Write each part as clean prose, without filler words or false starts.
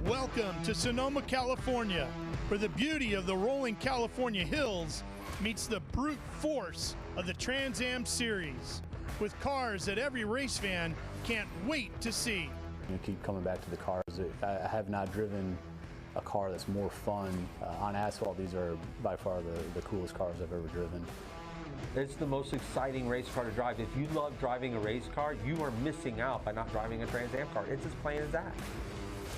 Welcome to Sonoma, California, where the beauty of the rolling California hills meets the brute force of the Trans Am Series, with cars that every race fan can't wait to see. You keep coming back to the cars. I have not driven a car that's more fun. On asphalt, these are by far the coolest cars I've ever driven. It's the most exciting race car to drive. If you love driving a race car, you are missing out by not driving a Trans Am car. It's as plain as that.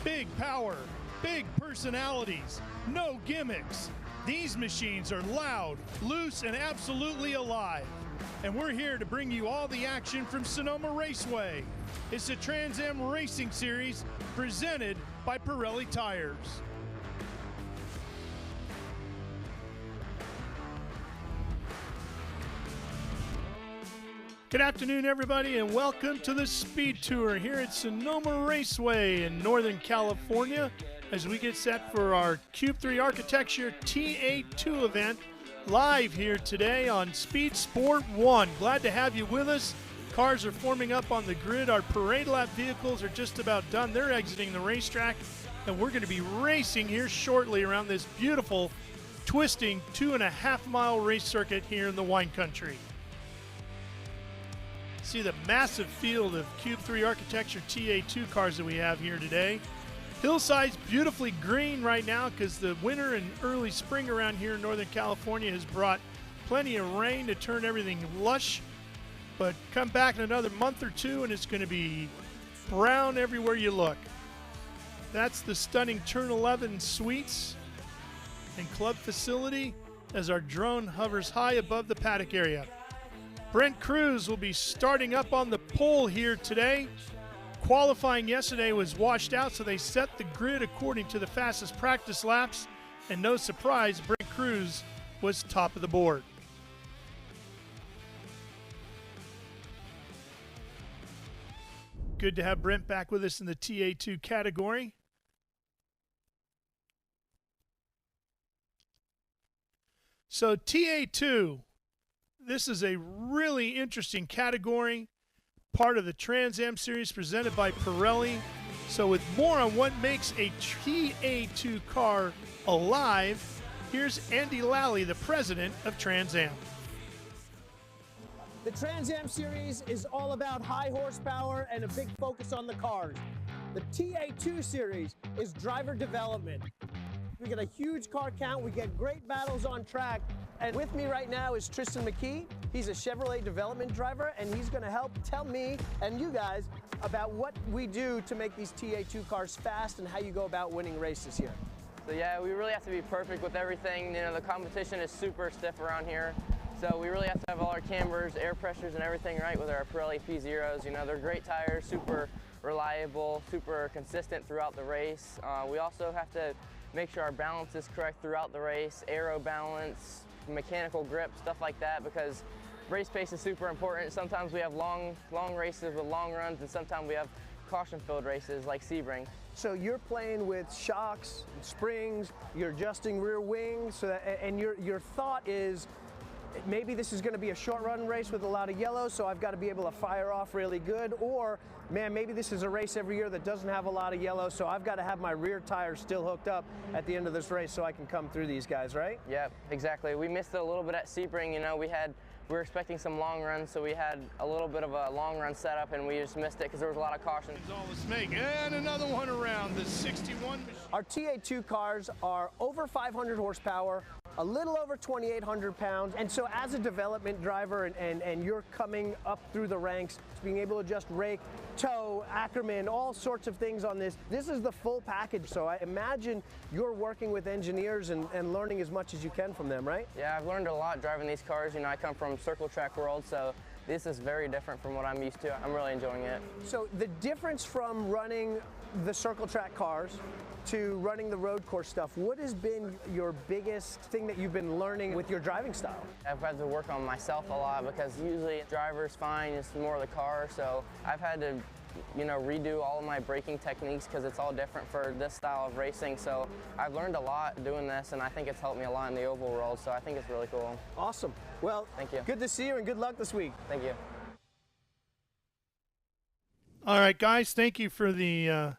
Big power, big personalities, no gimmicks. These machines are loud, loose, and absolutely alive. And we're here to bring you all the action from Sonoma Raceway. It's the Trans Am Racing Series presented by Pirelli Tires. Good afternoon, everybody, and welcome to the Speed Tour here at Sonoma Raceway in Northern California as we get set for our Cube 3 Architecture TA2 event live here today on Speed Sport 1. Glad to have you with us. Cars are forming up on the grid. Our parade lap vehicles are just about done. They're exiting the racetrack, and we're going to be racing here shortly around this beautiful, twisting 2.5-mile race circuit here in the wine country. See the massive field of Cube 3 Architecture TA2 cars that we have here today. Hillside's beautifully green right now because the winter and early spring around here in Northern California has brought plenty of rain to turn everything lush. But come back in another month or two and it's going to be brown everywhere you look. That's the stunning Turn 11 suites and club facility as our drone hovers high above the paddock area. Brent Cruz will be starting up on the pole here today. Qualifying yesterday was washed out, so they set the grid according to the fastest practice laps. And no surprise, Brent Cruz was top of the board. Good to have Brent back with us in the TA2 category. So TA2. This is a really interesting category, part of the Trans Am Series presented by Pirelli. So with more on what makes a TA2 car alive, here's Andy Lally, the president of Trans Am. The Trans Am Series is all about high horsepower and a big focus on the cars. The TA2 Series is driver development. We get a huge car count, we get great battles on track. And with me right now is Tristan McKee. He's a Chevrolet development driver, and he's gonna help tell me and you guys about what we do to make these TA2 cars fast and how you go about winning races here. So yeah, we really have to be perfect with everything. You know, the competition is super stiff around here. So we really have to have all our cambers, air pressures, and everything right with our Pirelli P0s. You know, they're great tires, super reliable, super consistent throughout the race. We also have to make sure our balance is correct throughout the race, aero balance, mechanical grip, stuff like that, because race pace is super important. Sometimes we have long races with long runs, and sometimes we have caution-filled races like Sebring. So you're playing with shocks, springs, you're adjusting rear wings, so that, and your thought is, maybe this is going to be a short run race with a lot of yellow, so I've got to be able to fire off really good, or man, maybe this is a race every year that doesn't have a lot of yellow, so I've got to have my rear tires still hooked up at the end of this race so I can come through these guys, right? Yep, exactly. We missed it a little bit at Sebring. You know, we were expecting some long runs, so we had a little bit of a long run setup, and we just missed it because there was a lot of caution. All the snake, and another one around the 61. Our TA2 cars are over 500 horsepower, a little over 2,800 pounds. And so as a development driver and you're coming up through the ranks, being able to just rake, tow, Ackerman, all sorts of things on this. This is the full package. So I imagine you're working with engineers and learning as much as you can from them, right? Yeah, I've learned a lot driving these cars. You know, I come from circle track world, so this is very different from what I'm used to. I'm really enjoying it. So the difference from running the circle track cars to running the road course stuff, what has been your biggest thing that you've been learning with your driving style? I've had to work on myself a lot because usually driver's fine, it's more the car, so I've had to, you know, redo all of my braking techniques because it's all different for this style of racing. So I've learned a lot doing this, and I think it's helped me a lot in the oval world, so I think it's really cool. Awesome. Well, thank you. Good to see you and good luck this week. Thank you. All right, guys, thank you for the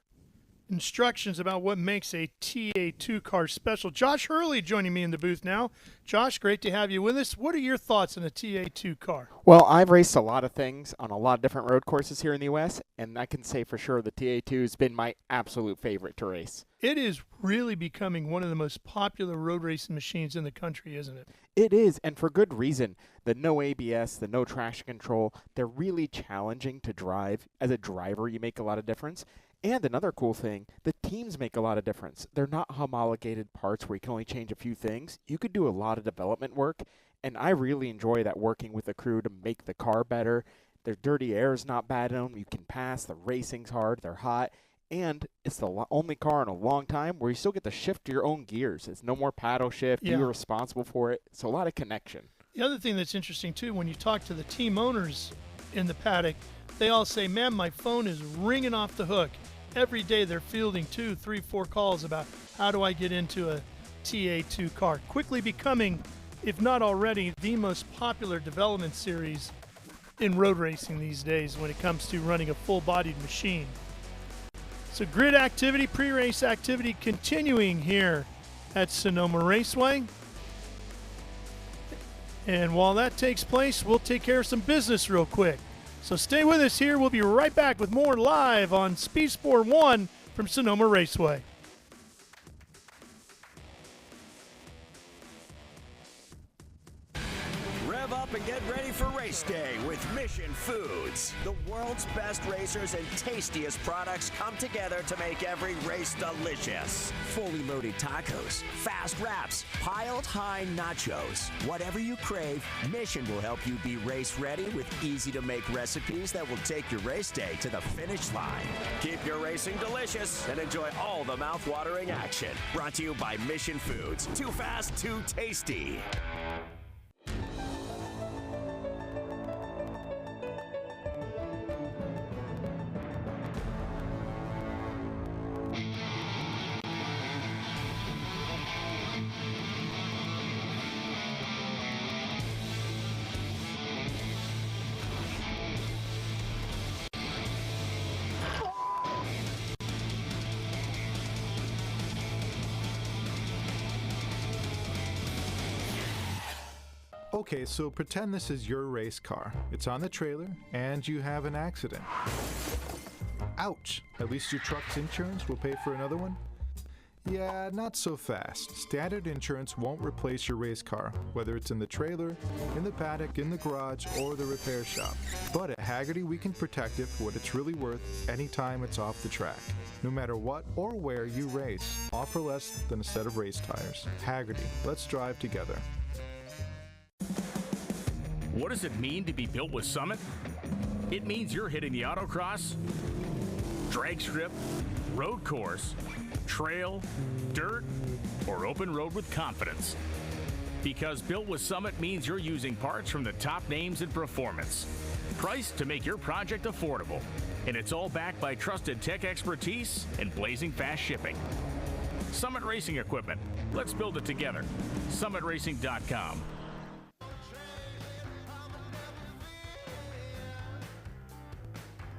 instructions about what makes a TA2 car special. Josh Hurley joining me in the booth now. Josh, great to have you with us. What are your thoughts on a TA2 car? Well, I've raced a lot of things on a lot of different road courses here in the U.S., and I can say for sure the TA2 has been my absolute favorite to race. It is really becoming one of the most popular road racing machines in the country, isn't it? It is, and for good reason. The no ABS, the no traction control, they're really challenging to drive. As a driver, you make a lot of difference. And another cool thing, the teams make a lot of difference. They're not homologated parts where you can only change a few things. You could do a lot of development work, and I really enjoy that, working with the crew to make the car better. Their dirty air is not bad in them. You can pass. The racing's hard. They're hot. And it's the only car in a long time where you still get to shift your own gears. It's no more paddle shift. Yeah. You're responsible for it. It's a lot of connection. The other thing that's interesting, too, when you talk to the team owners in the paddock, they all say, man, my phone is ringing off the hook. Every day they're fielding 2, 3, 4 calls about how do I get into a TA2 car. Quickly becoming, if not already, the most popular development series in road racing these days when it comes to running a full-bodied machine. So grid activity, pre-race activity continuing here at Sonoma Raceway. And while that takes place, we'll take care of some business real quick. So stay with us here. We'll be right back with more live on Speed Sport 1 from Sonoma Raceway. Rev up and get ready for race day with Mission Foods. The world's best racers and tastiest products come together to make every race delicious. Fully loaded tacos, fast wraps, piled high nachos. Whatever you crave, Mission will help you be race ready with easy to make recipes that will take your race day to the finish line. Keep your racing delicious and enjoy all the mouth-watering action. Brought to you by Mission Foods. Too fast, too tasty. Okay, so pretend this is your race car. It's on the trailer, and you have an accident. Ouch! At least your truck's insurance will pay for another one? Yeah, not so fast. Standard insurance won't replace your race car, whether it's in the trailer, in the paddock, in the garage, or the repair shop. But at Haggerty, we can protect it for what it's really worth anytime it's off the track. No matter what or where you race, offer less than a set of race tires. Haggerty, let's drive together. What does it mean to be built with Summit? It means you're hitting the autocross, drag strip, road course, trail, dirt, or open road with confidence. Because built with Summit means you're using parts from the top names in performance, priced to make your project affordable. And it's all backed by trusted tech expertise and blazing fast shipping. Summit Racing Equipment. Let's build it together. SummitRacing.com.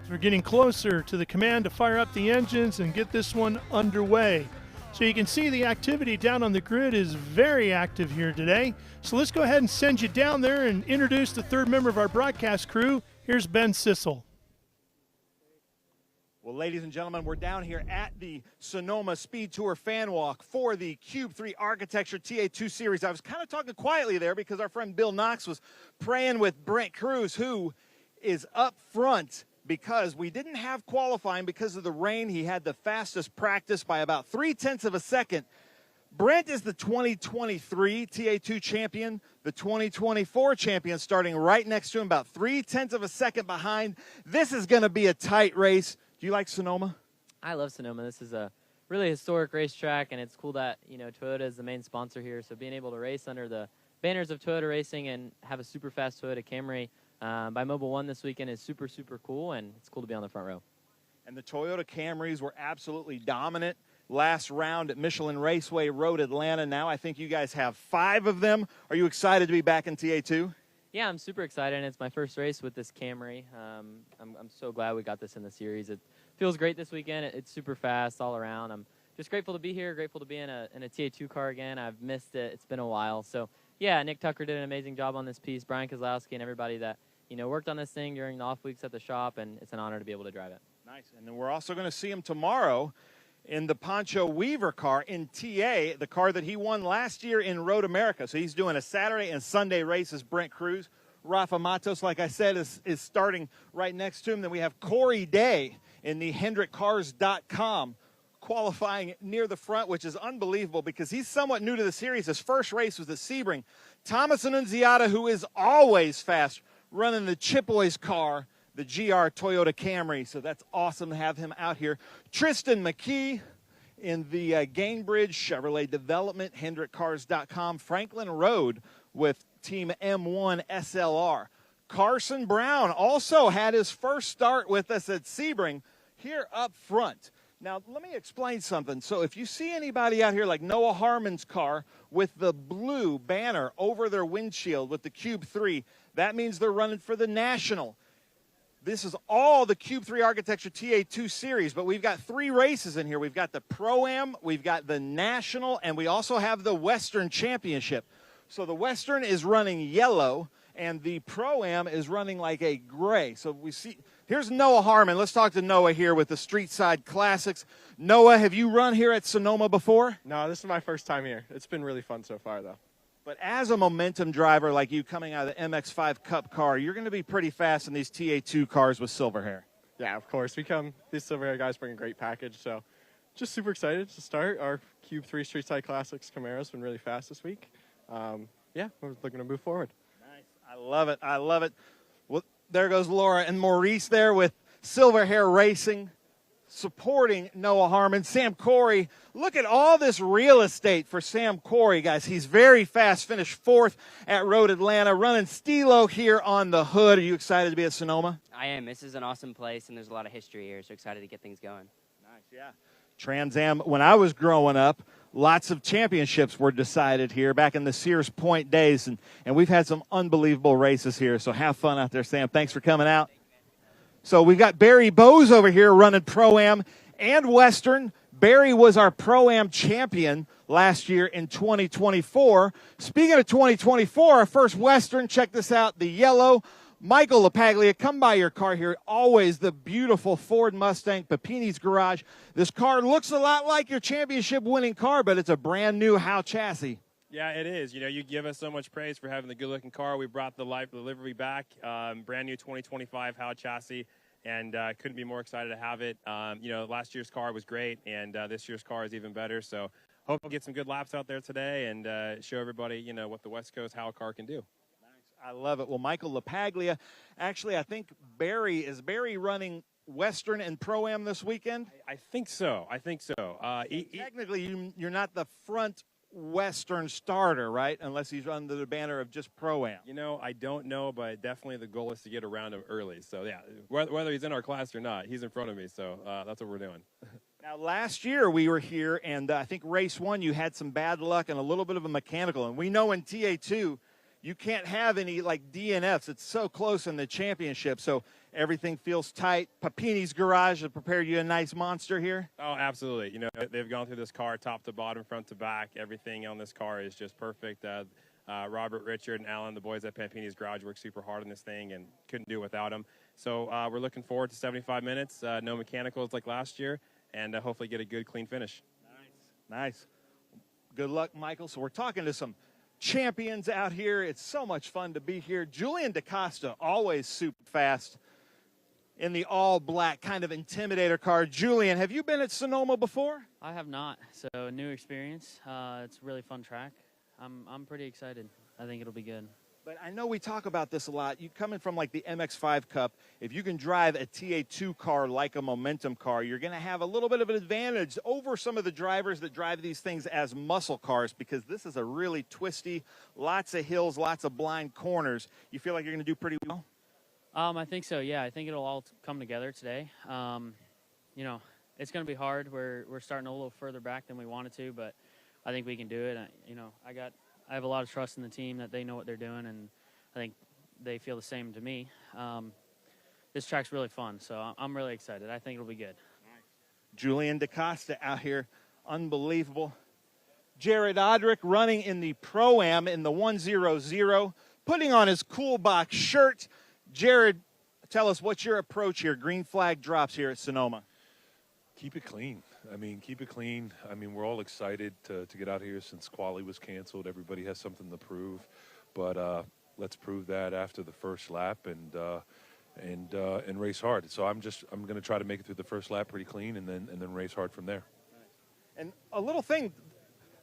We're getting closer to the command to fire up the engines and get this one underway. So you can see the activity down on the grid is very active here today. So let's go ahead and send you down there and introduce the third member of our broadcast crew. Here's Ben Sissel. Well, ladies and gentlemen, we're down here at the Sonoma SpeedTour fan walk for the Cube 3 Architecture TA2 Series. I was kind of talking quietly there because our friend Bill Knox was praying with Brent Cruz, who is up front because we didn't have qualifying because of the rain. He had the fastest practice by about 0.3 of a second. Brent is the 2023 TA2 champion, the 2024 champion starting right next to him, about 0.3 of a second behind. This is going to be a tight race. Do you like Sonoma? I love Sonoma. This is a really historic racetrack, and it's cool that, you know, Toyota is the main sponsor here. So being able to race under the banners of Toyota Racing and have a super fast Toyota Camry by Mobil 1 this weekend is super, super cool, and it's cool to be on the front row. And the Toyota Camrys were absolutely dominant last round at Michelin Raceway Road, Atlanta. Now I think you guys have 5 of them. Are you excited to be back in TA2? Yeah, I'm super excited, and it's my first race with this Camry. I'm so glad we got this in the series. It feels great this weekend. It's super fast all around. I'm just grateful to be here, grateful to be in a TA2 car again. I've missed it. It's been a while. So, yeah, Nick Tucker did an amazing job on this piece, Brian Kozlowski, and everybody that, worked on this thing during the off weeks at the shop, and it's an honor to be able to drive it. Nice. And then we're also going to see him tomorrow in the Pancho Weaver car in TA, the car that he won last year in Road America. So he's doing a Saturday and Sunday races. Brent Cruz, Rafa Matos, like I said, is starting right next to him. Then we have Corey Day in the HendrickCars.com qualifying near the front, which is unbelievable because he's somewhat new to the series. His first race was at Sebring. Thomas Annunziata, who is always fast, running the Chipboys car, the GR Toyota Camry. So that's awesome to have him out here. Tristan McKee in the Gainbridge Chevrolet Development, HendrickCars.com. Franklin Road with Team M1 SLR. Carson Brown also had his first start with us at Sebring here up front. Now, let me explain something. So if you see anybody out here like Noah Harmon's car with the blue banner over their windshield with the Cube 3, that means they're running for the National. This is all the Cube 3 Architecture TA2 Series, but we've got 3 races in here. We've got the Pro-Am, we've got the National, and we also have the Western Championship. So the Western is running yellow, and the Pro-Am is running like a gray. So we see, here's Noah Harmon. Let's talk to Noah here with the Street Side Classics. Noah, have you run here at Sonoma before? No, this is my first time here. It's been really fun so far, though. But as a momentum driver like you coming out of the MX-5 Cup car, you're going to be pretty fast in these TA2 cars with silver hair. Yeah, of course. These silver hair guys bring a great package, so just super excited to start. Our Cube 3 Street Side Classics Camaro's been really fast this week. Yeah, we're looking to move forward. Nice. I love it. I love it. Well, there goes Laura and Maurice there with Silver Hair Racing, supporting Noah Harmon. Sam Corey, look at all this real estate for Sam Corey, guys. He's very fast, finished 4th at Road Atlanta, running Stilo here on the hood. Are you excited to be at Sonoma? I am. This is an awesome place, and there's a lot of history here, so excited to get things going. Nice, yeah. Trans Am, when I was growing up, lots of championships were decided here back in the Sears Point days, and we've had some unbelievable races here, so have fun out there, Sam. Thanks for coming out. So we've got Barry Bose over here running Pro-Am and Western. Barry was our Pro-Am champion last year in 2024. Speaking of 2024, our first Western, check this out, the yellow. Michael LaPaglia, come by your car here. Always the beautiful Ford Mustang, Papini's Garage. This car looks a lot like your championship-winning car, but it's a brand-new Howe chassis. Yeah, it is. You give us so much praise for having the good-looking car. We brought the livery back, brand new 2025 Howe chassis, and couldn't be more excited to have it. Last year's car was great, and this year's car is even better. So hope we'll get some good laps out there today and show everybody, what the West Coast Howe car can do. I love it. Well, Michael LaPaglia, actually, I think is Barry running Western and Pro-Am this weekend? I think so. Technically, you're not the front Western starter, right? Unless he's under the banner of just Pro-Am. I don't know, but definitely the goal is to get around him early. So, yeah, whether he's in our class or not, he's in front of me. So that's what we're doing. Now, last year we were here, and I think race 1 you had some bad luck and a little bit of a mechanical. And we know in TA2, you can't have any like DNFs. It's so close in the championship. So everything feels tight. Papini's Garage has prepared you a nice monster here. Oh, absolutely. They've gone through this car top to bottom, front to back. Everything on this car is just perfect. Robert, Richard, and Alan, the boys at Papini's Garage, worked super hard on this thing and couldn't do it without them. So we're looking forward to 75 minutes. No mechanicals like last year, and hopefully get a good, clean finish. Nice. Good luck, Michael. So we're talking to some champions out here. It's so much fun to be here. Julian DaCosta, always super fast in the all-black kind of Intimidator car. Julian, have you been at Sonoma before? I have not, so new experience. It's a really fun track. I'm pretty excited. I think it'll be good. But I know we talk about this a lot. You coming from like the MX-5 Cup, if you can drive a TA2 car like a momentum car, you're going to have a little bit of an advantage over some of the drivers that drive these things as muscle cars, because this is a really twisty, lots of hills, lots of blind corners. You feel like you're going to do pretty well? I think so, yeah. I think it'll all come together today. It's going to be hard. We're starting a little further back than we wanted to, but I think we can do it. I have a lot of trust in the team that they know what they're doing, and I think they feel the same to me. This track's really fun, so I'm really excited. I think it'll be good. Julian DaCosta out here, unbelievable. Jared Odrick running in the Pro-Am in the 100, putting on his CoolBox shirt. Jared, tell us, what's your approach here? Green flag drops here at Sonoma. Keep it clean. I mean, keep it clean. I mean, we're all excited to get out here since quali was canceled. Everybody has something to prove, but let's prove that after the first lap and race hard. So I'm going to try to make it through the first lap pretty clean and then race hard from there. And a little thing,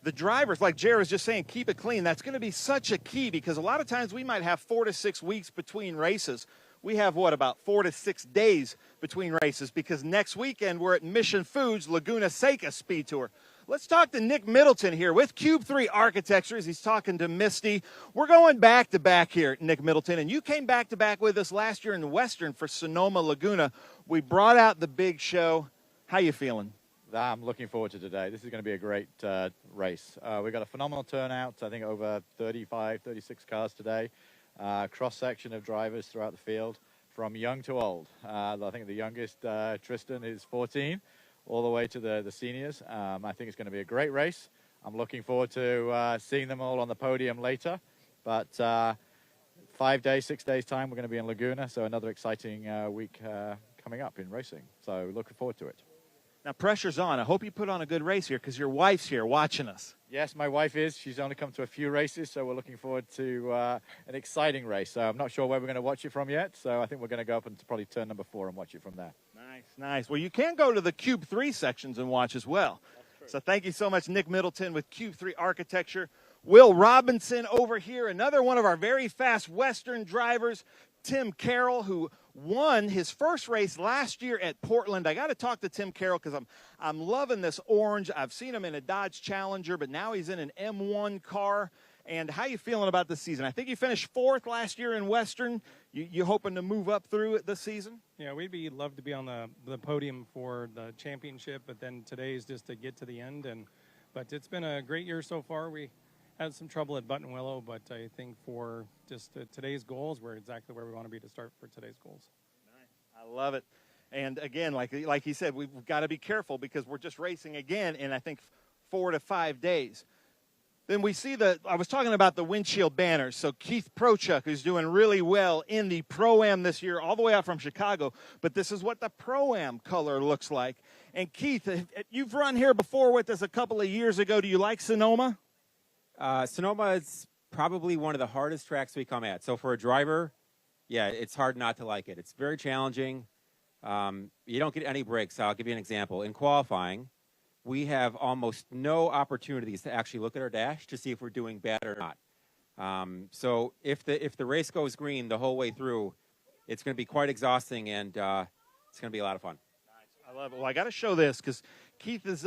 the drivers, like Jared was just saying, keep it clean. That's going to be such a key because a lot of times we might have 4 to 6 weeks between races. We have, about 4 to 6 days between races because next weekend we're at Mission Foods Laguna Seca Speed Tour. Let's talk to Nick Middleton here with Cube 3 Architecture as he's talking to Misty. We're going back-to-back here, Nick Middleton, and you came back-to-back with us last year in the Western for Sonoma Laguna. We brought out the big show. How you feeling? I'm looking forward to today. This is going to be a great race. We've got a phenomenal turnout, I think over 35, 36 cars today. Cross-section of drivers throughout the field, from young to old. I think the youngest, Tristan, is 14, all the way to the seniors. I think it's going to be a great race. I'm looking forward to seeing them all on the podium later. But 5 days, 6 days time, we're going to be in Laguna, so another exciting week coming up in racing. So looking forward to it. Now, pressure's on. I hope you put on a good race here because your wife's here watching us. Yes, my wife is. She's only come to a few races, so we're looking forward to an exciting race. I'm not sure where we're going to watch it from yet, so I think we're going to go up and probably turn number 4 and watch it from there. Nice, nice. Well, you can go to the Cube 3 sections and watch as well. So thank you so much, Nick Middleton with Cube 3 Architecture. Will Robinson over here, another one of our very fast Western drivers, Tim Carroll, who won his first race last year at Portland. I got to talk to Tim Carroll because I'm loving this orange. I've seen him in a Dodge Challenger, but now he's in an M1 car. And how you feeling about this season? I think you finished 4th last year in Western. You hoping to move up through it this season? Yeah, we'd love to be on the podium for the championship, but then today is just to get to the end. But it's been a great year so far. We had some trouble at Buttonwillow, but I think for just today's goals, we're exactly where we want to be to start for today's goals. Nice. I love it. And again, like he said, we've got to be careful because we're just racing again in, I think, 4 to 5 days. Then we see I was talking about the windshield banners. So Keith Prochuk, who's doing really well in the Pro-Am this year, all the way out from Chicago. But this is what the Pro-Am color looks like. And Keith, you've run here before with us a couple of years ago. Do you like Sonoma? Sonoma is probably one of the hardest tracks we come at. So for a driver, yeah, it's hard not to like it. It's very challenging. You don't get any breaks. I'll give you an example. In qualifying, we have almost no opportunities to actually look at our dash to see if we're doing bad or not. So if the race goes green the whole way through, it's going to be quite exhausting, and it's going to be a lot of fun. Nice. I love it. Well, I got to show this because Keith is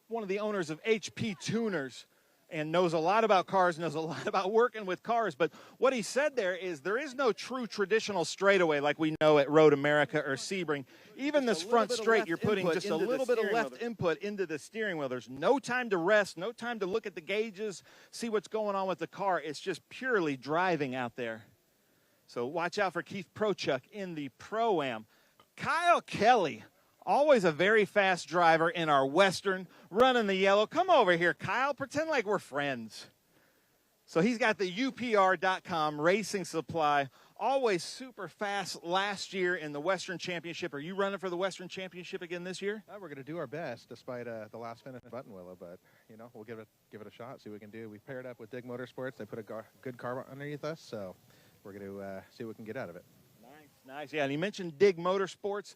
one of the owners of HP Tuners and knows a lot about cars, knows a lot about working with cars. But what he said there is no true traditional straightaway like we know at Road America or Sebring. Even this front straight, you're putting just a little bit of left input into the steering wheel. There's no time to rest, no time to look at the gauges, see what's going on with the car. It's just purely driving out there. So watch out for Keith Prochuk in the Pro-Am. Kyle Kelly, always a very fast driver in our Western, running the yellow. Come over here, Kyle. Pretend like we're friends. So he's got the UPR.com racing supply. Always super fast last year in the Western Championship. Are you running for the Western Championship again this year? We're going to do our best despite the last finish in Buttonwillow, but, we'll give it a shot, see what we can do. We paired up with Dig Motorsports. They put a good car underneath us, so we're going to see what we can get out of it. Nice. Yeah, and he mentioned Dig Motorsports.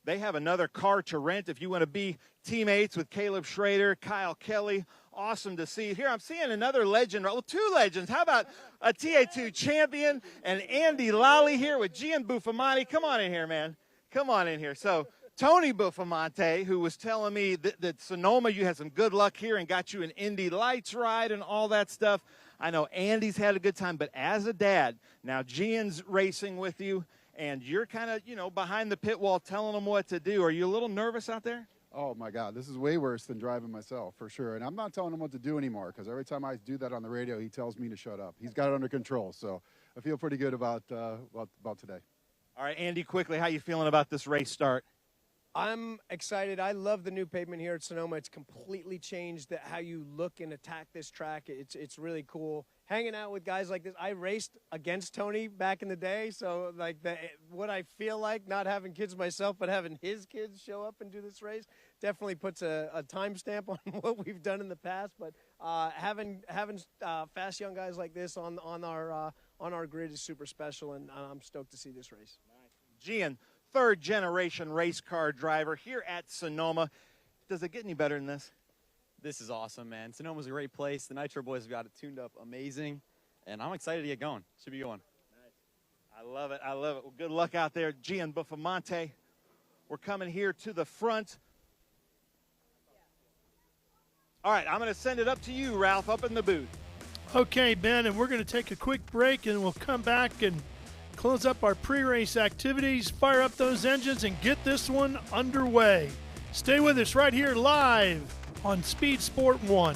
They have another car to rent if you want to be teammates with Caleb Schrader, Kyle Kelly. Awesome to see. Here I'm seeing another legend. Well, 2 legends. How about a TA2 champion and Andy Lally here with Gian Buffamonte. Come on in here, man. Come on in here. So Tony Buffamonte, who was telling me that Sonoma, you had some good luck here and got you an Indy Lights ride and all that stuff. I know Andy's had a good time, but as a dad, now Gian's racing with you. And you're kind of, behind the pit wall telling them what to do. Are you a little nervous out there? Oh, my God. This is way worse than driving myself, for sure. And I'm not telling him what to do anymore because every time I do that on the radio, he tells me to shut up. He's got it under control. So I feel pretty good about today. All right, Andy, quickly, how you feeling about this race start? I'm excited. I love the new pavement here at Sonoma. It's completely changed how you look and attack this track. It's really cool. Hanging out with guys like this. I raced against Tony back in the day, so like what I feel like, not having kids myself, but having his kids show up and do this race, definitely puts a timestamp on what we've done in the past. But having fast young guys like this on our grid is super special, and I'm stoked to see this race. Gian, third-generation race car driver here at Sonoma. Does it get any better than this? This is awesome, man. Sonoma's a great place. The Nitro boys have got it tuned up amazing, and I'm excited to get going. Should be going. I love it. I love it. Well, good luck out there, Gian Buffamonte. We're coming here to the front. All right, I'm going to send it up to you, Ralph, up in the booth. Okay, Ben, and we're going to take a quick break, and we'll come back and close up our pre-race activities, fire up those engines, and get this one underway. Stay with us right here live on Speed Sport 1.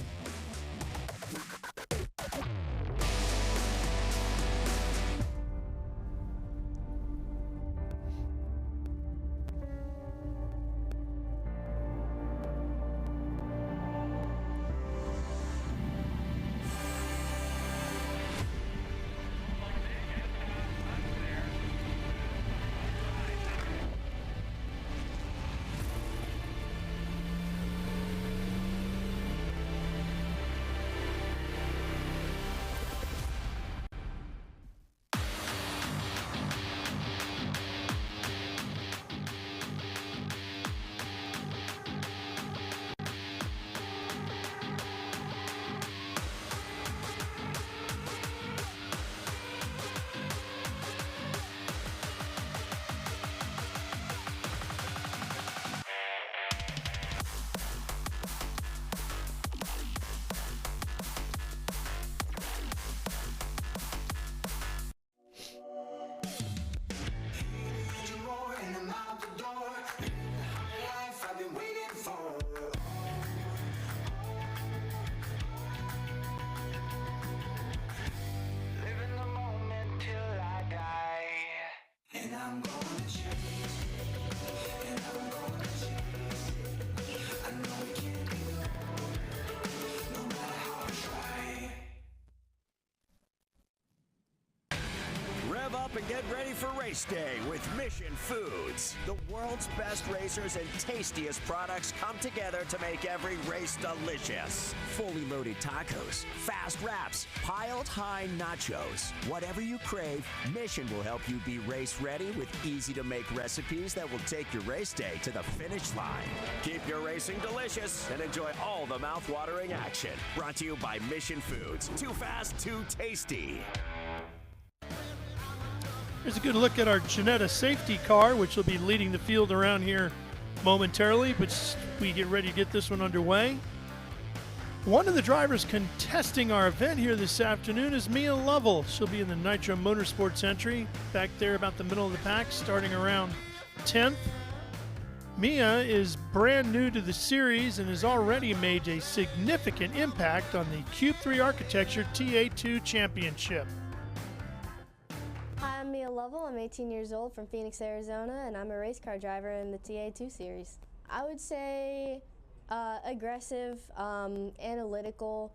Rev up and get ready for race day with Mission Foods. The world's best racers and tastiest products come together to make every race delicious. Fully loaded tacos, fast wraps, piled high nachos. Whatever you crave, Mission will help you be race ready with easy to make recipes that will take your race day to the finish line. Keep your racing delicious and enjoy all the mouth-watering action. Brought to you by Mission Foods. Too fast, too tasty. Here's a good look at our Ginetta safety car, which will be leading the field around here momentarily, but we get ready to get this one underway. One of the drivers contesting our event here this afternoon is Mia Lovell. She'll be in the Nitro Motorsports entry, back there about the middle of the pack, starting around 10th. Mia is brand new to the series and has already made a significant impact on the Cube 3 Architecture TA2 Championship. Hi, I'm Mia Lovell. I'm 18 years old from Phoenix, Arizona, and I'm a race car driver in the TA2 Series. I would say aggressive, analytical.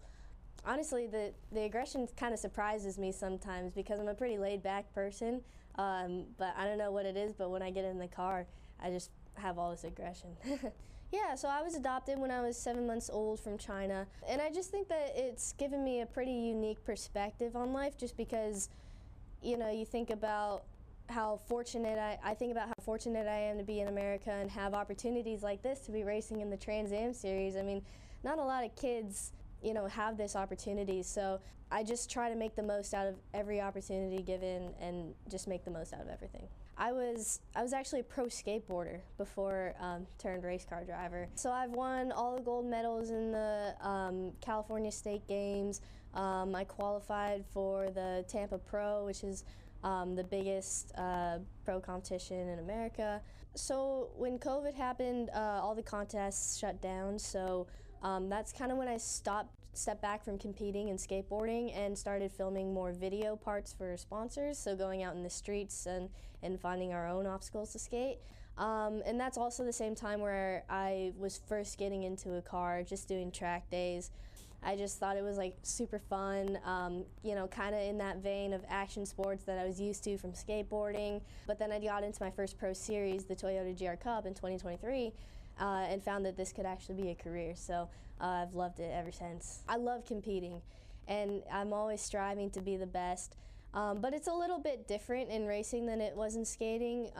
Honestly, the aggression kind of surprises me sometimes because I'm a pretty laid-back person, but I don't know what it is, but when I get in the car, I just have all this aggression. Yeah, so I was adopted when I was 7 months old from China, and I just think that it's given me a pretty unique perspective on life just because, you know, you think about how fortunate I think about how fortunate I am to be in America and have opportunities like this to be racing in the Trans Am Series. I mean, not a lot of kids, you know, have this opportunity, so I just try to make the most out of every opportunity given and just make the most out of everything. I was actually a pro skateboarder before turned race car driver. So I've won all the gold medals in the California State Games. I qualified for the Tampa Pro, which is the biggest pro competition in America. So when COVID happened, all the contests shut down, so that's kind of when I stepped back from competing and skateboarding and started filming more video parts for sponsors, so going out in the streets and finding our own obstacles to skate. And that's also the same time where I was first getting into a car, just doing track days. I just thought it was like super fun, you know, kind of in that vein of action sports that I was used to from skateboarding. But then I got into my first pro series, the Toyota GR Cup in 2023, and found that this could actually be a career. So I've loved it ever since. I love competing, and I'm always striving to be the best. But it's a little bit different in racing than it was in skating.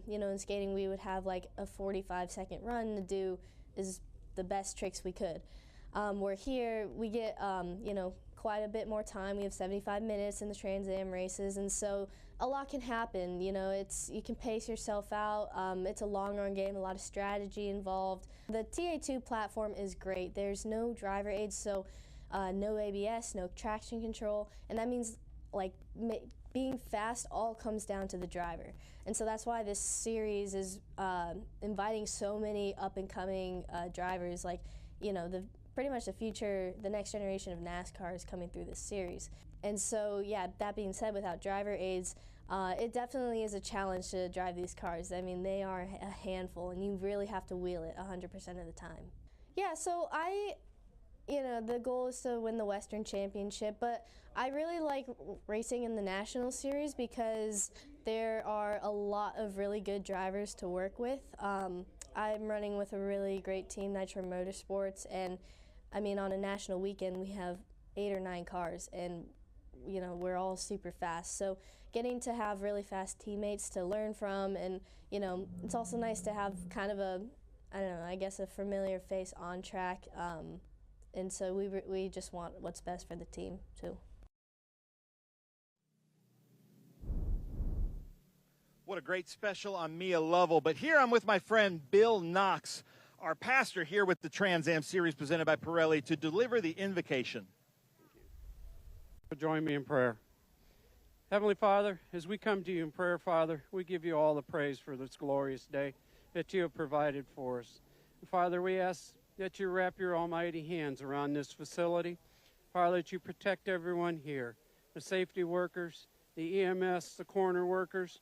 You know, in skating we would have like a 45-second run to do is the best tricks we could. Where here we get, you know, quite a bit more time. We have 75 minutes in the Trans Am races, and so a lot can happen. You know, you can pace yourself out. It's a long run game, a lot of strategy involved. The TA2 platform is great. There's no driver aids, so no ABS, no traction control, and that means like being fast all comes down to the driver. And so that's why this series is inviting so many up-and-coming drivers, like, you know, pretty much the next generation of NASCAR is coming through this series. And so, yeah, that being said, without driver aids, it definitely is a challenge to drive these cars. I mean, they are a handful, and you really have to wheel it 100% of the time. Yeah, so you know, the goal is to win the Western Championship, but I really like racing in the National Series because there are a lot of really good drivers to work with. I'm running with a really great team, Nitro Motorsports, and I mean, on a national weekend we have 8 or 9 cars, and you know, we're all super fast. So getting to have really fast teammates to learn from, and you know, it's also nice to have kind of a, I don't know, I guess a familiar face on track. And so we just want what's best for the team, too. What a great special on Mia Lovell. But here I'm with my friend Bill Knox, our pastor here with the Trans Am Series presented by Pirelli, to deliver the invocation. Join me in prayer. Heavenly Father, as we come to you in prayer, Father, we give you all the praise for this glorious day that you have provided for us. And Father, we ask that you wrap your almighty hands around this facility. Father, that you protect everyone here, the safety workers, the EMS, the corner workers,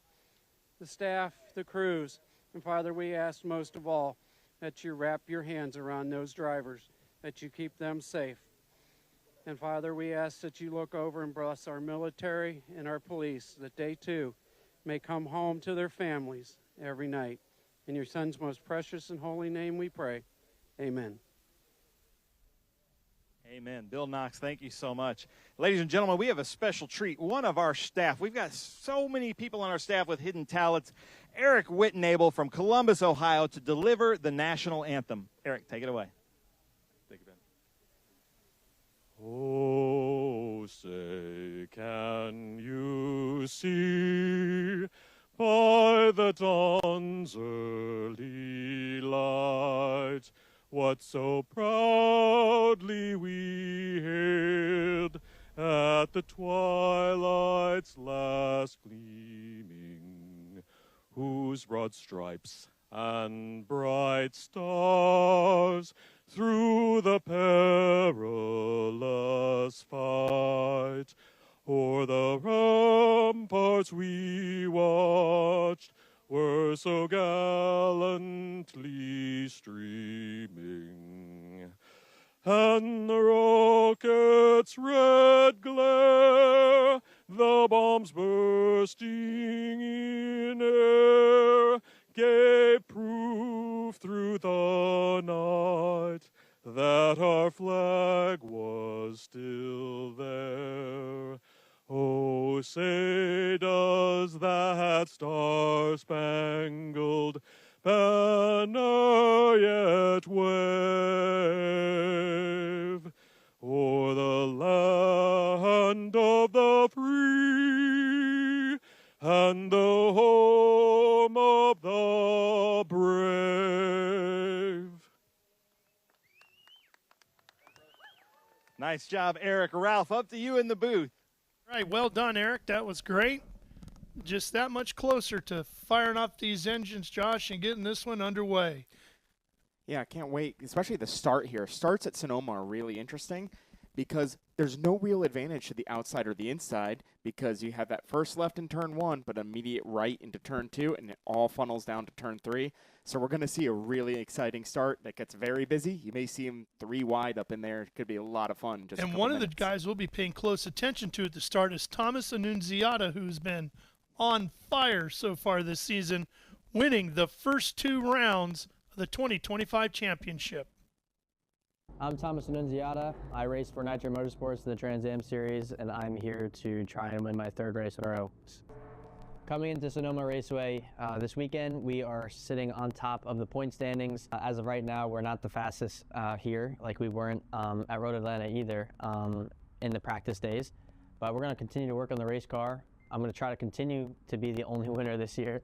the staff, the crews. And Father, we ask most of all that you wrap your hands around those drivers, that you keep them safe. And Father, we ask that you look over and bless our military and our police, that they too may come home to their families every night. In your Son's most precious and holy name we pray. Amen. Amen. Bill Knox, thank you so much. Ladies and gentlemen, we have a special treat. One of our staff, we've got so many people on our staff with hidden talents. Eric Whitnable from Columbus, Ohio, to deliver the national anthem. Eric, take it away. Thank you, Ben. Oh, say, can you see by the dawn's early light what so proudly we hailed at the twilight's last gleaming, whose broad stripes and bright stars through the perilous fight o'er the ramparts we watched were so gallantly streaming, and the rocket's red glare, the bombs bursting in air, gave proof through the night that our flag was still there. Oh, say does that star-spangled banner yet wave o'er the land of the free and the home of the brave? Nice job, Eric. Ralph, up to you in the booth. All right, well done, Eric. That was great. Just that much closer to firing up these engines, Josh, and getting this one underway. Yeah, I can't wait, especially the start here. Starts at Sonoma are really interesting because there's no real advantage to the outside or the inside because you have that first left in turn 1, but immediate right into turn 2, and it all funnels down to turn 3. So we're going to see a really exciting start that gets very busy. You may see him 3 wide up in there. It could be a lot of fun. And one of the guys we'll be paying close attention to at the start is Thomas Annunziata, who's been on fire so far this season, winning the first 2 rounds of the 2025 championship. I'm Thomas Annunziata. I race for Nitro Motorsports in the Trans Am Series, and I'm here to try and win my 3rd race in a row. Coming into Sonoma Raceway this weekend, we are sitting on top of the point standings. As of right now, we're not the fastest here, like we weren't at Road Atlanta either in the practice days. But we're going to continue to work on the race car. I'm going to try to continue to be the only winner this year.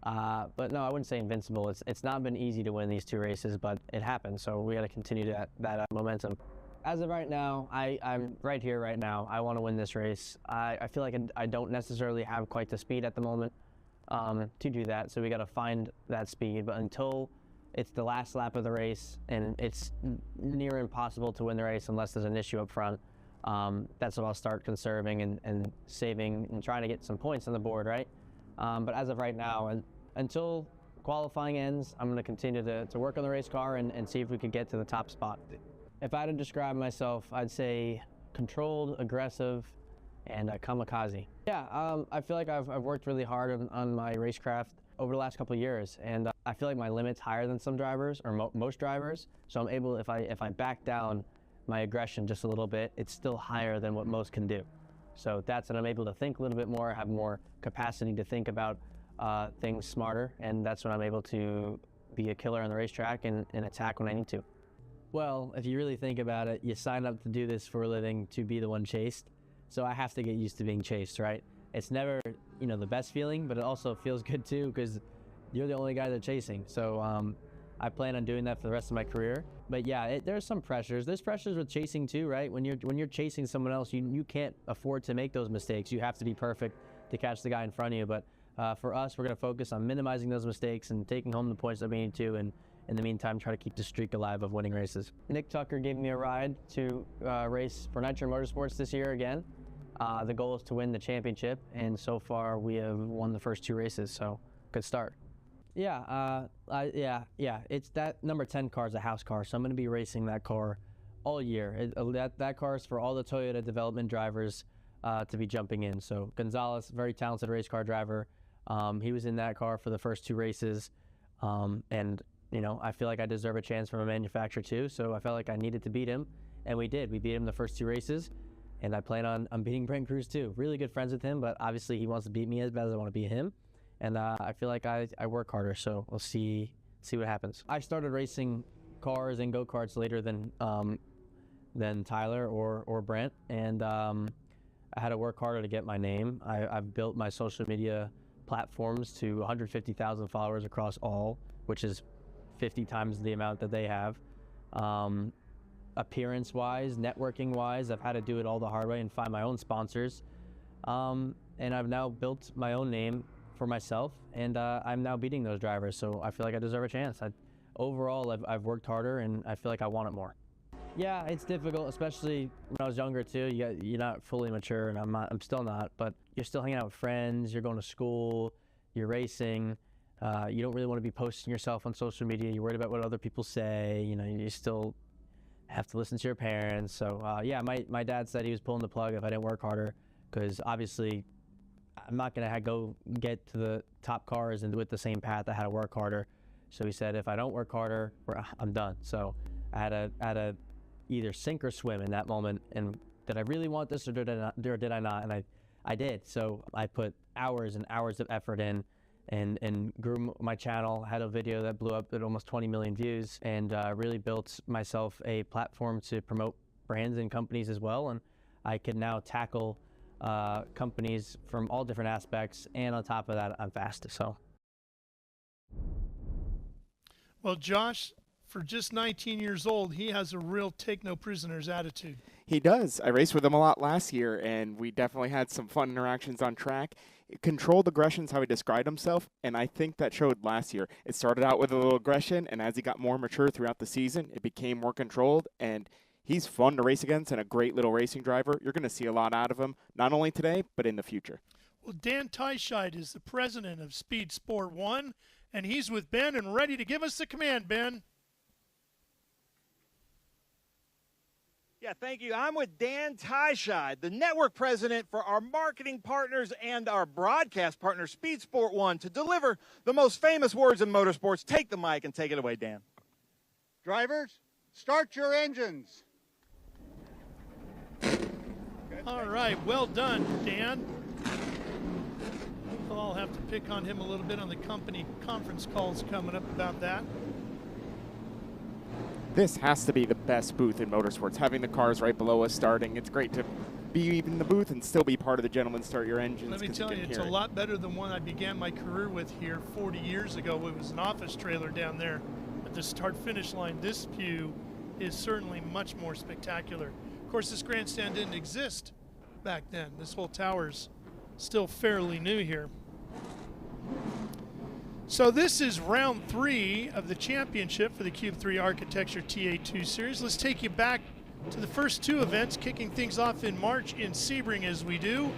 But no, I wouldn't say invincible. It's not been easy to win these 2 races, but it happened. So we got to continue that momentum. As of right now, I'm right here right now. I want to win this race. I feel like I don't necessarily have quite the speed at the moment to do that. So we got to find that speed. But until it's the last lap of the race and it's near impossible to win the race unless there's an issue up front, that's what I'll start conserving and saving and trying to get some points on the board, right? But as of right now, until qualifying ends, I'm going to continue to work on the race car and see if we could get to the top spot. If I had to describe myself, I'd say controlled, aggressive, and kamikaze. Yeah, I feel like I've worked really hard on my racecraft over the last couple of years, and I feel like my limit's higher than some drivers, or most drivers, so I'm able, if I back down my aggression just a little bit, it's still higher than what most can do. So that's when I'm able to think a little bit more, have more capacity to think about things smarter, and that's when I'm able to be a killer on the racetrack and attack when I need to. Well, if you really think about it, you sign up to do this for a living to be the one chased, so I have to get used to being chased, right? It's never, the best feeling, but it also feels good too because you're the only guy they're chasing. So I plan on doing that for the rest of my career. But yeah, there's some pressures. There's pressures with chasing too, right? When you're chasing someone else, you can't afford to make those mistakes. You have to be perfect to catch the guy in front of you. But for us, we're going to focus on minimizing those mistakes and taking home the points that we need to, and in the meantime, try to keep the streak alive of winning races. Nick Tucker gave me a ride to race for Nitro Motorsports this year again. The goal is to win the championship, and so far we have won the first 2 races, so good start. Yeah, it's that number 10 car is a house car, so I'm going to be racing that car all year. That car is for all the Toyota development drivers to be jumping in. So Gonzalez, very talented race car driver, he was in that car for the first 2 races, and I feel like I deserve a chance from a manufacturer too, so I felt like I needed to beat him, and we did. We beat him the first 2 races, and I plan on beating Brent Cruz too. Really good friends with him, but obviously he wants to beat me as bad as I want to beat him. And I feel like I work harder, so we'll see what happens. I started racing cars and go-karts later than Tyler or Brent, and I had to work harder to get my name. I've built my social media platforms to 150,000 followers across all, which is 50 times the amount that they have. Appearance-wise, networking-wise, I've had to do it all the hard way and find my own sponsors. And I've now built my own name for myself, and I'm now beating those drivers, so I feel like I deserve a chance. Overall, I've worked harder, and I feel like I want it more. Yeah, it's difficult, especially when I was younger too. You're not fully mature, and I'm still not, but you're still hanging out with friends, you're going to school, you're racing. You don't really want to be posting yourself on social media. You're worried about what other people say. You still have to listen to your parents. So yeah, my dad said he was pulling the plug if I didn't work harder, because obviously I'm not going to go get to the top cars and do it the same path. I had to work harder. So he said, if I don't work harder, I'm done. So I had to either sink or swim in that moment. And did I really want this, or did I not? And I did. So I put hours and hours of effort in and grew my channel, had a video that blew up at almost 20 million views, and really built myself a platform to promote brands and companies as well. And I can now tackle companies from all different aspects, and on top of that, I'm fast. So, well, Josh, for just 19 years old, he has a real take-no-prisoners attitude. He does. I raced with him a lot last year, and we definitely had some fun interactions on track. Controlled aggression is how he described himself, and I think that showed last year. It started out with a little aggression, and as he got more mature throughout the season, it became more controlled, and He's fun to race against and a great little racing driver. You're going to see a lot out of him, not only today, but in the future. Well, Dan Teichscheid is the president of Speed Sport 1, and he's with Ben and ready to give us the command, Ben. Yeah, thank you. I'm with Dan Teichscheid, the network president for our marketing partners and our broadcast partner, Speed Sport 1, to deliver the most famous words in motorsports. Take the mic and take it away, Dan. Drivers, start your engines. All right, well done, Dan. I'll have to pick on him a little bit on the company conference calls coming up about that. This has to be the best booth in motorsports, having the cars right below us starting. It's great to be in the booth and still be part of the Gentlemen Start Your Engines. Let me tell you, it's a lot better than one I began my career with here 40 years ago. It was an office trailer down there at the start-finish line. This view is certainly much more spectacular. Of course, this grandstand didn't exist back then. This whole tower's still fairly new here. So this is round 3 of the championship for the Cube 3 Architecture TA2 Series. Let's take you back to the first 2 events, kicking things off in March in Sebring as we do.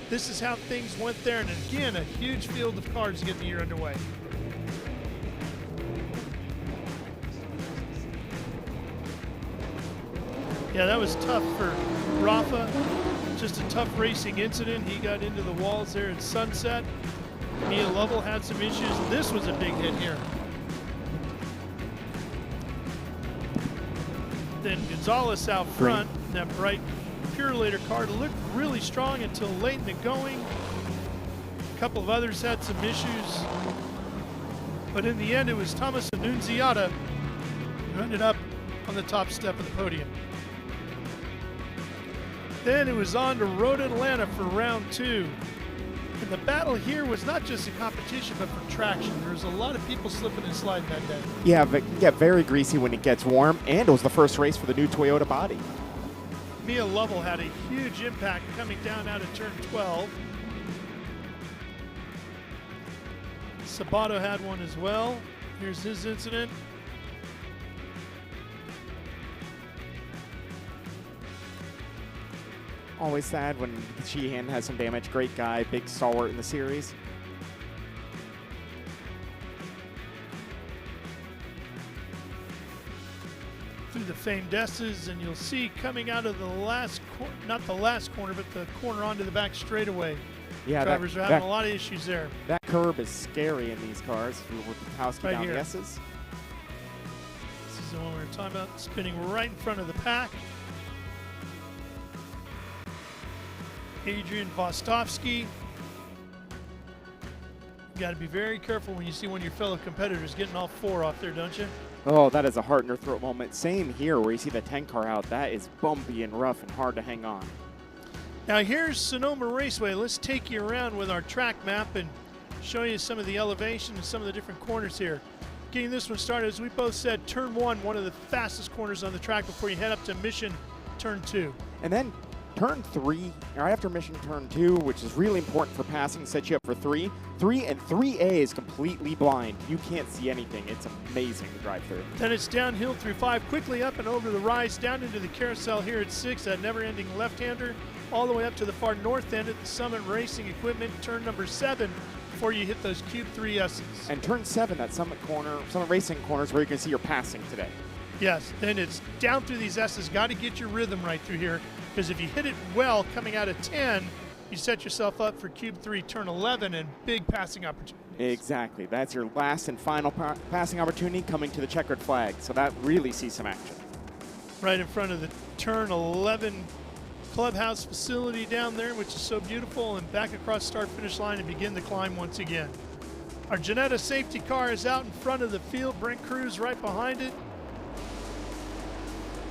This is how things went there, and again, a huge field of cars to get the year underway. Yeah, that was tough for Rafa. Just a tough racing incident. He got into the walls there at Sunset. Mia Lovell had some issues. This was a big hit here. Then Gonzalez out front. That bright Purelator car looked really strong until late in the going. A couple of others had some issues. But in the end, it was Thomas Annunziata who ended up on the top step of the podium. Then it was on to Road Atlanta for round 2. And the battle here was not just a competition, but for traction. There was a lot of people slipping and sliding that day. Yeah, but get very greasy when it gets warm, and it was the first race for the new Toyota body. Mia Lovell had a huge impact coming down out of turn 12. Sabato had one as well. Here's his incident. Always sad when Sheehan has some damage. Great guy, big stalwart in the series. Through the famed S's, and you'll see coming out of the last, not the last corner, but the corner onto the back straightaway. Yeah, drivers are having a lot of issues there. That curb is scary in these cars with the Husky Right down here. the S's. This is the one we were talking about, spinning right in front of the pack. Adrian Vostovsky. You got to be very careful when you see one of your fellow competitors getting all 4 off there, don't you? Oh, that is a heart in your throat moment. Same here where you see the 10 car out. That is bumpy and rough and hard to hang on. Now here's Sonoma Raceway. Let's take you around with our track map and show you some of the elevation and some of the different corners here. Getting this one started, as we both said, turn 1, one of the fastest corners on the track before you head up to Mission turn 2. And then turn 3, right after Mission turn 2, which is really important for passing, sets you up for 3. 3 and 3A is completely blind. You can't see anything. It's amazing to drive through. Then it's downhill through 5, quickly up and over the rise, down into the carousel here at 6, that never-ending left-hander, all the way up to the far north end at the Summit Racing Equipment, turn number 7, before you hit those Cube 3 S's. And turn 7, that Summit Racing corner is where you can see your passing today. Yes, then it's down through these S's. Got to get your rhythm right through here, because if you hit it well coming out of 10, you set yourself up for Cube 3 turn 11 and big passing opportunity. Exactly. That's your last and final passing opportunity coming to the checkered flag. So that really sees some action. Right in front of the turn 11 clubhouse facility down there, which is so beautiful, and back across start-finish line and begin the climb once again. Our Janetta safety car is out in front of the field. Brent Cruz right behind it.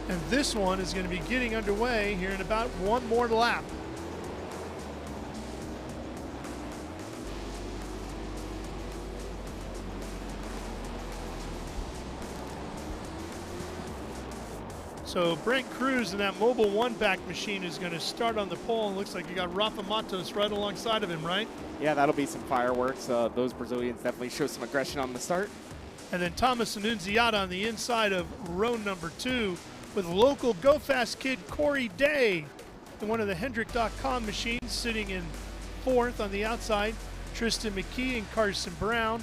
And this one is going to be getting underway here in about 1 more lap. So Brent Cruz in that Mobile one-back machine is going to start on the pole, and looks like you got Rafa Matos right alongside of him, right? Yeah, that'll be some fireworks. Those Brazilians definitely show some aggression on the start. And then Thomas Annunziata on the inside of row number 2 with local Go Fast kid Corey Day in one of the Hendrick.com machines, sitting in 4th on the outside. Tristan McKee and Carson Brown.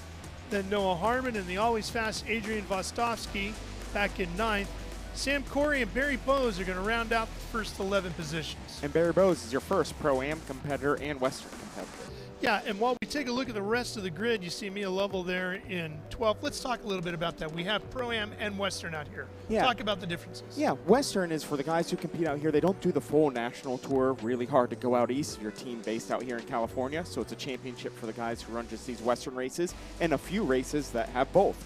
Then Noah Harmon and the always fast Adrian Vostovsky back in 9th. Sam Corey and Barry Bowes are going to round out the first 11 positions. And Barry Bowes is your first Pro-Am competitor and Western competitor. Yeah, and while we take a look at the rest of the grid, you see Mia Lovell there in 12th. Let's talk a little bit about that. We have Pro-Am and Western out here. Yeah. Talk about the differences. Yeah, Western is for the guys who compete out here. They don't do the full national tour. Really hard to go out east if your team based out here in California. So it's a championship for the guys who run just these Western races and a few races that have both.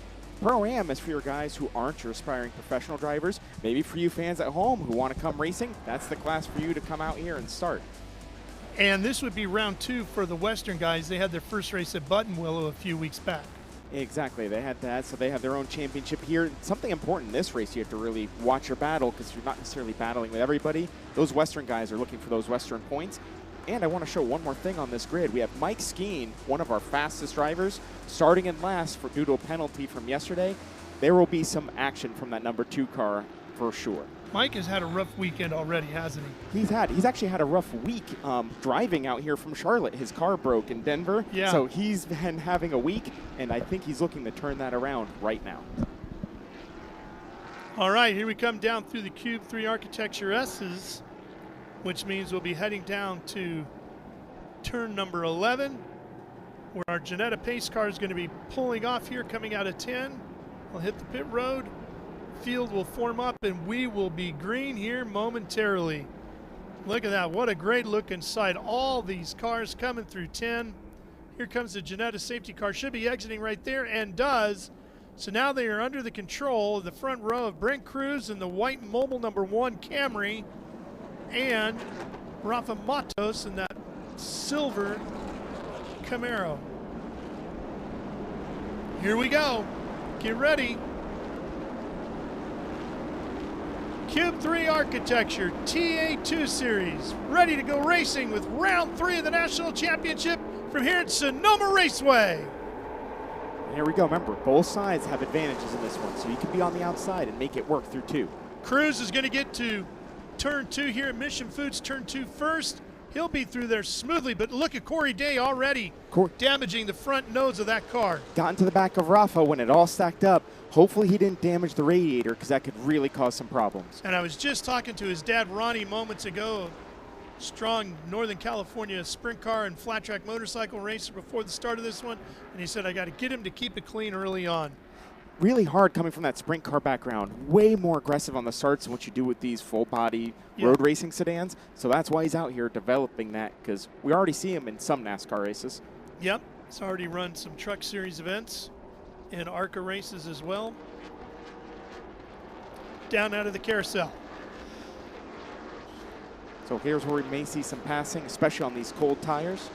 Pro-Am is for your guys who aren't your aspiring professional drivers. Maybe for you fans at home who want to come racing, that's the class for you to come out here and start. And this would be round 2 for the Western guys. They had their first race at Buttonwillow a few weeks back. Exactly, they had that, so they have their own championship here. Something important in this race, you have to really watch your battle because you're not necessarily battling with everybody. Those Western guys are looking for those Western points. And I want to show one more thing on this grid. We have Mike Skeen, one of our fastest drivers, starting in last due to a penalty from yesterday. There will be some action from that number 2 car for sure. Mike has had a rough weekend already, hasn't he? He's actually had a rough week driving out here from Charlotte. His car broke in Denver, yeah. So he's been having a week, and I think he's looking to turn that around right now. All right, here we come down through the Cube 3 Architecture S's, which means we'll be heading down to turn number 11, where our Janetta pace car is going to be pulling off here, coming out of 10. We'll hit the pit road. Field will form up, and we will be green here momentarily. Look at that. What a great looking sight. All these cars coming through 10. Here comes the Janetta safety car. Should be exiting right there, and does. So now they are under the control of the front row of Brent Cruz and the white mobile number 1 Camry, and Rafa Matos in that silver Camaro. Here we go. Get ready. Cube 3 Architecture TA2 Series, ready to go racing with round 3 of the National Championship from here at Sonoma Raceway. And here we go. Remember, both sides have advantages in this one, so you can be on the outside and make it work through 2. Cruz is going to get to turn 2 here at Mission Foods, turn 2 first. He'll be through there smoothly, but look at Corey Day already damaging the front nose of that car. Got into the back of Rafa when it all stacked up. Hopefully he didn't damage the radiator because that could really cause some problems. And I was just talking to his dad, Ronnie, moments ago. Strong Northern California sprint car and flat track motorcycle racer before the start of this one. And he said, I got to get him to keep it clean early on. Really hard coming from that sprint car background. Way more aggressive on the starts than what you do with these full body road racing sedans. So that's why he's out here developing that, because we already see him in some NASCAR races. Yep, he's already run some truck series events and ARCA races as well. Down out of the carousel. So here's where we may see some passing, especially on these cold tires.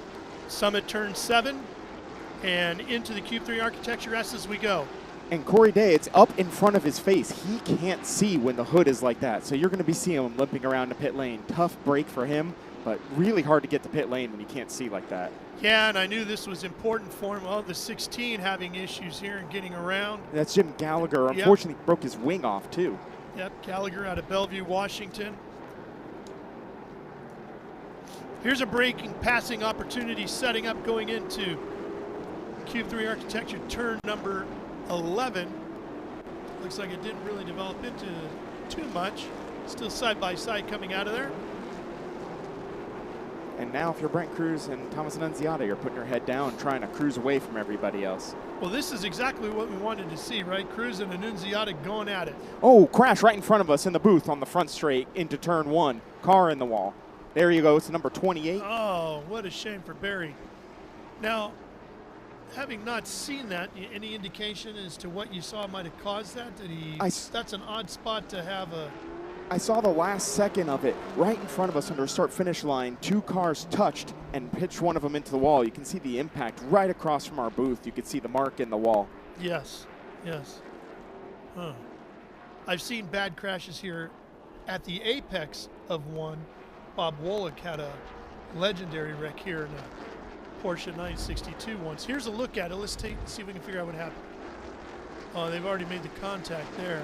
Summit turn 7 and into the Cube 3 Architecture S as we go. And Corey Day, it's up in front of his face. He can't see when the hood is like that. So you're going to be seeing him limping around the pit lane. Tough break for him, but really hard to get to pit lane when you can't see like that. Yeah, and I knew this was important for him. Well, the 16 having issues here and getting around. That's Jim Gallagher. Unfortunately, broke his wing off too. Yep, Gallagher out of Bellevue, Washington. Here's a braking passing opportunity setting up going into Cube 3 Architecture turn number 11. Looks like it didn't really develop into too much. Still side by side coming out of there. And now if you're Brent Cruz and Thomas Annunziata, you're putting your head down, trying to cruise away from everybody else. Well, this is exactly what we wanted to see, right? Cruz and Annunziata going at it. Oh, crash right in front of us in the booth on the front straight into turn 1. Car in the wall. There you go. It's number 28. Oh, what a shame for Barry. Now, having not seen that, any indication as to what you saw might have caused that? Did he? That's an odd spot to have a. I saw the last second of it right in front of us under a start-finish line. 2 cars touched and pitched one of them into the wall. You can see the impact right across from our booth. You can see the mark in the wall. Yes, yes. Huh. I've seen bad crashes here at the apex of one. Bob Wolick had a legendary wreck here in a Porsche 962 once. Here's a look at it. Let's see if we can figure out what happened. Oh, they've already made the contact there.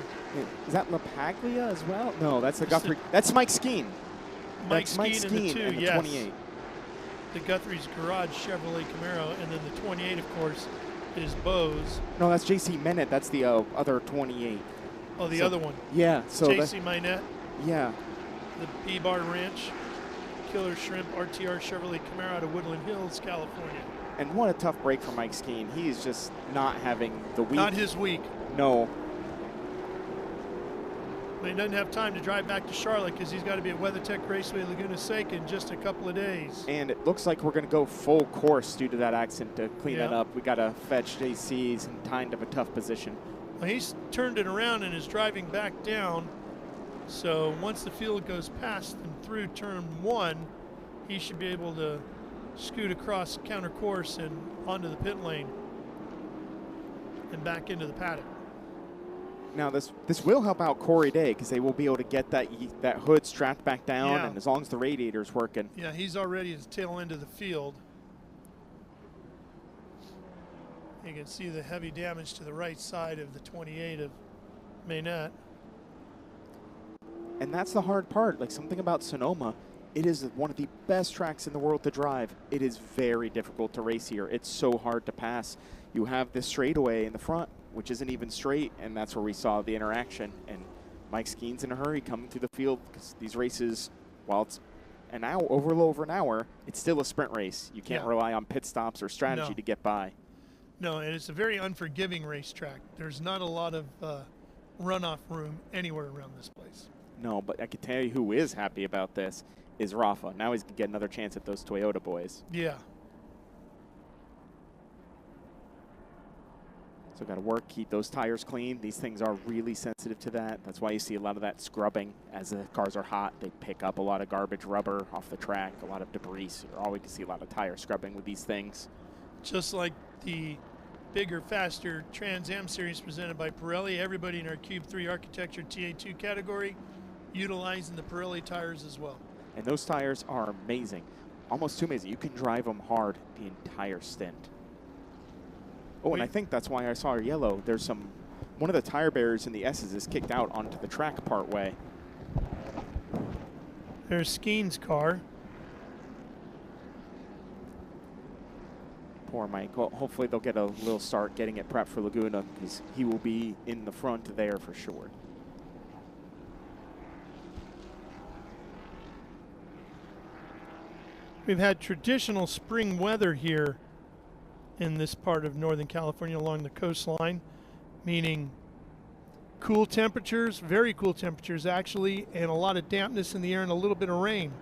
Is that LaPaglia as well? No, that's the Guthrie. That's Mike Skeen. Mike That's Mike Skeen Skeen and the 28. The Guthrie's Garage Chevrolet Camaro, and then the 28, of course, is Bose. No, that's J.C. Minette. That's the other 28. Oh, the other one. Yeah. So J.C. Minette. Yeah. The B-Bar Ranch, Killer Shrimp RTR Chevrolet Camaro out of Woodland Hills, California. And what a tough break for Mike Skeen. He is just not having the week. Not his week. No. But he doesn't have time to drive back to Charlotte because he's got to be at WeatherTech Raceway Laguna Seca in just a couple of days. And it looks like we're going to go full course due to that accident to clean that up. We got to fetch JC's in kind of a tough position. Well, he's turned it around and is driving back down. So once the field goes past and through turn 1, he should be able to scoot across counter course and onto the pit lane and back into the paddock. Now this will help out Corey Day because they will be able to get that hood strapped back down, and as long as the radiator's working. Yeah, he's already at the tail end of the field. You can see the heavy damage to the right side of the 28 of Maynette. And that's the hard part. Like, something about Sonoma, it is one of the best tracks in the world to drive. It is very difficult to race here. It's so hard to pass. You have this straightaway in the front, which isn't even straight, and that's where we saw the interaction. And Mike Skeen's in a hurry coming through the field because these races, while it's an hour, over an hour, it's still a sprint race. You can't rely on pit stops or strategy to get by. No, and it's a very unforgiving racetrack. There's not a lot of runoff room anywhere around this place. No, but I can tell you who is happy about this is Rafa. Now he's going to get another chance at those Toyota boys. Yeah. So got to work, keep those tires clean. These things are really sensitive to that. That's why you see a lot of that scrubbing as the cars are hot. They pick up a lot of garbage rubber off the track, a lot of debris. So you're always going to see a lot of tire scrubbing with these things. Just like the bigger, faster Trans Am Series presented by Pirelli, everybody in our Cube 3 Architecture TA2 category utilizing the Pirelli tires as well. And those tires are amazing. Almost too amazing. You can drive them hard the entire stint. Oh, and I think that's why I saw our yellow. There's one of the tire barriers in the S's is kicked out onto the track part way. There's Skeen's car. Poor Mike. Well, hopefully they'll get a little start getting it prepped for Laguna because he will be in the front there for sure. We've had traditional spring weather here in this part of Northern California along the coastline, meaning cool temperatures, very cool temperatures actually, and a lot of dampness in the air and a little bit of rain.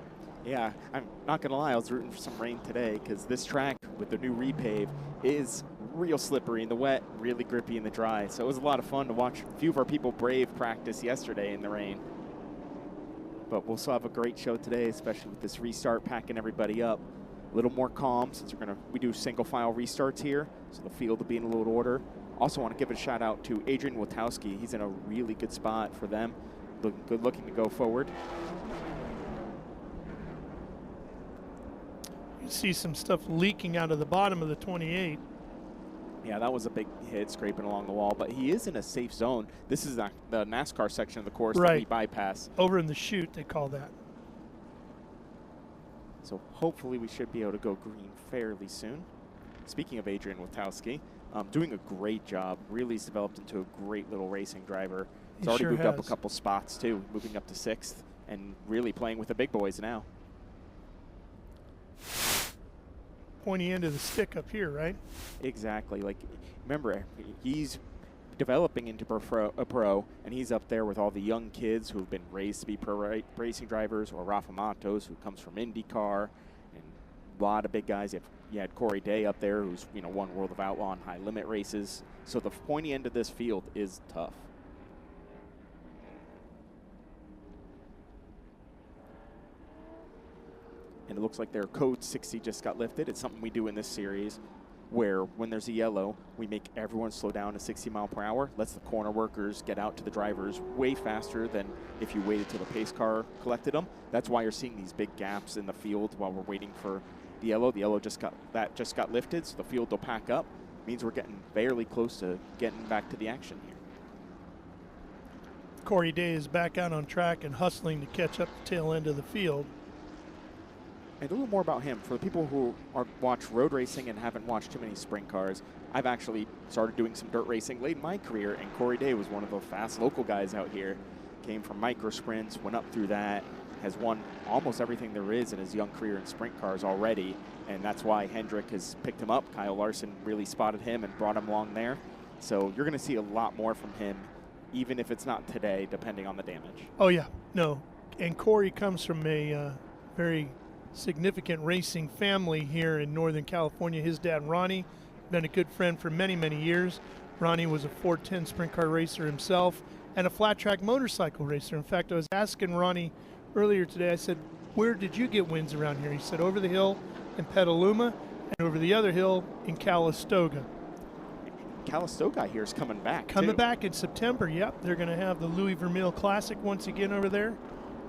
Yeah, I'm not going to lie, I was rooting for some rain today because this track with the new repave is real slippery in the wet, really grippy in the dry. So it was a lot of fun to watch a few of our people brave practice yesterday in the rain. But we'll still have a great show today, especially with this restart packing everybody up. A little more calm since we do single file restarts here, so the field will be in a little order. Also want to give a shout out to Adrian Witowski. He's in a really good spot for them. Looking good, looking to go forward. You see some stuff leaking out of the bottom of the 28. Yeah, that was a big hit, scraping along the wall, but he is in a safe zone. This is the NASCAR section of the course that we bypass. Over in the chute, they call that. So hopefully we should be able to go green fairly soon. Speaking of Adrian Witowski, doing a great job. Really has developed into a great little racing driver. He's already moved up a couple spots too, moving up to 6th and really playing with the big boys now. Pointy end of the stick up here, right? Exactly. Like, remember, he's developing into a pro, and he's up there with all the young kids who have been raised to be pro racing drivers, or Rafa Matos, who comes from IndyCar, and a lot of big guys. You had Corey Day up there, who's won World of Outlaw and high limit races. So the pointy end of this field is tough. And it looks like their code 60 just got lifted. It's something we do in this series where when there's a yellow, we make everyone slow down to 60 mile per hour, lets the corner workers get out to the drivers way faster than if you waited till the pace car collected them. That's why you're seeing these big gaps in the field while we're waiting for the yellow. The yellow just got lifted, so the field will pack up. means we're getting fairly close to getting back to the action here. Corey Day is back out on track and hustling to catch up the tail end of the field. And a little more about him. For the people who watch road racing and haven't watched too many sprint cars, I've actually started doing some dirt racing late in my career, and Corey Day was one of the fast local guys out here. Came from micro sprints, went up through that, has won almost everything there is in his young career in sprint cars already, and that's why Hendrick has picked him up. Kyle Larson really spotted him and brought him along there. So you're going to see a lot more from him, even if it's not today, depending on the damage. Oh, yeah. No. And Corey comes from a very significant racing family here in Northern California. His dad, Ronnie, been a good friend for many, many years. Ronnie was a 410 sprint car racer himself and a flat track motorcycle racer. In fact, I was asking Ronnie earlier today, I said, where did you get wins around here? He said, over the hill in Petaluma and over the other hill in Calistoga. Calistoga here is coming back, Coming too. back in September, yep. They're going to have the Louis Vermeil Classic once again over there.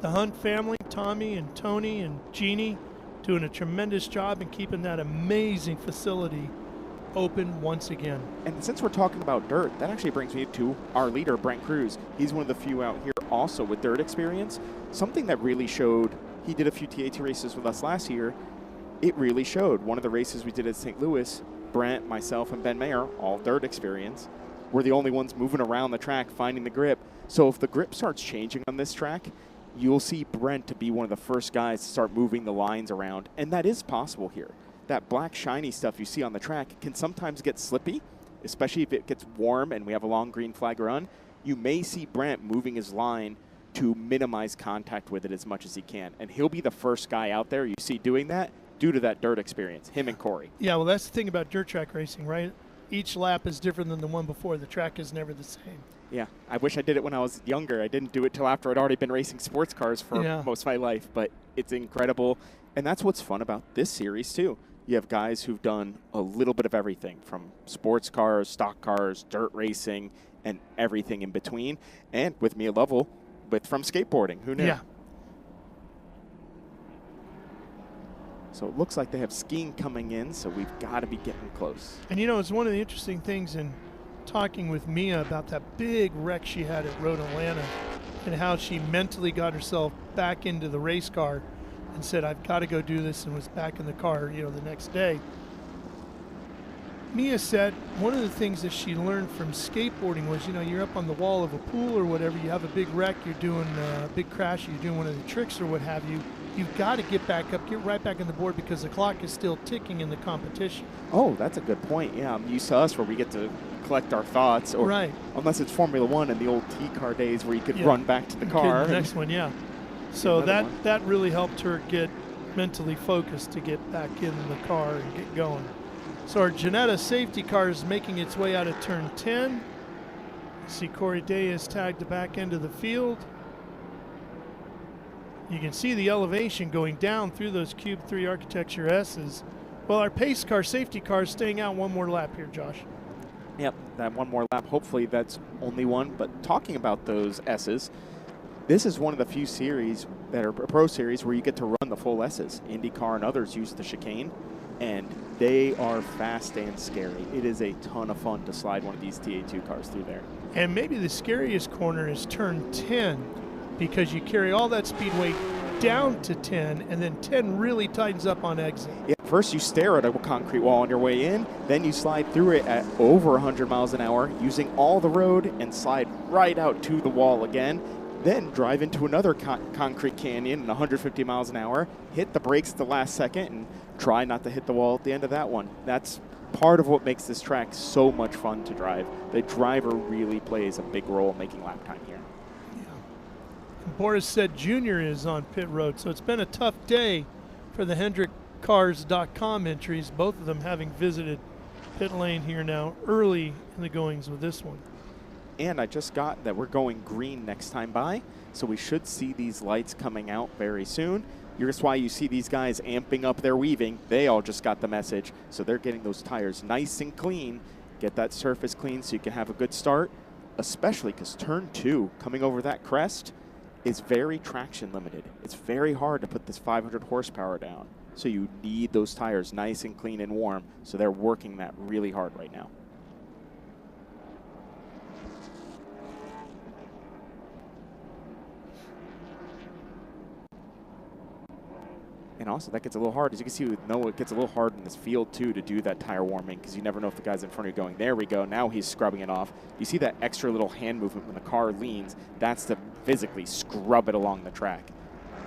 The Hunt family, Tommy and Tony and Jeannie, doing a tremendous job in keeping that amazing facility open once again. And since we're talking about dirt, that actually brings me to our leader, Brent Cruz. He's one of the few out here also with dirt experience. Something that really showed, he did a few TA2 races with us last year. It really showed. One of the races we did at St. Louis, Brent, myself, and Ben Mayer, all dirt experience, were the only ones moving around the track, finding the grip. So if the grip starts changing on this track, you'll see Brent to be one of the first guys to start moving the lines around. And that is possible here. That black shiny stuff you see on the track can sometimes get slippy, especially if it gets warm and we have a long green flag run. You may see Brent moving his line to minimize contact with it as much as he can. And he'll be the first guy out there you see doing that due to that dirt experience, him and Corey. Yeah, well, that's the thing about dirt track racing, right? Each lap is different than the one before. The track is never the same. Yeah, I wish I did it when I was younger. I didn't do it till after I'd already been racing sports cars for most of my life, but it's incredible. And that's what's fun about this series, too. You have guys who've done a little bit of everything, from sports cars, stock cars, dirt racing, and everything in between. And with me a level from skateboarding. Who knew? Yeah. So it looks like they have skiing coming in, so we've got to be getting close. And, you know, it's one of the interesting things in talking with Mia about that big wreck she had at Road Atlanta and how she mentally got herself back into the race car and said, I've got to go do this, and was back in the car, you know, the next day. Mia said one of the things that she learned from skateboarding was, you know, you're up on the wall of a pool or whatever, you have a big wreck, you're doing a big crash, you're doing one of the tricks or what have you, you've got to get back up, get right back on the board because the clock is still ticking in the competition. Oh, that's a good point. Yeah, I'm used to us where we get to collect our thoughts. Or right. Unless it's Formula One and the old T-car days where you could run back to the car. The next one, yeah. So that really helped her get mentally focused to get back in the car and get going. So our Janetta safety car is making its way out of turn 10. You see Corey Day has tagged the back end of the field. You can see the elevation going down through those Cube 3 Architecture S's. Well, our pace car, safety car, is staying out one more lap here, Josh. Yep, that one more lap. Hopefully that's only one. But talking about those S's, this is one of the few series that are a pro series where you get to run the full S's. IndyCar and others use the chicane, and they are fast and scary. It is a ton of fun to slide one of these TA2 cars through there. And maybe the scariest corner is turn 10, because you carry all that speedway down to 10, and then 10 really tightens up on exit. Yeah, first you stare at a concrete wall on your way in, then you slide through it at over 100 miles an hour, using all the road, and slide right out to the wall again. Then drive into another concrete canyon at 150 miles an hour, hit the brakes at the last second, and try not to hit the wall at the end of that one. That's part of what makes this track so much fun to drive. The driver really plays a big role in making lap time here. Boris said Jr. is on pit road, so it's been a tough day for the HendrickCars.com entries, both of them having visited pit lane here now early in the goings with this one. And I just got that we're going green next time by, so we should see these lights coming out very soon. Here's why you see these guys amping up their weaving. They all just got the message, so they're getting those tires nice and clean. Get that surface clean so you can have a good start, especially because turn 2, coming over that crest, is very traction limited. It's very hard to put this 500 horsepower down. So you need those tires nice and clean and warm. So they're working that really hard right now. And also, that gets a little hard. As you can see with Noah, it gets a little hard in this field, too, to do that tire warming because you never know if the guy's in front of you going, there we go. Now he's scrubbing it off. You see that extra little hand movement when the car leans. That's to physically scrub it along the track.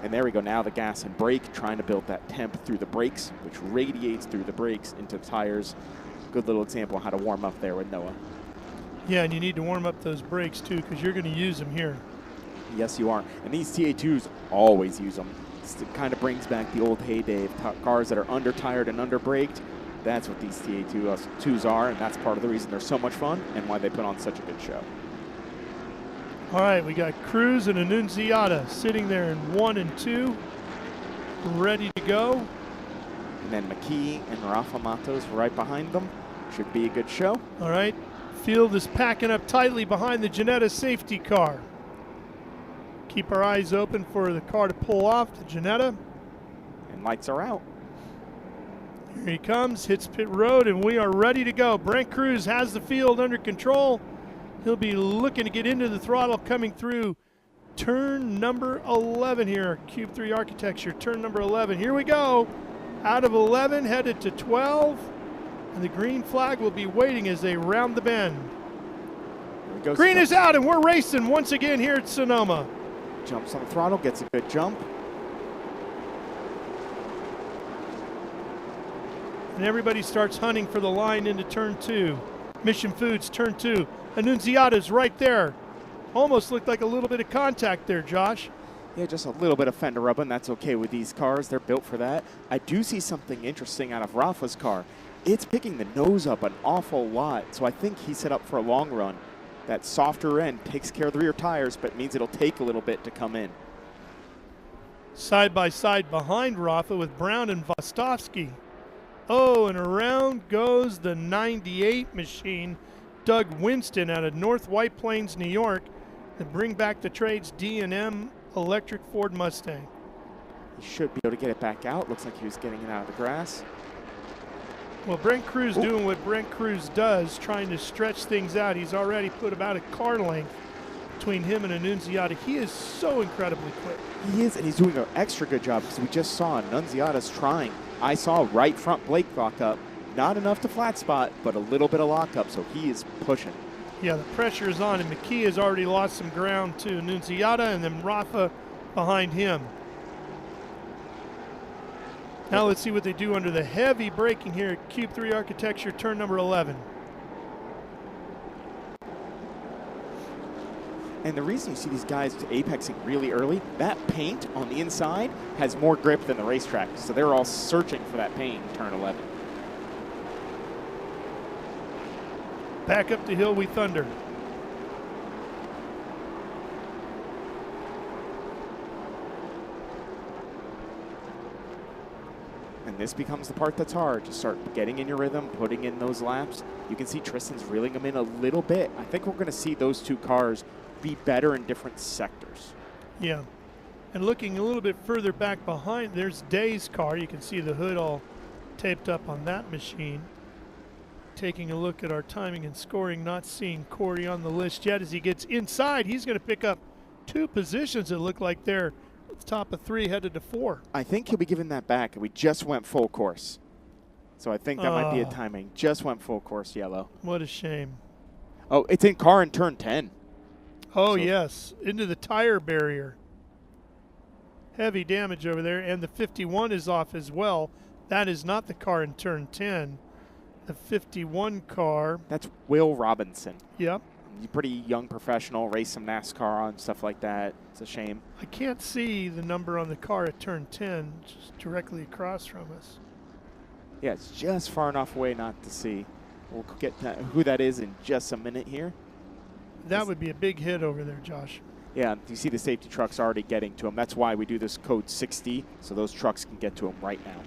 And there we go. Now the gas and brake, trying to build that temp through the brakes, which radiates through the brakes into the tires. Good little example of how to warm up there with Noah. Yeah, and you need to warm up those brakes, too, because you're going to use them here. Yes, you are. And these TA2s always use them. It kind of brings back the old heyday of cars that are under-tired and under-braked. That's what these TA2s are, and that's part of the reason they're so much fun and why they put on such a good show. All right, we got Cruz and Annunziata sitting there in 1 and 2, ready to go. And then McKee and Rafa Matos right behind them. Should be a good show. All right, field is packing up tightly behind the Ginetta safety car. Keep our eyes open for the car to pull off, the Ginetta. And lights are out. Here he comes, hits pit road, and we are ready to go. Brent Cruz has the field under control. He'll be looking to get into the throttle coming through turn number 11 here. Cube 3 Architecture, turn number 11. Here we go. Out of 11, headed to 12. And the green flag will be waiting as they round the bend. Green is out, and we're racing once again here at Sonoma. Jumps on the throttle, gets a good jump. And everybody starts hunting for the line into turn 2. Mission Foods, turn 2. Annunziata's right there. Almost looked like a little bit of contact there, Josh. Yeah, just a little bit of fender rubbing. That's okay with these cars. They're built for that. I do see something interesting out of Rafa's car. It's picking the nose up an awful lot, so I think he's set up for a long run. That softer end takes care of the rear tires, but means it'll take a little bit to come in. Side by side behind Rafa with Brown and Vostovsky. Oh, and around goes the 98 machine, Doug Winston out of North White Plains, New York, to bring back the trade's D&M electric Ford Mustang. He should be able to get it back out. Looks like he was getting it out of the grass. Well, Brent Cruz doing what Brent Cruz does, trying to stretch things out. He's already put about a car length between him and Annunziata. He is so incredibly quick. He is, and he's doing an extra good job because we just saw Annunziata's trying. I saw right front brake lock up. Not enough to flat spot, but a little bit of lockup, so he is pushing. Yeah, the pressure is on, and McKee has already lost some ground to Annunziata, and then Rafa behind him. Now let's see what they do under the heavy braking here at Cube 3 Architecture, turn number 11. And the reason you see these guys apexing really early, that paint on the inside has more grip than the racetrack, so they're all searching for that paint in turn 11. Back up the hill we thunder. And this becomes the part that's hard. Just start getting in your rhythm, putting in those laps. You can see Tristan's reeling them in a little bit. I think we're going to see those two cars be better in different sectors. Yeah. And looking a little bit further back behind, there's Day's car. You can see the hood all taped up on that machine. Taking a look at our timing and scoring, not seeing Corey on the list yet. As he gets inside, he's going to pick up 2 positions that look like they're at the top of 3 headed to 4. I think he'll be giving that back. We just went full course. So I think that might be a timing. Just went full course yellow. What a shame. Oh, it's in car in turn 10. Oh, so yes, into the tire barrier. Heavy damage over there, and the 51 is off as well. That is not the car in turn 10. The 51 car. That's Will Robinson. Yep. He's a pretty young professional, raced some NASCAR and stuff like that. It's a shame. I can't see the number on the car at turn 10, just directly across from us. Yeah, it's just far enough away not to see. We'll get to who that is in just a minute here. That would be a big hit over there, Josh. Yeah, you see the safety trucks already getting to him. That's why we do this code 60, so those trucks can get to him right now.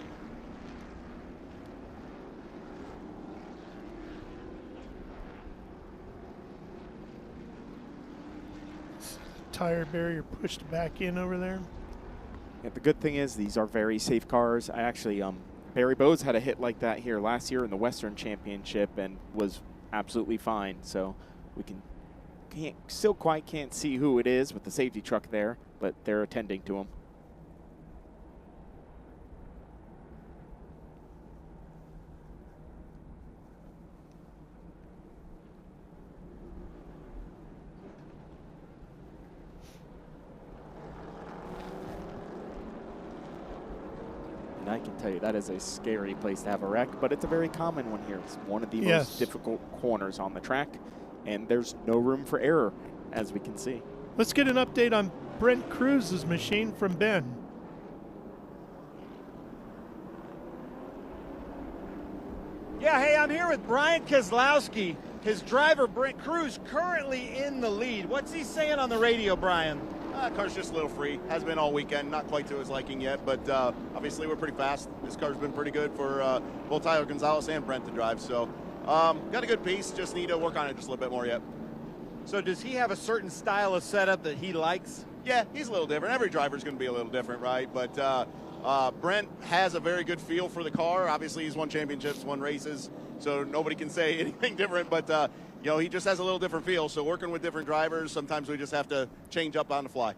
tire barrier pushed back in over there. Yeah, the good thing is these are very safe cars. I actually, Barry Bowes had a hit like that here last year in the Western Championship and was absolutely fine. So we still quite can't see who it is with the safety truck there, but they're attending to him. And I can tell you that is a scary place to have a wreck, but it's a very common one here. It's one of the most difficult corners on the track, and there's no room for error, as we can see. Let's get an update on Brent Cruz's machine from Ben. Yeah, hey, I'm here with Brian Kozlowski. His driver, Brent Cruz, currently in the lead. What's he saying on the radio, Brian? Car's just a little free. Has been all weekend. Not quite to his liking yet, but obviously we're pretty fast. This car's been pretty good for both Tyler Gonzalez and Brent to drive. So got a good piece. Just need to work on it just a little bit more yet. So does he have a certain style of setup that he likes? Yeah, he's a little different. Every driver's going to be a little different, right? But Brent has a very good feel for the car. Obviously, he's won championships, won races, so nobody can say anything different. But you know, he just has a little different feel. So working with different drivers, sometimes we just have to change up on the fly.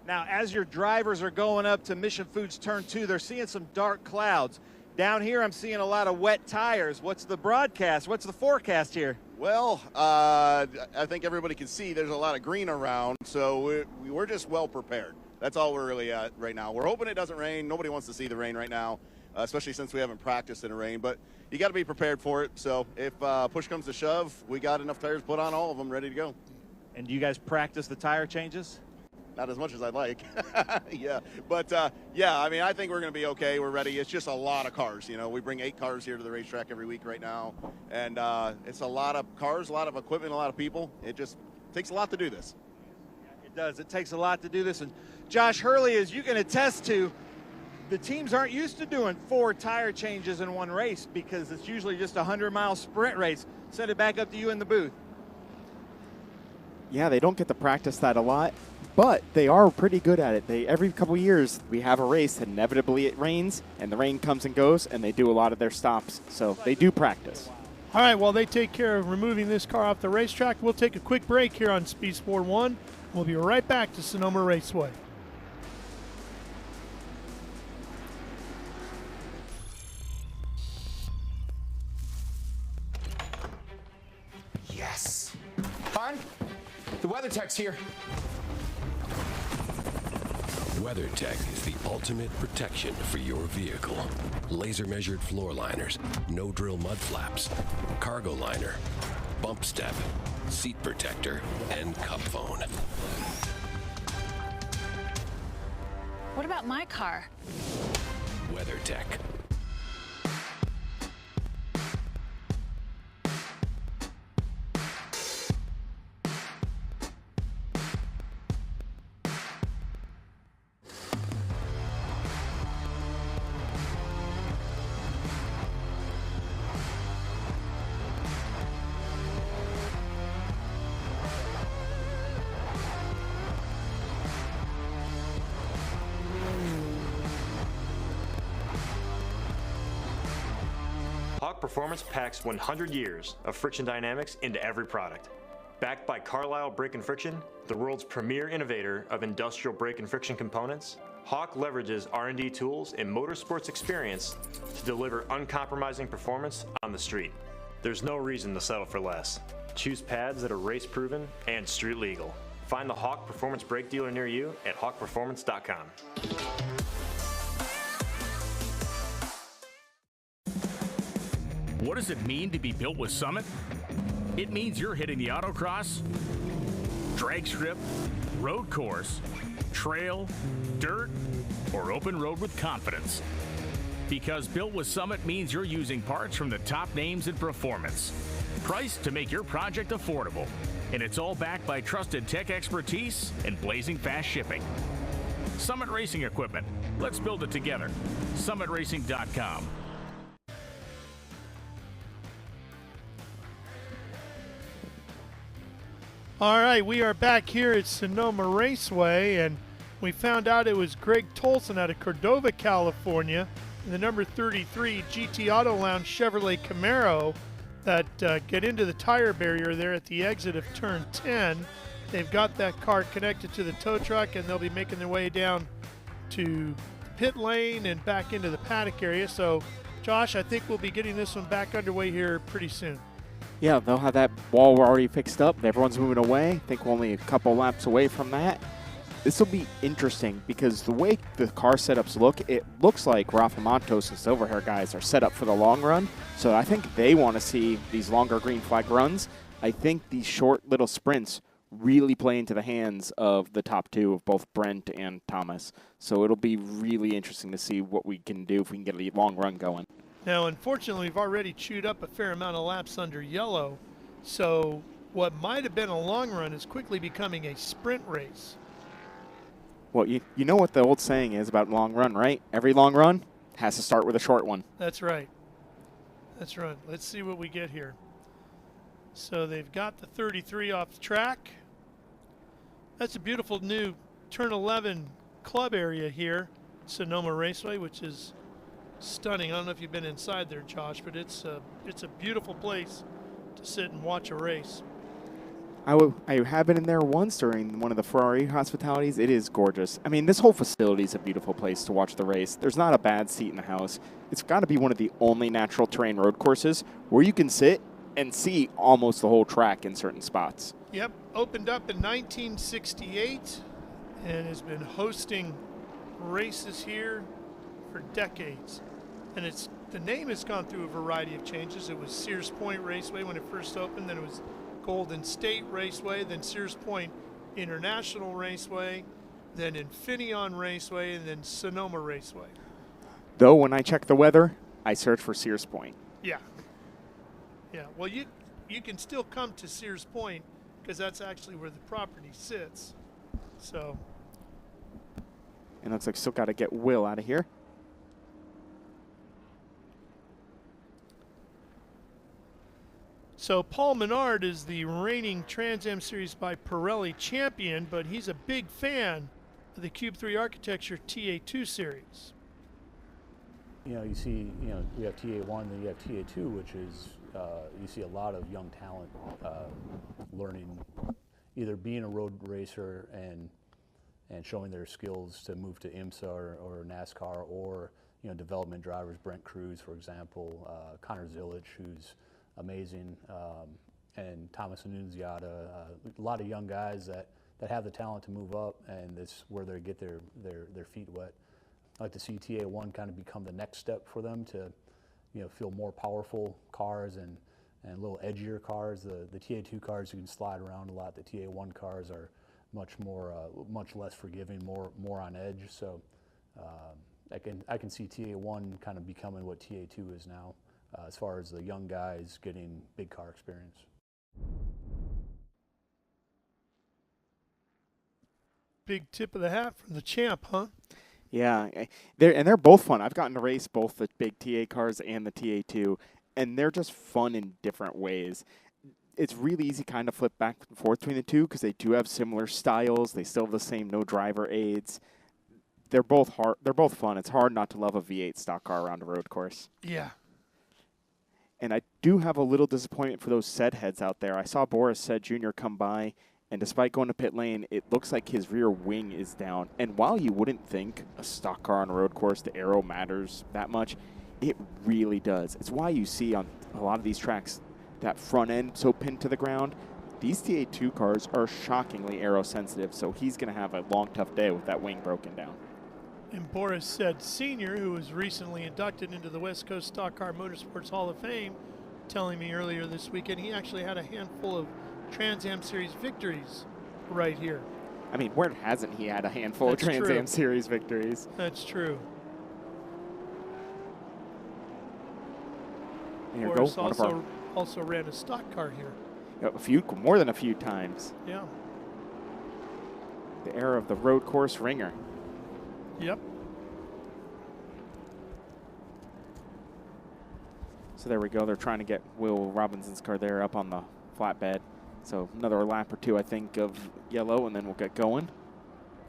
Now, as your drivers are going up to Mission Foods Turn 2, they're seeing some dark clouds. Down here, I'm seeing a lot of wet tires. What's the broadcast? What's the forecast here? Well, I think everybody can see there's a lot of green around, so we're just well prepared. That's all we're really at right now. We're hoping it doesn't rain. Nobody wants to see the rain right now, especially since we haven't practiced in the rain. But you got to be prepared for it. So if push comes to shove, we got enough tires put on, all of them ready to go. And do you guys practice the tire changes? Not as much as I'd like. Yeah, but yeah, I mean, I think we're going to be okay. We're ready. It's just a lot of cars. You know, we bring 8 cars here to the racetrack every week right now, and it's a lot of cars, a lot of equipment, a lot of people. It just takes a lot to do this. It does. It takes a lot to do this. And Josh Hurley, as you can attest to, the teams aren't used to doing 4 tire changes in one race because it's usually just a 100-mile sprint race. Send it back up to you in the booth. Yeah, they don't get to practice that a lot, but they are pretty good at it. Every couple years we have a race, and inevitably it rains, and the rain comes and goes, and they do a lot of their stops. So they do practice. All right, while they take care of removing this car off the racetrack, we'll take a quick break here on Speed Sport 1. We'll be right back to Sonoma Raceway. Yes. Hon, the WeatherTech's here. WeatherTech is the ultimate protection for your vehicle. Laser measured floor liners, no drill mud flaps, cargo liner, bump step, seat protector, and cup phone. What about my car? WeatherTech. Hawk Performance packs 100 years of friction dynamics into every product. Backed by Carlisle Brake and Friction, the world's premier innovator of industrial brake and friction components, Hawk leverages R&D tools and motorsports experience to deliver uncompromising performance on the street. There's no reason to settle for less. Choose pads that are race-proven and street-legal. Find the Hawk Performance brake dealer near you at hawkperformance.com. What does it mean to be built with Summit? It means you're hitting the autocross, drag strip, road course, trail, dirt, or open road with confidence. Because built with Summit means you're using parts from the top names in performance. Priced to make your project affordable. And it's all backed by trusted tech expertise and blazing fast shipping. Summit Racing Equipment. Let's build it together. SummitRacing.com. All right, we are back here at Sonoma Raceway, and we found out it was Greg Tolson out of Cordova, California, in the number 33 GT Auto Lounge Chevrolet Camaro that get into the tire barrier there at the exit of turn 10. They've got that car connected to the tow truck, and they'll be making their way down to pit lane and back into the paddock area. So, Josh, I think we'll be getting this one back underway here pretty soon. Yeah, they'll have that wall already fixed up. Everyone's moving away. I think we're only a couple laps away from that. This will be interesting because the way the car setups look, it looks like Rafa Matos and Silverhair guys are set up for the long run. So I think they want to see these longer green flag runs. I think these short little sprints really play into the hands of the top two of both Brent and Thomas. So it'll be really interesting to see what we can do if we can get a long run going. Now, unfortunately, we've already chewed up a fair amount of laps under yellow. So what might have been a long run is quickly becoming a sprint race. Well, you know what the old saying is about long run, right? Every long run has to start with a short one. That's right. That's right. Let's see what we get here. So they've got the 33 off the track. That's a beautiful new turn 11 club area here, Sonoma Raceway, which is stunning. I don't know if you've been inside there, Josh, but it's a beautiful place to sit and watch a race. I have been in there once during one of the Ferrari hospitalities. It is gorgeous. I mean, this whole facility is a beautiful place to watch the race. There's not a bad seat in the house. It's got to be one of the only natural terrain road courses where you can sit and see almost the whole track in certain spots. Yep, opened up in 1968 and has been hosting races here for decades. And the name has gone through a variety of changes. It was Sears Point Raceway when it first opened, then it was Golden State Raceway, then Sears Point International Raceway, then Infineon Raceway, and then Sonoma Raceway. Though when I check the weather, I search for Sears Point. Yeah. Yeah, well, you can still come to Sears Point because that's actually where the property sits. So. And looks like still got to get Will out of here. So Paul Menard is the reigning Trans Am Series by Pirelli champion, but he's a big fan of the Cube 3 Architecture TA2 Series. You know, you see, we have TA1, then you have TA2, which is, you see a lot of young talent learning, either being a road racer and showing their skills to move to IMSA or NASCAR, or, development drivers, Brent Cruz, for example, Connor Zilic, who's amazing, and Thomas Annunziata, a lot of young guys that have the talent to move up, and it's where they get their feet wet. I like to see TA1 kind of become the next step for them to, feel more powerful cars and a little edgier cars. The TA2 cars, you can slide around a lot. The TA1 cars are much less forgiving, more on edge. So I can see TA1 kind of becoming what TA2 is now, as far as the young guys getting big car experience. Big tip of the hat from the champ, huh? Yeah, they're both fun. I've gotten to race both the big TA cars and the TA2, and they're just fun in different ways. It's really easy kind of flip back and forth between the two because they do have similar styles. They still have the same no driver aids. They're both hard. They're both fun. It's hard not to love a V8 stock car around a road course. Yeah. And I do have a little disappointment for those Said heads out there. I saw Boris Said Jr. come by, and despite going to pit lane, it looks like his rear wing is down. And while you wouldn't think a stock car on a road course, the aero matters that much, it really does. It's why you see on a lot of these tracks that front end so pinned to the ground. These TA2 cars are shockingly aero sensitive, so he's going to have a long, tough day with that wing broken down. And Boris Said Sr., who was recently inducted into the West Coast Stock Car Motorsports Hall of Fame, telling me earlier this weekend he actually had a handful of Trans Am Series victories right here. I mean, where hasn't he had a handful of Trans Am Series victories? That's true. There you Boris go. also ran a stock car here. More than a few times. Yeah. The era of the road course ringer. Yep. So there we go. They're trying to get Will Robinson's car there up on the flatbed. So another lap or two, I think, of yellow, and then we'll get going.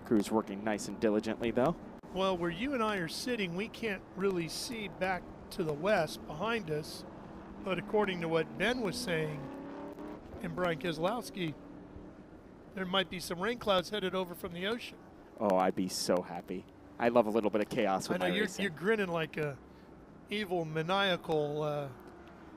Crew's working nice and diligently, though. Well, where you and I are sitting, we can't really see back to the west behind us. But according to what Ben was saying and Brian Keselowski, there might be some rain clouds headed over from the ocean. Oh, I'd be so happy. I love a little bit of chaos with I know my you're racing. grinning like a evil, maniacal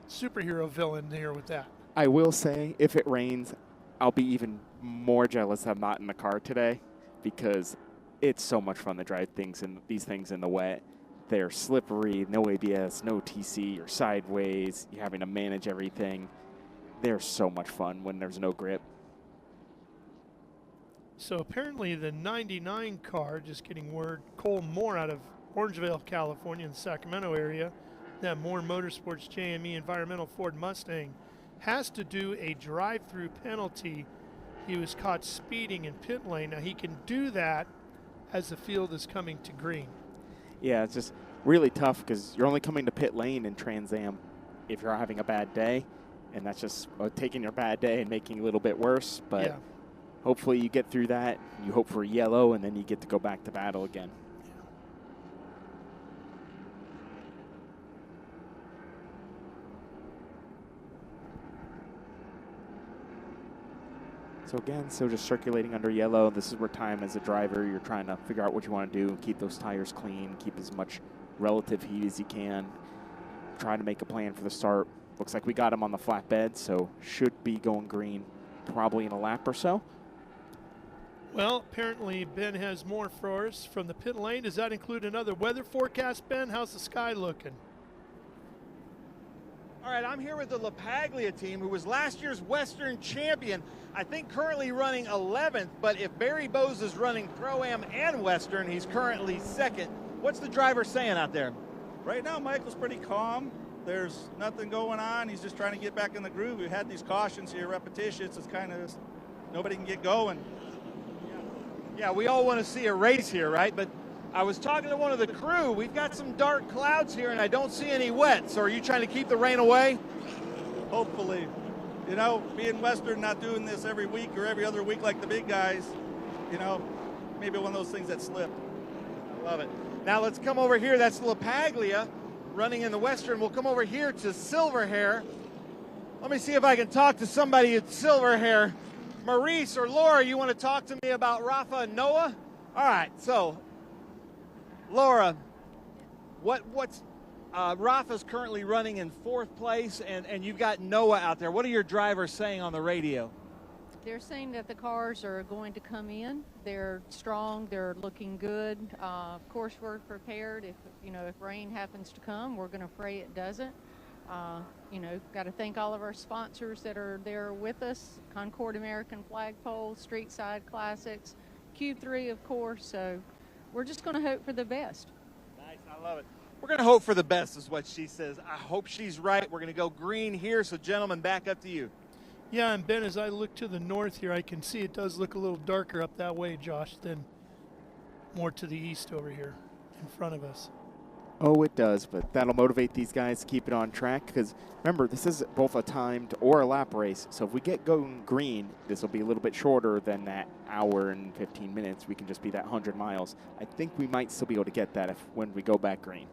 superhero villain here with that. I will say, if it rains, I'll be even more jealous I'm not in the car today, because it's so much fun to drive these things in the wet. They're slippery, no ABS, no TC, you're sideways, you're having to manage everything. They're so much fun when there's no grip. So apparently the 99 car, just getting word, Cole Moore out of Orangevale, California in the Sacramento area, that Moore Motorsports JME Environmental Ford Mustang, has to do a drive-through penalty. He was caught speeding in pit lane. Now he can do that as the field is coming to green. Yeah, it's just really tough because you're only coming to pit lane in Trans Am if you're having a bad day, and that's just taking your bad day and making it a little bit worse. But yeah. Hopefully you get through that, you hope for yellow, and then you get to go back to battle again. So again, just circulating under yellow. This is where time as a driver, you're trying to figure out what you want to do, keep those tires clean, keep as much relative heat as you can, try to make a plan for the start. Looks like we got him on the flatbed, so should be going green probably in a lap or so. Well, apparently Ben has more for us from the pit lane. Does that include another weather forecast, Ben? How's the sky looking? All right, I'm here with the LaPaglia team, who was last year's Western champion. I think currently running 11th, but if Barry Bowes is running Pro-Am and Western, he's currently second. What's the driver saying out there? Right now, Michael's pretty calm. There's nothing going on. He's just trying to get back in the groove. We've had these cautions here, repetitions. It's kind of, nobody can get going. Yeah, we all want to see a race here, right? But I was talking to one of the crew. We've got some dark clouds here, and I don't see any wet. So are you trying to keep the rain away? Hopefully. You know, being Western, not doing this every week or every other week like the big guys, you know, maybe one of those things that slipped. I love it. Now let's come over here. That's LaPaglia running in the Western. We'll come over here to Silverhair. Let me see if I can talk to somebody at Silverhair. Maurice or Laura, you want to talk to me about Rafa and Noah? All right, so Laura, what's Rafa's currently running in 4th place, and you've got Noah out there. What are your drivers saying on the radio? They're saying that the cars are going to come in. They're strong. They're looking good. Of course, we're prepared. If rain happens to come, we're going to pray it doesn't. Got to thank all of our sponsors that are there with us. Concord American Flagpole, Street Side Classics, Q3, of course. So we're just going to hope for the best. Nice, I love it. We're going to hope for the best is what she says. I hope she's right. We're going to go green here. So, gentlemen, back up to you. Yeah, and Ben, as I look to the north here, I can see it does look a little darker up that way, Josh, than more to the east over here in front of us. Oh, it does, but that'll motivate these guys to keep it on track because, remember, this is both a timed or a lap race. So if we get going green, this will be a little bit shorter than that hour and 15 minutes. We can just be that 100 miles. I think we might still be able to get that when we go back green.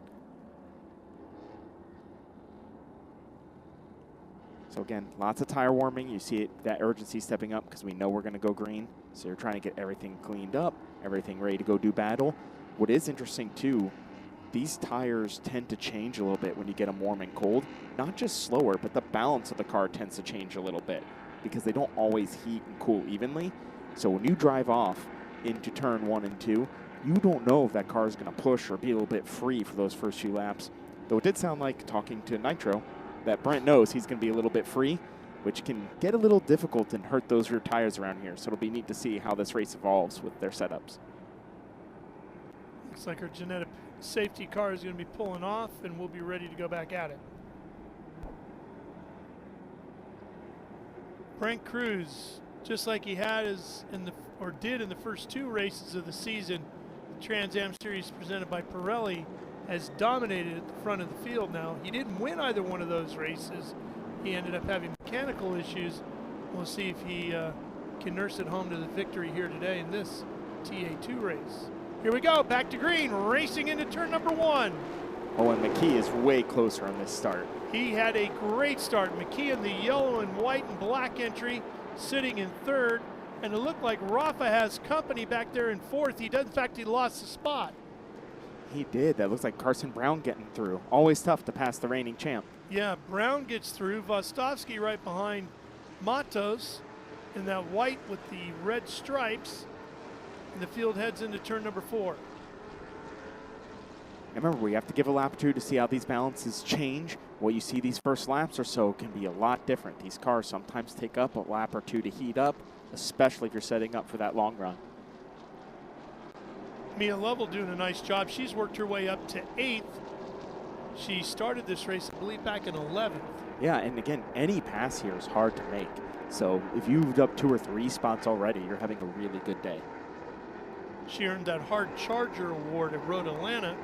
So again, lots of tire warming. You see that urgency stepping up because we know we're going to go green. So you're trying to get everything cleaned up, everything ready to go do battle. What is interesting, too, these tires tend to change a little bit when you get them warm and cold. Not just slower, but the balance of the car tends to change a little bit because they don't always heat and cool evenly. So when you drive off into turn 1 and 2, you don't know if that car is going to push or be a little bit free for those first few laps. Though it did sound like, talking to Nitro, that Brent knows he's going to be a little bit free, which can get a little difficult and hurt those rear tires around here. So it'll be neat to see how this race evolves with their setups. Looks like our genetic safety car is going to be pulling off, and we'll be ready to go back at it. Brent Cruz, just like he had did in the first 2 races of the season, the Trans Am Series presented by Pirelli, has dominated at the front of the field now. He didn't win either one of those races. He ended up having mechanical issues, We'll see if he can nurse it home to the victory here today in this TA2 race. Here we go, back to green, racing into turn number 1. Oh, and McKee is way closer on this start. He had a great start. McKee in the yellow and white and black entry, sitting in 3rd. And it looked like Rafa has company back there in 4th. He does, in fact, he lost the spot. He did. That looks like Carson Brown getting through. Always tough to pass the reigning champ. Yeah, Brown gets through. Vostovsky right behind Matos in that white with the red stripes. And the field heads into turn number 4. And remember, we have to give a lap or two to see how these balances change. What you see these first laps or so can be a lot different. These cars sometimes take up a lap or two to heat up, especially if you're setting up for that long run. Mia Lovell doing a nice job. She's worked her way up to 8th. She started this race, I believe, back in 11th. Yeah, and again, any pass here is hard to make. So if you've moved up 2 or 3 spots already, you're having a really good day. She earned that Hard Charger award at Road Atlanta.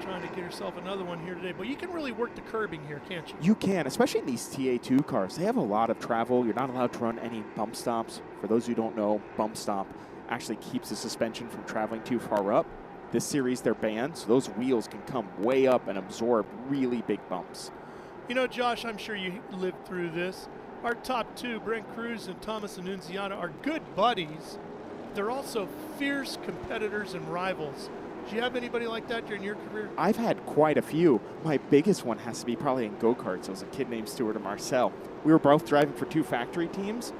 Trying to get herself another one here today. But you can really work the curbing here, can't you? You can, especially in these TA2 cars. They have a lot of travel. You're not allowed to run any bump stops. For those who don't know, bump stop actually keeps the suspension from traveling too far up. This series, they're banned, so those wheels can come way up and absorb really big bumps. You know, Josh, I'm sure you lived through this. Our top 2, Brent Cruz and Thomas Annunziata, are good buddies. They're also fierce competitors and rivals. Do you have anybody like that during your career? I've had quite a few. My biggest one has to be probably in go-karts. It was a kid named Stuart and Marcel. We were both driving for 2 factory teams.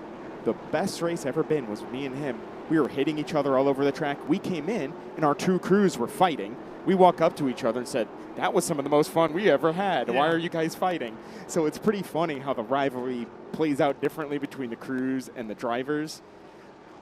The best race ever been was me and him. We were hitting each other all over the track. We came in, and our 2 crews were fighting. We walk up to each other and said, that was some of the most fun we ever had. Yeah. Why are you guys fighting? So it's pretty funny how the rivalry plays out differently between the crews and the drivers.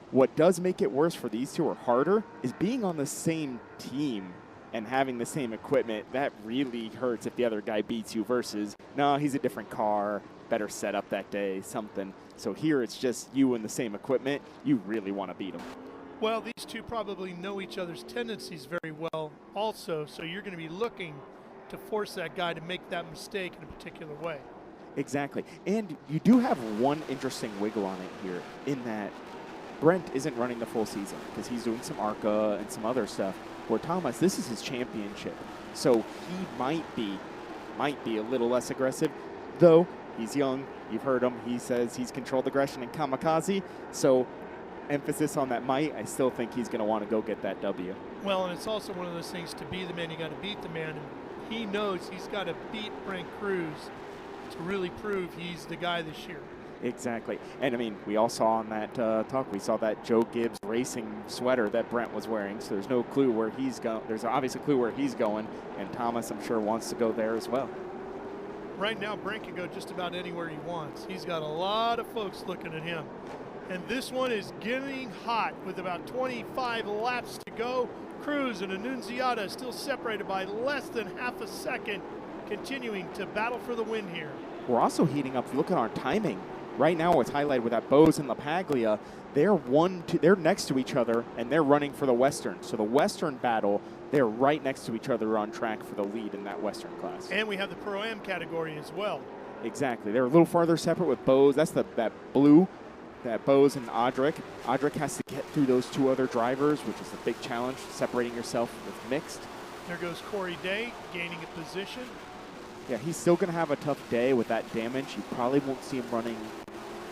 What does make it worse for these 2 or harder is being on the same team and having the same equipment. That really hurts if the other guy beats you versus, no, he's a different car, better setup that day, something. So here it's just you and the same equipment. You really want to beat them. Well, these 2 probably know each other's tendencies very well also, so you're going to be looking to force that guy to make that mistake in a particular way. Exactly. And you do have one interesting wiggle on it here in that Brent isn't running the full season because he's doing some ARCA and some other stuff. Where Thomas, this is his championship. So he might be a little less aggressive, though he's young. You've heard him. He says he's controlled aggression and kamikaze. So emphasis on that might. I still think he's going to want to go get that W. Well, and it's also one of those things, to be the man, you got to beat the man. And he knows he's got to beat Brent Cruz to really prove he's the guy this year. Exactly. And I mean, we all saw on that talk, we saw that Joe Gibbs racing sweater that Brent was wearing. So there's no clue where he's going. There's obviously a clue where he's going. And Thomas, I'm sure, wants to go there as well. Right now, Brent can go just about anywhere he wants. He's got a lot of folks looking at him. And this one is getting hot with about 25 laps to go. Cruz and Annunziata still separated by less than half a second, continuing to battle for the win here. We're also heating up. Look at our timing. Right now, it's highlighted with that Bose and LaPaglia. They're next to each other, and they're running for the Western. So the Western battle, they're right next to each other on track for the lead in that Western class. And we have the Pro-Am category as well. Exactly. They're a little farther separate with Bose. That's that blue, that Bose and Audric. Audric has to get through those 2 other drivers, which is a big challenge, separating yourself with mixed. There goes Corey Day, gaining a position. Yeah, he's still going to have a tough day with that damage. You probably won't see him running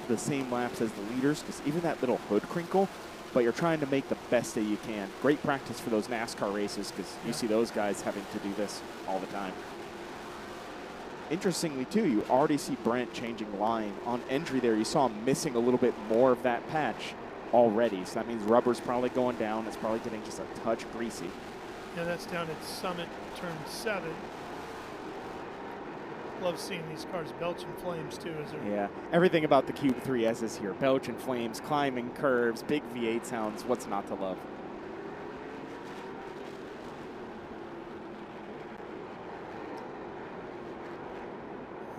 the same laps as the leaders, because even that little hood crinkle, but you're trying to make the best that you can. Great practice for those NASCAR races, because you see those guys having to do this all the time. Interestingly, too, you already see Brent changing line. On entry there, you saw him missing a little bit more of that patch already, so that means rubber's probably going down. It's probably getting just a touch greasy. Yeah, that's down at Summit, turn 7. Love seeing these cars belch in flames too. Yeah, everything about the Cube 3S is here. Belch in flames, climbing curves, big V8 sounds. What's not to love?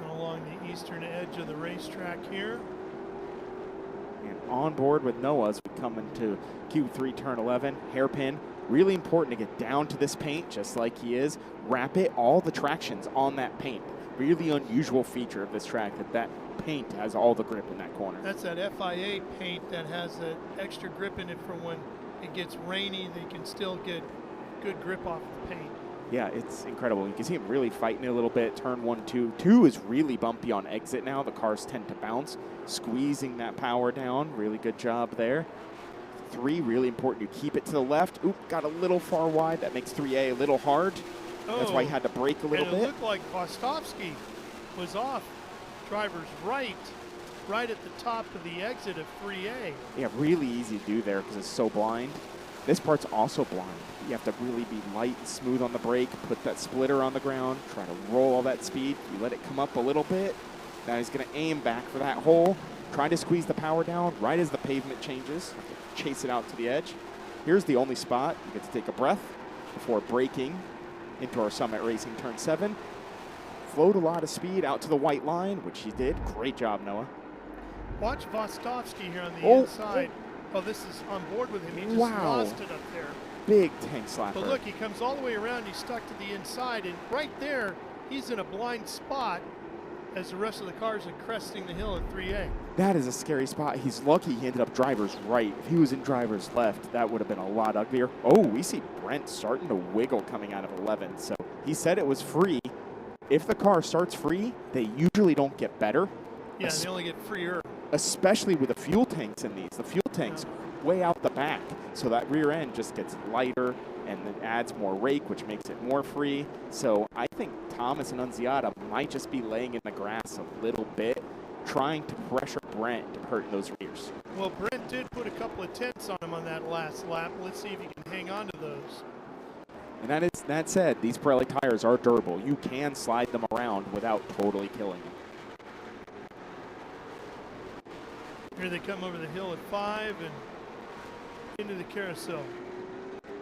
Along the eastern edge of the racetrack here. And on board with Noah as we come into Q3 turn 11, hairpin. Really important to get down to this paint just like he is. Wrap it, all the traction's on that paint. really unusual feature of this track, that paint has all the grip in that corner. That's that FIA paint that has that extra grip in it for when it gets rainy, they can still get good grip off the paint. Yeah, it's incredible. You can see him really fighting it a little bit. Turn 1, 2. 2 is really bumpy on exit now. The cars tend to bounce, squeezing that power down. Really good job there. 3, really important. You keep it to the left. Oop, got a little far wide. That makes 3A a little hard. That's why he had to brake a little bit. And it looked like Kostovsky was off driver's right at the top of the exit of 3A. Yeah, really easy to do there because it's so blind. This part's also blind. You have to really be light and smooth on the brake, put that splitter on the ground, try to roll all that speed. You let it come up a little bit. Now he's going to aim back for that hole, try to squeeze the power down right as the pavement changes. Chase it out to the edge. Here's the only spot you get to take a breath before braking into our Summit Racing Turn 7. Float a lot of speed out to the white line, which he did. Great job, Noah. Watch Vostovsky here on the inside. Oh, this is on board with him. He just lost it up there. Big tank slapper. But look, he comes all the way around. He's stuck to the inside, and right there, he's in a blind spot as the rest of the cars are cresting the hill at 3A. That is a scary spot. He's lucky he ended up driver's right. If he was in driver's left, that would have been a lot uglier. Oh, we see Brent starting to wiggle coming out of 11. So he said it was free. If the car starts free, they usually don't get better. Yeah, they only get freer. Especially with the fuel tanks in these. The fuel tanks way out the back. So that rear end just gets lighter and it adds more rake, which makes it more free. So I think Thomas Annunziata might just be laying in the grass a little bit, trying to pressure Brent to hurt those rears. Well, Brent did put a couple of tenths on him on that last lap. Let's see if he can hang on to those. And that said, these Pirelli tires are durable. You can slide them around without totally killing them. Here they come over the hill at 5 and into the carousel.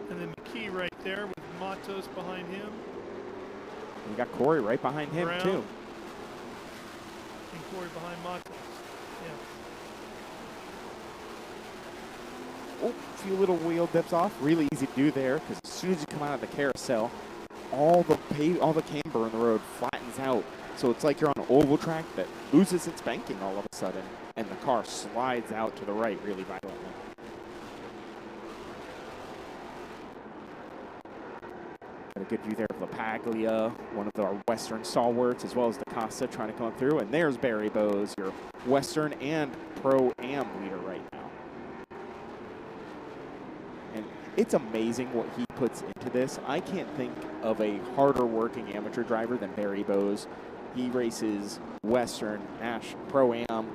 And then McKee right there with Matos behind him. We got Corey right behind him, Brown. too. And Corey behind Matos. Yeah. Oh, a few little wheel dips off. Really easy to do there because as soon as you come out of the carousel, all the camber in the road flattens out. So it's like you're on an oval track that loses its banking all of a sudden, and the car slides out to the right really violently. Got a good view there of LaPaglia, one of our Western stalwarts, as well as DaCosta trying to come through. And there's Barry Bowes, your Western and Pro-Am leader right now. And it's amazing what he puts into this. I can't think of a harder working amateur driver than Barry Bowes. He races Western, Nash, Pro-Am,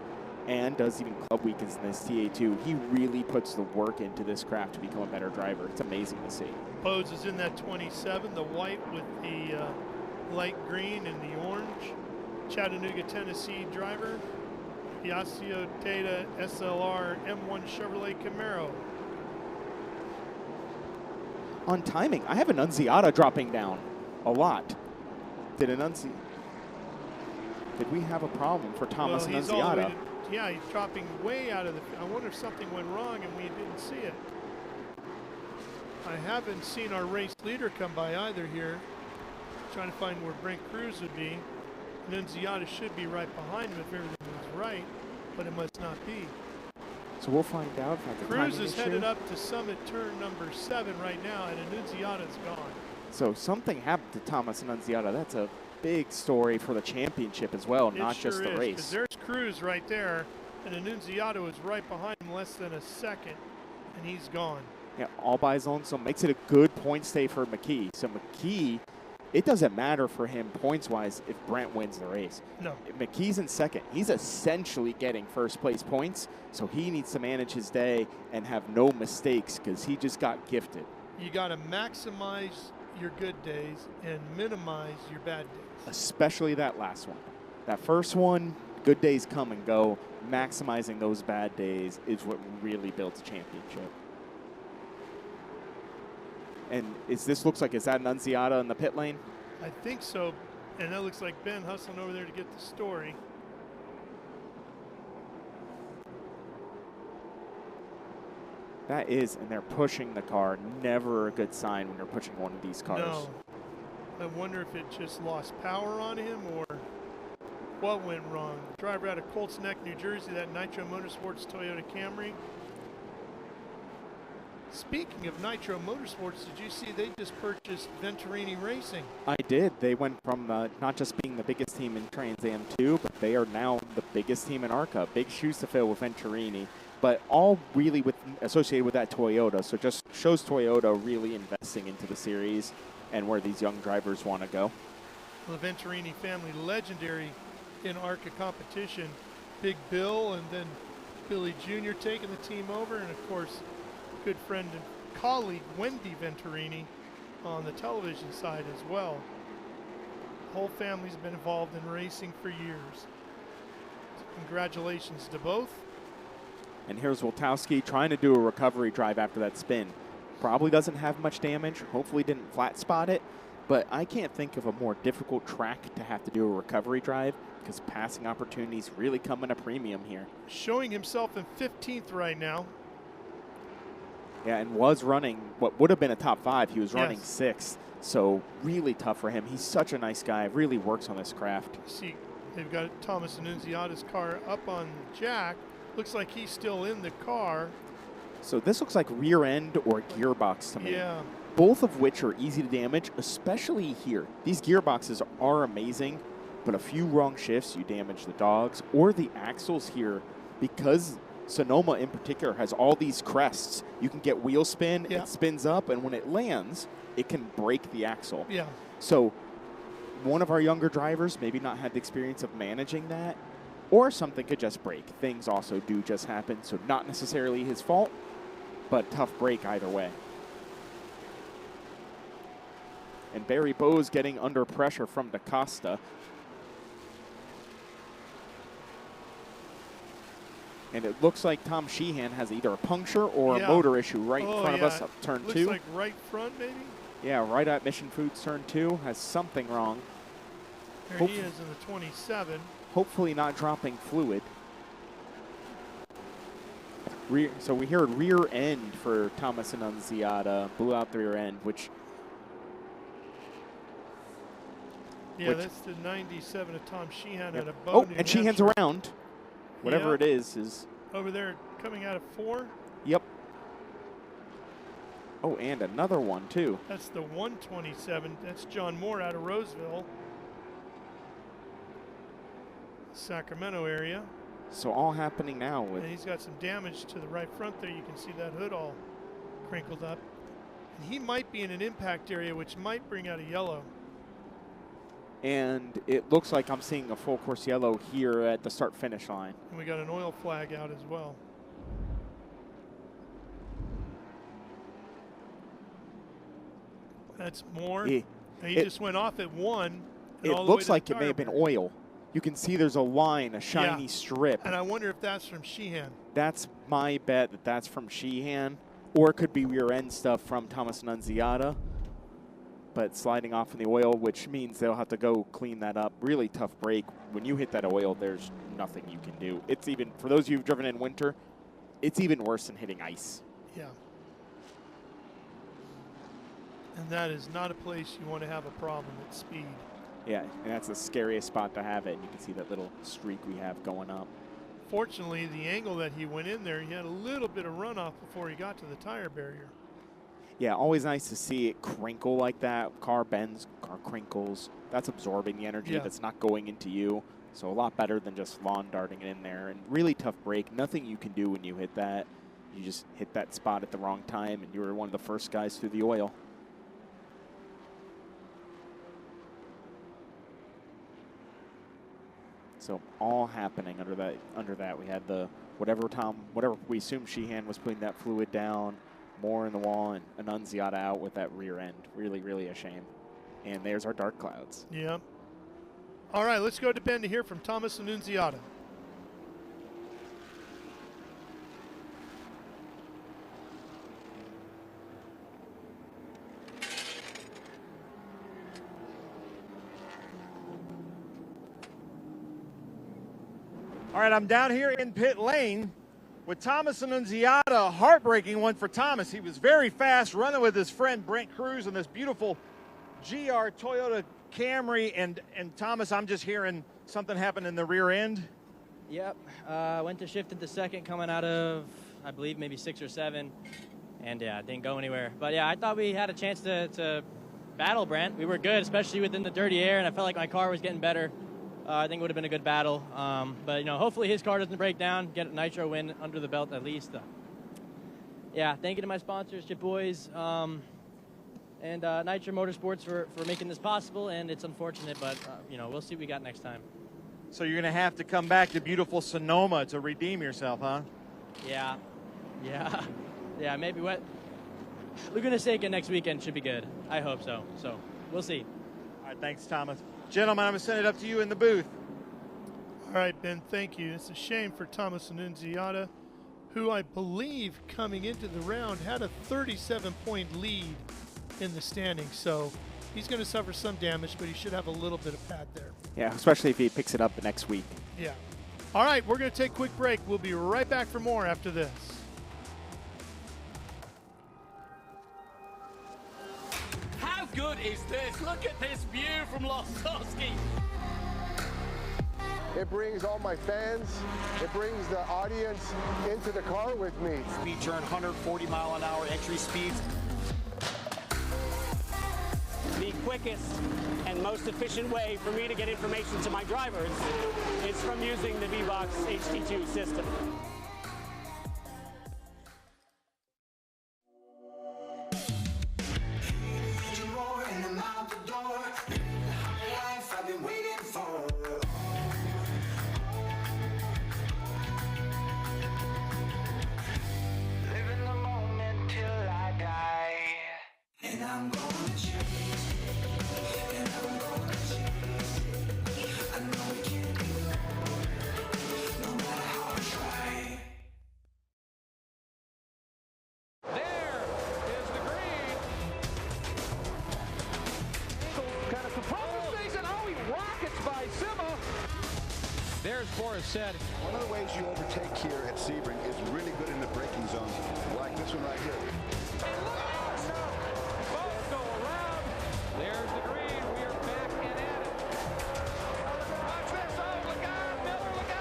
and does even club weekends in this TA2. He really puts the work into this craft to become a better driver. It's amazing to see. Bowes is in that 27, the white with the light green and the orange. Chattanooga, Tennessee driver. Piaggio Data SLR M1 Chevrolet Camaro. On timing, I have Annunziata dropping down a lot. Did we have a problem for Thomas Annunziata? Yeah, he's dropping way out of the. I wonder if something went wrong and we didn't see it. I haven't seen our race leader come by either here. Trying to find where Brent Cruz would be. Annunziata should be right behind him if everything was right, but it must not be. So we'll find out. Cruz is headed up to Summit turn number 7 right now, and Annunziata's gone. So something happened to Thomas Annunziata. That's a big story for the championship as well, not just the race. Because there's Cruz right there, and Annunziata was right behind him less than a second, and he's gone. Yeah, all by his own, so makes it a good point stay for McKee. So McKee, it doesn't matter for him points-wise if Brent wins the race. No. If McKee's in second. He's essentially getting first-place points, so he needs to manage his day and have no mistakes because he just got gifted. You got to maximize your good days and minimize your bad days. Especially that last one. That first one, good days come and go. Maximizing those bad days is what really builds a championship. And is that Annunziata in the pit lane? I think so. And that looks like Ben hustling over there to get the story. That is, and they're pushing the car. Never a good sign when you're pushing one of these cars. No. I wonder if it just lost power on him or what went wrong. Driver out of Colts Neck, New Jersey, that Nitro Motorsports Toyota Camry. Speaking of Nitro Motorsports, did you see they just purchased Venturini Racing? I did. They went from not just being the biggest team in Trans Am 2, but they are now the biggest team in ARCA. Big shoes to fill with Venturini, but all really associated with that Toyota. So it just shows Toyota really investing into the series and where these young drivers want to go. The Venturini family, legendary in ARCA competition. Big Bill and then Billy Jr. taking the team over, and of course, good friend and colleague Wendy Venturini on the television side as well. The whole family's been involved in racing for years. So congratulations to both. And here's Woltowski trying to do a recovery drive after that spin. Probably doesn't have much damage. Hopefully didn't flat spot it. But I can't think of a more difficult track to have to do a recovery drive because passing opportunities really come in a premium here. Showing himself in 15th right now. Yeah, and was running what would have been a top 5. He was running Yes. 6th. So really tough for him. He's such a nice guy. Really works on this craft. See, they've got Thomas Annunziata's car up on Jack. Looks like he's still in the car. So this looks like rear end or gearbox to me. Yeah. Both of which are easy to damage, especially here. These gearboxes are amazing, but a few wrong shifts, you damage the dogs or the axles here. Because Sonoma in particular has all these crests, you can get wheel spin, it spins up, and when it lands, it can break the axle. Yeah. So one of our younger drivers maybe not had the experience of managing that, or something could just break. Things also do just happen, so not necessarily his fault, but tough break either way. And Barry Bowes getting under pressure from DaCosta. And it looks like Tom Sheehan has either a puncture or a motor issue right in front of us up turn 2. Looks like right front, maybe? Yeah, right at Mission Foods turn 2. Has something wrong. There he is in the 27. Hopefully not dropping fluid. So we hear rear end for Thomas Annunziata. Blew out the rear end, which... Yeah, that's the 97 of Tom Sheehan at a boat. Oh, and Sheehan's around. Whatever it is over there coming out of 4. Yep. Oh, and another one too. That's the 127. That's John Moore out of Roseville, Sacramento area. So all happening now with. And he's got some damage to the right front there. You can see that hood all crinkled up. And he might be in an impact area, which might bring out a yellow. And it looks like I'm seeing a full course yellow here at the start-finish line. And we got an oil flag out as well. That's Moore. He just went off at 1. It looks like it may have been oil. You can see there's a line, a shiny strip. And I wonder if that's from Sheehan. That's my bet that that's from Sheehan. Or it could be rear end stuff from Thomas Annunziata. But sliding off in the oil, which means they'll have to go clean that up. Really tough break. When you hit that oil, there's nothing you can do. It's even, for those of you who've driven in winter, it's even worse than hitting ice. Yeah. And that is not a place you want to have a problem at speed. Yeah, and that's the scariest spot to have it. And you can see that little streak we have going up. Fortunately, the angle that he went in there, he had a little bit of runoff before he got to the tire barrier. Yeah, always nice to see it crinkle like that. Car bends, car crinkles. That's absorbing the energy that's not going into you. So a lot better than just lawn darting it in there. And really tough break. Nothing you can do when you hit that. You just hit that spot at the wrong time, and you were one of the first guys through the oil. So all happening under that. We had the whatever we assume Sheehan was putting that fluid down. Moore in the wall and Annunziata out with that rear end. Really, really a shame. And there's our dark clouds. Yeah. All right, let's go to Bend to hear from Thomas Annunziata. All right, I'm down here in pit lane with Thomas Annunziata. A heartbreaking one for Thomas. He was very fast, running with his friend Brent Cruz in this beautiful GR Toyota Camry. And Thomas, I'm just hearing something happened in the rear end? Yep. Went to shift into second coming out of, I believe, maybe 6 or 7. And, yeah, didn't go anywhere. But, yeah, I thought we had a chance to battle, Brent. We were good, especially within the dirty air, and I felt like my car was getting better. I think it would have been a good battle. But, you know, hopefully his car doesn't break down, get a nitro win under the belt at least. Yeah, thank you to my sponsors, Chip Boys, and Nitro Motorsports for making this possible, and it's unfortunate, but, you know, we'll see what we got next time. So you're going to have to come back to beautiful Sonoma to redeem yourself, huh? Yeah. Yeah, maybe what? Laguna Seca next weekend should be good. I hope so. So, we'll see. All right, thanks, Thomas. Gentlemen, I'm going to send it up to you in the booth. All right, Ben, thank you. It's a shame for Thomas Annunziata, who I believe coming into the round had a 37-point lead in the standings. So he's going to suffer some damage, but he should have a little bit of pad there. Yeah, especially if he picks it up next week. Yeah. All right, we're going to take a quick break. We'll be right back for more after this. How good is this? Look at this view from Losowski. It brings all my fans, it brings the audience into the car with me. Speed turn, 140 mile an hour entry speeds. The quickest and most efficient way for me to get information to my drivers is from using the VBox HD2 system. Said. One of the ways you overtake here at Sebring is really good in the braking zones, like this one right here. Both go around. There's the green. We are back and at it. Watch this. Oh, look out, Miller, look out.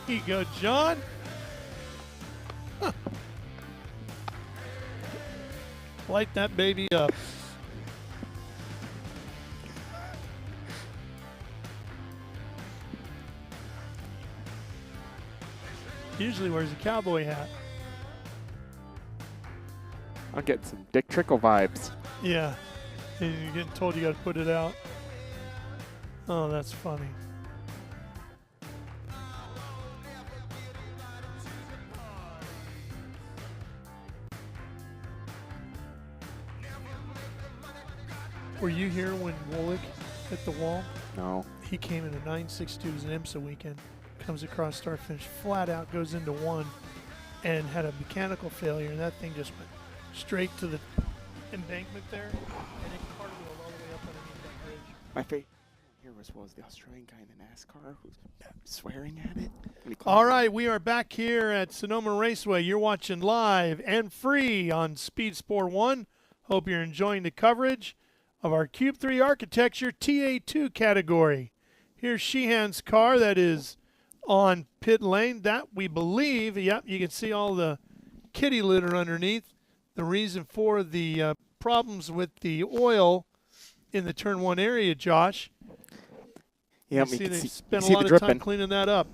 Here you go, John. Light that baby up. Usually wears a cowboy hat. I'll get some Dick Trickle vibes. Yeah. And you're getting told you got to put it out. Oh, that's funny. Were you here when Wolick hit the wall? No. He came in a 9.62. It was an IMSA weekend. Comes across start finish, flat out goes into one, and had a mechanical failure, and that thing just went straight to the embankment there, and it cartwheeled all the way up underneath that bridge. My favorite here was the Australian guy in the NASCAR who's swearing at it. All right, we are back here at Sonoma Raceway. You're watching live and free on Speed Sport 1. Hope you're enjoying the coverage of our Cube 3 Architecture TA2 category. Here's Sheehan's car that is on pit lane. That we believe, yep, you can see all the kitty litter underneath. The reason for the problems with the oil in the turn 1 area, Josh. Yeah, you see they spent a see lot the of time cleaning that up.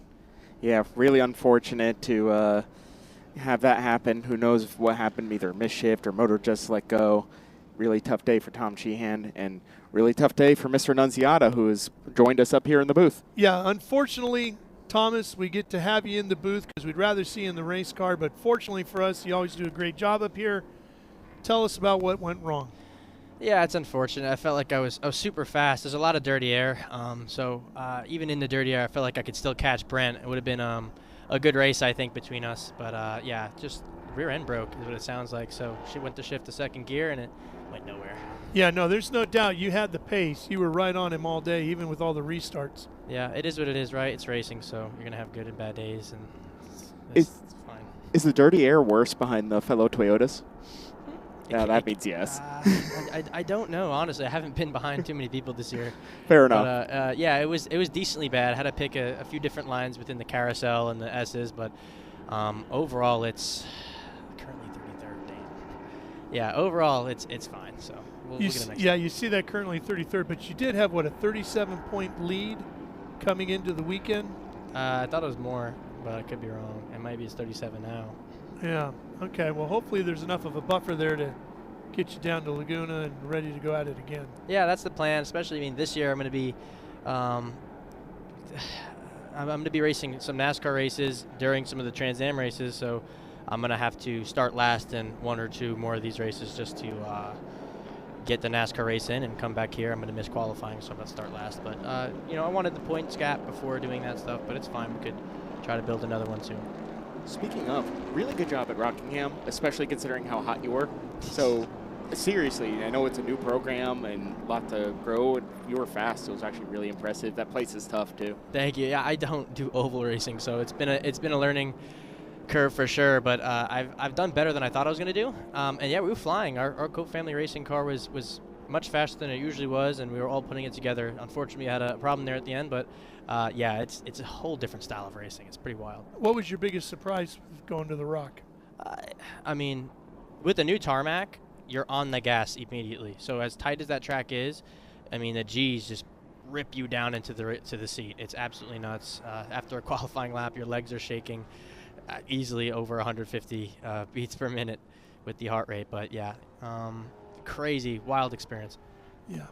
Yeah, really unfortunate to have that happen. Who knows what happened, either misshift or motor just let go. Really tough day for Tom Sheehan, and really tough day for Mr. Annunziata, who has joined us up here in the booth. Yeah, unfortunately, Thomas, we get to have you in the booth because we'd rather see you in the race car, but fortunately for us, you always do a great job up here. Tell us about what went wrong. Yeah, it's unfortunate. I felt like I was super fast. There's a lot of dirty air, so even in the dirty air, I felt like I could still catch Brent. It would have been a good race, I think, between us. But yeah, just rear end broke is what it sounds like. So she went to shift to second gear, and it went nowhere. Yeah, no, there's no doubt you had the pace. You were right on him all day, even with all the restarts. Yeah, it is what it is, right? It's racing, so you're gonna have good and bad days, and it's fine. Is the dirty air worse behind the fellow Toyotas? Yeah, that means yes. I don't know, honestly. I haven't been behind too many people this year. Fair enough. But, yeah, it was decently bad. I had to pick a few different lines within the carousel and the S's, but overall it's currently 33rd. Yeah, overall it's fine. So we'll get the next yeah, you see that currently 33rd, but you did have what, a 37-point lead coming into the weekend? I thought it was more, but I could be wrong. It might be 37 now. Yeah. Okay. Well, hopefully there's enough of a buffer there to get you down to Laguna and ready to go at it again. Yeah, that's the plan. Especially, I mean, this year I'm going to be, I'm going to be racing some NASCAR races during some of the Trans Am races. So I'm going to have to start last in one or two more of these races just to get the NASCAR race in and come back here. I'm going to miss qualifying, so I'm going to start last. But you know, I wanted the points gap before doing that stuff, but it's fine. We could try to build another one soon. Speaking of, really good job at Rockingham, especially considering how hot you were. So, seriously, I know it's a new program and a lot to grow, and you were fast, so it was actually really impressive. That place is tough, too. Thank you. Yeah, I don't do oval racing, so it's been a learning curve for sure, but I've done better than I thought I was going to do. And yeah, we were flying. Our co-family racing car was much faster than it usually was, and we were all putting it together. Unfortunately, we had a problem there at the end, but yeah, it's a whole different style of racing. It's pretty wild. What was your biggest surprise going to the Rock? I mean, with the new tarmac, you're on the gas immediately. So as tight as that track is, I mean, the G's just rip you down into the seat. It's absolutely nuts. After a qualifying lap, your legs are shaking easily over 150 beats per minute with the heart rate. But yeah, crazy, wild experience. Yeah.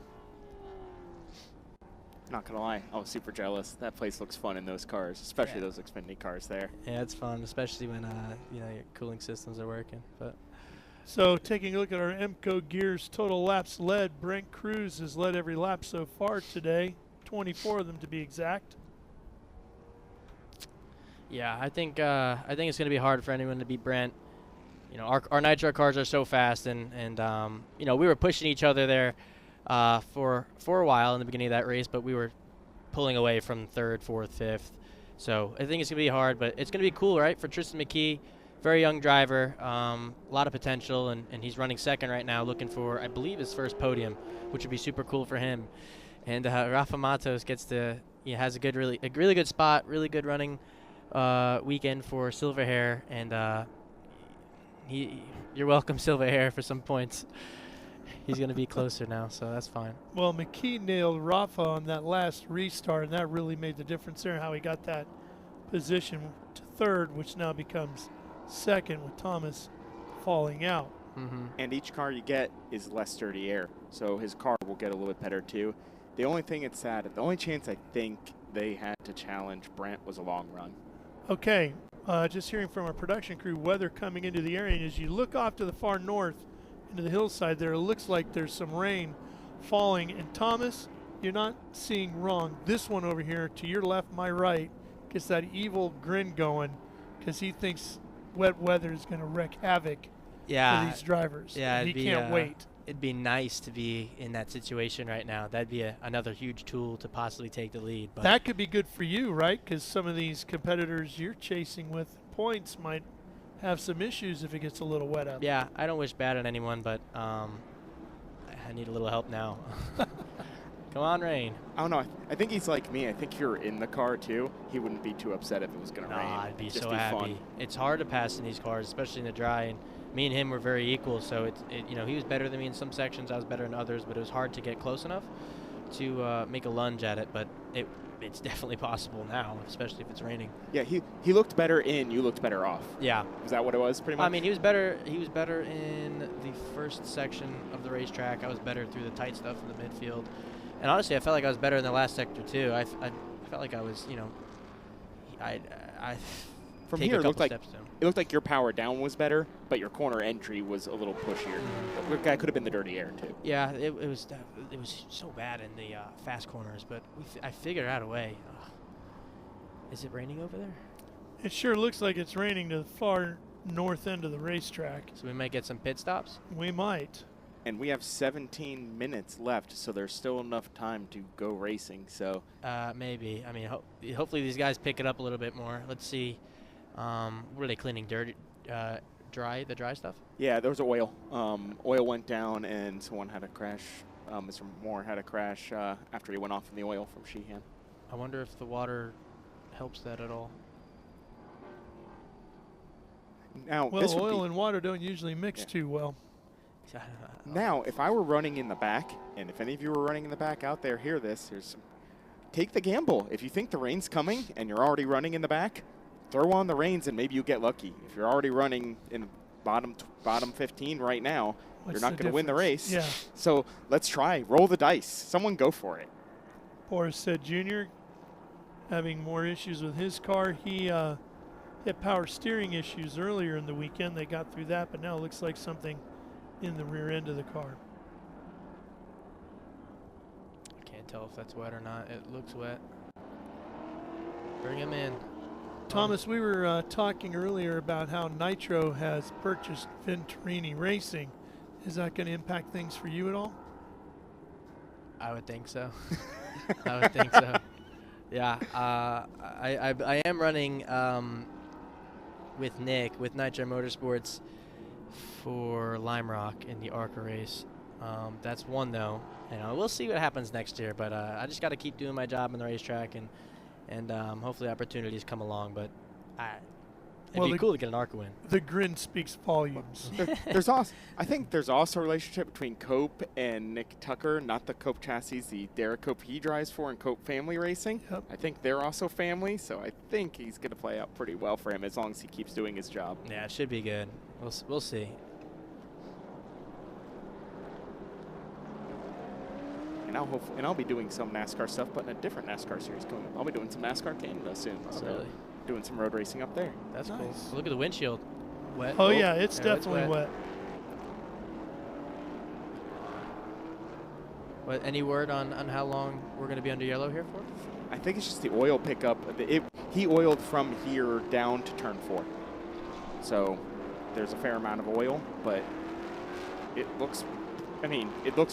Not gonna lie, I was super jealous. That place looks fun in those cars, especially those Xfinity cars there. Yeah, it's fun, especially when you know, your cooling systems are working. But so taking a look at our MCO Gears total laps led, Brent Cruz has led every lap so far today, 24 of them to be exact. Yeah, I think it's gonna be hard for anyone to beat Brent. You know, our nitro cars are so fast, and you know, we were pushing each other there for a while in the beginning of that race, but we were pulling away from third, fourth, fifth. So I think it's gonna be hard, but it's gonna be cool, right? For Tristan McKee, very young driver, a lot of potential, and he's running second right now, looking for, I believe, his first podium, which would be super cool for him. And Rafa Matos has a really good spot, really good running weekend for Silverhair, and you're welcome, Silverhair, for some points. He's going to be closer now, so that's fine. Well, McKee nailed Rafa on that last restart, and that really made the difference there, how he got that position to third, which now becomes second with Thomas falling out. Mm-hmm. And each car you get is less dirty air, so his car will get a little bit better too. The only thing it's sad, the only chance I think they had to challenge Brent was a long run. Okay, just hearing from our production crew, weather coming into the area, and as you look off to the far north, into the hillside there, it looks like there's some rain falling. And Thomas, you're not seeing wrong. This one over here to your left, my right, gets that evil grin going because he thinks wet weather is going to wreak havoc for these drivers. Yeah, he can't wait. It'd be nice to be in that situation right now. That'd be another huge tool to possibly take the lead. But that could be good for you, right? Because some of these competitors you're chasing with points might have some issues if it gets a little wet out. Yeah, I don't wish bad on anyone, but I need a little help now. Come on, rain. I don't know. I think he's like me. I think if you're in the car too, he wouldn't be too upset if it was going to rain. I'd be so happy. Fun. It's hard to pass in these cars, especially in the dry. And me and him were very equal. So you know, he was better than me in some sections. I was better in others, but it was hard to get close enough to make a lunge at it. But it's definitely possible now, especially if it's raining. Yeah, he looked better in. You looked better off. Yeah. Is that what it was, pretty much? I mean, he was better in the first section of the racetrack. I was better through the tight stuff in the midfield. And honestly, I felt like I was better in the last sector too. I felt like I was, you know, From take here, a it couple looked like steps down. it looked like your power down was better, but your corner entry was a little pushier. That could have been the dirty air too. Yeah, it was so bad in the fast corners, but I figured out a way. Is it raining over there? It sure looks like it's raining to the far north end of the racetrack. So we might get some pit stops? We might. And we have 17 minutes left, so there's still enough time to go racing. So Maybe. I mean, hopefully these guys pick it up a little bit more. Let's see. What are they cleaning? The dry stuff? yeah, there was oil. Oil went down, and someone had a crash. Mr. Moore had a crash after he went off in the oil from Sheehan. I wonder if the water helps that at all. Now, Well, this would oil be, and water don't usually mix too well. Now, if I were running in the back, and if any of you were running in the back out there, hear this. Take the gamble. If you think the rain's coming and you're already running in the back, throw on the reins and maybe you get lucky. If you're already running in bottom 15 right now, you're not going to win the race. Yeah. So let's try. Roll the dice. Someone go for it. Boris said Jr. having more issues with his car. He had power steering issues earlier in the weekend. They got through that, but now it looks like something in the rear end of the car. I can't tell if that's wet or not. It looks wet. Bring him in. Thomas, we were talking earlier about how Nitro has purchased Venturini Racing. Is that going to impact things for you at all? I would think so. I would think so. Yeah, I am running with Nick, with Nitro Motorsports for Lime Rock in the ARCA race. That's one, though. We'll see what happens next year, but I just got to keep doing my job in the racetrack, and hopefully opportunities come along, but it'd be cool to get an ARCA win. The grin speaks volumes. There's also, I think there's also a relationship between Cope and Nick Tucker, not the Cope chassis, the Derek Cope he drives for in Cope Family Racing. Yep. I think they're also family, so I think he's going to play out pretty well for him as long as he keeps doing his job. Yeah, it should be good. We'll see. And I'll be doing some NASCAR stuff, but in a different NASCAR series coming up. I'll be doing some NASCAR Canada soon. Oh, so really? Doing some road racing up there. That's cool. Look at the windshield. Wet. Oh, yeah, it's definitely wet. What, any word on how long we're going to be under yellow here for? I think it's just the oil pickup. He oiled from here down to turn 4. So there's a fair amount of oil, but it looks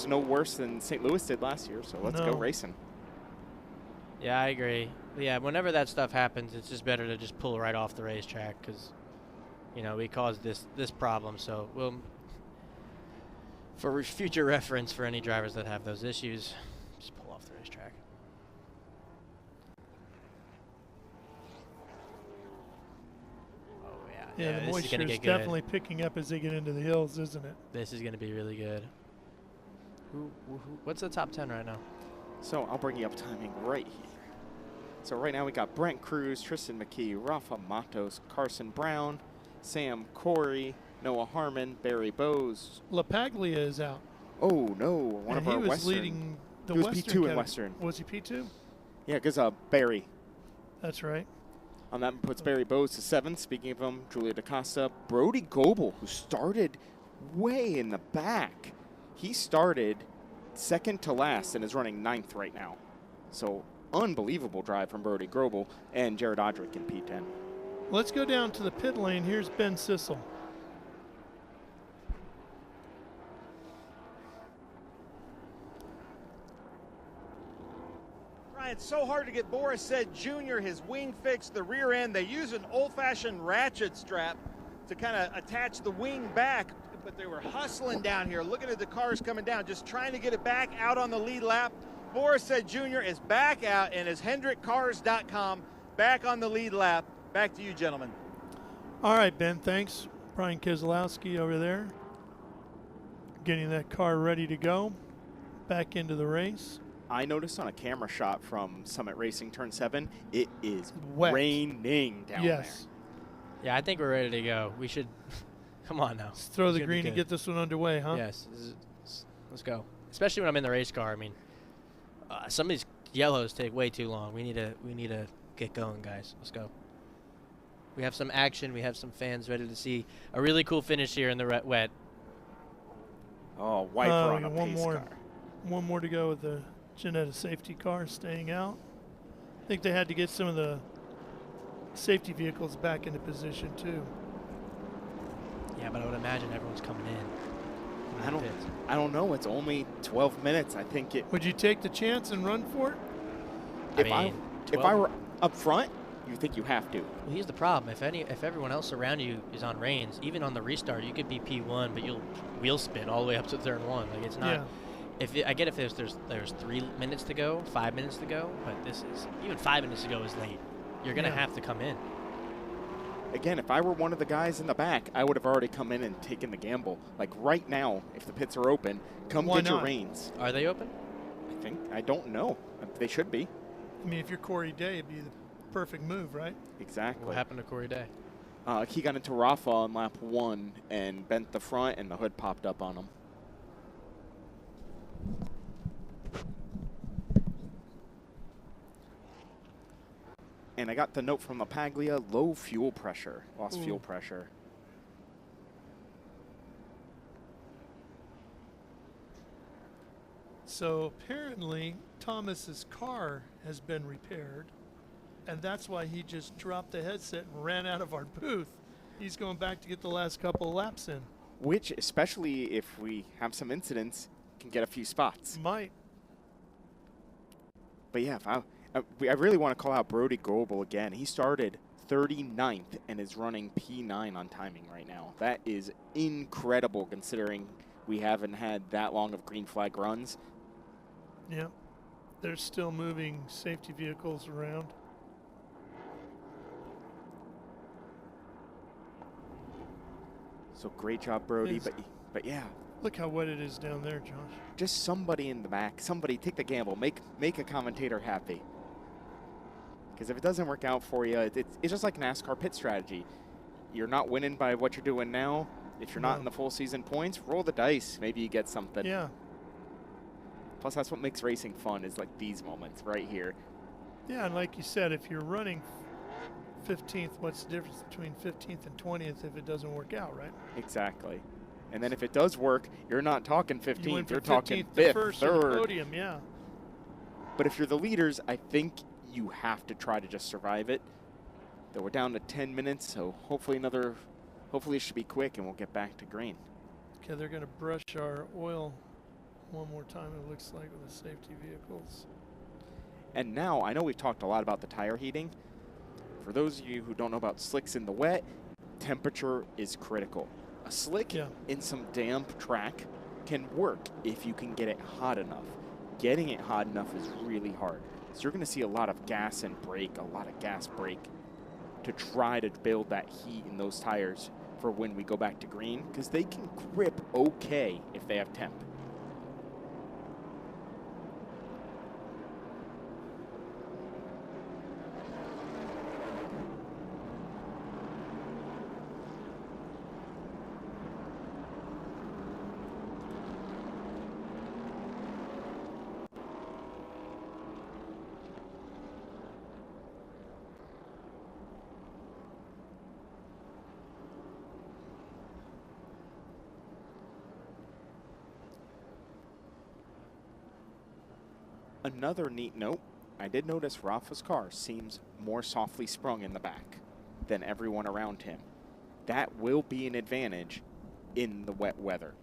no worse than St. Louis did last year, so let's go racing. Yeah, I agree. Yeah, whenever that stuff happens, it's just better to just pull right off the racetrack because, we caused this problem. So we'll, for future reference for any drivers that have those issues, just pull off the racetrack. Oh, yeah. Yeah, the moisture is definitely picking up as they get into the hills, isn't it? This is going to be really good. What's the top 10 right now? So I'll bring you up timing right here. So right now we got Brent Cruz, Tristan McKee, Rafa Matos, Carson Brown, Sam Corey, Noah Harmon, Barry Bowes. LaPaglia is out. Oh, no. One of our Western. He was Western. leading the he was Western P2 category. in Western. Was he P2? Yeah, because Barry. That's right. On that puts Barry Bowes to 7th. Speaking of him, Julia DaCosta. Brody Goebel, who started way in the back. He started second to last and is running 9th right now. So unbelievable drive from Brody Goebel and Jared Odrick in P10. Let's go down to the pit lane. Here's Ben Sissel. It's so hard to get Boris said Jr. his wing fixed, the rear end. They use an old-fashioned ratchet strap to kind of attach the wing back, but they were hustling down here, looking at the cars coming down, just trying to get it back out on the lead lap. Boris said Jr. is back out and is HendrickCars.com back on the lead lap. Back to you, gentlemen. All right, Ben, thanks. Brian Keselowski over there getting that car ready to go back into the race. I noticed on a camera shot from Summit Racing Turn 7, it is wet. Raining down there. Yeah, I think we're ready to go. We should, come on now. Let's throw the green and get this one underway, huh? Yes, let's go. Especially when I'm in the race car. I mean, some of these yellows take way too long. We need to get going, guys. Let's go. We have some action. We have some fans ready to see a really cool finish here in the wet. Oh, wiper on a one pace more. car. One more to go with the Ginetta safety car staying out. I think they had to get some of the safety vehicles back into position too. Yeah, but I would imagine everyone's coming in. I don't know. It's only 12 minutes. I think it. Would you take the chance and run for it? If I were up front, you think you have to. Well, here's the problem. If everyone else around you is on reins, even on the restart, you could be P1, but you'll wheel spin all the way up to turn 1. Like, it's not. Yeah. I get if there's 3 minutes to go, 5 minutes to go, but this is even 5 minutes to go is late. You're gonna have to come in. Again, if I were one of the guys in the back, I would have already come in and taken the gamble. Like right now, if the pits are open, come get your reins. Are they open? I don't know. They should be. I mean, if you're Corey Day, it'd be the perfect move, right? Exactly. What happened to Corey Day? He got into Rafa on lap 1 and bent the front, and the hood popped up on him. And I got the note from Lapaglia, low fuel pressure, lost fuel pressure. So apparently Thomas's car has been repaired, and that's why he just dropped the headset and ran out of our booth. He's going back to get the last couple of laps in. Which, especially if we have some incidents, can get a few spots. Might. But yeah, I really want to call out Brody Goebel again. He started 39th and is running P9 on timing right now. That is incredible considering we haven't had that long of green flag runs. Yeah. They're still moving safety vehicles around. So great job, Brody. But yeah. Look how wet it is down there, Josh. Just somebody in the back, somebody take the gamble, make a commentator happy. Because if it doesn't work out for you, it's just like NASCAR pit strategy. You're not winning by what you're doing now. If you're not in the full season points, roll the dice. Maybe you get something. Yeah. Plus, that's what makes racing fun, is like these moments right here. Yeah, and like you said, if you're running 15th, what's the difference between 15th and 20th if it doesn't work out, right? Exactly. And then if it does work, you're not talking 15th, you're talking 15th to 5th, first 3rd. on the podium, yeah. But if you're the leaders, I think you have to try to just survive it. Though we're down to 10 minutes, so hopefully it should be quick and we'll get back to green. Okay, they're going to brush our oil one more time, it looks like, with the safety vehicles. And now, I know we've talked a lot about the tire heating. For those of you who don't know about slicks in the wet, temperature is critical. A slick in some damp track can work if you can get it hot enough. Getting it hot enough is really hard. So you're going to see a lot of gas and brake, a lot of gas brake to try to build that heat in those tires for when we go back to green, because they can grip okay if they have temp. Another neat note, I did notice Rafa's car seems more softly sprung in the back than everyone around him. That will be an advantage in the wet weather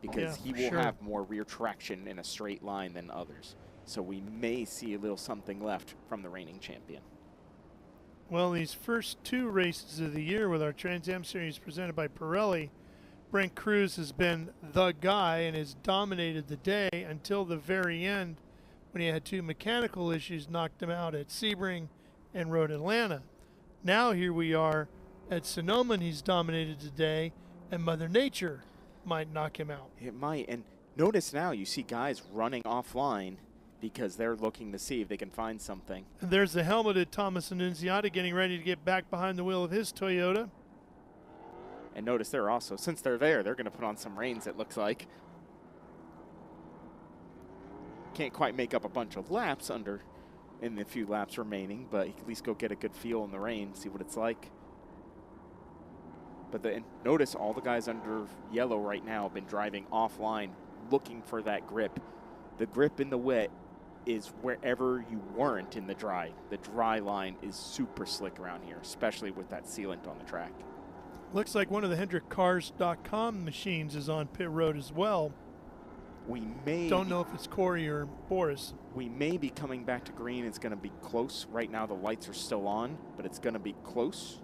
because he will have more rear traction in a straight line than others. So we may see a little something left from the reigning champion. Well, these first two races of the year with our Trans Am Series presented by Pirelli, Brent Cruz has been the guy and has dominated the day until the very end, when he had two mechanical issues, knocked him out at Sebring and Road Atlanta. Now here we are at Sonoma, and he's dominated today, and Mother Nature might knock him out. It might, and notice now you see guys running offline because they're looking to see if they can find something. And there's the helmeted Thomas Annunziata getting ready to get back behind the wheel of his Toyota. And notice they're also, since they're there, they're going to put on some reins, it looks like. Can't quite make up a bunch of laps under in the few laps remaining, but he can at least go get a good feel in the rain, see what it's like. But notice all the guys under yellow right now have been driving offline, looking for that grip. The grip in the wet is wherever you weren't in the dry. The dry line is super slick around here, especially with that sealant on the track. Looks like one of the HendrickCars.com machines is on pit road as well. We may... Don't know if it's Corey or Boris. We may be coming back to green. It's going to be close. Right now the lights are still on, but it's going to be close.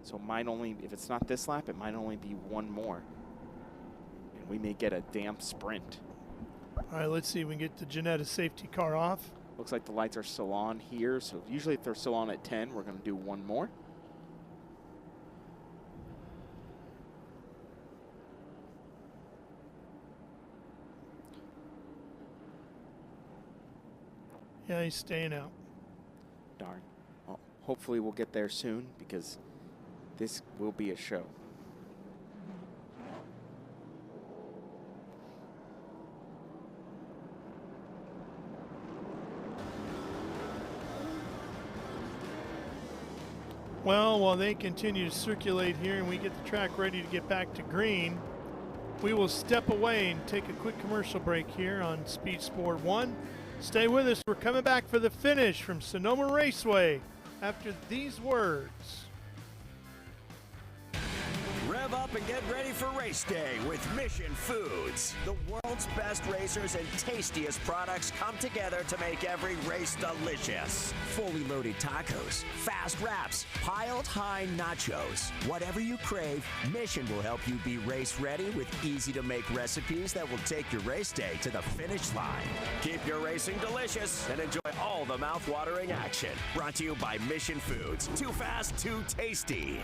So might only, if it's not this lap, it might only be one more. And we may get a damp sprint. All right, let's see if we can get the Janetta safety car off. Looks like the lights are still on here. So usually if they're still on at 10, we're going to do one more. Yeah, he's staying out. Darn. Well, hopefully we'll get there soon because this will be a show. Well, while they continue to circulate here and we get the track ready to get back to green, we will step away and take a quick commercial break here on Speed Sport 1. Stay with us. We're coming back for the finish from Sonoma Raceway after these words. Rev up and get ready for race day with Mission Foods. The world's best racers and tastiest products come together to make every race delicious. Fully loaded tacos, fast wraps, piled high nachos. Whatever you crave, Mission will help you be race ready with easy to make recipes that will take your race day to the finish line. Keep your racing delicious and enjoy all the mouth-watering action. Brought to you by Mission Foods. Too fast, too tasty.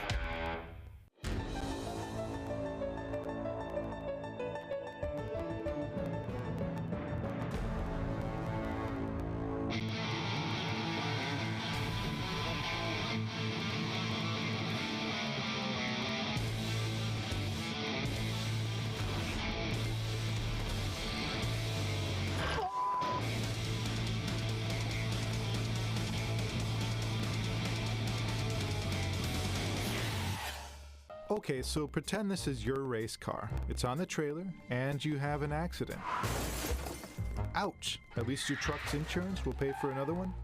Okay, so pretend this is your race car. It's on the trailer, and you have an accident. Ouch! At least your truck's insurance will pay for another one?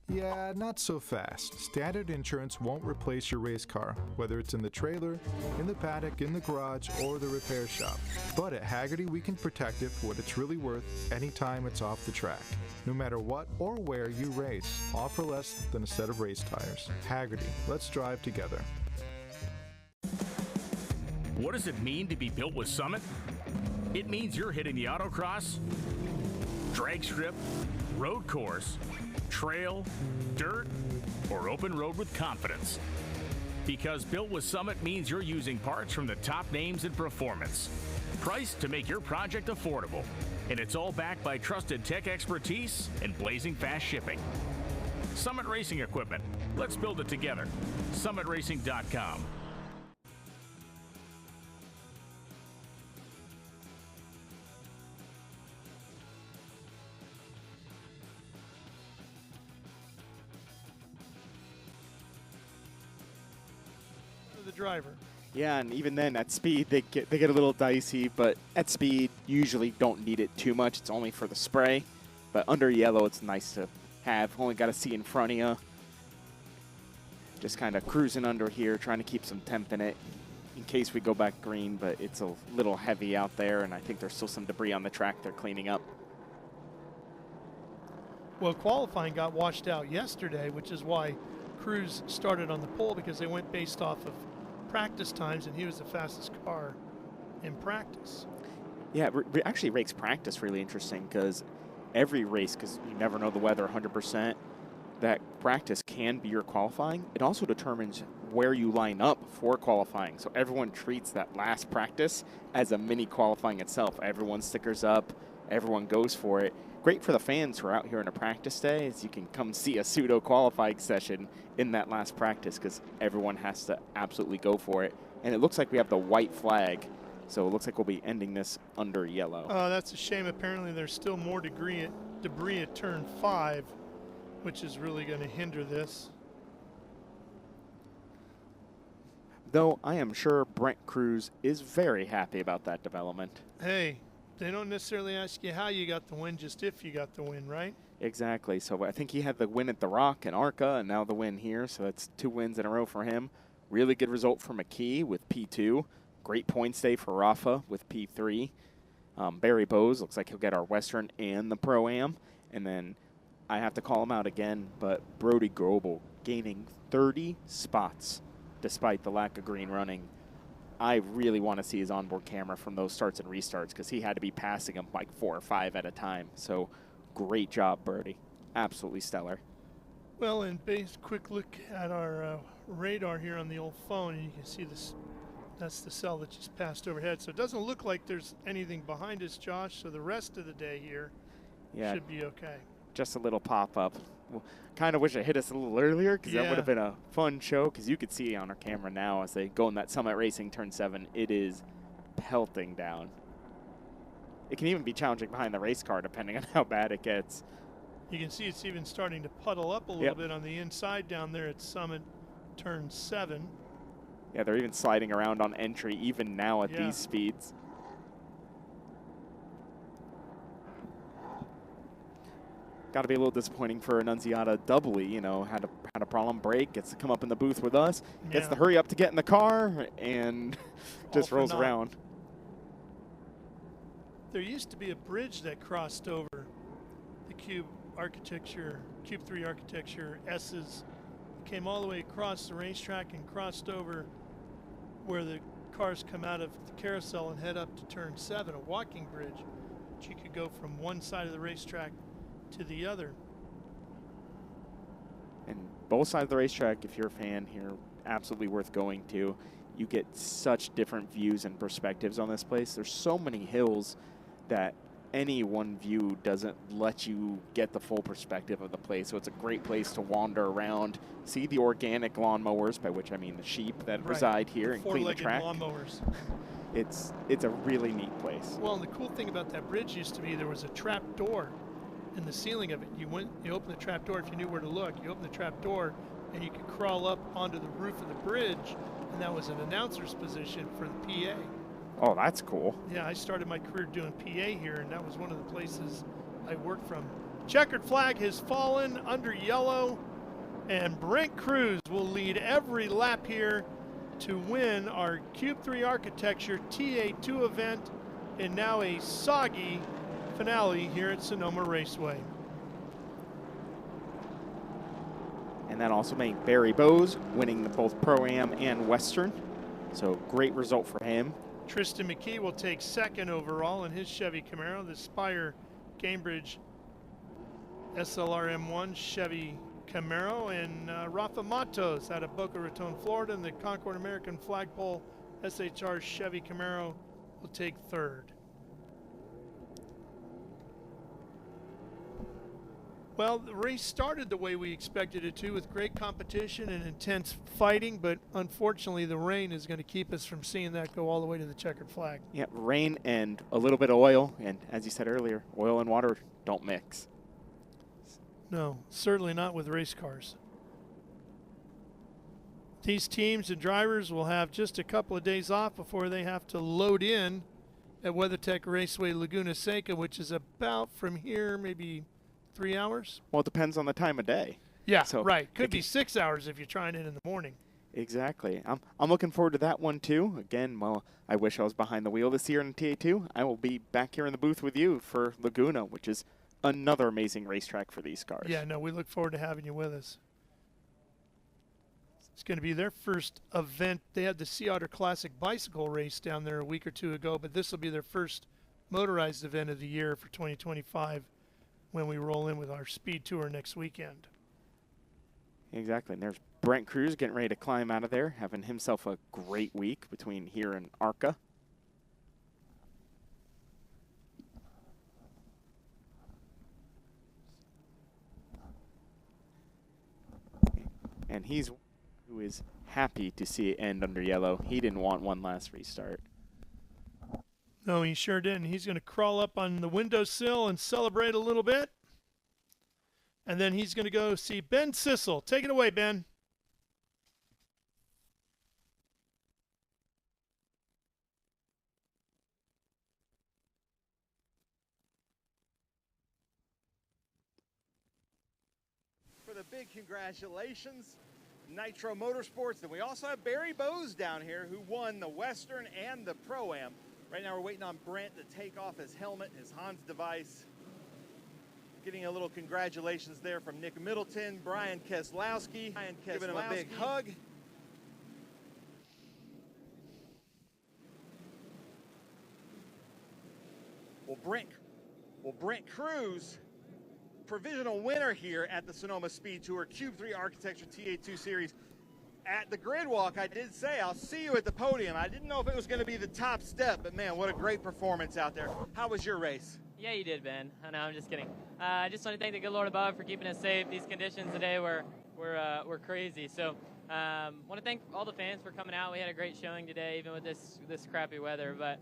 Yeah, not so fast. Standard insurance won't replace your race car, whether it's in the trailer, in the paddock, in the garage, or the repair shop. But at Hagerty, we can protect it for what it's really worth anytime it's off the track. No matter what or where you race, all for less than a set of race tires. Hagerty, let's drive together. What does it mean to be built with Summit? It means you're hitting the autocross, drag strip, road course, trail, dirt, or open road with confidence. Because built with Summit means you're using parts from the top names in performance. Priced to make your project affordable. And it's all backed by trusted tech expertise and blazing fast shipping. Summit Racing Equipment. Let's build it together. SummitRacing.com. The driver. Yeah, and even then at speed they get a little dicey, but at speed usually don't need it too much. It's only for the spray. But under yellow it's nice to have. Only got to see in front of you. Just kind of cruising under here, trying to keep some temp in it in case we go back green, but it's a little heavy out there, and I think there's still some debris on the track they're cleaning up. Well, qualifying got washed out yesterday, which is why Cruz started on the pole, because they went based off of practice times, and he was the fastest car in practice. Yeah, actually makes practice really interesting, because every race, because you never know the weather 100%, that practice can be your qualifying. It also determines where you line up for qualifying. So everyone treats that last practice as a mini qualifying itself. Everyone stickers up, everyone goes for it. Great for the fans who are out here on a practice day, is you can come see a pseudo qualifying session in that last practice, because everyone has to absolutely go for it. And it looks like we have the white flag So it looks like we'll be ending this under yellow. Oh, that's a shame. Apparently there's still more debris at turn 5, which is really going to hinder this. Though I am sure Brent Cruz is very happy about that development. Hey, they don't necessarily ask you how you got the win, just if you got the win, right? Exactly. So I think he had the win at the Rock and ARCA, and now the win here. So that's 2 wins in a row for him. Really good result for McKee with P2. Great points day for Rafa with P3. Barry Bowes looks like he'll get our Western and the Pro-Am. And then I have to call him out again, but Brody Grobel gaining 30 spots despite the lack of green running. I really want to see his onboard camera from those starts and restarts because he had to be passing them like 4 or 5 at a time. So great job, Brody. Absolutely stellar. Well, and quick look at our radar here on the old phone, and you can see this. That's the cell that just passed overhead. So it doesn't look like there's anything behind us, Josh. So the rest of the day here should be okay. Just a little pop-up. Well, kind of wish it hit us a little earlier because that would have been a fun show because you could see on our camera now as they go in that Summit Racing Turn 7, it is pelting down. It can even be challenging behind the race car depending on how bad it gets. You can see it's even starting to puddle up a little bit on the inside down there at Summit Turn 7. Yeah, they're even sliding around on entry even now at these speeds. Got to be a little disappointing for Annunziata doubly, you know, had a problem break, gets to come up in the booth with us, gets to hurry up to get in the car, and just rolls around. There used to be a bridge that crossed over the Cube 3 Architecture S's, came all the way across the racetrack and crossed over where the cars come out of the carousel and head up to turn 7, a walking bridge. But you could go from one side of the racetrack to the other. And both sides of the racetrack, if you're a fan here, absolutely worth going to. You get such different views and perspectives on this place. There's so many hills that any one view doesn't let you get the full perspective of the place. So it's a great place to wander around, see the organic lawnmowers, by which I mean the sheep that reside here, and clean the track. Lawnmowers. It's a really neat place. Well, and the cool thing about that bridge used to be there was a trap door in the ceiling of it. You open the trap door if you knew where to look. You open the trap door and you could crawl up onto the roof of the bridge, and that was an announcer's position for the PA. Oh, that's cool. Yeah, I started my career doing PA here, and that was one of the places I worked from. Checkered flag has fallen under yellow, and Brent Cruz will lead every lap here to win our Cube 3 Architecture TA2 event, and now a soggy finale here at Sonoma Raceway. And that also made Barry Bowes winning both Pro-Am and Western. So great result for him. Tristan McKee will take 2nd overall in his Chevy Camaro, the Spire Cambridge SLR M1 Chevy Camaro, and Rafa Matos out of Boca Raton, Florida, and the Concord American Flagpole SHR Chevy Camaro will take 3rd. Well, the race started the way we expected it to, with great competition and intense fighting, but unfortunately the rain is going to keep us from seeing that go all the way to the checkered flag. Yeah, rain and a little bit of oil, and as you said earlier, oil and water don't mix. No, certainly not with race cars. These teams and drivers will have just a couple of days off before they have to load in at WeatherTech Raceway Laguna Seca, which is about from here maybe 3 hours? Well, it depends on the time of day. Yeah, so right. Could be 6 hours if you're trying it in the morning. Exactly. I'm looking forward to that one, too. Again, well, I wish I was behind the wheel this year in TA2. I will be back here in the booth with you for Laguna, which is another amazing racetrack for these cars. Yeah, no, we look forward to having you with us. It's going to be their first event. They had the Sea Otter Classic bicycle race down there a week or two ago, but this will be their first motorized event of the year for 2025. When we roll in with our speed tour next weekend. Exactly. And there's Brent Cruz getting ready to climb out of there, having himself a great week between here and ARCA. And he's who is happy to see it end under yellow. He didn't want one last restart. No, he sure didn't. He's going to crawl up on the windowsill and celebrate a little bit. And then he's going to go see Ben Sissel. Take it away, Ben. For the big congratulations, Nitro Motorsports. And we also have Barry Bowes down here, who won the Western and the Pro-Am. Right now we're waiting on Brent to take off his helmet, his Hans device. Getting a little congratulations there from Nick Middleton, Brian Keselowski, giving him a big hug. Well, Brent Cruz, provisional winner here at the Sonoma SpeedTour Cube 3 Architecture TA2 Series. At the grid walk, I did say, I'll see you at the podium. I didn't know if it was going to be the top step, but man, what a great performance out there. How was your race? Yeah, you did, Ben. I know, I'm just kidding. I just want to thank the good Lord above for keeping us safe. These conditions today were crazy. So want to thank all the fans for coming out. We had a great showing today, even with this crappy weather. But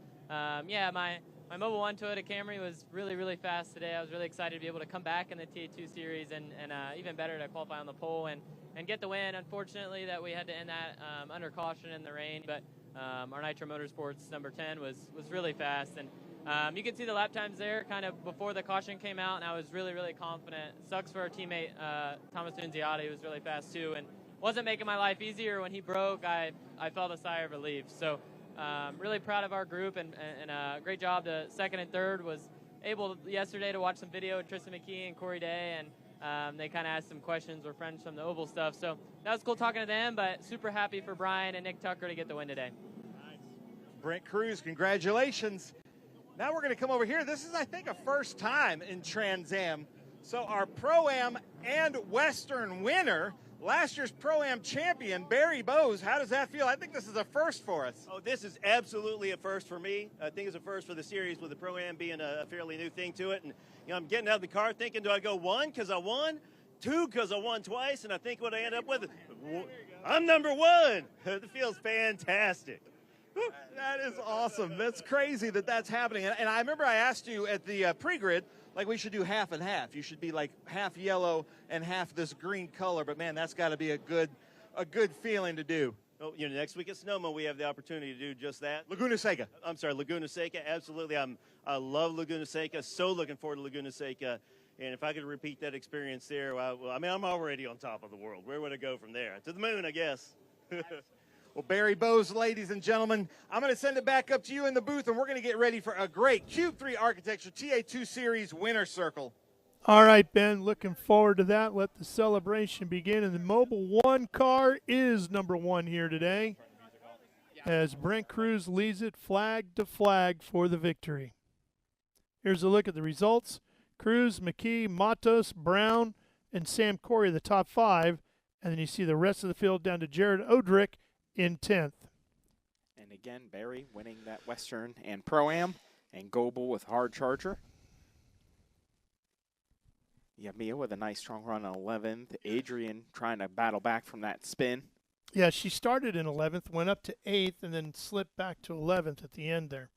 yeah, my Mobile 1 Toyota Camry was really, really fast today. I was really excited to be able to come back in the TA2 Series and even better to qualify on the pole and get the win. Unfortunately, that we had to end that under caution in the rain. But our Nitro Motorsports number 10 was really fast. And you can see the lap times there kind of before the caution came out, and I was really, really confident. Sucks for our teammate, Thomas Nunziata, who was really fast too, and wasn't making my life easier. When he broke, I felt a sigh of relief. So really proud of our group, and great job to second and third. Was able yesterday to watch some video with Tristan McKee and Corey Day, and they kind of asked some questions. We're friends from the Oval stuff, so that was cool talking to them, but super happy for Brian and Nick Tucker to get the win today. Nice. Brent Cruz, congratulations. Now we're going to come over here. This is, I think, a first time in Trans Am. So our Pro-Am and Western winner, last year's Pro-Am champion, Barry Bowes. How does that feel? I think this is a first for us. Oh, this is absolutely a first for me. I think it's a first for the series, with the Pro-Am being a fairly new thing to it. And I'm getting out of the car thinking, do I go 1 because I won, 2 because I won twice? And I think what I end up with, I'm number 1. It feels fantastic. That is awesome. That's crazy that that's happening. And I remember I asked you at the pre-grid, like, we should do half and half. You should be like half yellow and half this green color. But man, that's got to be a good feeling to do. Oh, next week at Sonoma, we have the opportunity to do just that. Laguna Seca. I'm sorry, Laguna Seca. Absolutely. I love Laguna Seca. So looking forward to Laguna Seca. And if I could repeat that experience there, well, I mean, I'm already on top of the world. Where would I go from there? To the moon, I guess. Well, Barry Bowes, ladies and gentlemen, I'm going to send it back up to you in the booth, and we're going to get ready for a great Cube 3 Architecture TA2 Series winner circle. All right, Ben, looking forward to that. Let the celebration begin. And the Mobile 1 car is number 1 here today, as Brent Cruz leads it flag to flag for the victory. Here's a look at the results. Cruz, McKee, Matos, Brown, and Sam Corey, the top 5. And then you see the rest of the field down to Jared Odrick in 10th. And again, Barry winning that Western and Pro-Am, and Goebel with hard charger. Yeah, Mia with a nice strong run on 11th. Adrian trying to battle back from that spin. Yeah, she started in 11th, went up to 8th, and then slipped back to 11th at the end there.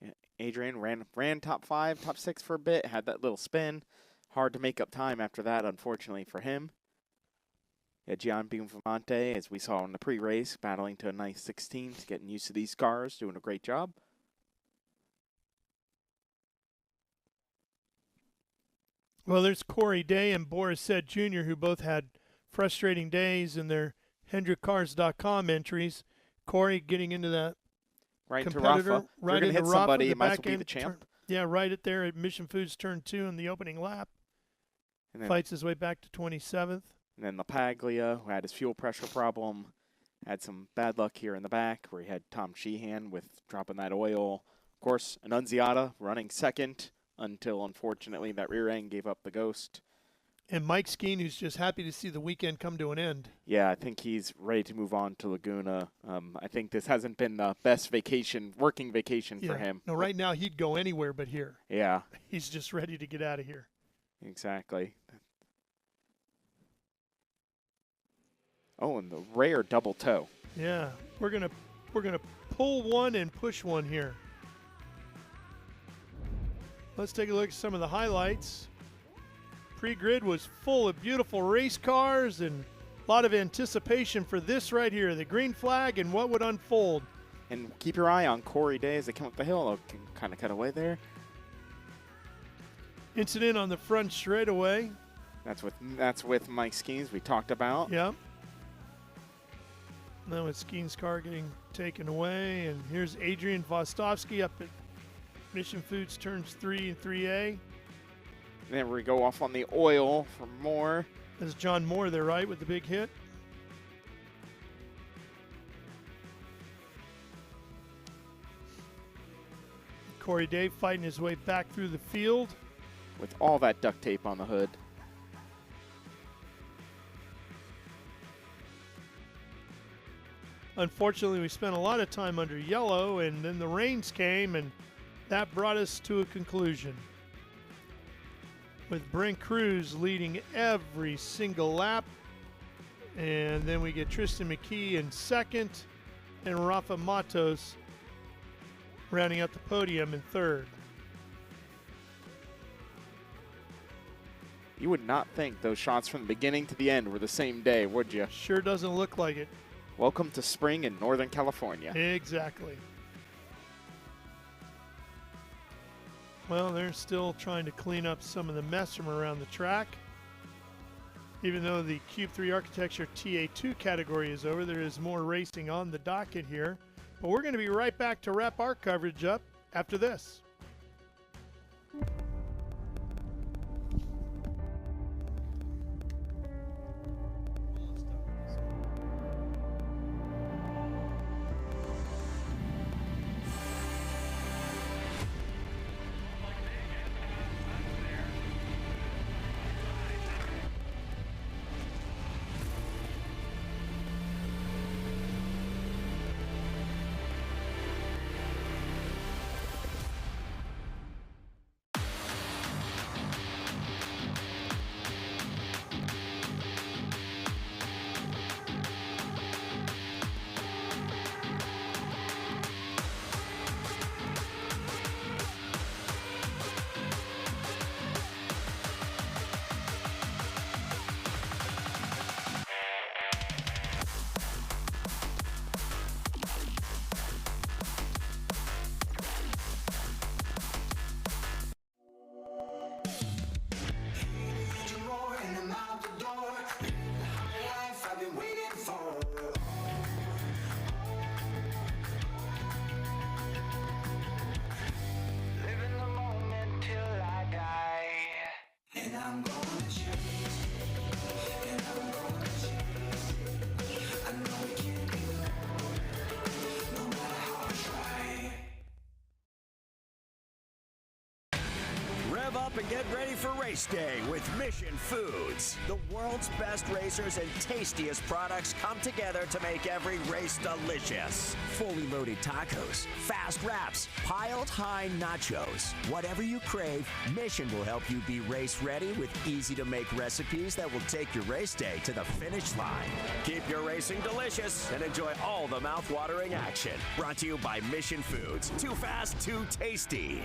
Yeah, Adrian ran top 5, top 6 for a bit, had that little spin. Hard to make up time after that, unfortunately for him. Yeah, Gian Bianfamonte, as we saw in the pre-race, battling to a nice 16th, getting used to these cars, doing a great job. Well, there's Corey Day and Boris Said Jr., who both had frustrating days in their HendrickCars.com entries. Corey getting into that right competitor, into Rafa. right into hit Rafa, somebody, it might as well be the champ. Yeah, right at there at Mission Foods turn 2 in the opening lap. And then, fights his way back to 27th. And then LaPaglia, who had his fuel pressure problem, had some bad luck here in the back, where he had Tom Sheehan with dropping that oil. Of course, Annunziata running second until, unfortunately, that rear end gave up the ghost. And Mike Skeen, who's just happy to see the weekend come to an end. Yeah, I think he's ready to move on to Laguna. I think this hasn't been the best working vacation for him. No, right now he'd go anywhere but here. Yeah. He's just ready to get out of here. Exactly. Oh, and the rare double toe. Yeah, we're gonna pull one and push one here. Let's take a look at some of the highlights. Pre-grid was full of beautiful race cars and a lot of anticipation for this right here, the green flag and what would unfold. And keep your eye on Corey Day as they come up the hill. Can kind of cut away there. Incident on the front straightaway. That's with Mike Skeens we talked about. Yeah. Now with Skeens' car getting taken away, and here's Adrian Vostovsky up at Mission Foods turns 3 and 3A. And then we go off on the oil for more. There's John Moore there, right, with the big hit. Corey Day fighting his way back through the field. With all that duct tape on the hood. Unfortunately, we spent a lot of time under yellow, and then the rains came, and that brought us to a conclusion. With Brent Cruz leading every single lap. And then we get Tristan McKee in second, and Rafa Matos rounding out the podium in third. You would not think those shots from the beginning to the end were the same day, would you? Sure doesn't look like it. Welcome to spring in Northern California. Exactly. Well, they're still trying to clean up some of the mess from around the track. Even though the Cube 3 Architecture TA2 category is over, there is more racing on the docket here. But we're going to be right back to wrap our coverage up after this. And get ready for race day with Mission Foods. The world's best racers and tastiest products come together to make every race delicious. Fully loaded tacos, fast wraps, piled high nachos. Whatever you crave, Mission will help you be race ready with easy to make recipes that will take your race day to the finish line. Keep your racing delicious and enjoy all the mouth-watering action. Brought to you by Mission Foods. Too fast, too tasty.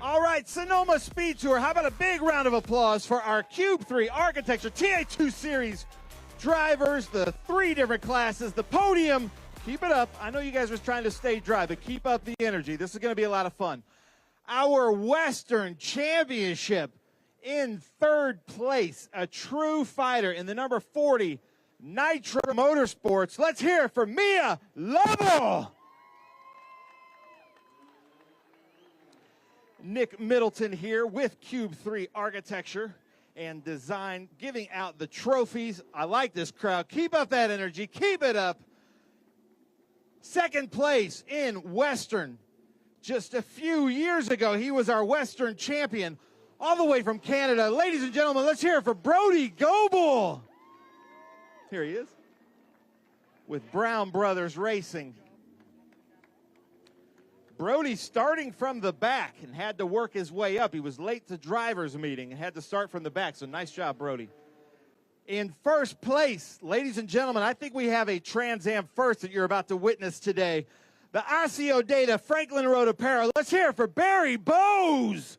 All right, Sonoma SpeedTour. How about a big round of applause for our Cube 3 Architecture TA2 Series drivers, the 3 different classes, the podium. Keep it up. I know you guys are trying to stay dry, but keep up the energy. This is going to be a lot of fun. Our Western Championship in third place, a true fighter in the number 40 Nitro Motorsports. Let's hear it for Mia Lobo. Nick Middleton here with Cube 3 Architecture and Design, giving out the trophies. I like this crowd. Keep up that energy. Keep it up. Second place in Western. Just a few years ago, he was our Western champion, all the way from Canada. Ladies and gentlemen, let's hear it for Brody Goebel. Here he is with Brown Brothers Racing. Brody starting from the back and had to work his way up. He was late to driver's meeting and had to start from the back, so nice job, Brody. In first place, ladies and gentlemen, I think we have a Trans Am first that you're about to witness today. The Osseo Data Franklin Road Apparel. Let's hear it for Barry Bowes.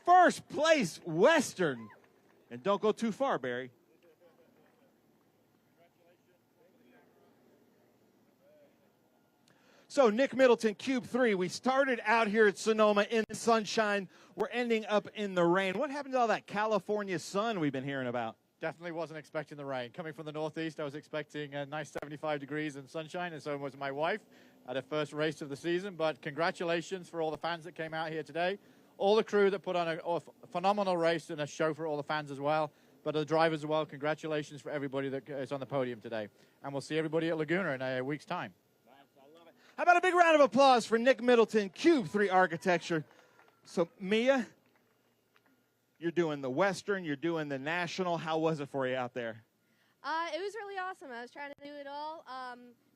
first place Western. And don't go too far, Barry. So Nick Middleton, Cube 3, we started out here at Sonoma in the sunshine. We're ending up in the rain. What happened to all that California sun we've been hearing about? Definitely wasn't expecting the rain. Coming from the Northeast, I was expecting a nice 75 degrees and sunshine, and so was my wife at her first race of the season. But congratulations for all the fans that came out here today. All the crew that put on a phenomenal race and a show for all the fans as well. But the drivers as well, congratulations for everybody that is on the podium today. And we'll see everybody at Laguna in a week's time. How about a big round of applause for Nick Middleton, Cube 3 Architecture. So, Mia, you're doing the Western, you're doing the National. How was it for you out there? It was really awesome. I was trying to do it all.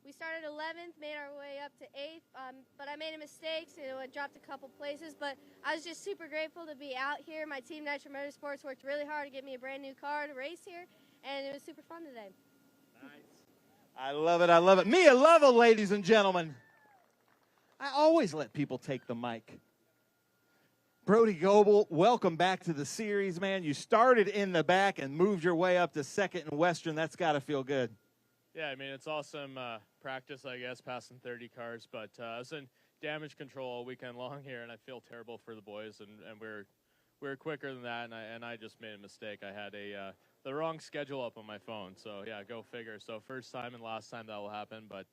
We started 11th, made our way up to 8th, but I made a mistake, so I dropped a couple places. But I was just super grateful to be out here. My team, Nitro Motorsports, worked really hard to get me a brand new car to race here, and it was super fun today. Nice. I love it. I love it. Mia Lovell, ladies and gentlemen. I always let people take the mic. Brody Goebel, welcome back to the series, man. You started in the back and moved your way up to second in Western. That's got to feel good. Yeah, I mean, it's awesome practice, I guess, passing 30 cars. But I was in damage control all weekend long here, and I feel terrible for the boys. And we're quicker than that, and I just made a mistake. I had the wrong schedule up on my phone. So, yeah, go figure. So first time and last time that will happen. But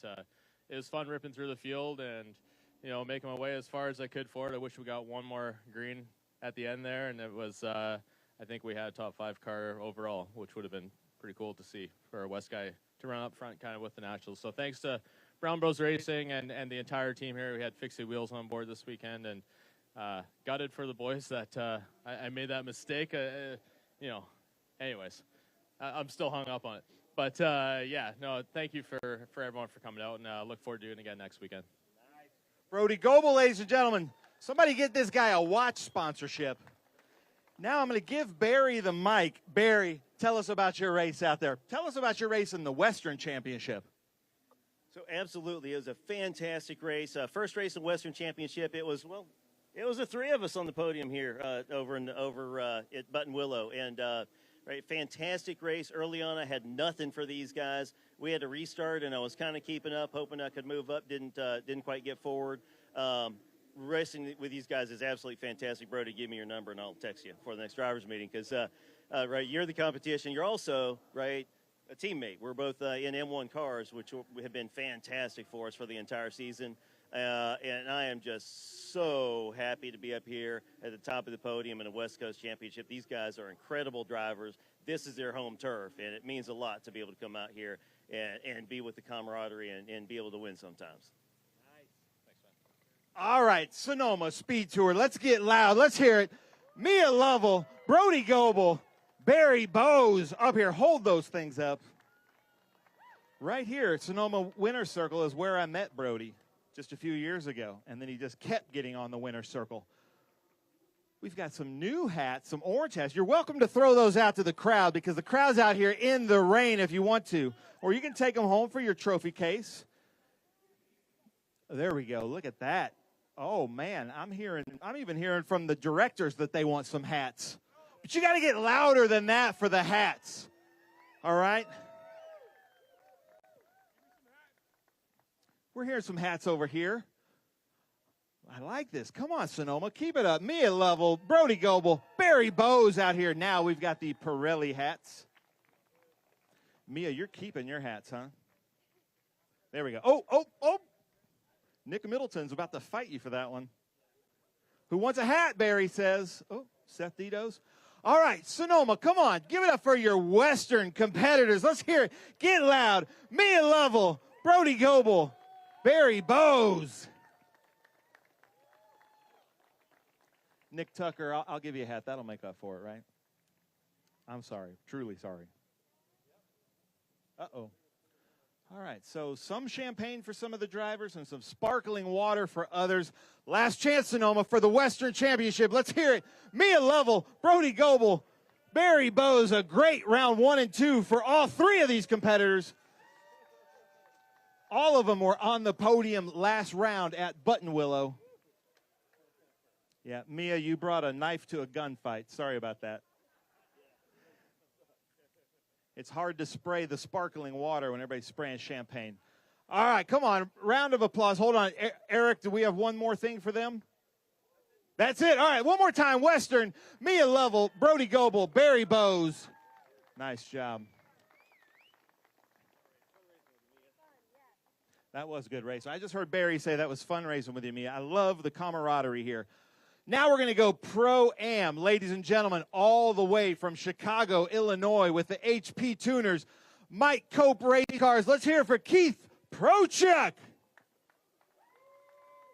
it was fun ripping through the field and, you know, making my way as far as I could forward. I wish we got one more green at the end there, and it was, I think we had a top 5 car overall, which would have been pretty cool to see for a West guy to run up front kind of with the Nationals. So thanks to Brown Bros Racing and the entire team here. We had Fixie Wheels on board this weekend, and gutted for the boys that I made that mistake. You know, anyways, I'm still hung up on it. But, yeah, no, thank you for everyone for coming out, and look forward to doing it again next weekend. Brody Goebel, ladies and gentlemen. Somebody get this guy a watch sponsorship. Now I'm going to give Barry the mic. Barry, tell us about your race out there. Tell us about your race in the Western Championship. So absolutely, it was a fantastic race. First race in Western Championship. It was the 3 of us on the podium here over at Button Willow, and right, fantastic race. Early on, I had nothing for these guys. We had to restart, and I was kind of keeping up, hoping I could move up. Didn't quite get forward. Racing with these guys is absolutely fantastic. Brody, give me your number, and I'll text you for the next drivers meeting. Because right, you're the competition. You're also right a teammate. We're both in M1 cars, which have been fantastic for us for the entire season. And I am just so happy to be up here at the top of the podium in the West Coast Championship. These guys are incredible drivers. This is their home turf, and it means a lot to be able to come out here and be with the camaraderie and be able to win sometimes. All right, Sonoma Speed Tour. Let's get loud. Let's hear it. Mia Lovell, Brody Goebel, Barry Bowes up here. Hold those things up. Right here at Sonoma Winner's Circle is where I met Brody just a few years ago, and then he just kept getting on the Winner's Circle. We've got some new hats, some orange hats. You're welcome to throw those out to the crowd because the crowd's out here in the rain if you want to. Or you can take them home for your trophy case. There we go. Look at that. Oh, man, I'm even hearing from the directors that they want some hats. But you got to get louder than that for the hats. All right? We're hearing some hats over here. I like this. Come on, Sonoma. Keep it up. Mia Lovell, Brody Goebel, Barry Bowes out here. Now we've got the Pirelli hats. Mia, you're keeping your hats, huh? There we go. Oh. Nick Middleton's about to fight you for that one. Who wants a hat, Barry says. Oh, Seth Dito's. All right, Sonoma, come on. Give it up for your Western competitors. Let's hear it. Get loud. Mia Lovell, Brody Goebel, Barry Bowes. Nick Tucker, I'll give you a hat. That'll make up for it, right? I'm sorry. Truly sorry. Uh-oh. All right, so some champagne for some of the drivers and some sparkling water for others. Last chance, Sonoma, for the Western Championship. Let's hear it. Mia Lovell, Brody Goebel, Barry Bowes. A great round 1 and 2 for all 3 of these competitors. All of them were on the podium last round at Button Willow. Yeah, Mia, you brought a knife to a gunfight. Sorry about that. It's hard to spray the sparkling water when everybody's spraying champagne. All right, come on. Round of applause. Hold on. Eric, do we have one more thing for them? That's it. All right, one more time. Western, Mia Lovell, Brody Goebel, Barry Bowes. Nice job. That was a good race. I just heard Barry say that was fundraising with you, Mia. I love the camaraderie here. Now we're going to go Pro-Am, ladies and gentlemen, all the way from Chicago, Illinois, with the HP Tuners, Mike Cope Race Cars. Let's hear it for Keith Prochuk.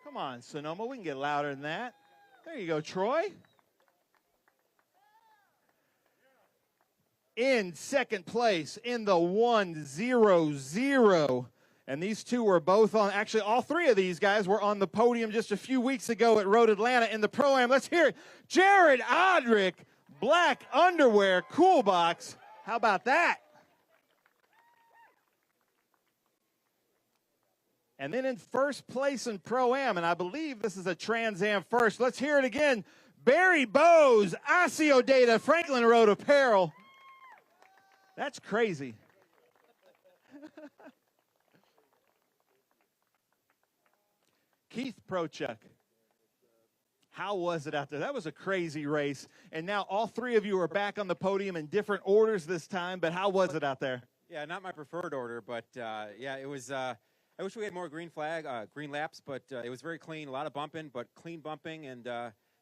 Come on, Sonoma, we can get louder than that. There you go, Troy. In second place in the 1-0-0. And these two were both on, actually all three of these guys were on the podium just a few weeks ago at Road Atlanta in the Pro-Am. Let's hear it. Jared Odrick, black underwear, CoolBox. How about that? And then in first place in Pro-Am, and I believe this is a Trans Am first. Let's hear it again. Barry Bowes, Osseo Data, Franklin Road Apparel. That's crazy. Keith Prochuk, how was it out there? That was a crazy race. And now all three of you are back on the podium in different orders this time, but how was it out there? Yeah, not my preferred order, but yeah, it was, I wish we had more green laps, but it was very clean, a lot of bumping, but clean bumping, and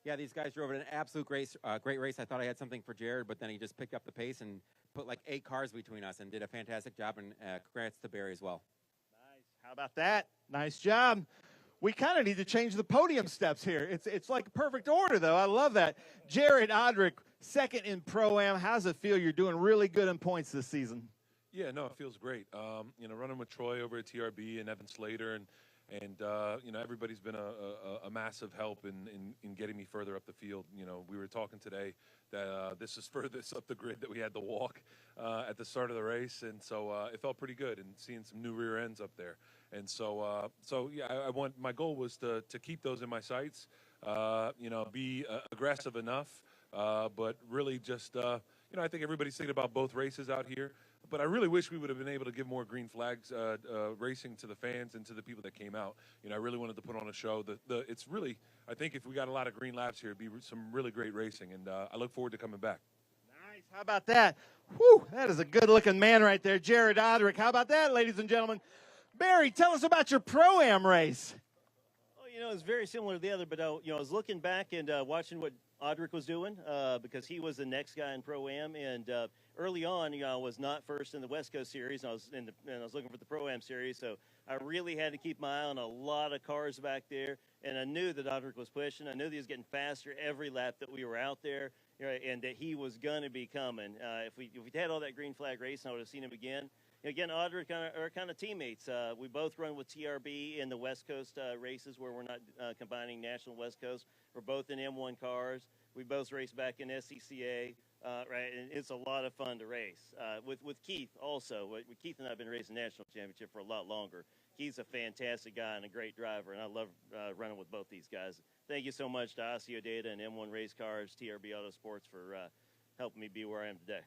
yeah, these guys drove an absolute great race. I thought I had something for Jared, but then he just picked up the pace and put like 8 cars between us and did a fantastic job, and congrats to Barry as well. Nice. How about that? Nice job. We kind of need to change the podium steps here. It's like perfect order, though. I love that. Jared Odrick, second in Pro-Am. How's it feel? You're doing really good in points this season. Yeah, no, it feels great. You know, running with Troy over at TRB and Evan Slater, and you know, everybody's been a massive help in getting me further up the field. You know, we were talking today that this is furthest up the grid that we had to walk at the start of the race, and so it felt pretty good, and seeing some new rear ends up there. And so, yeah, my goal was to keep those in my sights, you know, be aggressive enough, but really just, you know, I think everybody's thinking about both races out here, but I really wish we would have been able to give more green flags racing to the fans and to the people that came out. You know, I really wanted to put on a show. It's really, I think if we got a lot of green laps here, it'd be some really great racing, and I look forward to coming back. Nice. How about that? Whew, that is a good-looking man right there, Jared Odrick. How about that, ladies and gentlemen? Barry, tell us about your Pro-Am race. Oh, you know, it's very similar to the other, but you know, I was looking back and watching what Odrick was doing because he was the next guy in Pro-Am, and early on, you know, I was not first in the West Coast Series, and I was looking for the Pro-Am Series, so I really had to keep my eye on a lot of cars back there, and I knew that Odrick was pushing. I knew that he was getting faster every lap that we were out there, you know, and that he was going to be coming. If we had all that green flag racing, I would have seen him again. Again, Odrick are kind of teammates. We both run with TRB in the West Coast races where we're not combining National West Coast. We're both in M1 cars. We both race back in SCCA, right? And it's a lot of fun to race. With Keith also. Keith and I have been racing National Championship for a lot longer. Keith's a fantastic guy and a great driver, and I love running with both these guys. Thank you so much to Osseo Data and M1 Race Cars, TRB Autosports for helping me be where I am today.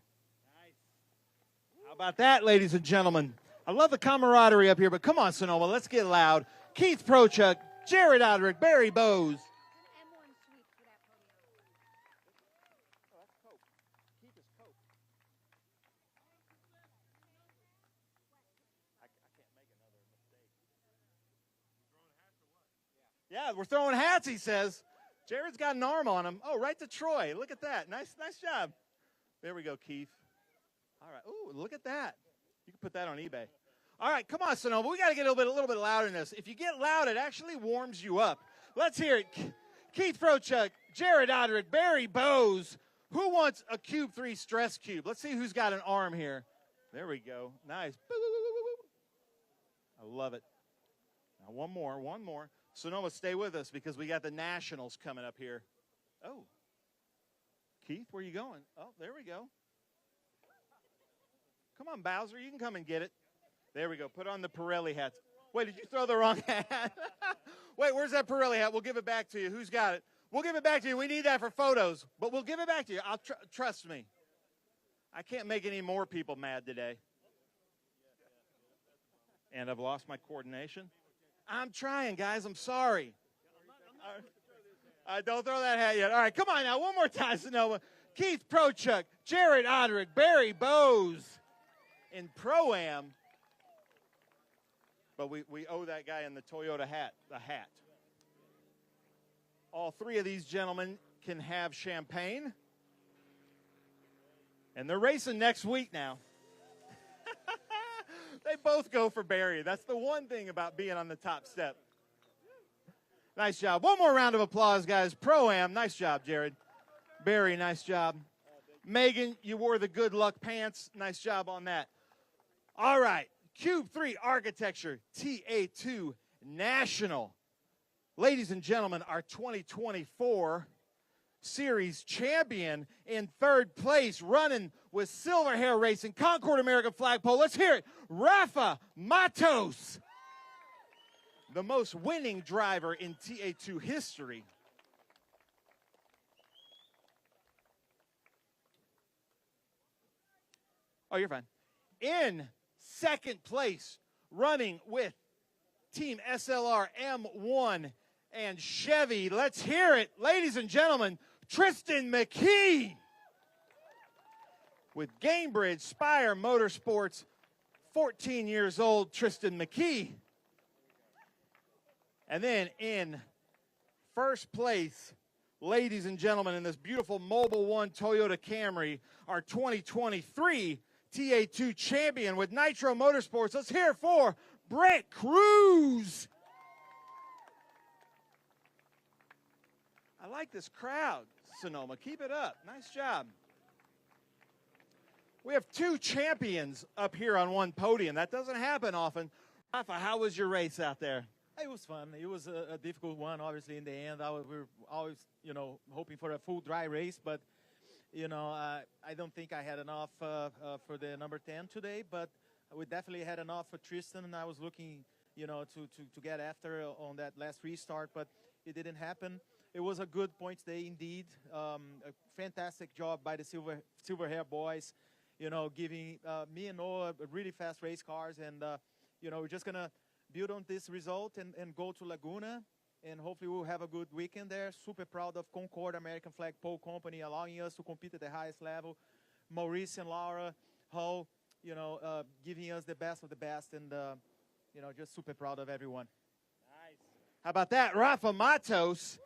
How about that, ladies and gentlemen? I love the camaraderie up here, but come on, Sonoma, let's get loud. Keith Prochuk, Jared Odrick, Barry Bowes. Yeah, we're throwing hats, he says. Jared's got an arm on him. Oh, right to Troy. Look at that. Nice job. There we go, Keith. All right. Ooh, look at that. You can put that on eBay. All right, come on, Sonoma. We got to get a little bit louder than this. If you get loud, it actually warms you up. Let's hear it. Keith Prochuk, Jared Odrick, Barry Bowes. Who wants a Cube 3 stress cube? Let's see who's got an arm here. There we go. Nice. I love it. Now, one more. Sonoma, stay with us because we got the Nationals coming up here. Oh. Keith, where are you going? Oh, there we go. Come on, Bowser. You can come and get it. There we go. Put on the Pirelli hats. Wait, did you throw the wrong hat? Wait, where's that Pirelli hat? We'll give it back to you. Who's got it? We'll give it back to you. We need that for photos, but we'll give it back to you. Trust me. I can't make any more people mad today. And I've lost my coordination. I'm trying, guys. I'm sorry. Don't throw that hat yet. All right, come on now. One more time, Sonoma. Keith Prochuk, Jared Odrick, Barry Bowes in Pro-Am. But we owe that guy in the Toyota hat the hat. All three of these gentlemen can have champagne. And they're racing next week now. They both go for Barry. That's the one thing about being on the top step. Nice job. One more round of applause, guys. Pro-Am, nice job, Jared. Barry, nice job. Megan, you wore the good luck pants. Nice job on that. All right, Cube 3 Architecture TA2 National. Ladies and gentlemen, our 2024 Series champion in third place, running with Silver Hair Racing, Concord American Flagpole. Let's hear it. Rafa Matos, the most winning driver in TA2 history. Oh, you're fine. In second place, running with Team SLR M1 and Chevy. Let's hear it, ladies and gentlemen, Tristan McKee. With Gamebridge Spire Motorsports, 14 years old, Tristan McKee. And then in first place, ladies and gentlemen, in this beautiful Mobile One Toyota Camry, our 2023 TA2 champion with Nitro Motorsports. Let's hear it for Brent Cruz. I like this crowd, Sonoma. Keep it up. Nice job. We have two champions up here on one podium. That doesn't happen often. Rafa, how was your race out there? It was fun. It was a difficult one, obviously, in the end. We were always, hoping for a full dry race, but, I don't think I had enough for the number 10 today, but we definitely had enough for Tristan, and I was looking, to get after on that last restart, but it didn't happen. It was a good points day indeed. A fantastic job by the Silver Hair boys, giving me and Noah really fast race cars, and, we're just going to build on this result and go to Laguna, and hopefully we'll have a good weekend there. Super proud of Concord American Flag Pole Company allowing us to compete at the highest level. Maurice and Laura Hull, giving us the best of the best, and, just super proud of everyone. Nice. How about that? Rafa Matos.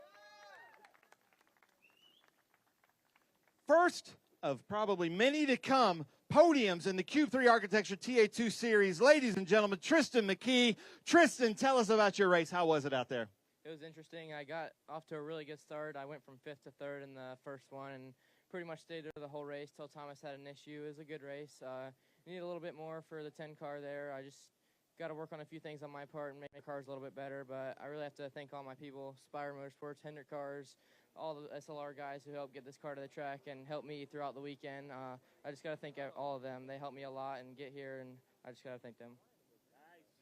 First of probably many to come podiums in the Cube 3 Architecture TA2 Series. Ladies and gentlemen, Tristan McKee. Tristan, tell us about your race. How was it out there? It was interesting. I got off to a really good start. I went from 5th to 3rd in the first one and pretty much stayed there the whole race till Thomas had an issue. It was a good race. Need a little bit more for the 10 car there. I just got to work on a few things on my part and make my cars a little bit better, but I really have to thank all my people, Spire Motorsports, Hendrick Cars, all the SLR guys who helped get this car to the track and helped me throughout the weekend. I just got to thank all of them. They helped me a lot and get here, and I just got to thank them.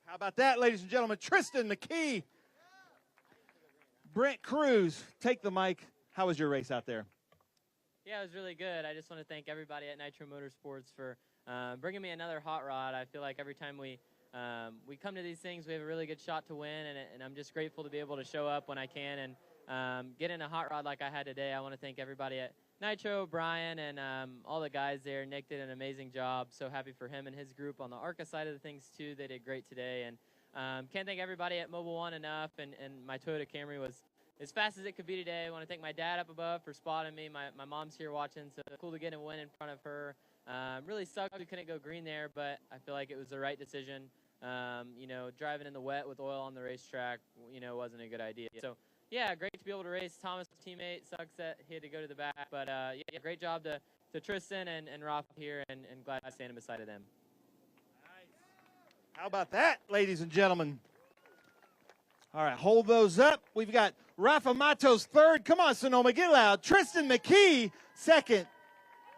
How about that, ladies and gentlemen? Tristan McKee. Brent Cruz, take the mic. How was your race out there? Yeah, it was really good. I just want to thank everybody at Nitro Motorsports for bringing me another hot rod. I feel like every time we come to these things, we have a really good shot to win, and I'm just grateful to be able to show up when I can and get in a hot rod like I had today. I want to thank everybody at Nitro, Brian, and all the guys there. Nick did an amazing job. So happy for him and his group on the ARCA side of the things, too. They did great today. And can't thank everybody at Mobile One enough, and my Toyota Camry was as fast as it could be today. I want to thank my dad up above for spotting me. My mom's here watching, so cool to get a win in front of her. Really sucked we couldn't go green there, but I feel like it was the right decision. Driving in the wet with oil on the racetrack, wasn't a good idea. So, yeah, great to be able to race. Thomas' teammate, sucks that he had to go to the back, but yeah, great job to Tristan and Rafa here, and glad to stand beside of them. How about that, ladies and gentlemen? All right, hold those up. We've got Rafa Matos third. Come on, Sonoma, get loud. Tristan McKee second.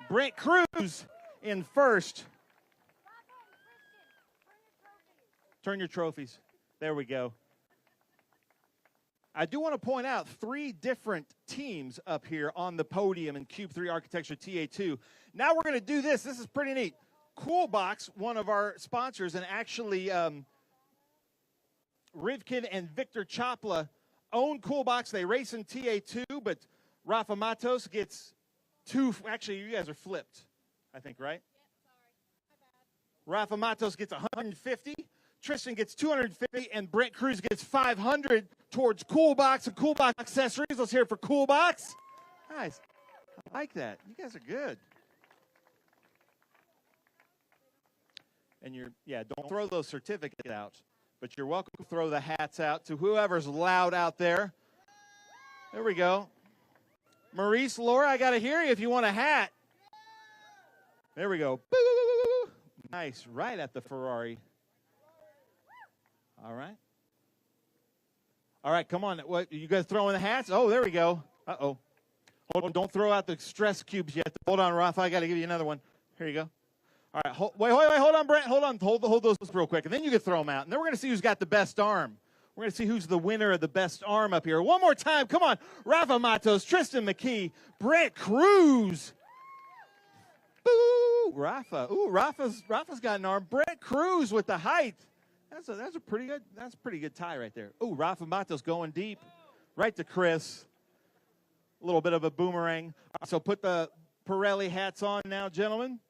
Brent Cruz in first. Turn your trophies. There we go. I do want to point out 3 different teams up here on the podium in Cube 3 Architecture TA2. Now we're going to do this. This is pretty neat. CoolBox, one of our sponsors, and actually Rivkin and Victor Chopla own CoolBox. They race in TA2, but Rafa Matos gets 2. Actually, you guys are flipped, I think, right? Rafa Matos gets 150. Tristan gets 250, and Brent Cruz gets 500 towards CoolBox and CoolBox accessories. Let's hear it for CoolBox. Nice. I like that. You guys are good. And don't throw those certificates out, but you're welcome to throw the hats out to whoever's loud out there. There we go. Maurice, Laura, I got to hear you if you want a hat. There we go. Boo! Nice. Right at the Ferrari. All right. All right, come on. What, you guys throwing the hats? Oh, there we go. Uh-oh. Hold on. Don't throw out the stress cubes yet. Hold on, Rafa. I got to give you another one. Here you go. All right. Wait. Hold on, Brent. Hold on. Hold those real quick, and then you can throw them out. And then we're going to see who's got the best arm. We're going to see who's the winner of the best arm up here. One more time. Come on. Rafa Matos, Tristan McKee, Brent Cruz. Boo! Rafa. Ooh, Rafa's got an arm. Brent Cruz with the height. That's a pretty good tie right there. Ooh, Rafa Matos going deep. Right to Chris. A little bit of a boomerang. So put the Pirelli hats on now, gentlemen.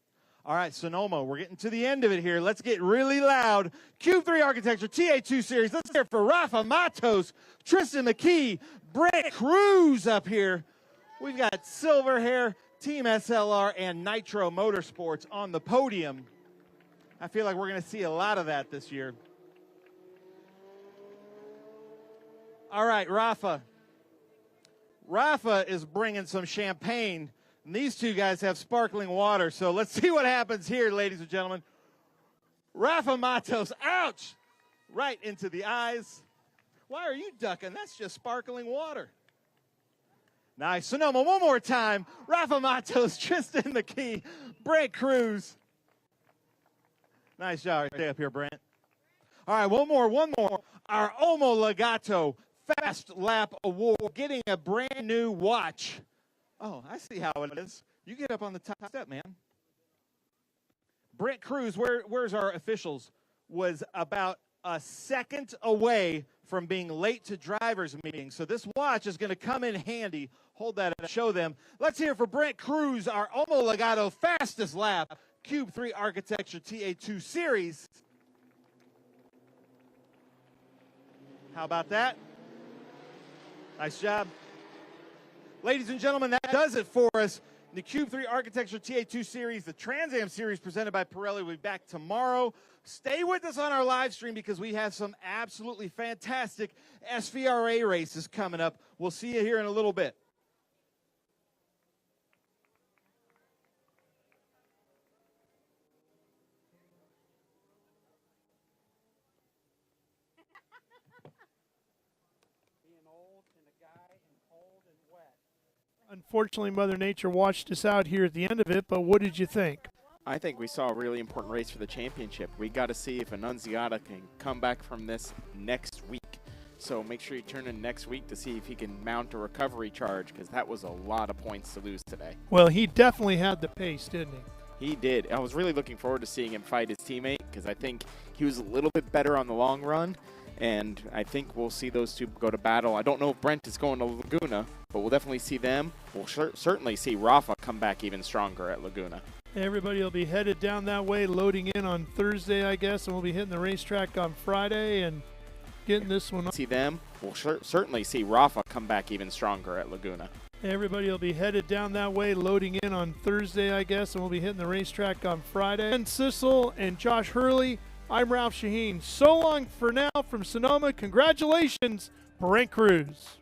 All right, Sonoma, we're getting to the end of it here. Let's get really loud. Cube 3 Architecture TA2 Series. Let's hear it for Rafa Matos, Tristan McKee, Brent Cruz up here. We've got Silver Hair, Team SLR, and Nitro Motorsports on the podium. I feel like we're going to see a lot of that this year. All right, Rafa. Rafa is bringing some champagne, and these two guys have sparkling water. So let's see what happens here, ladies and gentlemen. Rafa Matos, ouch, right into the eyes. Why are you ducking? That's just sparkling water. Nice. Sonoma, one more time. Rafa Matos, Tristan McKee, Brent Cruz. Nice job right there up here, Brent. All right, one more. Our Omo Legato Fast Lap Award, getting a brand new watch. Oh, I see how it is. You get up on the top step, man. Brent Cruz, where's our officials, was about a second away from being late to driver's meeting. So this watch is going to come in handy. Hold that and show them. Let's hear for Brent Cruz, our Omo Legato fastest lap, Cube 3 Architecture TA2 Series. How about that? Nice job. Ladies and gentlemen, that does it for us. The Cube 3 Architecture TA2 Series, the Trans Am Series presented by Pirelli, will be back tomorrow. Stay with us on our live stream because we have some absolutely fantastic SVRA races coming up. We'll see you here in a little bit. Unfortunately, Mother Nature watched us out here at the end of it, but what did you think? I think we saw a really important race for the championship. We got to see if Annunziata can come back from this next week. So make sure you turn in next week to see if he can mount a recovery charge, because that was a lot of points to lose today. Well, he definitely had the pace, didn't he? He did. I was really looking forward to seeing him fight his teammate, because I think he was a little bit better on the long run. And I think we'll see those two go to battle. I don't know if Brent is going to Laguna, but we'll definitely see them. We'll certainly see Rafa come back even stronger at Laguna. Everybody will be headed down that way, loading in on Thursday, I guess, and we'll be hitting the racetrack on Friday and getting this one. See them. We'll certainly see Rafa come back even stronger at Laguna. Everybody will be headed down that way, loading in on Thursday, I guess, and we'll be hitting the racetrack on Friday. And Sissel and Josh Hurley. I'm Ralph Shaheen. So long for now from Sonoma. Congratulations, Brent Cruz.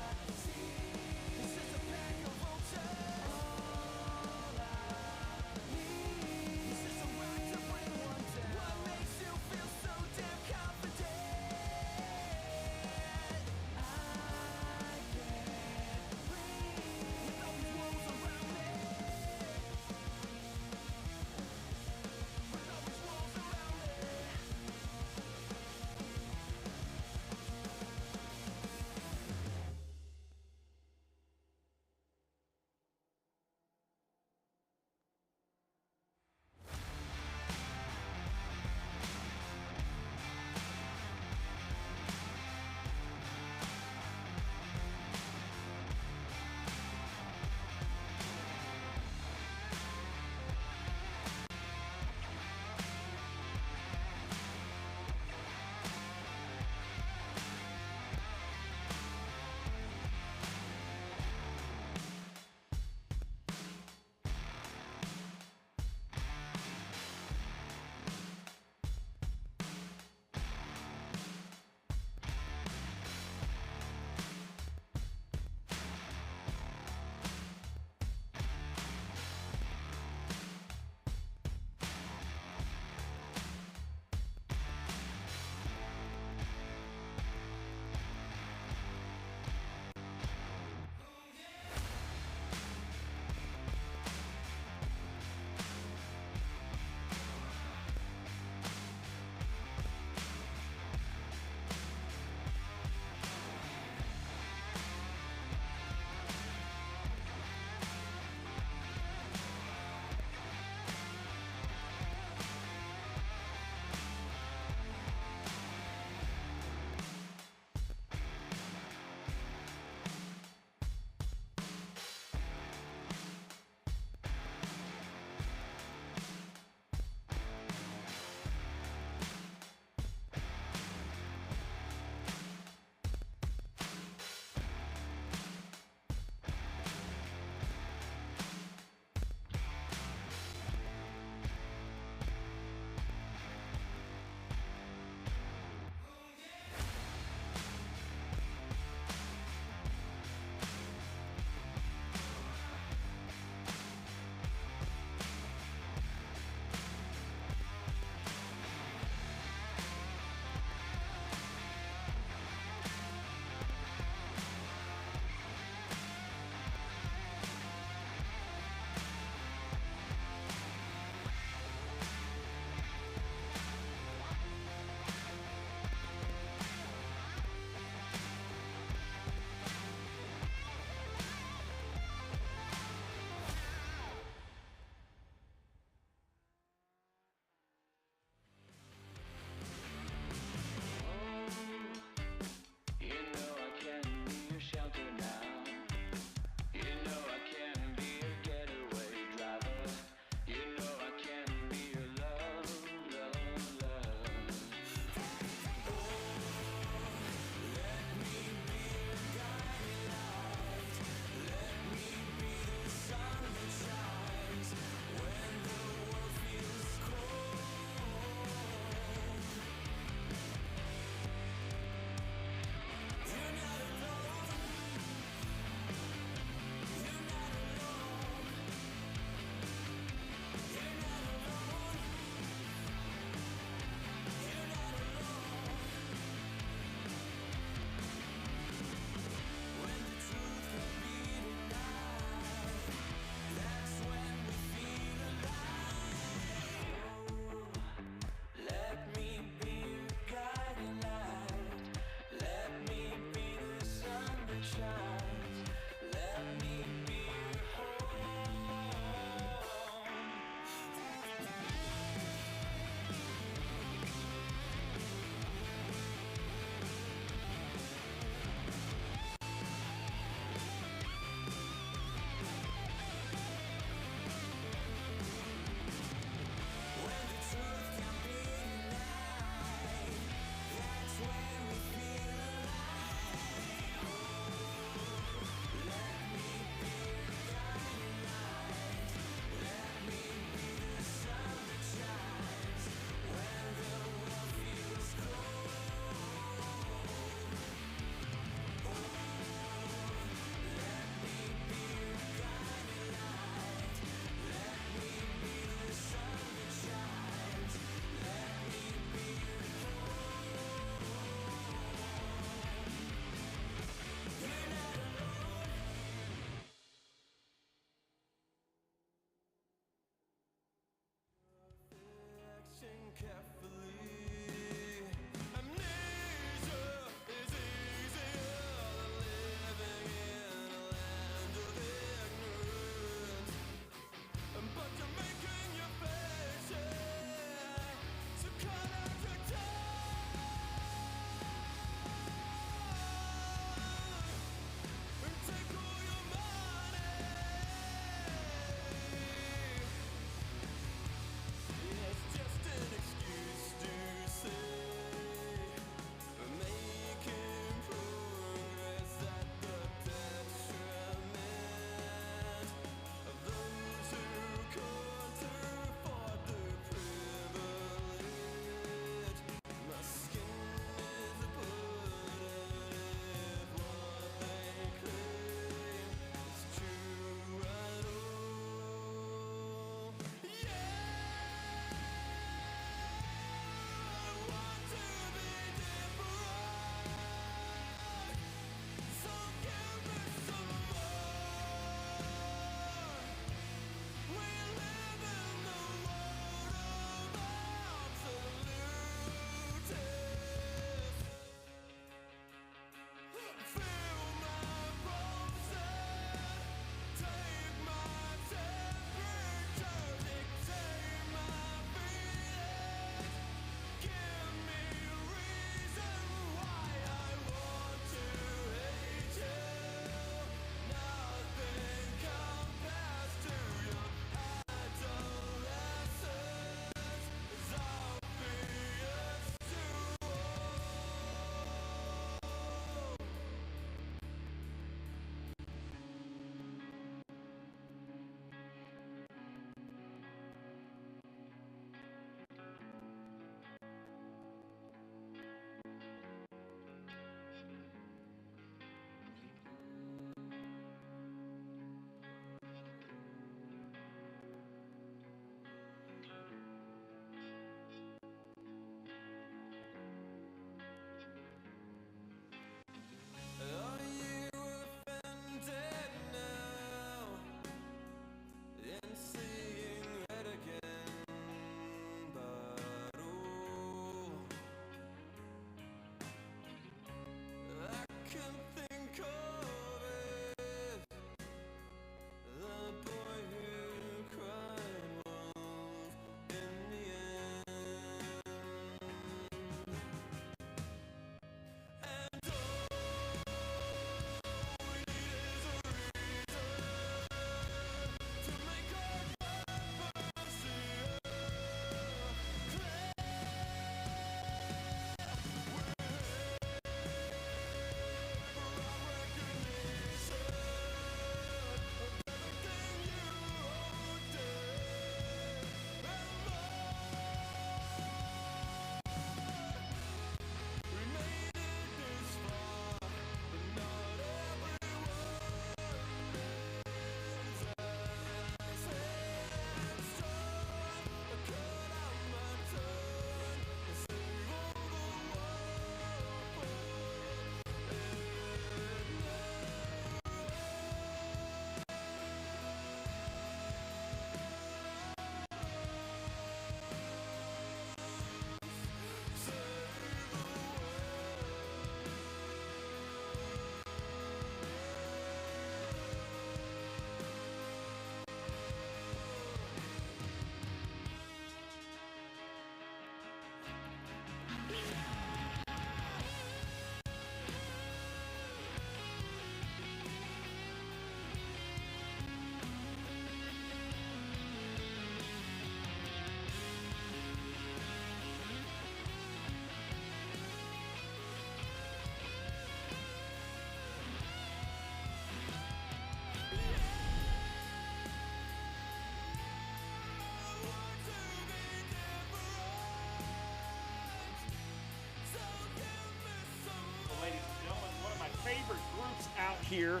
here.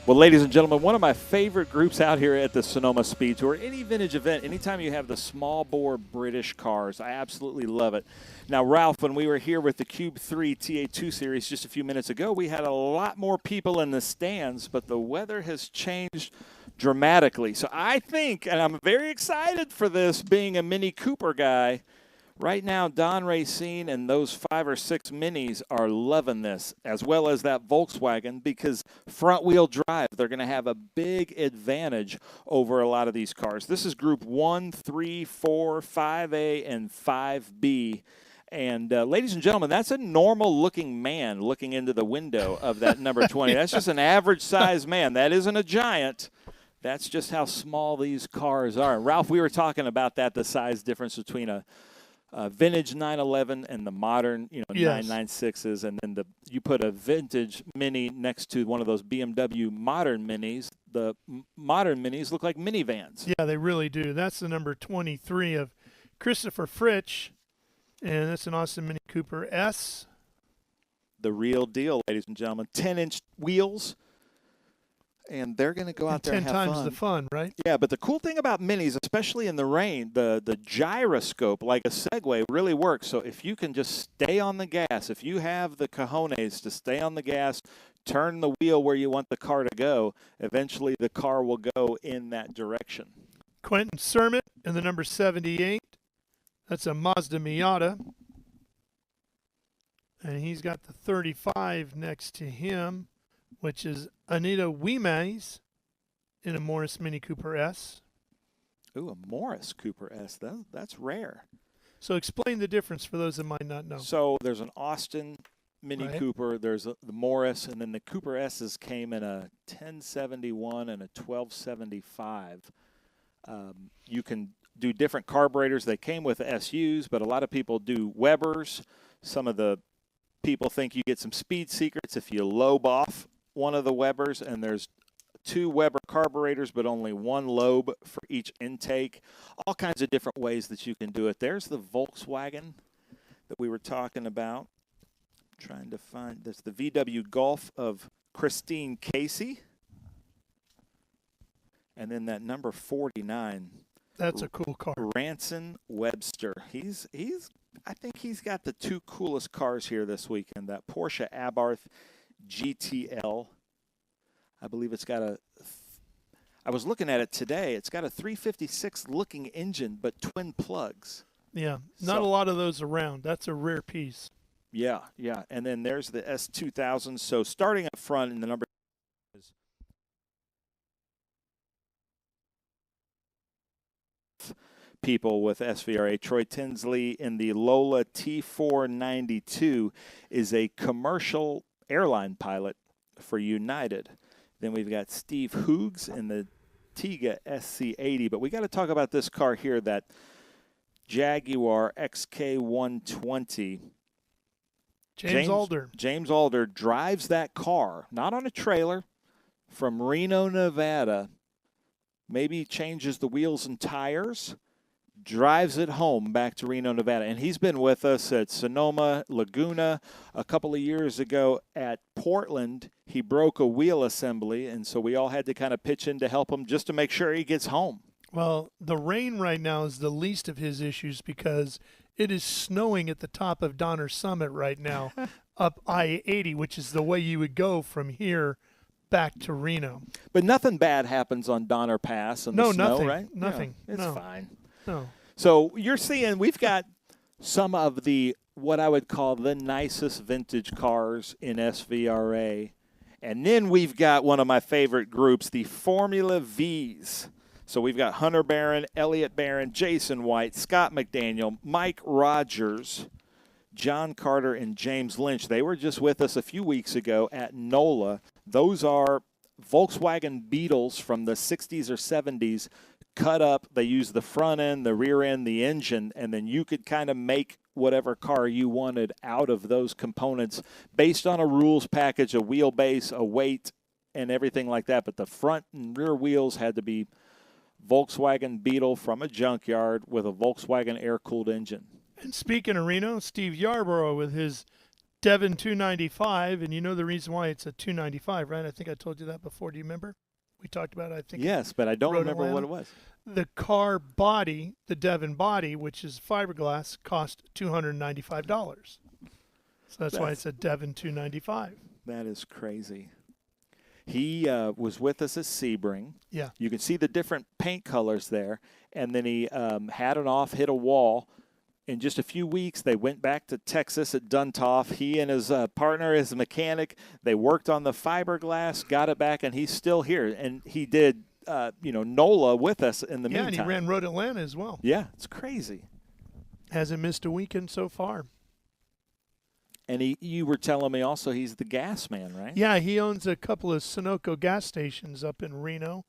Well, ladies and gentlemen, one of my favorite groups out here at the Sonoma Speed Tour, any vintage event, anytime you have the small bore British cars, I absolutely love it. Now, Ralph, when we were here with the Cube 3 TA2 Series just a few minutes ago, we had a lot more people in the stands, but the weather has changed dramatically. So I think, and I'm very excited for this, being a Mini Cooper guy, right now, Don Racine and those 5 or 6 Minis are loving this, as well as that Volkswagen, because front-wheel drive, they're going to have a big advantage over a lot of these cars. This is Group 1, 3, 4, 5A, and 5B. And, ladies and gentlemen, that's a normal-looking man looking into the window of that number 20. That's just an average-sized man. That isn't a giant. That's just how small these cars are. Ralph, we were talking about that, the size difference between a vintage 911 and the modern, Yes. 996s, and then you put a vintage Mini next to one of those BMW modern Minis. The modern Minis look like minivans. Yeah, they really do. That's the number 23 of Christopher Fritsch, and that's an Austin Mini Cooper S. The real deal, ladies and gentlemen. 10-inch wheels. And they're going to go out there and have 10 times fun. the fun, right? Yeah, but the cool thing about Minis, especially in the rain, the gyroscope, like a Segway, really works. So if you can just stay on the gas, if you have the cojones to stay on the gas, turn the wheel where you want the car to go, eventually the car will go in that direction. Quentin Sermon in the number 78. That's a Mazda Miata. And he's got the 35 next to him, which is Anita Wiemays in a Morris Mini Cooper S. Ooh, a Morris Cooper S. That's rare. So explain the difference for those that might not know. So there's an Austin Mini Right. Cooper, there's the Morris, and then the Cooper S's came in a 1071 and a 1275. You can do different carburetors. They came with SUs, but a lot of people do Webers. Some of the people think you get some speed secrets if you lobe off one of the Webers, and there's 2 Weber carburetors, but only 1 lobe for each intake. All kinds of different ways that you can do it. There's the Volkswagen that we were talking about. I'm trying to find, there's the VW Golf of Christine Casey. And then that number 49. That's a cool car. Ranson Webster. I think he's got the 2 coolest cars here this weekend. That Porsche Abarth GTL. I believe it's got I was looking at it today. It's got a 356 looking engine, but twin plugs. Yeah, not a lot of those around. That's a rare piece. Yeah. And then there's the S2000. So starting up front in the number is people with SVRA. Troy Tinsley in the Lola T492 is a commercial airline pilot for United. Then we've got Steve Hoogs in the Tiga SC80. But we got to talk about this car here, that Jaguar XK120. James Alder. James Alder drives that car, not on a trailer, from Reno, Nevada. Maybe changes the wheels and tires, drives it home back to Reno, Nevada. And he's been with us at Sonoma, Laguna. A couple of years ago at Portland, he broke a wheel assembly, and so we all had to kind of pitch in to help him just to make sure he gets home. Well, the rain right now is the least of his issues because it is snowing at the top of Donner Summit right now, up I-80, which is the way you would go from here back to Reno. But nothing bad happens on Donner Pass and the snow, nothing, right? nothing. Yeah, it's No. fine. No. So you're seeing we've got some of the what I would call the nicest vintage cars in SVRA. And then we've got one of my favorite groups, the Formula Vs. So we've got Hunter Barron, Elliott Barron, Jason White, Scott McDaniel, Mike Rogers, John Carter, and James Lynch. They were just with us a few weeks ago at NOLA. Those are Volkswagen Beetles from the 60s or 70s, cut up. They use the front end, the rear end, the engine, and then you could kind of make whatever car you wanted out of those components based on a rules package, a wheelbase, a weight, and everything like that. But the front and rear wheels had to be Volkswagen Beetle from a junkyard with a Volkswagen air-cooled engine. And speaking of Reno, Steve Yarborough with his Devon 295, and you know the reason why it's a 295, right? I think I told you that before. Do you remember? We talked about it, I think. Yes, but I don't Road remember what Atlanta. it was. The car body, the Devon body, which is fiberglass, cost $295. So that's why it's a Devon 295. That is crazy. He was with us at Sebring. Yeah. You can see the different paint colors there. And then he had it off, hit a wall. In just a few weeks, they went back to Texas at Duntov. He and his partner, his mechanic, they worked on the fiberglass, got it back, and he's still here. And he did, NOLA with us in the meantime. Yeah, and he ran Road Atlanta as well. Yeah, it's crazy. Hasn't missed a weekend so far. And you were telling me also he's the gas man, right? Yeah, he owns a couple of Sunoco gas stations up in Reno,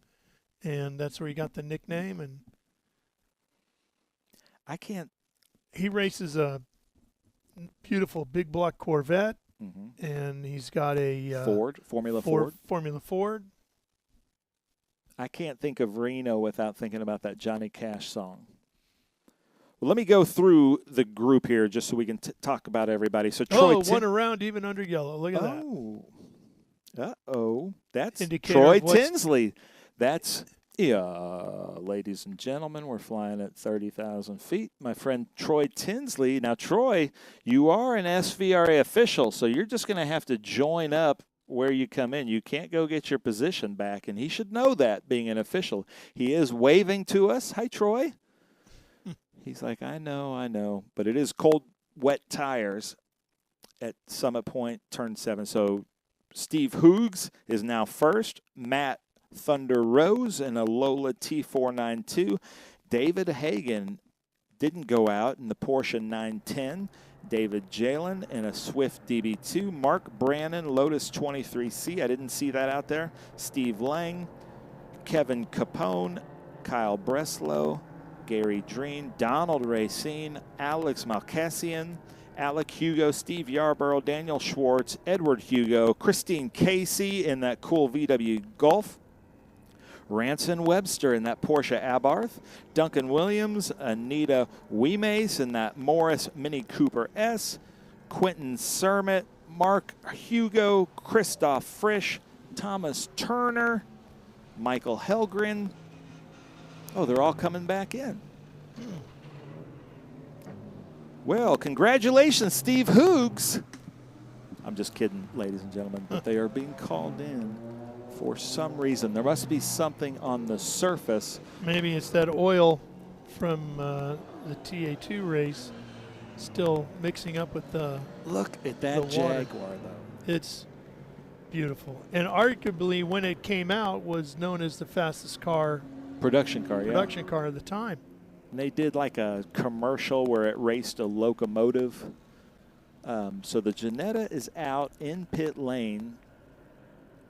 and that's where he got the nickname. And I can't. He races a beautiful big block Corvette, and he's got a Formula Ford. Formula Ford. I can't think of Reno without thinking about that Johnny Cash song. Well, let me go through the group here just so we can talk about everybody. So Troy, one around even under yellow. Look at that. Uh-oh. That's Indicator Troy of what's- Tinsley. That's, ladies and gentlemen, we're flying at 30,000 feet. My friend Troy Tinsley. Now, Troy, you are an SVRA official, so you're just going to have to join up where you come in. You can't go get your position back, and he should know that, being an official. He is waving to us. Hi, Troy. He's like, I know. But it is cold, wet tires at Summit Point, turn 7. So Steve Hoogs is now first. Matt Thunder Rose in a Lola T492. David Hagan didn't go out in the Porsche 910. David Jalen in a Swift DB2. Mark Brannon, Lotus 23C. I didn't see that out there. Steve Lang, Kevin Capone, Kyle Breslow, Gary Dreen, Donald Racine, Alex Malkassian, Alec Hugo, Steve Yarborough, Daniel Schwartz, Edward Hugo, Christine Casey in that cool VW Golf, Ranson Webster in that Porsche Abarth, Duncan Williams, Anita Wiemace in that Morris Mini Cooper S, Quentin Sermit, Mark Hugo, Christoph Frisch, Thomas Turner, Michael Helgren. Oh, they're all coming back in. Well, congratulations, Steve Hoogs. I'm just kidding, ladies and gentlemen, but they are being called in for some reason. There must be something on the surface. Maybe it's that oil from the TA2 race still mixing up with the Look at that Jaguar, though. It's beautiful. And arguably, when it came out, was known as the fastest car. Production car, Production car of the time. And they did like a commercial where it raced a locomotive. So the Ginetta is out in pit lane,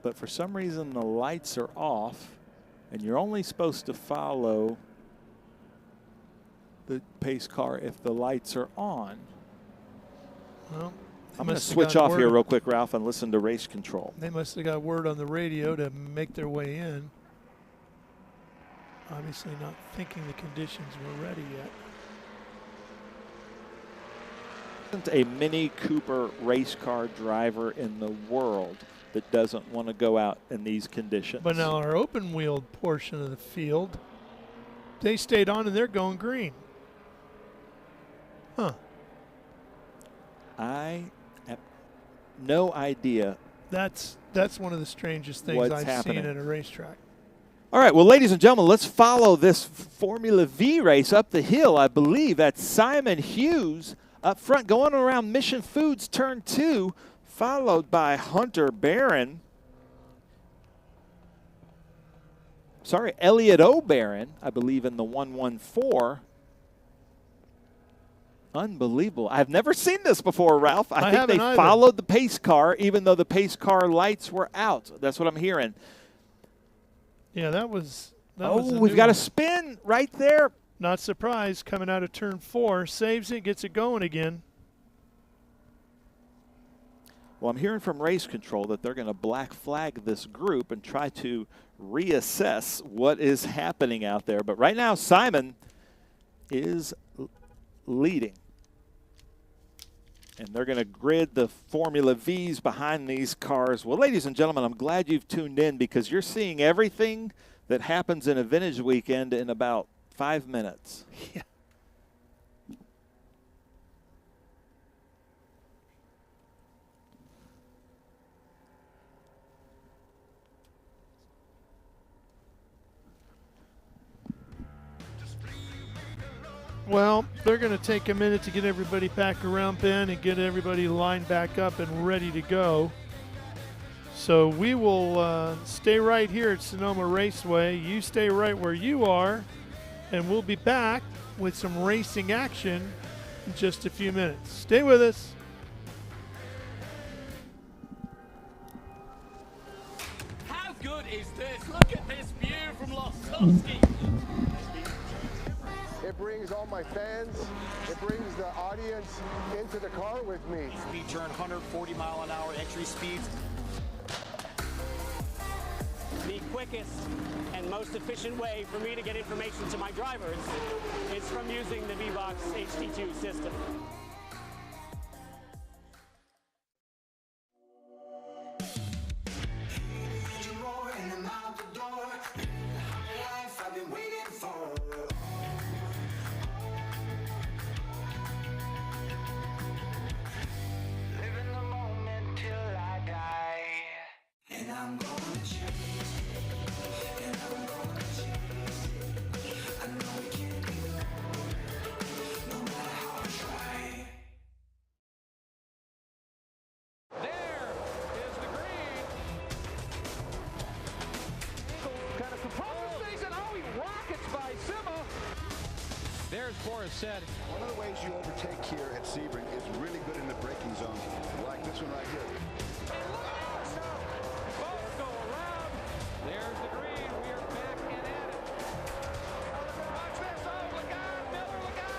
but for some reason the lights are off, and you're only supposed to follow the pace car if the lights are on. Well, I'm going to switch off here real quick, Ralph, and listen to race control. They must have got word on the radio to make their way in. Obviously not thinking the conditions were ready yet. Isn't a Mini Cooper race car driver in the world that doesn't want to go out in these conditions. But now our open-wheeled portion of the field, they stayed on and they're going green. Huh. I have no idea. That's one of the strangest things What's I've happening? seen at a racetrack. All right, well, ladies and gentlemen, let's follow this Formula V race up the hill. I believe that's Simon Hughes up front going around Mission Foods turn 2, followed by Hunter Barron. Sorry, Elliot O'Barron, I believe, in the 114. Unbelievable. I've never seen this before, Ralph. I think they followed the pace car even though the pace car lights were out. That's what I'm hearing. Yeah, that was we've got a spin right there. Not surprised, coming out of turn 4, saves it, gets it going again. Well, I'm hearing from race control that they're going to black flag this group and try to reassess what is happening out there. But right now, Simon is leading. and they're going to grid the Formula Vs behind these cars. Well, ladies and gentlemen, I'm glad you've tuned in because you're seeing everything that happens in a vintage weekend in about 5 minutes. Yeah. Well, they're going to take a minute to get everybody back around, Ben, and get everybody lined back up and ready to go. So we will stay right here at Sonoma Raceway. You stay right where you are, and we'll be back with some racing action in just a few minutes. Stay with us. How good is this? Look at this view from Losowski. It brings all my fans, it brings the audience into the car with me. Speed turn 140 mile an hour entry speeds. The quickest and most efficient way for me to get information to my drivers is from using the VBox HT2 system. There's Boris said. One of the ways you overtake here at Sebring is really good in the braking zone, like this one right here. Both go around. There's the green. We are back and at it. Watch this. Oh, look out, Miller, look out.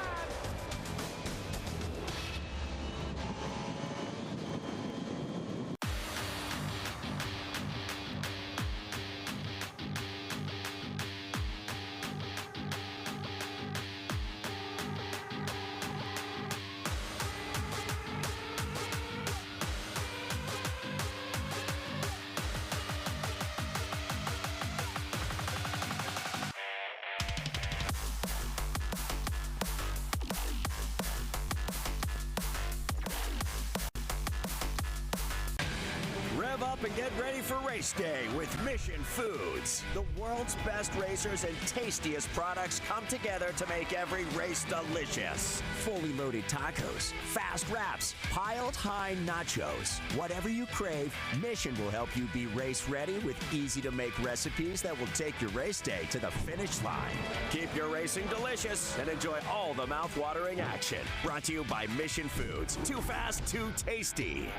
Rev up and get ready for race day with Mission Foods. The world's best racers and tastiest products come together to make every race delicious. Fully loaded tacos, fast wraps, piled high nachos. Whatever you crave, Mission will help you be race ready with easy to make recipes that will take your race day to the finish line. Keep your racing delicious and enjoy all the mouth-watering action. Brought to you by Mission Foods. Too fast, too tasty.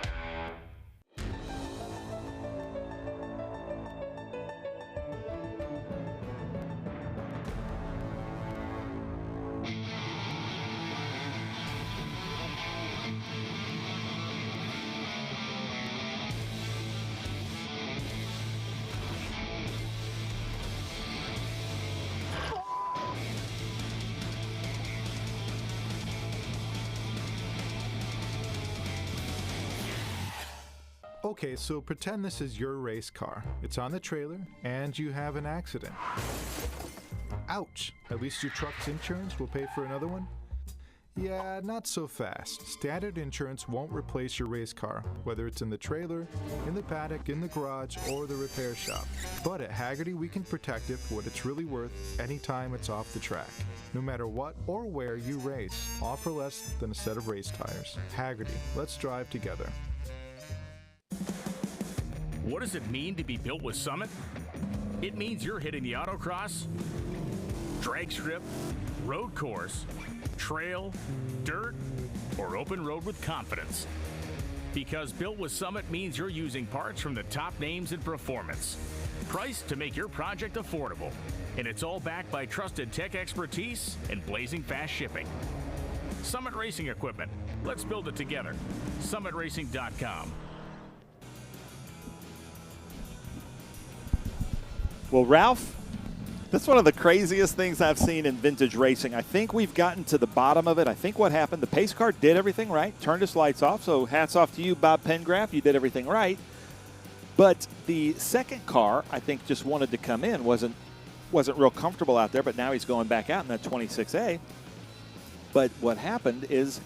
Okay, so pretend this is your race car. It's on the trailer, and you have an accident. Ouch! At least your truck's insurance will pay for another one? Yeah, not so fast. Standard insurance won't replace your race car, whether it's in the trailer, in the paddock, in the garage, or the repair shop. But at Hagerty, we can protect it for what it's really worth anytime it's off the track. No matter what or where you race, all for less than a set of race tires. Hagerty, let's drive together. What does it mean to be built with Summit? It means you're hitting the autocross, drag strip, road course, trail, dirt, or open road with confidence. Because built with Summit means you're using parts from the top names in performance. Priced to make your project affordable. And it's all backed by trusted tech expertise and blazing fast shipping. Summit Racing Equipment. Let's build it together. SummitRacing.com. Well, Ralph, That's one of the craziest things I've seen in vintage racing. I think we've gotten to the bottom of it. I think what happened, the pace car did everything right, turned its lights off, so hats off to you, Bob Pengraff. You did everything right. But the second car, I think, just wanted to come in, wasn't real comfortable out there, but now he's going back out in that 26A. But what happened is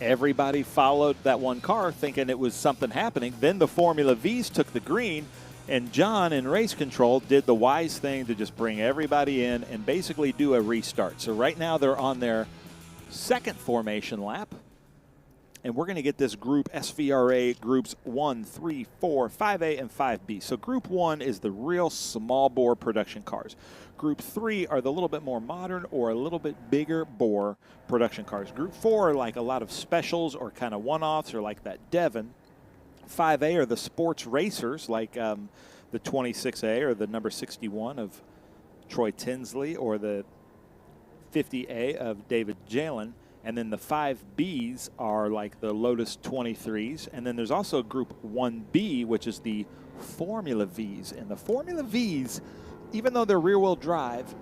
everybody followed that one car thinking it was something happening. Then the Formula Vs took the green, and John in race control did the wise thing to just bring everybody in and basically do a restart. So right now they're on their second formation lap. And we're going to get this group SVRA groups 1, 3, 4, 5A, and 5B. So group 1 is the real small bore production cars. Group 3 are the little bit more modern or a little bit bigger bore production cars. Group 4 are like a lot of specials or kind of one-offs or like that Devon. 5A are the sports racers like the 26A or the number 61 of Troy Tinsley or the 50A of David Jalen. And then the 5Bs are like the Lotus 23s. And then there's also Group 1B, which is the Formula Vs. And the Formula Vs, even though they're rear-wheel drive,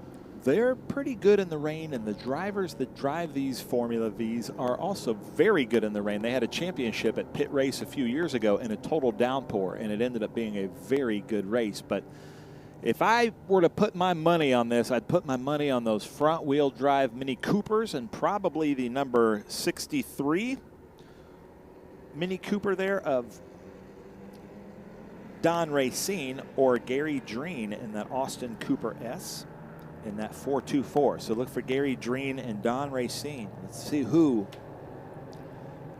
they're pretty good in the rain. And the drivers that drive these Formula Vs are also very good in the rain. They had a championship at Pit Race a few years ago in a total downpour, and it ended up being a very good race. But if I were to put my money on this, I'd put my money on those front-wheel drive Mini Coopers and probably the number 63 Mini Cooper there of Don Racine or Gary Dreen in that Austin Cooper S in that 424. So look for Gary Dreen and Don Racine. Let's see who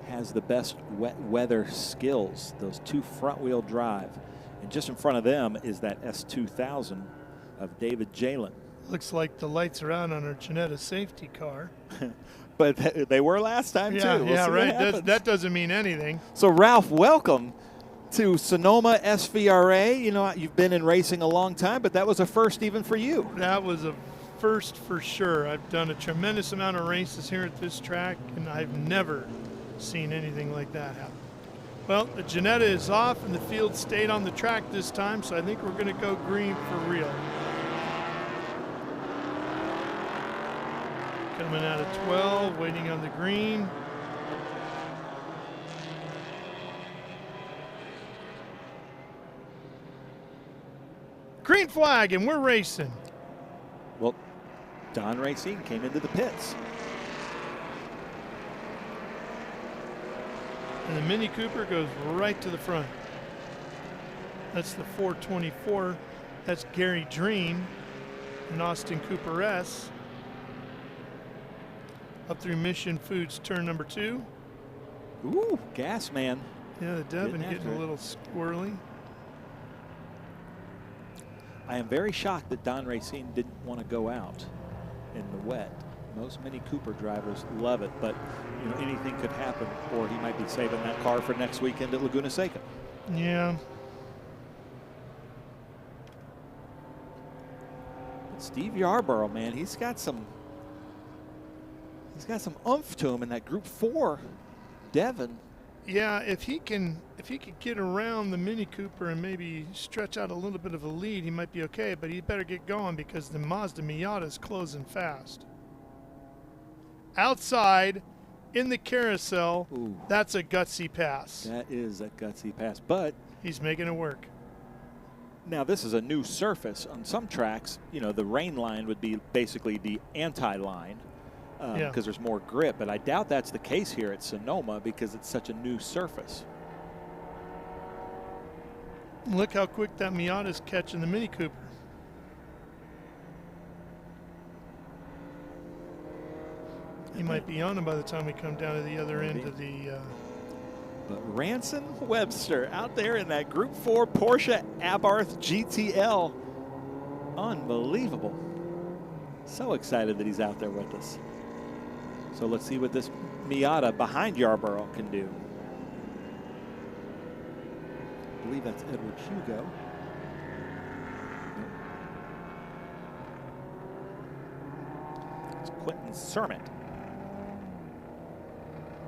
has the best wet weather skills, those two front-wheel drive. And just in front of them is that S2000 of David Jalen. Looks like the lights are out on our Ginetta safety car. But they were last time, too. Yeah, right. That doesn't mean anything. So, Ralph, welcome to Sonoma SVRA. You know, you've been in racing a long time, but that was a first even for you. That was a first for sure. I've done a tremendous amount of races here at this track, and I've never seen anything like that happen. Well, the Ginetta is off, and the field stayed on the track this time, so I think we're going to go green for real. Coming out of 12, waiting on the green. Green flag, and we're racing. Well, Don Racine came into the pits. And the Mini Cooper goes right to the front. That's the 424. That's Gary Dreen and Austin Cooper S. Up through Mission Foods, turn number 2. Ooh, gas man. Yeah, the Devon getting a little squirrely. I am very shocked that Don Racine didn't want to go out in the wet. Most Mini Cooper drivers love it, but you know, anything could happen, or he might be saving that car for next weekend at Laguna Seca. Yeah. But Steve Yarborough, man, he's got some oomph to him in that Group 4 Devon. Yeah, if he could get around the Mini Cooper and maybe stretch out a little bit of a lead, he might be okay, but he better get going because the Mazda Miata is closing fast. Outside in the carousel, ooh, that's a gutsy pass. That is a gutsy pass, but he's making it work. Now, this is a new surface. On some tracks, you know, the rain line would be basically the anti-line because there's more grip, but I doubt that's the case here at Sonoma because it's such a new surface. Look how quick that Miata's catching the Mini Cooper. He might be on him by the time we come down to the other end of the... But Ranson Webster out there in that Group 4 Porsche Abarth GTL. Unbelievable. So excited that he's out there with us. So let's see what this Miata behind Yarborough can do. I believe that's Edward Hugo. It's Quentin Sermon.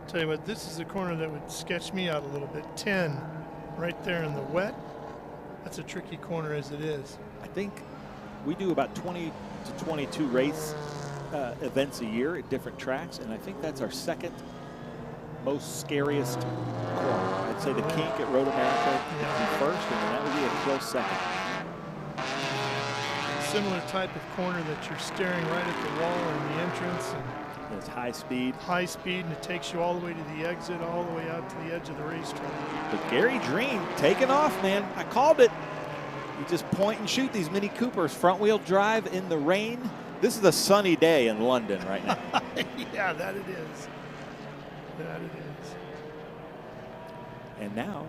Tell you what, this is a corner that would sketch me out a little bit. 10 right there in the wet. That's a tricky corner as it is. I think We do about 20 to 22 race events a year at different tracks, and I think that's our second most scariest corner. I'd say the kink at Road America would be first, and then that would be a close second. Similar type of corner that you're staring right at the wall in the entrance. And it's high speed. High speed, and it takes you all the way to the exit, all the way out to the edge of the racetrack. But Gary Dream taking off, man. I called it. You just point and shoot these Mini Coopers, front wheel drive in the rain. This is a sunny day in London right now. Yeah, that it is. That it is. And now,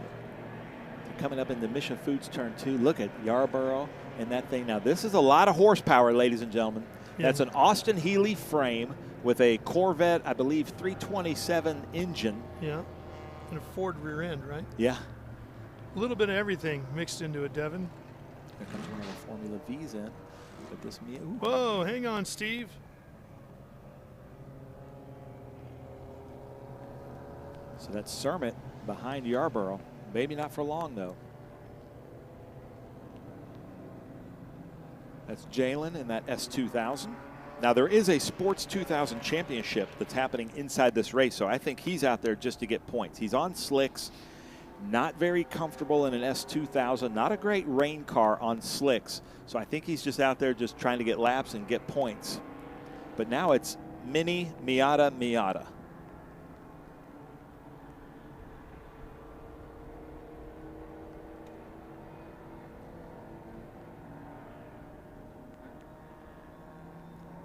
coming up into Mission Foods turn 2, look at Yarborough and that thing. Now, this is a lot of horsepower, ladies and gentlemen. Yeah. That's an Austin Healey frame with a Corvette, I believe, 327 engine. Yeah, and a Ford rear end, right? Yeah. A little bit of everything mixed into a Devon. There comes one of the Formula V's in. But this Whoa, hang on, Steve. So that's Cermet behind Yarborough. Maybe not for long, though. That's Jalen in that S2000. Now, there is a Sports 2000 championship that's happening inside this race, so I think he's out there just to get points. He's on slicks, not very comfortable in an S2000, not a great rain car on slicks, so I think he's just out there just trying to get laps and get points. But now it's Mini Miata.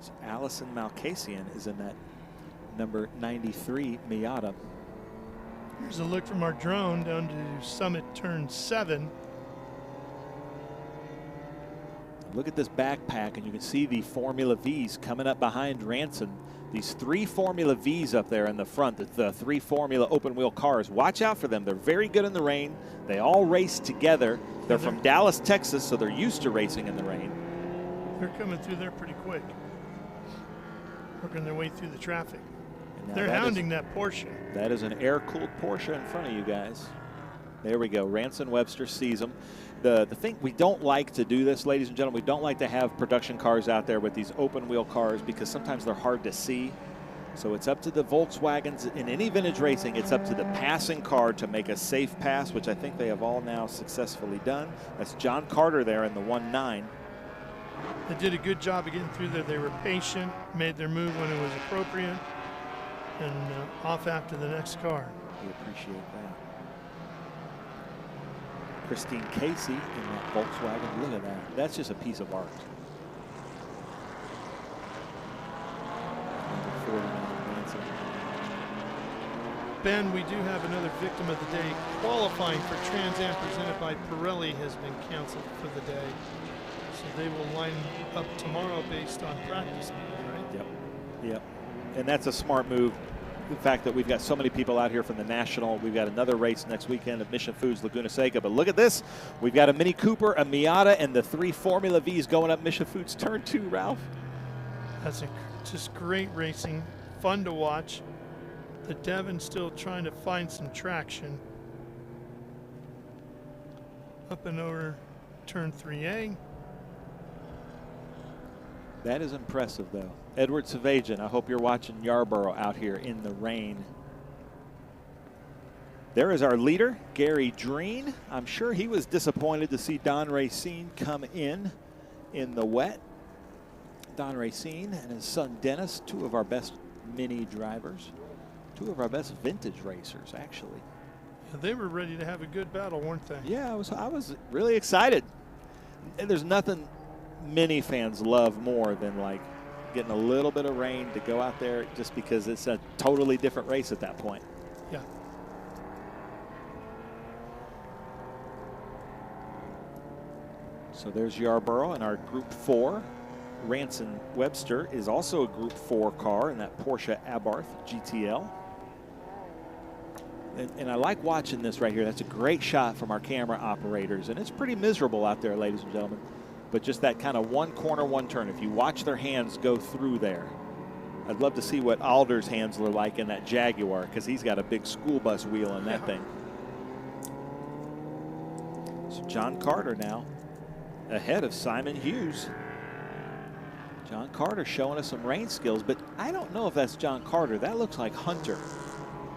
So Allison Malkasian is in that number 93 Miata. Here's a look from our drone down to Summit Turn 7. Look at this backpack, and you can see the Formula V's coming up behind Ranson. These 3 Formula V's up there in the front, the 3 Formula open-wheel cars. Watch out for them. They're very good in the rain. They all race together. They're from Dallas, Texas, so they're used to racing in the rain. They're coming through there pretty quick, working their way through the traffic. Now They're hounding that Porsche. That is an air-cooled Porsche in front of you guys. There we go. Ranson Webster sees them. The thing, we don't like to do this, ladies and gentlemen. We don't like to have production cars out there with these open-wheel cars because sometimes they're hard to see. So it's up to the Volkswagens. In any vintage racing, it's up to the passing car to make a safe pass, which I think they have all now successfully done. That's John Carter there in the 1.9. They did a good job of getting through there. They were patient, made their move when it was appropriate, and off after the next car. We appreciate that. Christine Casey in that Volkswagen. Look at that. That's just a piece of art. Ben, we do have another victim of the day. Qualifying for Trans Am presented by Pirelli has been canceled for the day. So they will line up tomorrow based on practice speed, right? Yep. And that's a smart move. The fact that we've got so many people out here from the National. We've got another race next weekend at Mission Foods Laguna Seca. But look at this. We've got a Mini Cooper, a Miata, and the 3 Formula V's going up Mission Foods Turn 2, Ralph. That's just great racing. Fun to watch. The Devon still trying to find some traction. Up and over Turn 3A. That is impressive, though. Edward Savajan, I hope you're watching Yarborough out here in the rain. There is our leader, Gary Dreen. I'm sure he was disappointed to see Don Racine come in the wet. Don Racine and his son Dennis, 2 of our best mini drivers, 2 of our best vintage racers, actually. Yeah, they were ready to have a good battle, weren't they? Yeah, I was really excited. And there's nothing mini fans love more than like getting a little bit of rain to go out there, just because it's a totally different race at that point. Yeah. So there's Yarborough in our Group 4. Ranson Webster is also a Group 4 car in that Porsche Abarth GTL. And I like watching this right here. That's a great shot from our camera operators. And it's pretty miserable out there, ladies and gentlemen. But just that kind of one corner, one turn. If you watch their hands go through there. I'd love to see what Alder's hands are like in that Jaguar, because he's got a big school bus wheel in that thing. So John Carter now ahead of Simon Hughes. John Carter showing us some range skills, but I don't know if that's John Carter. That looks like Hunter.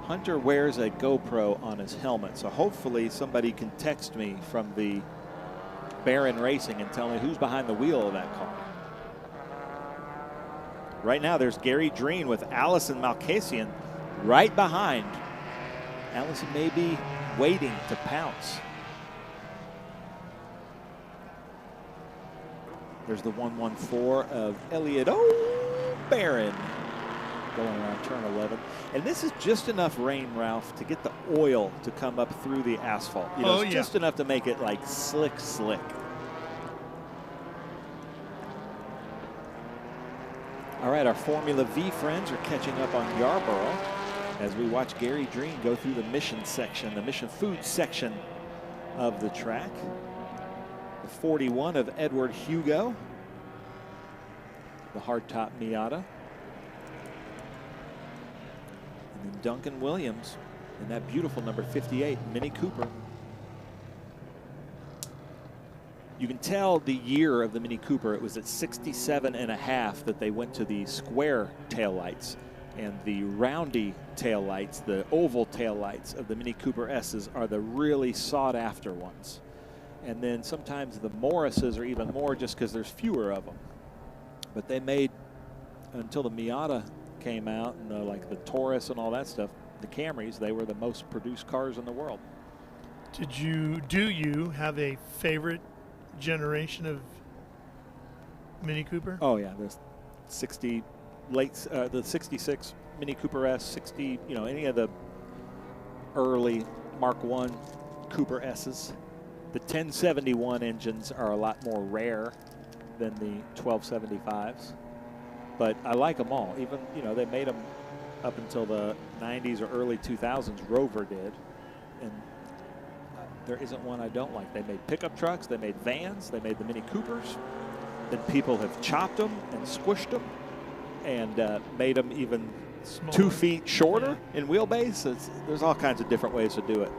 Hunter wears a GoPro on his helmet, so hopefully somebody can text me from the Barron Racing and tell me who's behind the wheel of that car. Right now there's Gary Dreen with Allison Malkasian right behind. Allison may be waiting to pounce. There's the 114 of Elliot Barron going around turn 11. And this is just enough rain, Ralph, to get the oil to come up through the asphalt. You know, it's just enough to make it like slick. All right, our Formula V friends are catching up on Yarborough as we watch Gary Dreen go through the mission section, the mission food section of the track. The 41 of Edward Hugo, the hardtop Miata. And then Duncan Williams in that beautiful number 58 Mini Cooper. You can tell the year of the Mini Cooper. It was at 67.5 that they went to the square taillights, and the roundy taillights, the oval taillights of the Mini Cooper S's are the really sought after ones. And then sometimes the Morrises are even more just because there's fewer of them. But they made, until the Miata came out and like the Taurus and all that stuff, the Camrys, they were the most produced cars in the world. Do you have a favorite generation of Mini Cooper? Oh yeah, the 66 Mini Cooper S, 60, you know, any of the early Mark I Cooper S's. The 1071 engines are a lot more rare than the 1275s, but I like them all. Even, you know, they made them up until the 90s or early 2000s. Rover did, and there isn't one I don't like. They made pickup trucks, they made vans, they made the Mini Coopers. Then people have chopped them and squished them and made them even smaller, 2 feet shorter in wheelbase. There's all kinds of different ways to do it.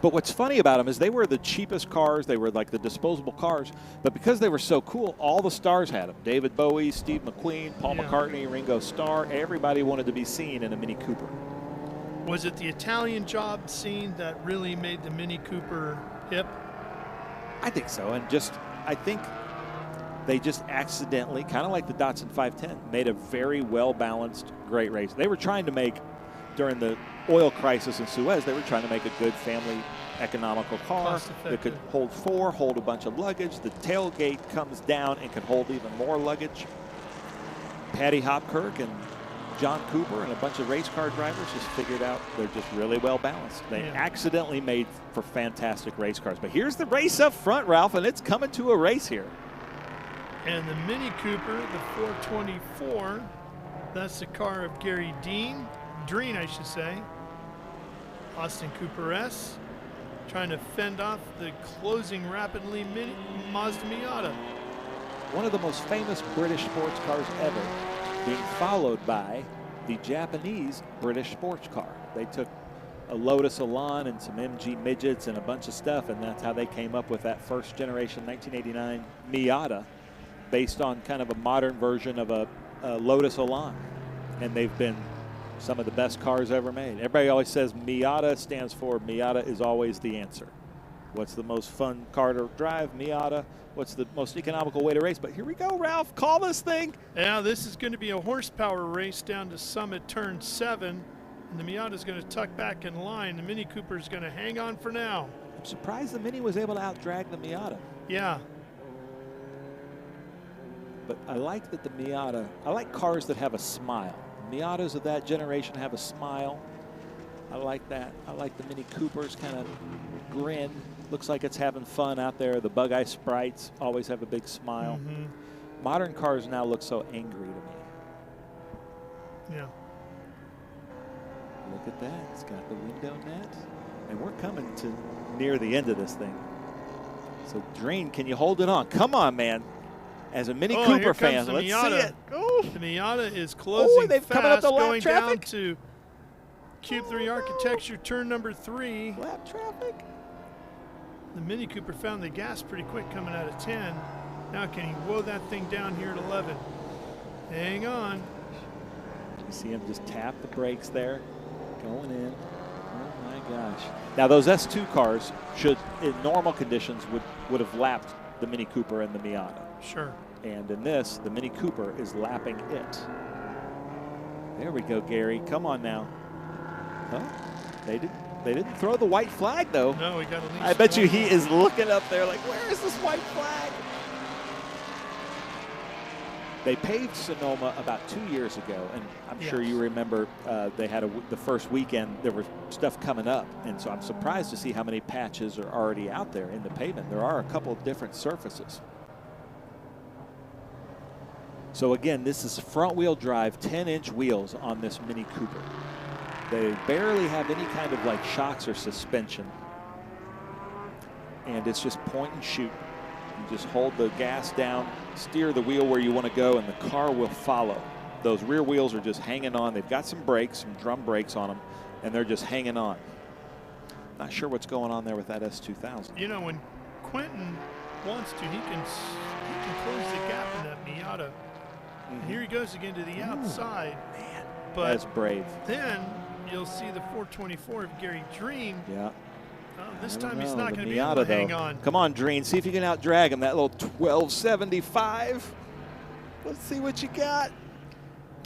But what's funny about them is they were the cheapest cars. They were like the disposable cars. But because they were so cool, all the stars had them. David Bowie, Steve McQueen, Paul McCartney, Ringo Starr. Everybody wanted to be seen in a Mini Cooper. Was it the Italian job scene that really made the Mini Cooper hip? I think so. And just, I think they just accidentally, kind of like the Datsun 510, made a very well-balanced, great race. They were trying to make, during the oil crisis in Suez, they were trying to make a good family economical car that could hold 4, hold a bunch of luggage. The tailgate comes down and can hold even more luggage. Paddy Hopkirk and John Cooper and a bunch of race car drivers just figured out they're just really well balanced. They accidentally made for fantastic race cars. But here's the race up front, Ralph, and it's coming to a race here. And the Mini Cooper, the 424, that's the car of Gary Dreen, I should say. Austin Cooper S, trying to fend off the closing rapidly Mazda Miata. One of the most famous British sports cars ever, being followed by the Japanese British sports car. They took a Lotus Elan and some MG midgets and a bunch of stuff, and that's how they came up with that first generation 1989 Miata, based on kind of a modern version of a Lotus Elan. And they've been some of the best cars ever made. Everybody always says Miata stands for Miata is always the answer. What's the most fun car to drive? Miata. What's the most economical way to race? But here we go, Ralph. Call this thing. Yeah, this is going to be a horsepower race down to Summit Turn 7. And the Miata is going to tuck back in line. The Mini Cooper is going to hang on for now. I'm surprised the Mini was able to outdrag the Miata. Yeah. But I like that the Miata, I like cars that have a smile. Miatas of that generation have a smile. I like that. I like the Mini Coopers kind of grin. Looks like it's having fun out there. The Bug-Eye Sprites always have a big smile. Modern cars now look so angry to me. Yeah. Look at that. It's got the window net. And we're coming to near the end of this thing. So, Dreen, can you hold it on? Come on, man. As a Mini Cooper fan, let's see it. The Miata is closing they've fast, coming up the lap going traffic. down to Cube 3 Architecture, turn number 3. Lap traffic. The Mini Cooper found the gas pretty quick coming out of 10. Now can he woe that thing down here at 11? Hang on. You see him just tap the brakes there, going in. Oh my gosh. Now those S2 cars should, in normal conditions, would have lapped the Mini Cooper and the Miata. Sure. And in this, the Mini Cooper is lapping it. There we go, Gary. Come on now. Huh? They didn't throw the white flag though. No, we got at least. I bet you he is looking up there like, where is this white flag? They paved Sonoma about 2 years ago, and I'm sure you remember they had the first weekend, there was stuff coming up, and so I'm surprised to see how many patches are already out there in the pavement. There are a couple of different surfaces. So again, this is front-wheel drive, 10-inch wheels on this Mini Cooper. They barely have any kind of like shocks or suspension, and it's just point and shoot. You just hold the gas down, steer the wheel where you want to go, and the car will follow. Those rear wheels are just hanging on. They've got some brakes, some drum brakes on them, and they're just hanging on. Not sure what's going on there with that S2000. You know, when Quentin wants to, he can close the gap in that Miata. And here he goes again to the outside. Man, but that's brave. Then you'll see the 424 of Gary Dream. Yeah. This time he's not going to be Miata, able to hang on. Come on, Dreen. See if you can out-drag him. That little 1275. Let's see what you got.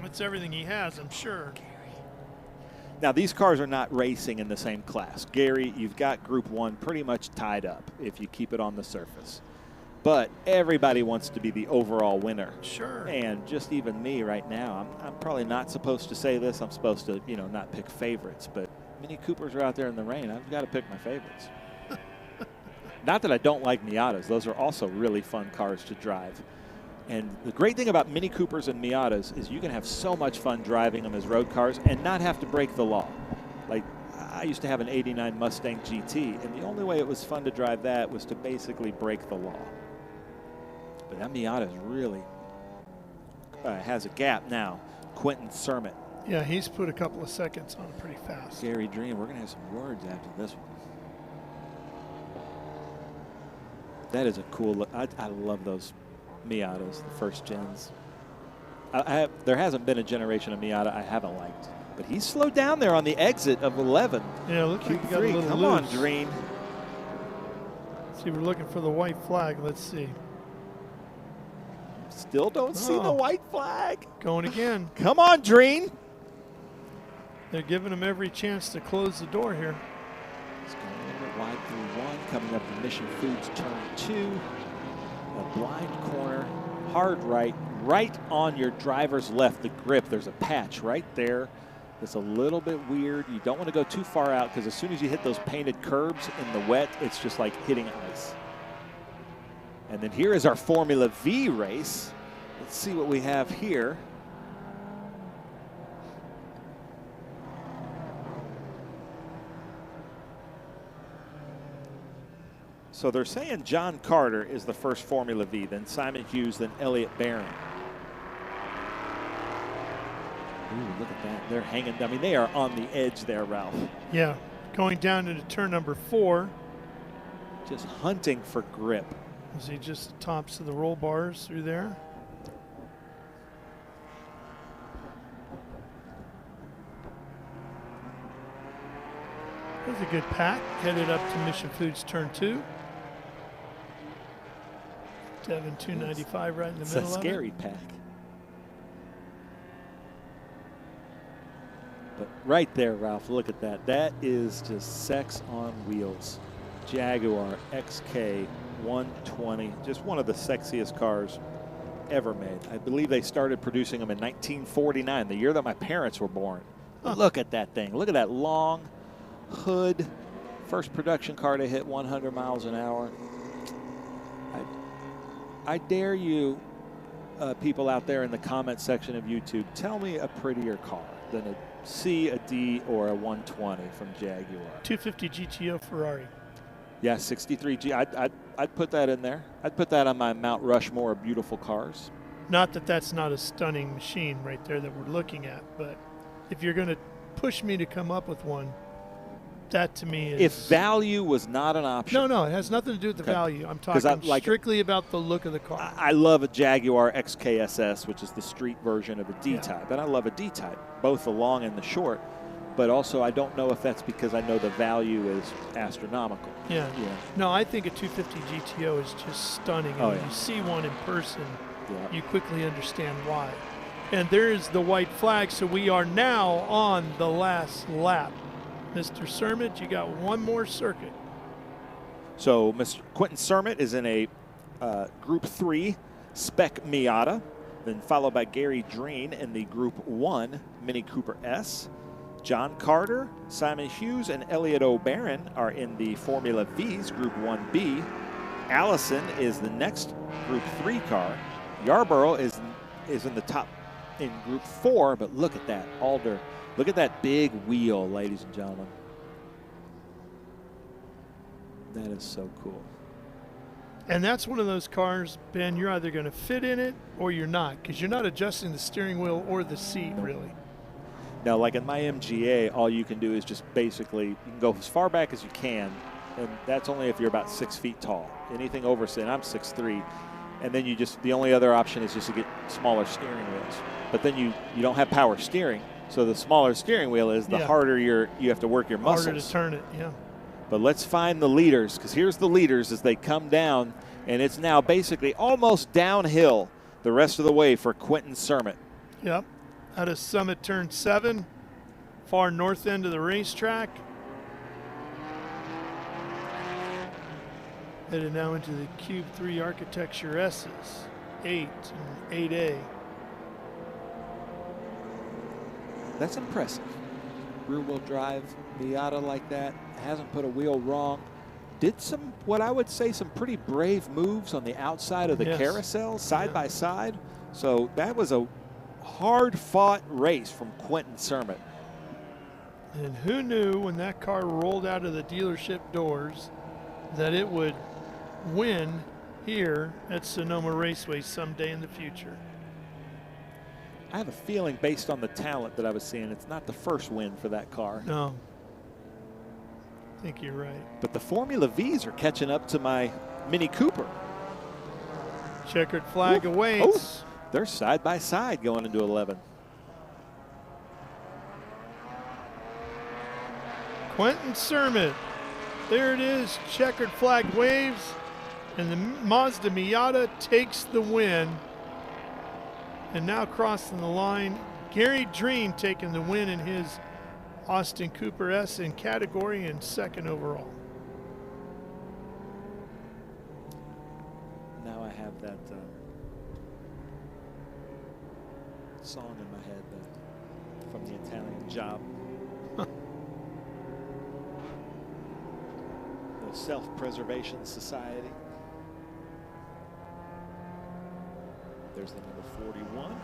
That's everything he has, I'm sure. Now, these cars are not racing in the same class. Gary, you've got Group 1 pretty much tied up if you keep it on the surface. But everybody wants to be the overall winner. Sure. And just even me right now, I'm probably not supposed to say this. I'm supposed to, not pick favorites. But Mini Coopers are out there in the rain. I've got to pick my favorites. Not that I don't like Miatas. Those are also really fun cars to drive. And the great thing about Mini Coopers and Miatas is you can have so much fun driving them as road cars and not have to break the law. Like, I used to have an 89 Mustang GT, and the only way it was fun to drive that was to basically break the law. But that Miata is really has a gap now. Quentin Surmott. Yeah, he's put a couple of seconds on it pretty fast. Gary Dream, we're going to have some words after this one. That is a cool look. I love those Miatas, the first gens. There hasn't been a generation of Miata I haven't liked. But he's slowed down there on the exit of 11. Yeah, looks like he got a little Come loose. on, Dream. See, we're looking for the white flag. Let's see. Still don't see the white flag. Going again. Come on, Dream. They're giving him every chance to close the door here. It's going a little bit wide through 1. Coming up to Mission Foods turn 2. A blind corner. Hard right. Right on your driver's left, the grip. There's a patch right there. It's a little bit weird. You don't want to go too far out because as soon as you hit those painted curbs in the wet, it's just like hitting ice. And then here is our Formula V race. Let's see what we have here. So they're saying John Carter is the first Formula V, then Simon Hughes, then Elliott Barron. Ooh, look at that. They're hanging. I mean, they are on the edge there, Ralph. Yeah, going down into turn number 4. Just hunting for grip. As he just tops of the roll bars through there. That's a good pack. Headed up to Mission Foods turn 2. Devin 295 right in the middle of it. It's a scary pack. But right there, Ralph, look at that. That is just sex on wheels. Jaguar XK 120, just one of the sexiest cars ever made. I believe they started producing them in 1949, the year that my parents were born. Look at that thing. Look at that long hood. First production car to hit 100 miles an hour. I dare you, people out there in the comment section of YouTube, tell me a prettier car than a C, a D, or a 120 from Jaguar. 250 GTO Ferrari. Yeah, 63G. I'd put that in there. I'd put that on my Mount Rushmore of beautiful cars. Not that that's not a stunning machine right there that we're looking at, but if you're going to push me to come up with one, That to me is. If value was not an option. No, it has nothing to do with the Okay. value. I'm 'Cause I talking like- strictly about the look of the car. I love a Jaguar XKSS, which is the street version of a D-Type, and I love a D-Type, both the long and the short. But also, I don't know if that's because I know the value is astronomical. Yeah. Yeah. No, I think a 250 GTO is just stunning. And Oh, when yeah. you see one in person, Yeah. you quickly understand why. And there's the white flag, so we are now on the last lap. Mr. Sermit, you got one more circuit. So Mr. Quentin Sermit is in a Group 3 Spec Miata, then followed by Gary Dreen in the Group 1 Mini Cooper S. John Carter, Simon Hughes, and Elliot O'Barron are in the Formula V's Group 1B. Allison is the next Group 3 car. Yarborough is in the top in Group 4, but look at that, Alder. Look at that big wheel, ladies and gentlemen. That is so cool. And that's one of those cars, Ben, you're either going to fit in it or you're not, because you're not adjusting the steering wheel or the seat, really. Now, like in my MGA, all you can do is just basically, you can go as far back as you can, and that's only if you're about 6 feet tall. Anything over, say, and I'm 6'3", and then you just, the only other option is just to get smaller steering wheels. But then you don't have power steering, so the smaller steering wheel is, the harder you have to work your muscles. Harder to turn it, yeah. But let's find the leaders, because here's the leaders as they come down, and it's now basically almost downhill the rest of the way for Quentin Sermit. Yep. Out of Summit Turn 7, far north end of the racetrack. Headed now into the Cube 3 Architecture S's, 8 and 8A. That's impressive. Rear-wheel drive Miata like that, hasn't put a wheel wrong. Did some, what I would say, some pretty brave moves on the outside of the carousel, side by side. So that was a hard-fought race from Quentin Sermit. And who knew when that car rolled out of the dealership doors that it would win here at Sonoma Raceway someday in the future? I have a feeling, based on the talent that I was seeing, it's not the first win for that car. No. I think you're right. But the Formula V's are catching up to my Mini Cooper. Checkered flag awaits. They're side by side going into 11. Quentin Sermit. There it is. Checkered flag waves. And the Mazda Miata takes the win. And now crossing the line, Gary Dreen taking the win in his Austin Cooper S in category and second overall. Now I have that song in my head from the Italian Job. The Self-Preservation Society. There's the number 41.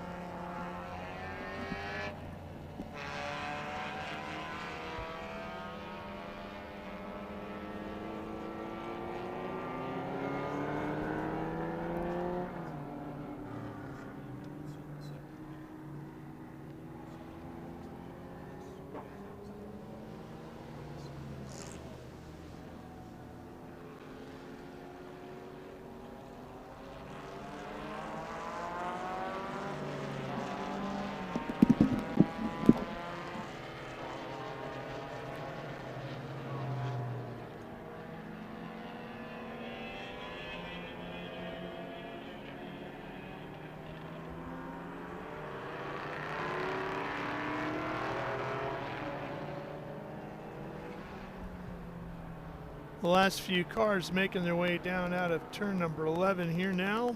The last few cars making their way down out of turn number 11 here now.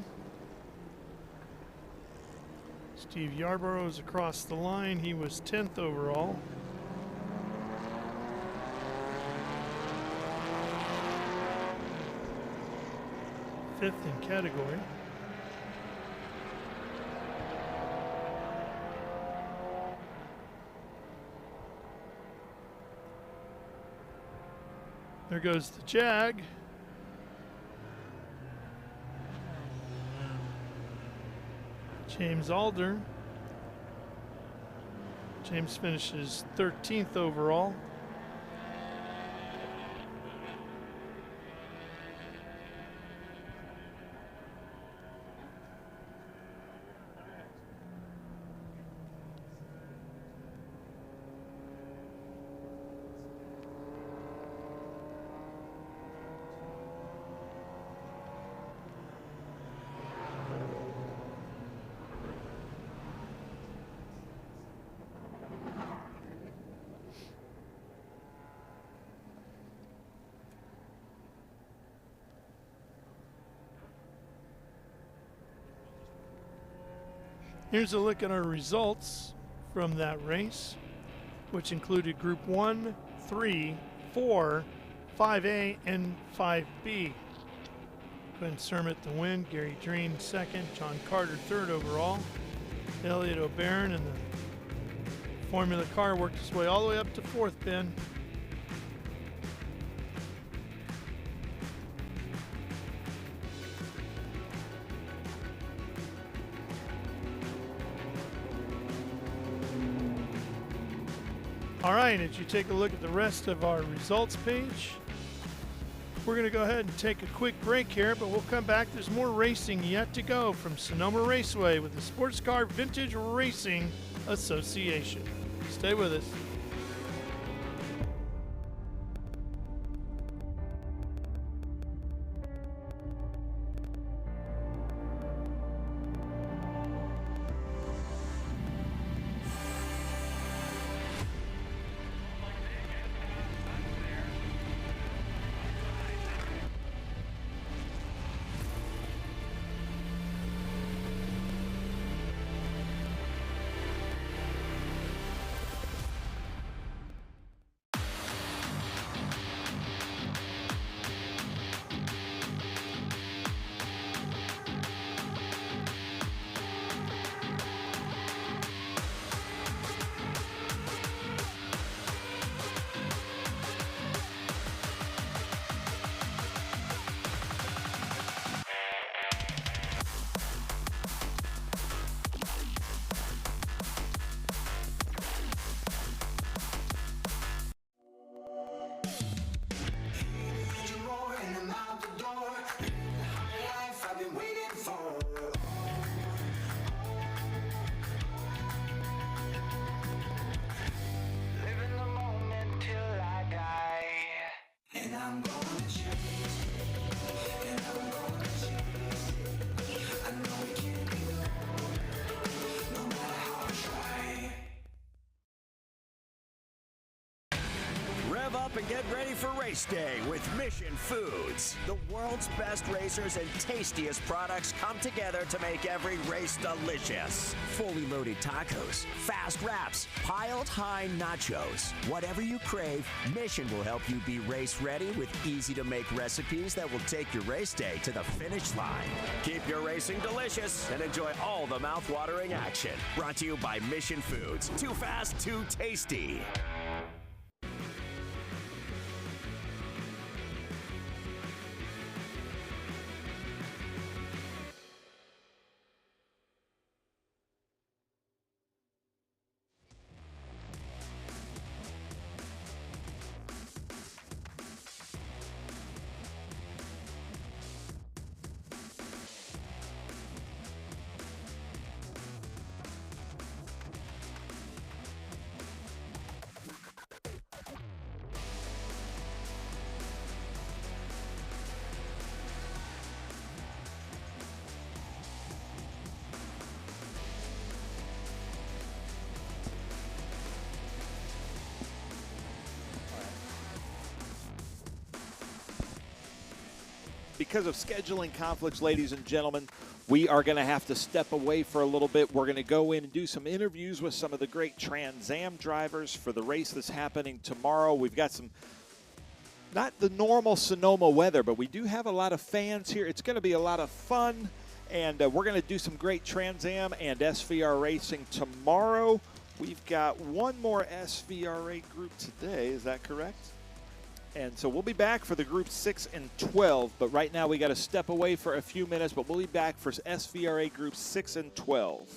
Steve Yarborough is across the line. He was 10th overall. Fifth in category. There goes the Jag. James Alder. James finishes 13th overall. Here's a look at our results from that race, which included Group 1, 3, 4, 5A, and 5B. Quinn Sermett the win, Gary Dreen second, John Carter third overall. Elliot O'Barron in the Formula car worked his way all the way up to fourth, Ben. All right, as you take a look at the rest of our results page, we're going to go ahead and take a quick break here, but we'll come back. There's more racing yet to go from Sonoma Raceway with the Sportscar Vintage Racing Association. Stay with us. Rev up and get ready for race day with Mission Foods. The world's best racers and tastiest products come together to make every race delicious. Fully loaded tacos, fast wraps, piled high nachos. Whatever you crave, Mission will help you be race ready with easy to make recipes that will take your race day to the finish line. Keep your racing delicious and enjoy all the mouth-watering action. Brought to you by Mission Foods. Too fast, too tasty. Because of scheduling conflicts, ladies and gentlemen, we are going to have to step away for a little bit. We're going to go in and do some interviews with some of the great Trans Am drivers for the race that's happening tomorrow. We've got some, not the normal Sonoma weather, but we do have a lot of fans here. It's going to be a lot of fun, and we're going to do some great Trans Am and SVR racing tomorrow. We've got one more SVRA group today. Is that correct? And so we'll be back for the Group 6 and 12, but right now we got to step away for a few minutes, but we'll be back for SVRA Group 6 and 12.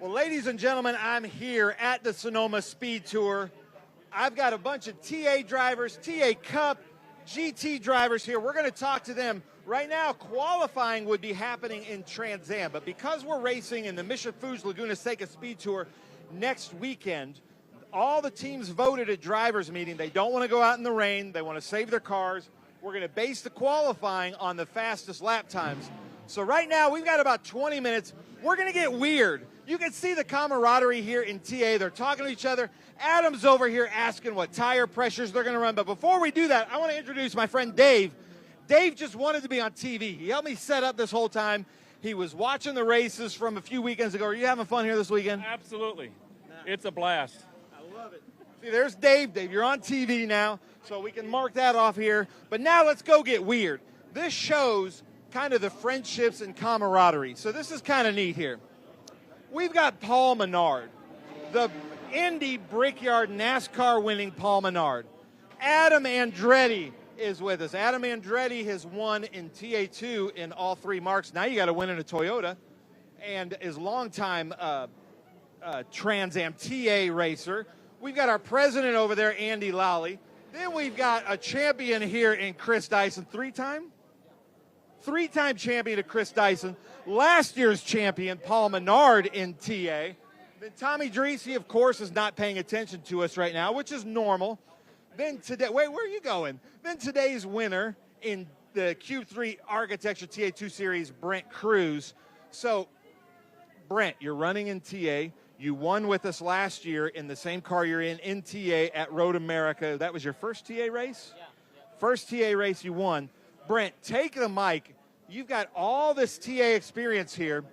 Well, ladies and gentlemen, I'm here at the Sonoma Speed Tour. I've got a bunch of TA drivers, TA Cup, GT drivers here. We're going to talk to them. Right now, qualifying would be happening in Trans Am, but because we're racing in the Mission Foods Laguna Seca Speed Tour next weekend, all the teams voted at drivers' meeting. They don't want to go out in the rain. They want to save their cars. We're going to base the qualifying on the fastest lap times. So right now, we've got about 20 minutes. We're going to get weird. You can see the camaraderie here in TA. They're talking to each other. Adam's over here asking what tire pressures they're going to run. But before we do that, I want to introduce my friend Dave. Dave just wanted to be on TV. He helped me set up this whole time. He was watching the races from a few weekends ago. Are you having fun here this weekend? Absolutely. It's a blast. I love it. See, there's Dave. Dave, you're on TV now, so we can mark that off here. But now let's go get weird. This shows kind of the friendships and camaraderie. So this is kind of neat here. We've got Paul Menard, the Indy Brickyard NASCAR winning Paul Menard. Adam Andretti is with us. Adam Andretti has won in TA2 in all three marks. Now you got to win in a Toyota. And is longtime Trans Am TA racer. We've got our president over there, Andy Lally. Then we've got a champion here in Chris Dyson. Three-time champion of Chris Dyson. Last year's champion, Paul Menard in TA. Then Tommy Dreesy, of course, is not paying attention to us right now, which is normal. Then today, wait, where are you going? Then today's winner in the Q3 Architecture TA2 Series, Brent Cruz. So, Brent, you're running in TA. You won with us last year in the same car you're in TA at Road America. That was your first TA race? Yeah. First TA race you won. Brent, take the mic. You've got all this TA experience here.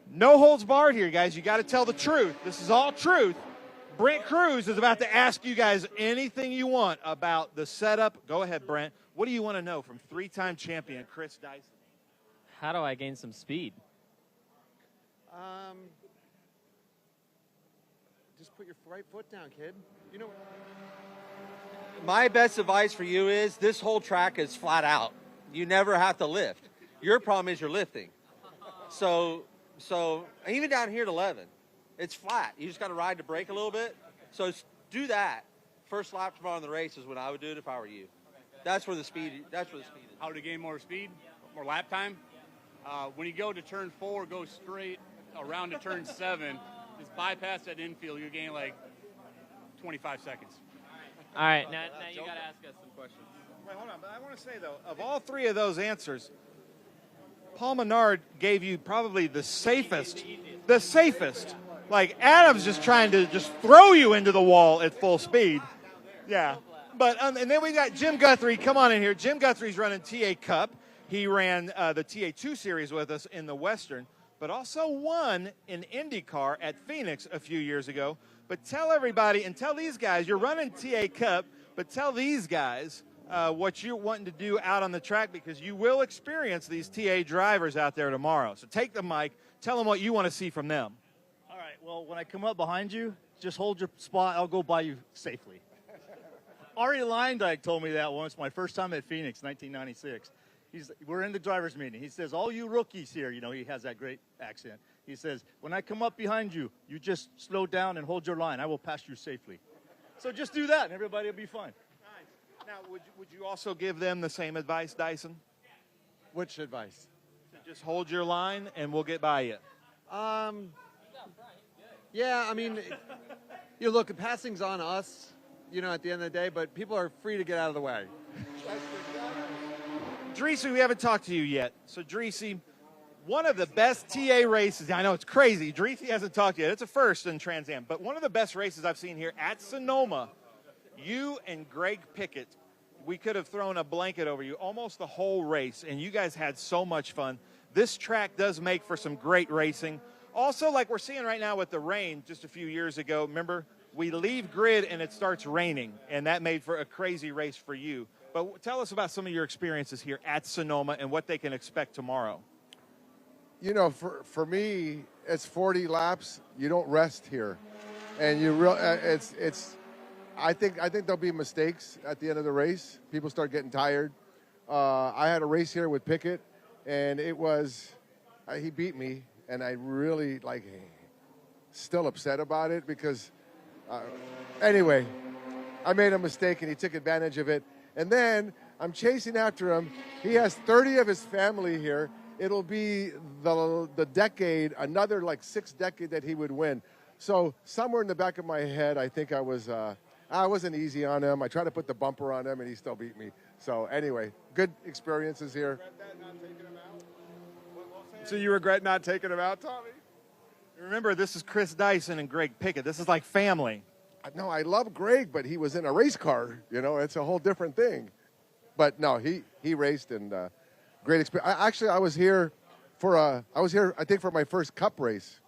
No holds barred here, guys. You got to tell the truth. This is all truth. Brent Cruz is about to ask you guys anything you want about the setup. Go ahead, Brent. What do you want to know from three-time champion Chris Dyson? How do I gain some speed? Just put your right foot down, kid. You know, my best advice for you is this whole track is flat out. You never have to lift. Your problem is you're lifting. So even down here at 11, it's flat. You just got to ride the brake a little bit. So do that. First lap tomorrow in the race is when I would do it if I were you. That's where the speed. That's where the speed is. How to gain more speed, more lap time. When you go to turn 4, go straight around to turn 7. Just bypass that infield. You gain like 25 seconds. All right, now you got to ask us some questions. Wait, hold on. But I want to say, though, of all three of those answers, Paul Menard gave you probably the safest. The safest. Like, Adam's just trying to just throw you into the wall at full speed. Yeah. But and then we got Jim Guthrie. Come on in here. Jim Guthrie's running TA Cup. He ran the TA2 Series with us in the Western, but also won an IndyCar at Phoenix a few years ago. But tell everybody and tell these guys, you're running TA Cup, but tell these guys what you're wanting to do out on the track, because you will experience these TA drivers out there tomorrow. So take the mic, tell them what you want to see from them. All right, well, when I come up behind you, just hold your spot. I'll go by you safely. Ari Leindyke told me that once, my first time at Phoenix, 1996. We're in the driver's meeting. He says, all you rookies here, you know, he has that great accent. He says, when I come up behind you, you just slow down and hold your line. I will pass you safely. So just do that, and everybody will be fine. Nice. Now, would you also give them the same advice, Dyson? Which advice? Just hold your line, and we'll get by you. Yeah, I mean, you look, the passing's on us, you know, at the end of the day, but people are free to get out of the way. Dreesy, we haven't talked to you yet. So, Dreesy, one of the best TA races, I know it's crazy, Dreesy hasn't talked yet. It's a first in Trans Am, but one of the best races I've seen here at Sonoma, you and Greg Pickett, we could have thrown a blanket over you almost the whole race, and you guys had so much fun. This track does make for some great racing. Also, like we're seeing right now with the rain just a few years ago, remember, we leave grid and it starts raining, and that made for a crazy race for you. But tell us about some of your experiences here at Sonoma and what they can expect tomorrow. You know, for me, it's 40 laps. You don't rest here, and I think there'll be mistakes at the end of the race. People start getting tired. I had a race here with Pickett, and it was he beat me, and I really still upset about it because, anyway, I made a mistake and he took advantage of it. And then I'm chasing after him. He has 30 of his family here. It'll be the decade, another like 6th decade that he would win. So somewhere in the back of my head, I think I wasn't easy on him. I tried to put the bumper on him, and he still beat me. So anyway, good experiences here. So you regret not taking him out, Tommy? Remember, this is Chris Dyson and Greg Pickett. This is like family. No, I love Greg, but he was in a race car. You know, it's a whole different thing. But no, he raced and great experience. Actually, I was here, I think, for my first Cup race.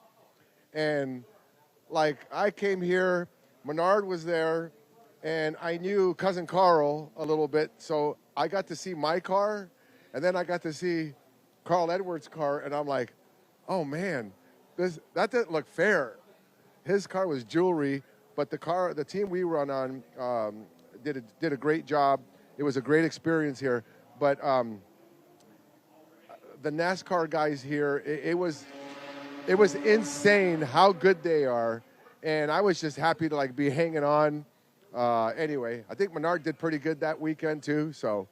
And, like, I came here, Menard was there, and I knew Cousin Carl a little bit, so I got to see my car, and then I got to see Carl Edwards' car, and I'm like, oh, man, that didn't look fair. His car was jewelry, but the team we run on did a great job. It was a great experience here, but the NASCAR guys here, it was insane how good they are, and I was just happy to like be hanging on. Anyway, I think Menard did pretty good that weekend too. So,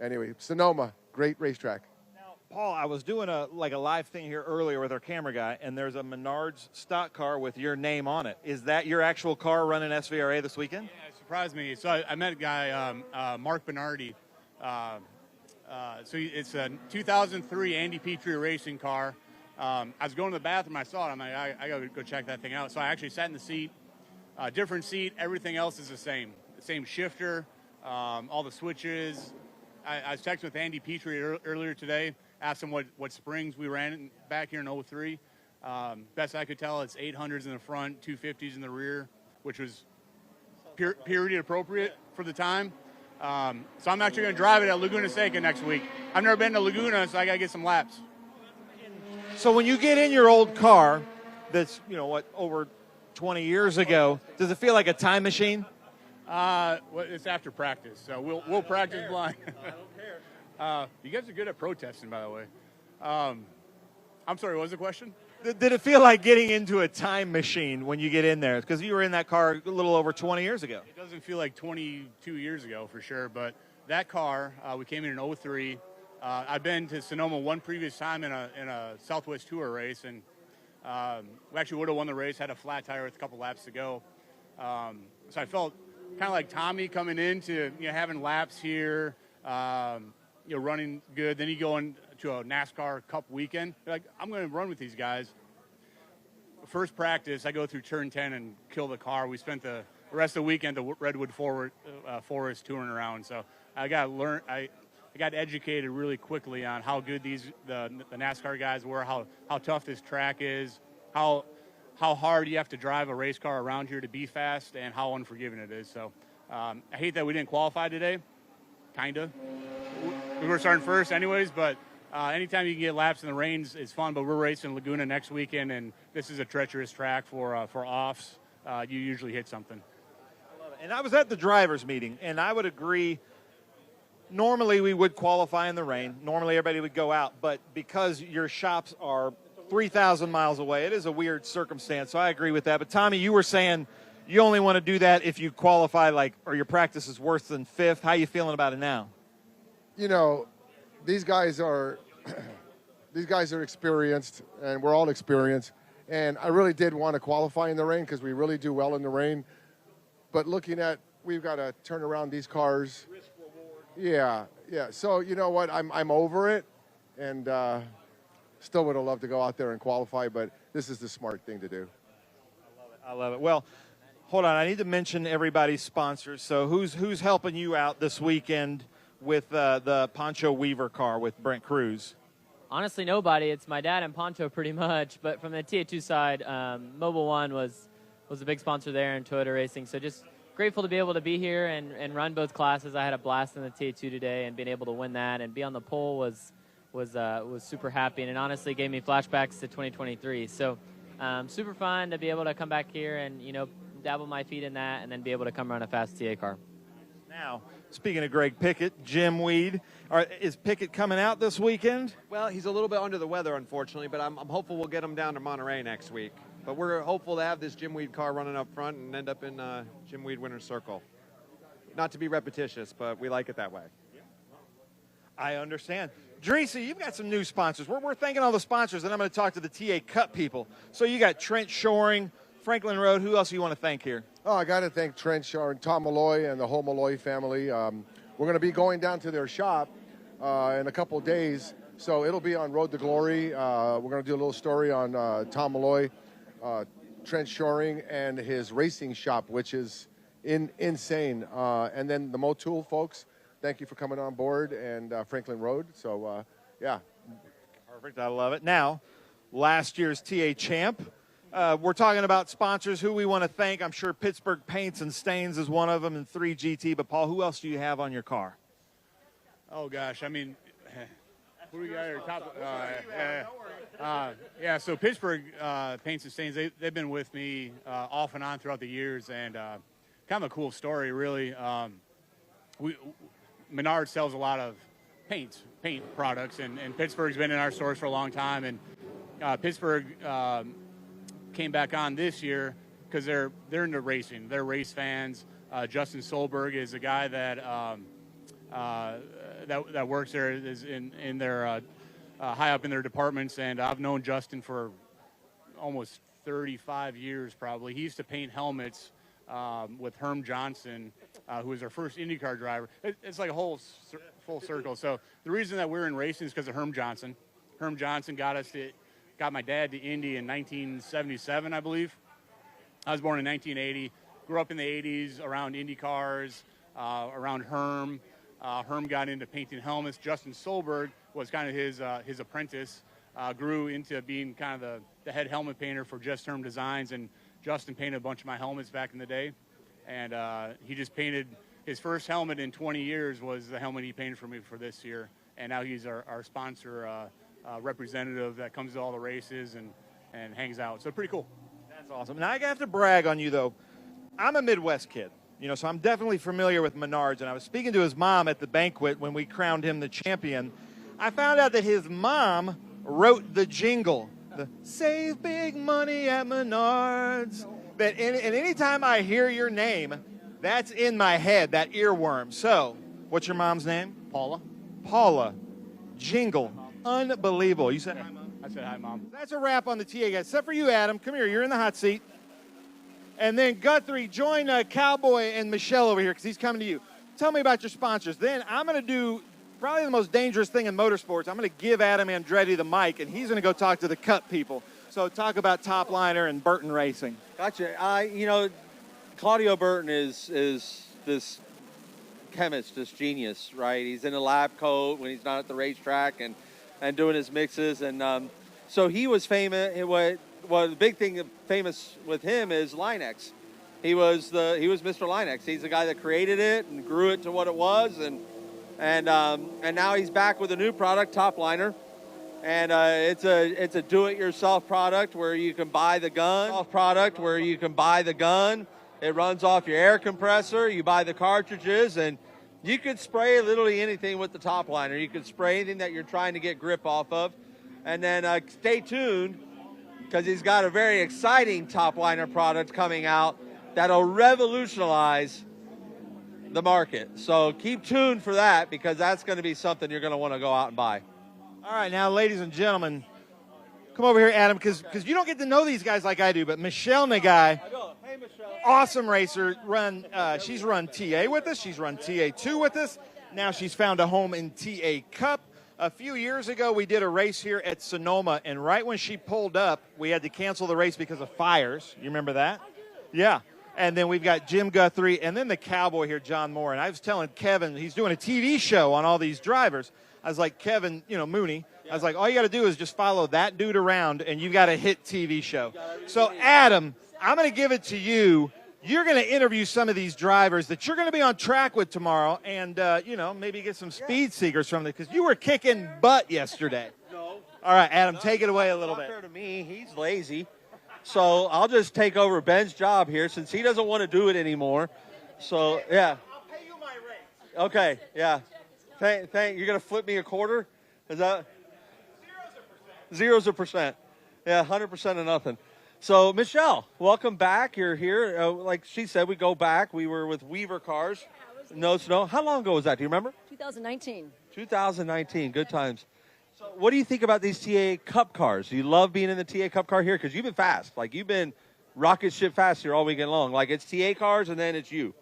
anyway, Sonoma, great racetrack. Now, Paul, I was doing a live thing here earlier with our camera guy, and there's a Menard's stock car with your name on it. Is that your actual car running SVRA this weekend? Yeah, it surprised me. So I met a guy, Mark Bernardi. So it's a 2003 Andy Petrie racing car. I was going to the bathroom, I saw it. I'm like, I got to go check that thing out. So I actually sat in the seat, different seat. Everything else is the same shifter, all the switches. I was texting with Andy Petrie earlier today, asked him what springs we ran back here in 03. Best I could tell, it's 800s in the front, 250s in the rear, which was period appropriate for the time. So I'm actually going to drive it at Laguna Seca next week. I've never been to Laguna, so I got to get some laps. So when you get in your old car that's, over 20 years ago, does it feel like a time machine? Well, it's after practice, so we'll practice blind. I don't care. You guys are good at protesting, by the way. I'm sorry, what was the question? Did it feel like getting into a time machine when you get in there? Because you were in that car a little over 20 years ago. It doesn't feel like 22 years ago for sure, but that car, we came in 03. I've been to Sonoma one previous time in a Southwest Tour race, and we actually would have won the race, had a flat tire with a couple laps to go. So I felt kind of like Tommy coming into having laps here, running good. Then you go into a NASCAR Cup weekend. You're like, I'm going to run with these guys. First practice, I go through turn 10 and kill the car. We spent the rest of the weekend at Redwood Forest touring around. So I got educated really quickly on how good the NASCAR guys were, how tough this track is, how hard you have to drive a race car around here to be fast, and how unforgiving it is. So I hate that we didn't qualify today, kind of. We were starting first anyways, but anytime you can get laps in the rain is fun, but we're racing Laguna next weekend, and this is a treacherous track for offs. You usually hit something. I love it. And I was at the drivers' meeting, and I would agree. Normally we would qualify in the rain. Normally everybody would go out, but because your shops are 3,000 miles away, it is a weird circumstance, so I agree with that. But Tommy, you were saying you only want to do that if you qualify, or your practice is worse than fifth. How are you feeling about it now? These guys are experienced, and we're all experienced. And I really did want to qualify in the rain because we really do well in the rain. But looking at, we've got to turn around these cars. Risk reward. Yeah. So you know what? I'm over it, and still would have loved to go out there and qualify. But this is the smart thing to do. I love it. Well, hold on. I need to mention everybody's sponsors. So who's helping you out this weekend with the Pancho Weaver car with Brent Cruz? Honestly, nobody. It's my dad and Pancho pretty much. But from the TA2 side, Mobile One was a big sponsor there in Toyota Racing. So just grateful to be able to be here and run both classes. I had a blast in the TA2 today, and being able to win that and be on the pole was super happy. And it honestly gave me flashbacks to 2023. So super fun to be able to come back here and dabble my feet in that, and then be able to come run a fast TA car. Now, speaking of Greg Pickett, Jim Weed, is Pickett coming out this weekend? Well, he's a little bit under the weather, unfortunately, but I'm hopeful we'll get him down to Monterey next week. But we're hopeful to have this Jim Weed car running up front and end up in Jim Weed winner's circle. Not to be repetitious, but we like it that way. I understand. Dreesy, you've got some new sponsors. We're thanking all the sponsors, and I'm going to talk to the TA Cup people. So you got Trent Shoring, Franklin Road. Who else do you want to thank here? Oh, I got to thank Trent Shoring, Tom Malloy, and the whole Malloy family. We're going to be going down to their shop in a couple of days, so it'll be on Road to Glory. We're going to do a little story on Tom Malloy, Trent Shoring, and his racing shop, which is insane. And then the Motul folks, thank you for coming on board, and Franklin Road. So, yeah. Perfect. I love it. Now, last year's TA champ. We're talking about sponsors who we want to thank. I'm sure Pittsburgh Paints and Stains is one of them, and 3GT. But, Paul, who else do you have on your car? Oh, gosh. I mean, who do we got here? Top, yeah, so Pittsburgh Paints and Stains, they've been with me off and on throughout the years, and kind of a cool story, really. Menard sells a lot of paint products, and Pittsburgh's been in our stores for a long time, and Pittsburgh came back on this year because they're into racing. They're race fans. Justin Solberg is a guy that that works there, is in their high up in their departments, and I've known Justin for almost 35 years probably. He used to paint helmets with Herm Johnson, who was our first IndyCar driver. It's like a whole full circle. So the reason that we're in racing is because of Herm Johnson. Herm Johnson got my dad to Indy in 1977, I believe. I was born in 1980. Grew up in the 80s around Indy cars, around Herm. Herm got into painting helmets. Justin Solberg was kind of his apprentice. Grew into being kind of the head helmet painter for Just Herm Designs, and Justin painted a bunch of my helmets back in the day. And he just painted his first helmet in 20 years was the helmet he painted for me for this year. And now he's our sponsor representative that comes to all the races and hangs out. So pretty cool. That's awesome. Now I have to brag on you, though. I'm a Midwest kid, so I'm definitely familiar with Menards. And I was speaking to his mom at the banquet when we crowned him the champion. I found out that his mom wrote the jingle, the Save Big Money at Menards. And anytime I hear your name, that's in my head, that earworm. So, what's your mom's name? Paula. Paula. Jingle. Unbelievable. You said hi, Mom? I said hi, Mom. That's a wrap on the TA guys. Except for you, Adam. Come here. You're in the hot seat. And then Guthrie, join Cowboy and Michelle over here because he's coming to you. Tell me about your sponsors. Then I'm going to do probably the most dangerous thing in motorsports. I'm going to give Adam Andretti the mic, and he's going to go talk to the Cup people. So talk about Top Liner and Burton Racing. Gotcha. Claudio Burton is this chemist, this genius, right? He's in a lab coat when he's not at the racetrack and doing his mixes. And so he was famous. The big thing famous with him is Linex. He was Mr. Linex. He's the guy that created it and grew it to what it was. And now he's back with a new product, Top Liner. And it's a do-it-yourself product where you can buy the gun. It runs off your air compressor. You buy the cartridges, and you could spray literally anything with the Top Liner. You could spray anything that you're trying to get grip off of. And then stay tuned, because he's got a very exciting Top Liner product coming out that'll revolutionize the market. So keep tuned for that, because that's going to be something you're going to want to go out and buy. All right, now, ladies and gentlemen, come over here, Adam, because you don't get to know these guys like I do, but Michelle Nagai, hey, Michelle. Awesome racer, she's run TA with us, she's run TA2 with us, now she's found a home in TA Cup. A few years ago, we did a race here at Sonoma, and right when she pulled up, we had to cancel the race because of fires. You remember that? Yeah. And then we've got Jim Guthrie, and then the Cowboy here, John Moore. And I was telling Kevin, he's doing a TV show on all these drivers. I was like, Kevin, Mooney, I was like, all you got to do is just follow that dude around, and you got a hit TV show. So, Adam, I'm going to give it to you. You're going to interview some of these drivers that you're going to be on track with tomorrow, and, maybe get some speed seekers from them, because you were kicking butt yesterday. No. All right, Adam, take it away a little bit. Not fair to me. He's lazy. So I'll just take over Ben's job here since he doesn't want to do it anymore. So, yeah. I'll pay you my rate. Okay, yeah. You're going to flip me a quarter? Is that? Zeros or percent? Zeros or percent. Yeah, 100% of nothing. So, Michelle, welcome back. You're here. Like she said, we go back. We were with Weaver Cars. No snow. How long ago was that? Do you remember? 2019. 2019. Good times. So what do you think about these TA Cup cars? Do you love being in the TA Cup car here? Because you've been fast. Like, you've been rocket ship fast here all weekend long. Like, it's TA cars, and then it's you.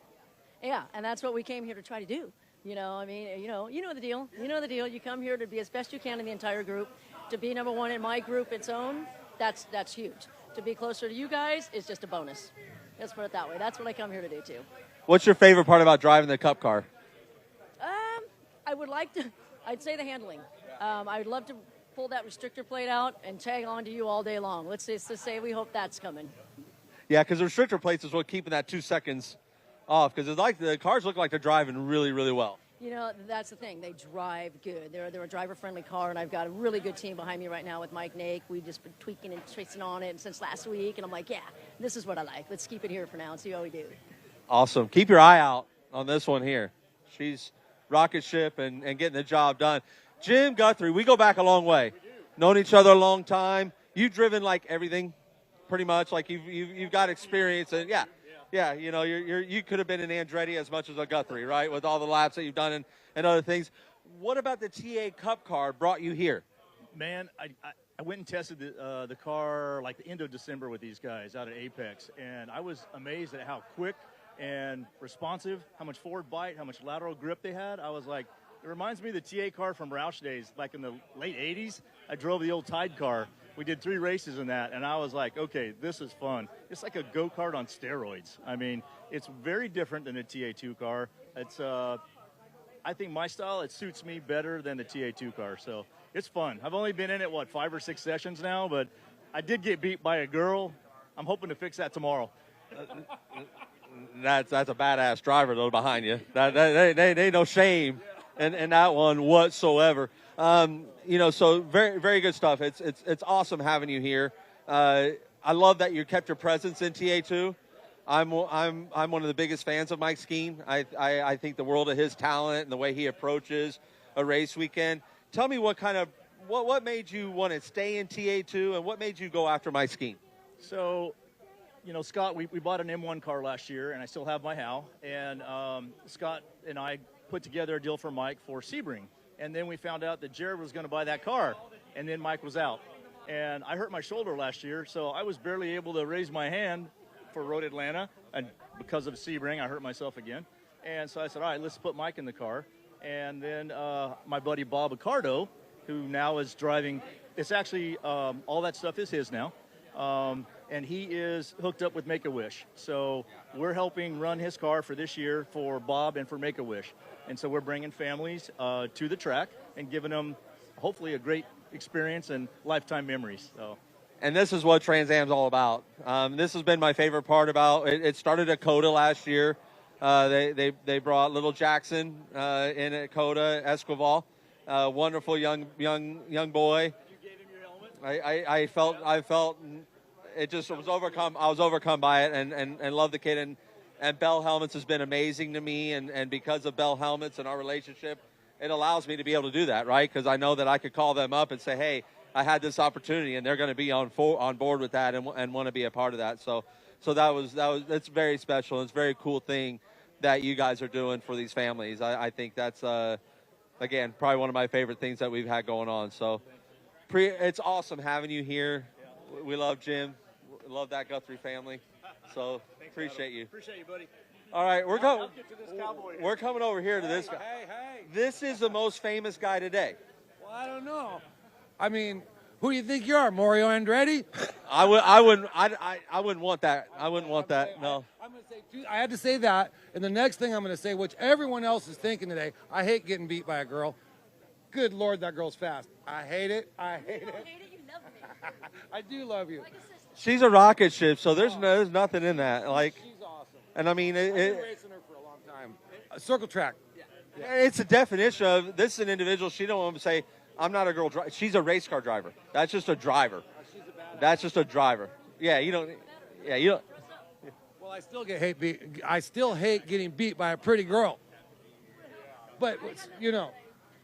Yeah, and that's what we came here to try to do. You know, I mean, you know the deal. You know the deal. You come here to be as best you can in the entire group. To be number one in my group, its own, that's huge. To be closer to you guys is just a bonus. Let's put it that way. That's what I come here to do, too. What's your favorite part about driving the Cup car? I would like to, I'd say the handling. I would love to pull that restrictor plate out and tag on to you all day long. Let's just say we hope that's coming. Yeah, because the restrictor plates is what keeping that 2 seconds off. Because like the cars look like they're driving really, really well. You know, that's the thing. They drive good. They're a driver-friendly car, and I've got a really good team behind me right now with Mike Nake. We've just been tweaking and tracing on it since last week, and I'm like, yeah, this is what I like. Let's keep it here for now and see how we do. Awesome. Keep your eye out on this one here. She's rocket ship and getting the job done. Jim Guthrie, we go back a long way. Known each other a long time. You've driven like everything, pretty much. Like you've got experience, and yeah. You know, you could have been an Andretti as much as a Guthrie, right? With all the laps that you've done and other things. What about the TA Cup car brought you here? Man, I went and tested the car like the end of December with these guys out at Apex, and I was amazed at how quick and responsive, how much forward bite, how much lateral grip they had. I was like, it reminds me of the TA car from Roush days back in the late 80s. I drove the old Tide car. We did 3 races in that, and I was like, okay, this is fun. It's like a go-kart on steroids. I mean, it's very different than a TA2 car. It's, I think my style, it suits me better than the TA2 car, so it's fun. I've only been in it, 5 or 6 sessions now, but I did get beat by a girl. I'm hoping to fix that tomorrow. That's a badass driver, though, behind you. They ain't no shame in that one whatsoever. You know, so very, very good stuff. It's awesome having you here. I love that you kept your presence in TA2. I'm one of the biggest fans of Mike Skeen. I think the world of his talent and the way he approaches a race weekend. Tell me what made you want to stay in TA2 and what made you go after Mike Skeen? So, you know, Scott, we bought an M1 car last year, and I still have my HAL. And Scott and I put together a deal for Mike for Sebring. And then we found out that Jared was going to buy that car, and then Mike was out. And I hurt my shoulder last year, so I was barely able to raise my hand for Road Atlanta. And because of Sebring, I hurt myself again. And so I said, all right, let's put Mike in the car. And then my buddy Bob Accardo, who now is driving, it's actually all that stuff is his now. And he is hooked up with Make-A-Wish. So we're helping run his car for this year for Bob and for Make-A-Wish. And so we're bringing families to the track and giving them, hopefully, a great experience and lifetime memories. So. And this is what Trans Am's all about. This has been my favorite part about it. It started at COTA last year. They brought little Jackson in at COTA, Esquivel. Wonderful young boy. You gave him your helmet? I felt it just was overcome. I was overcome by it and love the kid. And Bell Helmets has been amazing to me. And because of Bell Helmets and our relationship, it allows me to be able to do that, right? Because I know that I could call them up and say, hey, I had this opportunity, and they're going to be on board with that and want to be a part of that. So that's very special. It's a very cool thing that you guys are doing for these families. I think that's again probably one of my favorite things that we've had going on. So it's awesome having you here. We love Jim. We love that Guthrie family. So appreciate you. Appreciate you, buddy. All right, we're coming over here to this guy. Hey. This is the most famous guy today. Well, I don't know. I mean, who do you think you are, Mario Andretti? I wouldn't want that. I wouldn't want that. No. I'm going to say, I had to say that, and the next thing I'm going to say, which everyone else is thinking today, I hate getting beat by a girl. Good Lord, that girl's fast. I hate it. I hate it. You hate it, you love me. I do love you. Like a sister. She's a rocket ship, so there's nothing in that. Like, she's awesome. And I mean, I've been racing her for a long time. Circle track. Yeah. It's a definition of this is an individual. She don't want to say, I'm not a girl driver. She's a race car driver. That's just a driver. That's just a driver. Yeah, you don't. Well, I still hate getting beat by a pretty girl. But you know,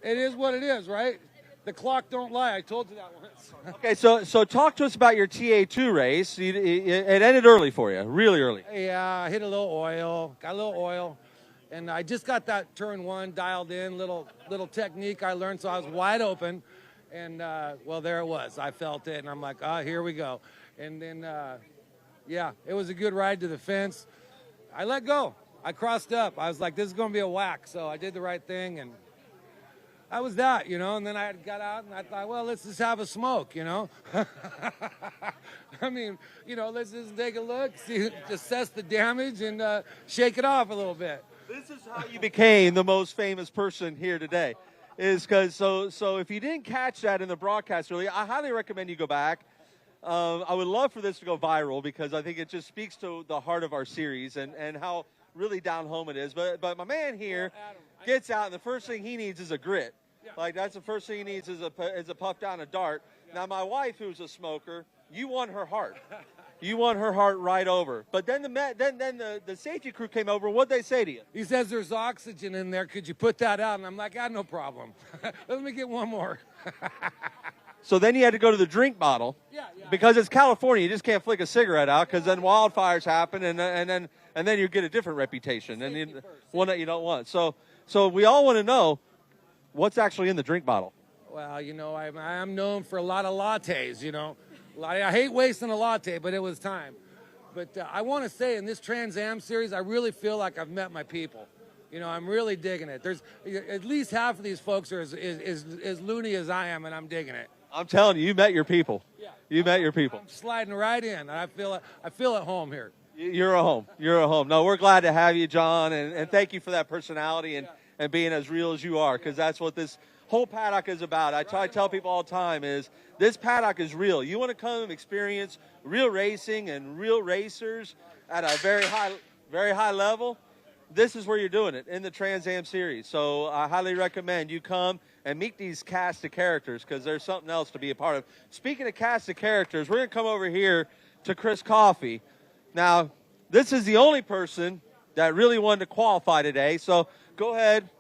it is what it is, right? The clock don't lie. I told you that once. Okay, so talk to us about your TA2 race. It ended early for you, really early. Yeah, I hit a little oil, got a little oil, and I just got that turn one dialed in, little technique I learned, so I was wide open, and well, there it was. I felt it, and I'm like, here we go. And then, yeah, it was a good ride to the fence. I let go. I crossed up. I was like, this is going to be a whack, so I did the right thing, and I was that, and then I got out and I thought, well, let's just have a smoke, I mean, let's just take a look, see, assess the damage and shake it off a little bit. This is how you became the most famous person here today, is because, so if you didn't catch that in the broadcast earlier, I highly recommend you go back. I would love for this to go viral because I think it just speaks to the heart of our series and how really down home it is. But my man here gets out, and the first thing he needs is a grit. Like, that's the first thing he needs is a puff down a dart. Now, my wife, who's a smoker, you won her heart. You won her heart right over. But then the safety crew came over. What'd they say to you? He says, there's oxygen in there. Could you put that out? And I'm like, no problem. Let me get one more. So then you had to go to the drink bottle. Yeah. Because it's California, you just can't flick a cigarette out because then wildfires happen and then you get a different reputation and one that you don't want. So we all want to know what's actually in the drink bottle. Well, I'm known for a lot of lattes, I hate wasting a latte, but it was time. But I want to say in this Trans Am series, I really feel like I've met my people. I'm really digging it. There's at least half of these folks are as loony as I am, and I'm digging it. I'm telling you, you met your people. Yeah. You met your people. I'm sliding right in. I feel at home here. You're at home. You're at home. No, we're glad to have you, John, and thank you for that personality and being as real as you are, because that's what this whole paddock is about. I tell people all the time is this paddock is real. You want to come and experience real racing and real racers at a very high level, this is where you're doing it, in the Trans Am Series. So I highly recommend you come and meet these cast of characters because there's something else to be a part of. Speaking of cast of characters, we're going to come over here to Chris Coffey. Now, this is the only person that really wanted to qualify today, so go ahead.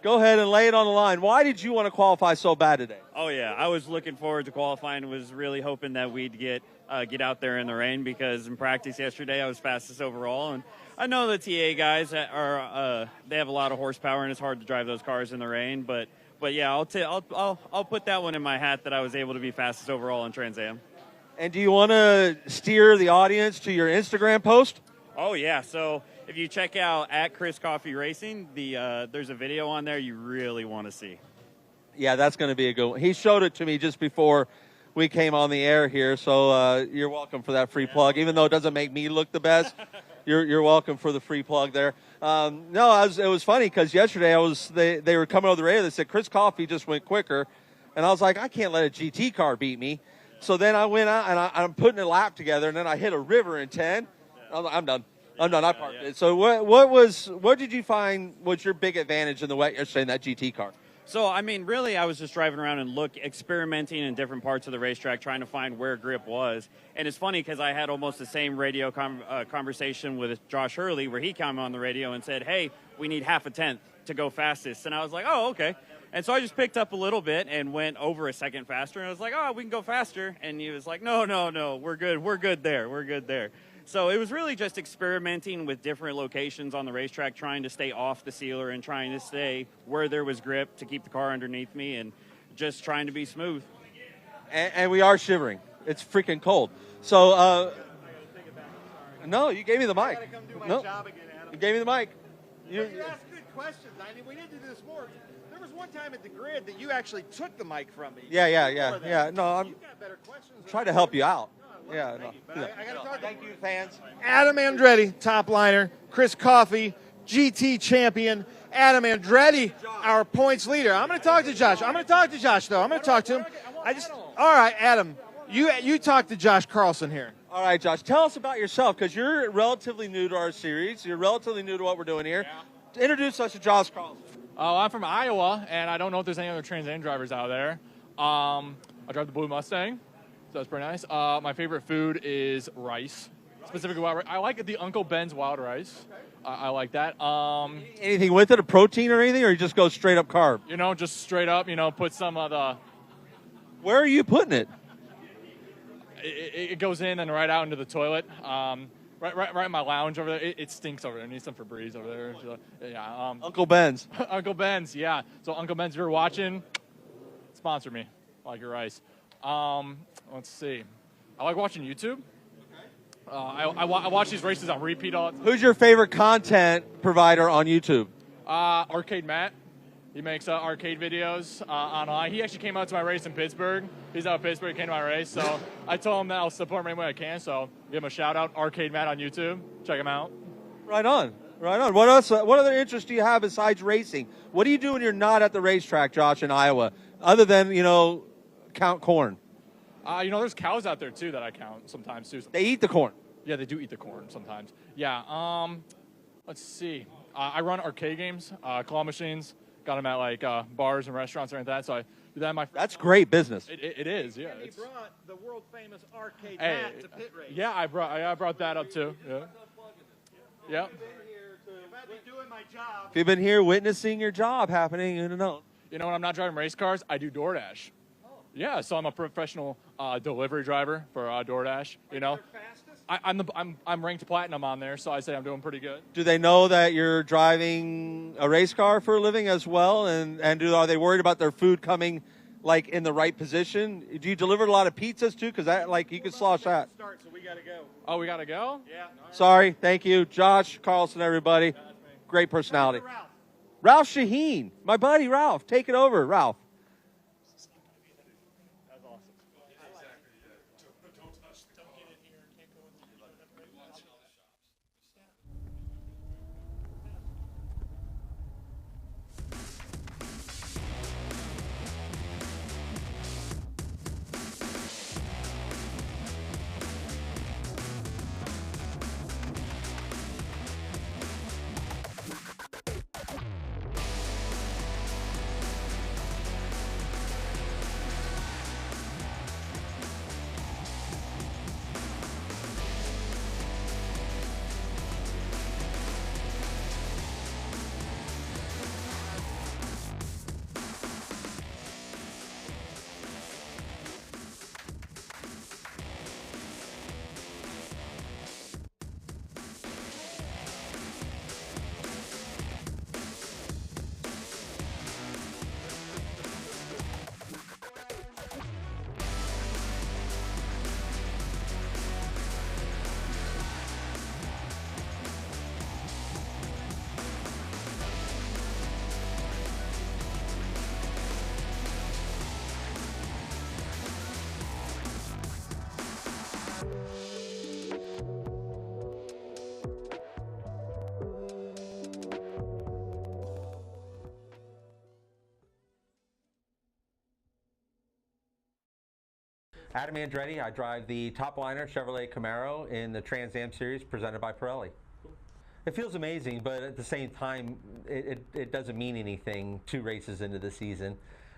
Go ahead and lay it on the line. Why did you want to qualify so bad today? Oh, yeah. I was looking forward to qualifying, was really hoping that we'd get out there in the rain because in practice yesterday I was fastest overall. And I know the TA guys are they have a lot of horsepower and it's hard to drive those cars in the rain. But yeah, I'll put that one in my hat that I was able to be fastest overall in Trans Am. And do you want to steer the audience to your Instagram post? Oh, yeah. So if you check out at Chris Coffey Racing, there's a video on there you really want to see. Yeah, that's going to be a good one. He showed it to me just before we came on the air here, so you're welcome for that free plug. Even though it doesn't make me look the best, you're welcome for the free plug there. No, it was funny because yesterday they were coming over the radio. They said Chris Coffey just went quicker, and I was like, I can't let a GT car beat me. So then I went out and I'm putting a lap together, and then I hit a river in 10. I'm done. I parked it. So what did you find was your big advantage in the wet yesterday in that GT car? So, I mean, really, I was just driving around and experimenting in different parts of the racetrack, trying to find where grip was. And it's funny because I had almost the same radio conversation with Josh Hurley where he came on the radio and said, hey, we need half a tenth to go fastest. And I was like, oh, okay. And so I just picked up a little bit and went over a second faster. And I was like, oh, we can go faster. And he was like, no, we're good. We're good there. So it was really just experimenting with different locations on the racetrack, trying to stay off the sealer and trying to stay where there was grip to keep the car underneath me and just trying to be smooth. And we are shivering. It's freaking cold. So, no, you gave me the mic. I gotta come do my job again, Adam. You gave me the mic. You asked good questions. I mean, we need to do this more. There was one time at the grid that you actually took the mic from me. Yeah. No, I'm got better questions. trying to help you out. Yeah, no. I got to talk. Thank you, fans. Adam Andretti, top liner. Chris Coffey, GT champion. Adam Andretti, our points leader. I'm going to talk to Josh. I'm going to talk to Josh, though. I'm going to talk to him. All right, Adam, you talk to Josh Carlson here. All right, Josh, tell us about yourself because you're relatively new to our series. You're relatively new to what we're doing here. Yeah. Introduce us to Josh Carlson. I'm from Iowa, and I don't know if there's any other Trans Am drivers out there. I drive the Blue Mustang. So that's pretty nice. My favorite food is rice, specifically wild rice. I like the Uncle Ben's wild rice. I like that. Anything with it, a protein or anything, or you just go straight up carb? You know, just straight up, you know, put some of the... Where are you putting it? It goes in and right out into the toilet. Right in my lounge over there. It stinks over there. I need some Febreze over there. Yeah. Uncle Ben's. Uncle Ben's, yeah. So Uncle Ben's, if you're watching, sponsor me. I like your rice. Let's see. I like watching YouTube. I watch these races on repeat all the time. Who's your favorite content provider on YouTube? Arcade Matt. He makes arcade videos online. He actually came out to my race in Pittsburgh. He's out of Pittsburgh, came to my race. So I told him that I'll support him any way I can. So give him a shout out, Arcade Matt on YouTube. Check him out. Right on. Right on. What else? What other interests do you have besides racing? What do you do when you're not at the racetrack, Josh, in Iowa, other than, you know, count corn? You know, there's cows out there, too, that I count sometimes, too. They eat the corn. Yeah, they do eat the corn sometimes. Yeah, let's see. I run arcade games, claw machines. Got them at, like, bars and restaurants and like that, so I do that in my... That's great business. It is, yeah. And he brought the world-famous arcade Hey, mat to pit race. yeah, I brought that up, too. Yeah. Yep. If I'd be doing my job... If you've been here witnessing your job happening, you don't know. You know, when I'm not driving race cars, I do DoorDash. Yeah, so I'm a professional delivery driver for DoorDash. You know, I'm ranked platinum on there, so I say I'm doing pretty good. Do they know that you're driving a race car for a living as well? And are they worried about their food coming, like, in the right position? Do you deliver a lot of pizzas, too? Because that, like, you could slosh that. Start, so we got to go. Oh, we got to go? Yeah. Sorry. Thank you. Josh Carlson, everybody. Great personality. Ralph Shaheen. My buddy Ralph. Take it over, Ralph. Adam Andretti. I drive the top liner Chevrolet Camaro in the Trans Am Series presented by Pirelli. It feels amazing, but at the same time, it doesn't mean anything 2 races into the season.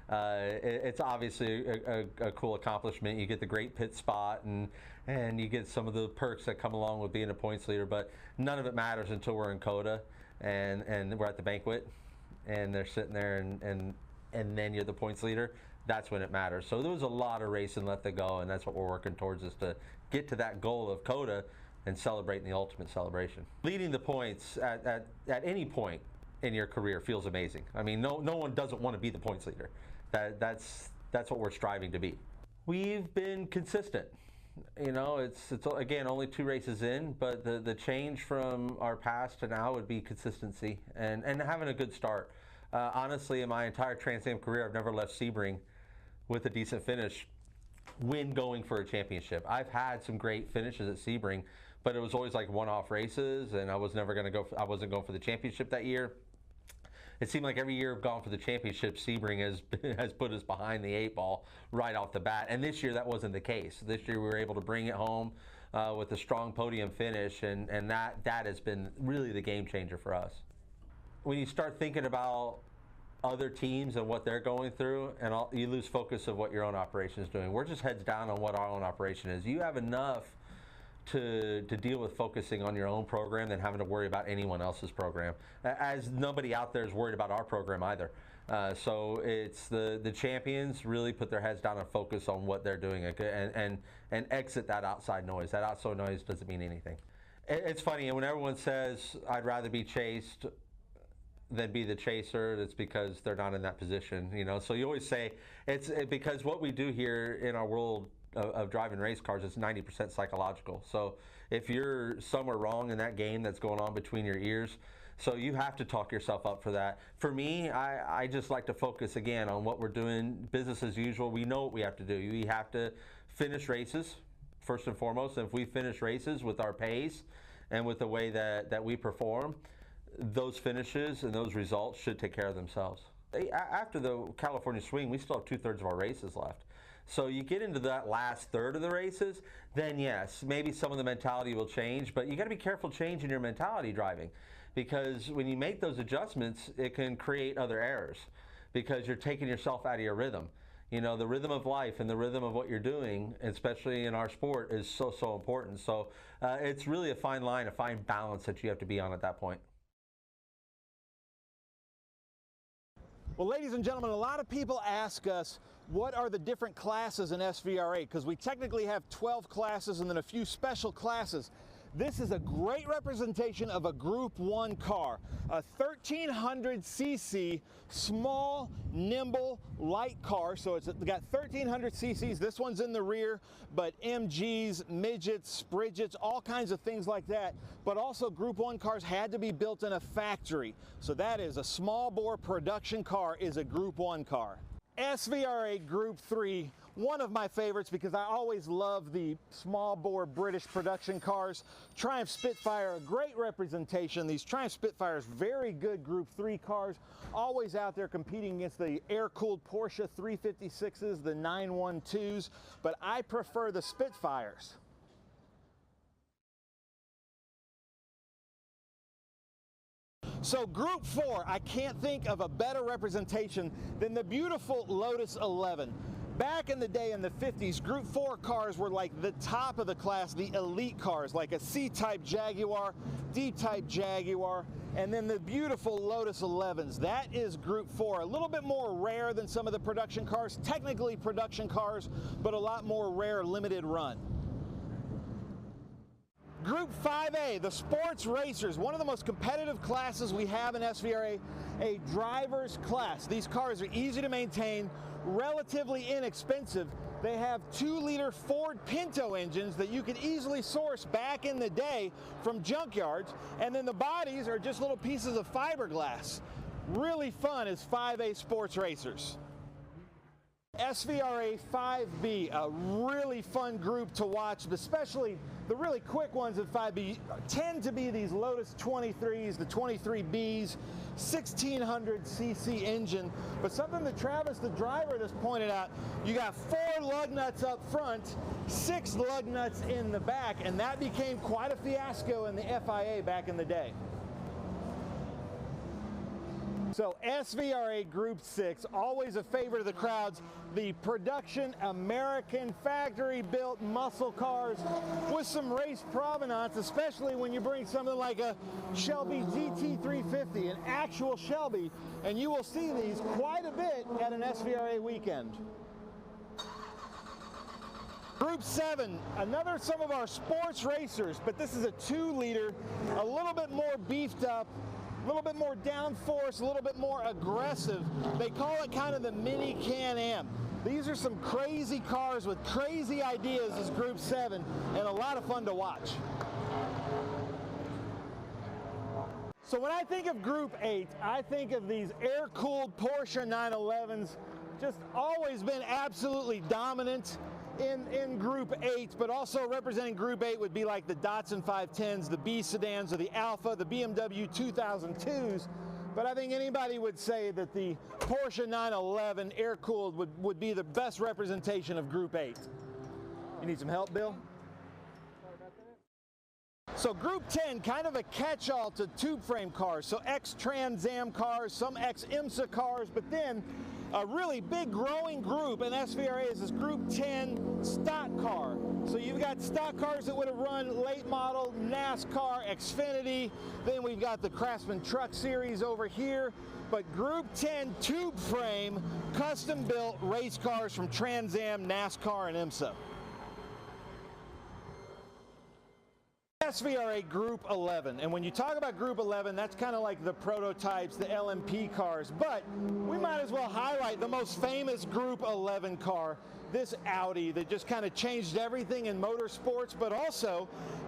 It's obviously a cool accomplishment. You get the great pit spot and you get some of the perks that come along with being a points leader, but none of it matters until we're in COTA and we're at the banquet and they're sitting there and then you're the points leader. That's when it matters. So there was a lot of racing left to go, and that's what we're working towards, is to get to that goal of COTA and celebrating the ultimate celebration. Leading the points at any point in your career feels amazing. I mean, no one doesn't want to be the points leader. That's what we're striving to be. We've been consistent. You know, it's again only 2 races in, but the change from our past to now would be consistency and having a good start. Honestly, in my entire Trans Am career, I've never left Sebring with a decent finish when going for a championship. I've had some great finishes at Sebring, but it was always like one-off races, and I was never going to go. I wasn't going for the championship that year. It seemed like every year I've gone for the championship, Sebring has put us behind the 8 ball right off the bat. And this year that wasn't the case. This year we were able to bring it home with a strong podium finish, and that has been really the game changer for us. When you start thinking about other teams and what they're going through, and you lose focus of what your own operation is doing. We're just heads down on what our own operation is. You have enough to deal with focusing on your own program than having to worry about anyone else's program, as nobody out there is worried about our program either. So it's the champions really put their heads down and focus on what they're doing and exit that outside noise. That outside noise doesn't mean anything. It's funny, when everyone says, I'd rather be chased than be the chaser, it's because they're not in that position, you know. So you always say, because what we do here in our world of driving race cars is 90% psychological. So if you're somewhere wrong in that game that's going on between your ears, so you have to talk yourself up for that. For me, I just like to focus again on what we're doing, business as usual. We know what we have to do. We have to finish races, first and foremost. And if we finish races with our pace and with the way that we perform, those finishes and those results should take care of themselves. After the California swing, we still have 2/3 of our races left. So you get into that last third of the races, then yes, maybe some of the mentality will change, but you got to be careful changing your mentality driving, because when you make those adjustments, it can create other errors because you're taking yourself out of your rhythm. You know, the rhythm of life and the rhythm of what you're doing, especially in our sport, is so important. So it's really a fine line, a fine balance that you have to be on at that point. Well, ladies and gentlemen, a lot of people ask us, what are the different classes in SVRA? Because we technically have 12 classes and then a few special classes. This is a great representation of a Group 1 car, a 1300cc small, nimble, light car. So it's got 1300 cc's. This one's in the rear, but MGs, midgets, Bridgets, all kinds of things like that. But also Group 1 cars had to be built in a factory. So that is a small bore production car is a Group 1 car. SVRA Group 3, one of my favorites because I always love the small bore British production cars. Triumph Spitfire, a great representation. These Triumph Spitfires, very good Group 3 cars, always out there competing against the air-cooled Porsche 356s, the 912s, but I prefer the Spitfires. So Group 4, I can't think of a better representation than the beautiful Lotus 11. Back in the day in the 50s, Group 4 cars were like the top of the class, the elite cars, like a C-type Jaguar, D-type Jaguar, and then the beautiful Lotus 11s. That is Group 4, a little bit more rare than some of the production cars, technically production cars, but a lot more rare, limited run. Group 5A, the sports racers, one of the most competitive classes we have in SVRA, a driver's class. These cars are easy to maintain, relatively inexpensive. They have 2-liter Ford Pinto engines that you could easily source back in the day from junkyards, and then the bodies are just little pieces of fiberglass. Really fun as 5A sports racers. SVRA 5B, a really fun group to watch, especially the really quick ones at 5B tend to be these Lotus 23s, the 23Bs, 1600cc engine. But something that Travis, the driver, just pointed out, you got 4 lug nuts up front, 6 lug nuts in the back, and that became quite a fiasco in the FIA back in the day. So SVRA Group 6, always a favorite of the crowds, the production American factory-built muscle cars with some race provenance, especially when you bring something like a Shelby GT350, an actual Shelby, and you will see these quite a bit at an SVRA weekend. Group 7, some of our sports racers, but this is a 2-liter, a little bit more beefed up, a little bit more downforce, a little bit more aggressive. They call it kind of the mini Can-Am. These are some crazy cars with crazy ideas as Group 7 and a lot of fun to watch. So when I think of Group 8, I think of these air-cooled Porsche 911s, just always been absolutely dominant in Group 8, but also representing Group 8 would be like the Datsun 510s, the B sedans, or the Alfa, the BMW 2002s. But I think anybody would say that the Porsche 911 air-cooled would be the best representation of Group 8. You need some help, Bill? So Group 10, kind of a catch-all to tube frame cars. So ex-Trans Am cars, some ex-IMSA cars, but then A really big growing group in SVRA is this Group 10 stock car. So you've got stock cars that would have run late model, NASCAR, Xfinity. Then we've got the Craftsman Truck Series over here. But Group 10 tube frame, custom built race cars from Trans Am, NASCAR, and IMSA. SVRA Group 11, and when you talk about Group 11, that's kind of like the prototypes, the LMP cars, but we might as well highlight the most famous Group 11 car, this Audi that just kind of changed everything in motorsports, but also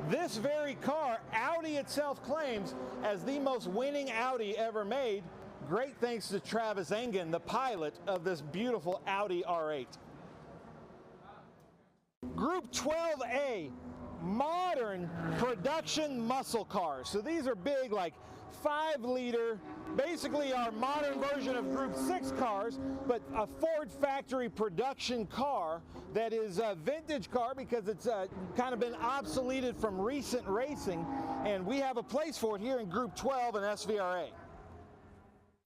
this very car, Audi itself claims as the most winning Audi ever made, great thanks to Travis Engen, the pilot of this beautiful Audi R8. Group 12A, modern production muscle cars. So these are big, like 5-liter, basically our modern version of Group 6 cars, but a Ford factory production car that is a vintage car because it's kind of been obsoleted from recent racing, and we have a place for it here in Group 12 in SVRA.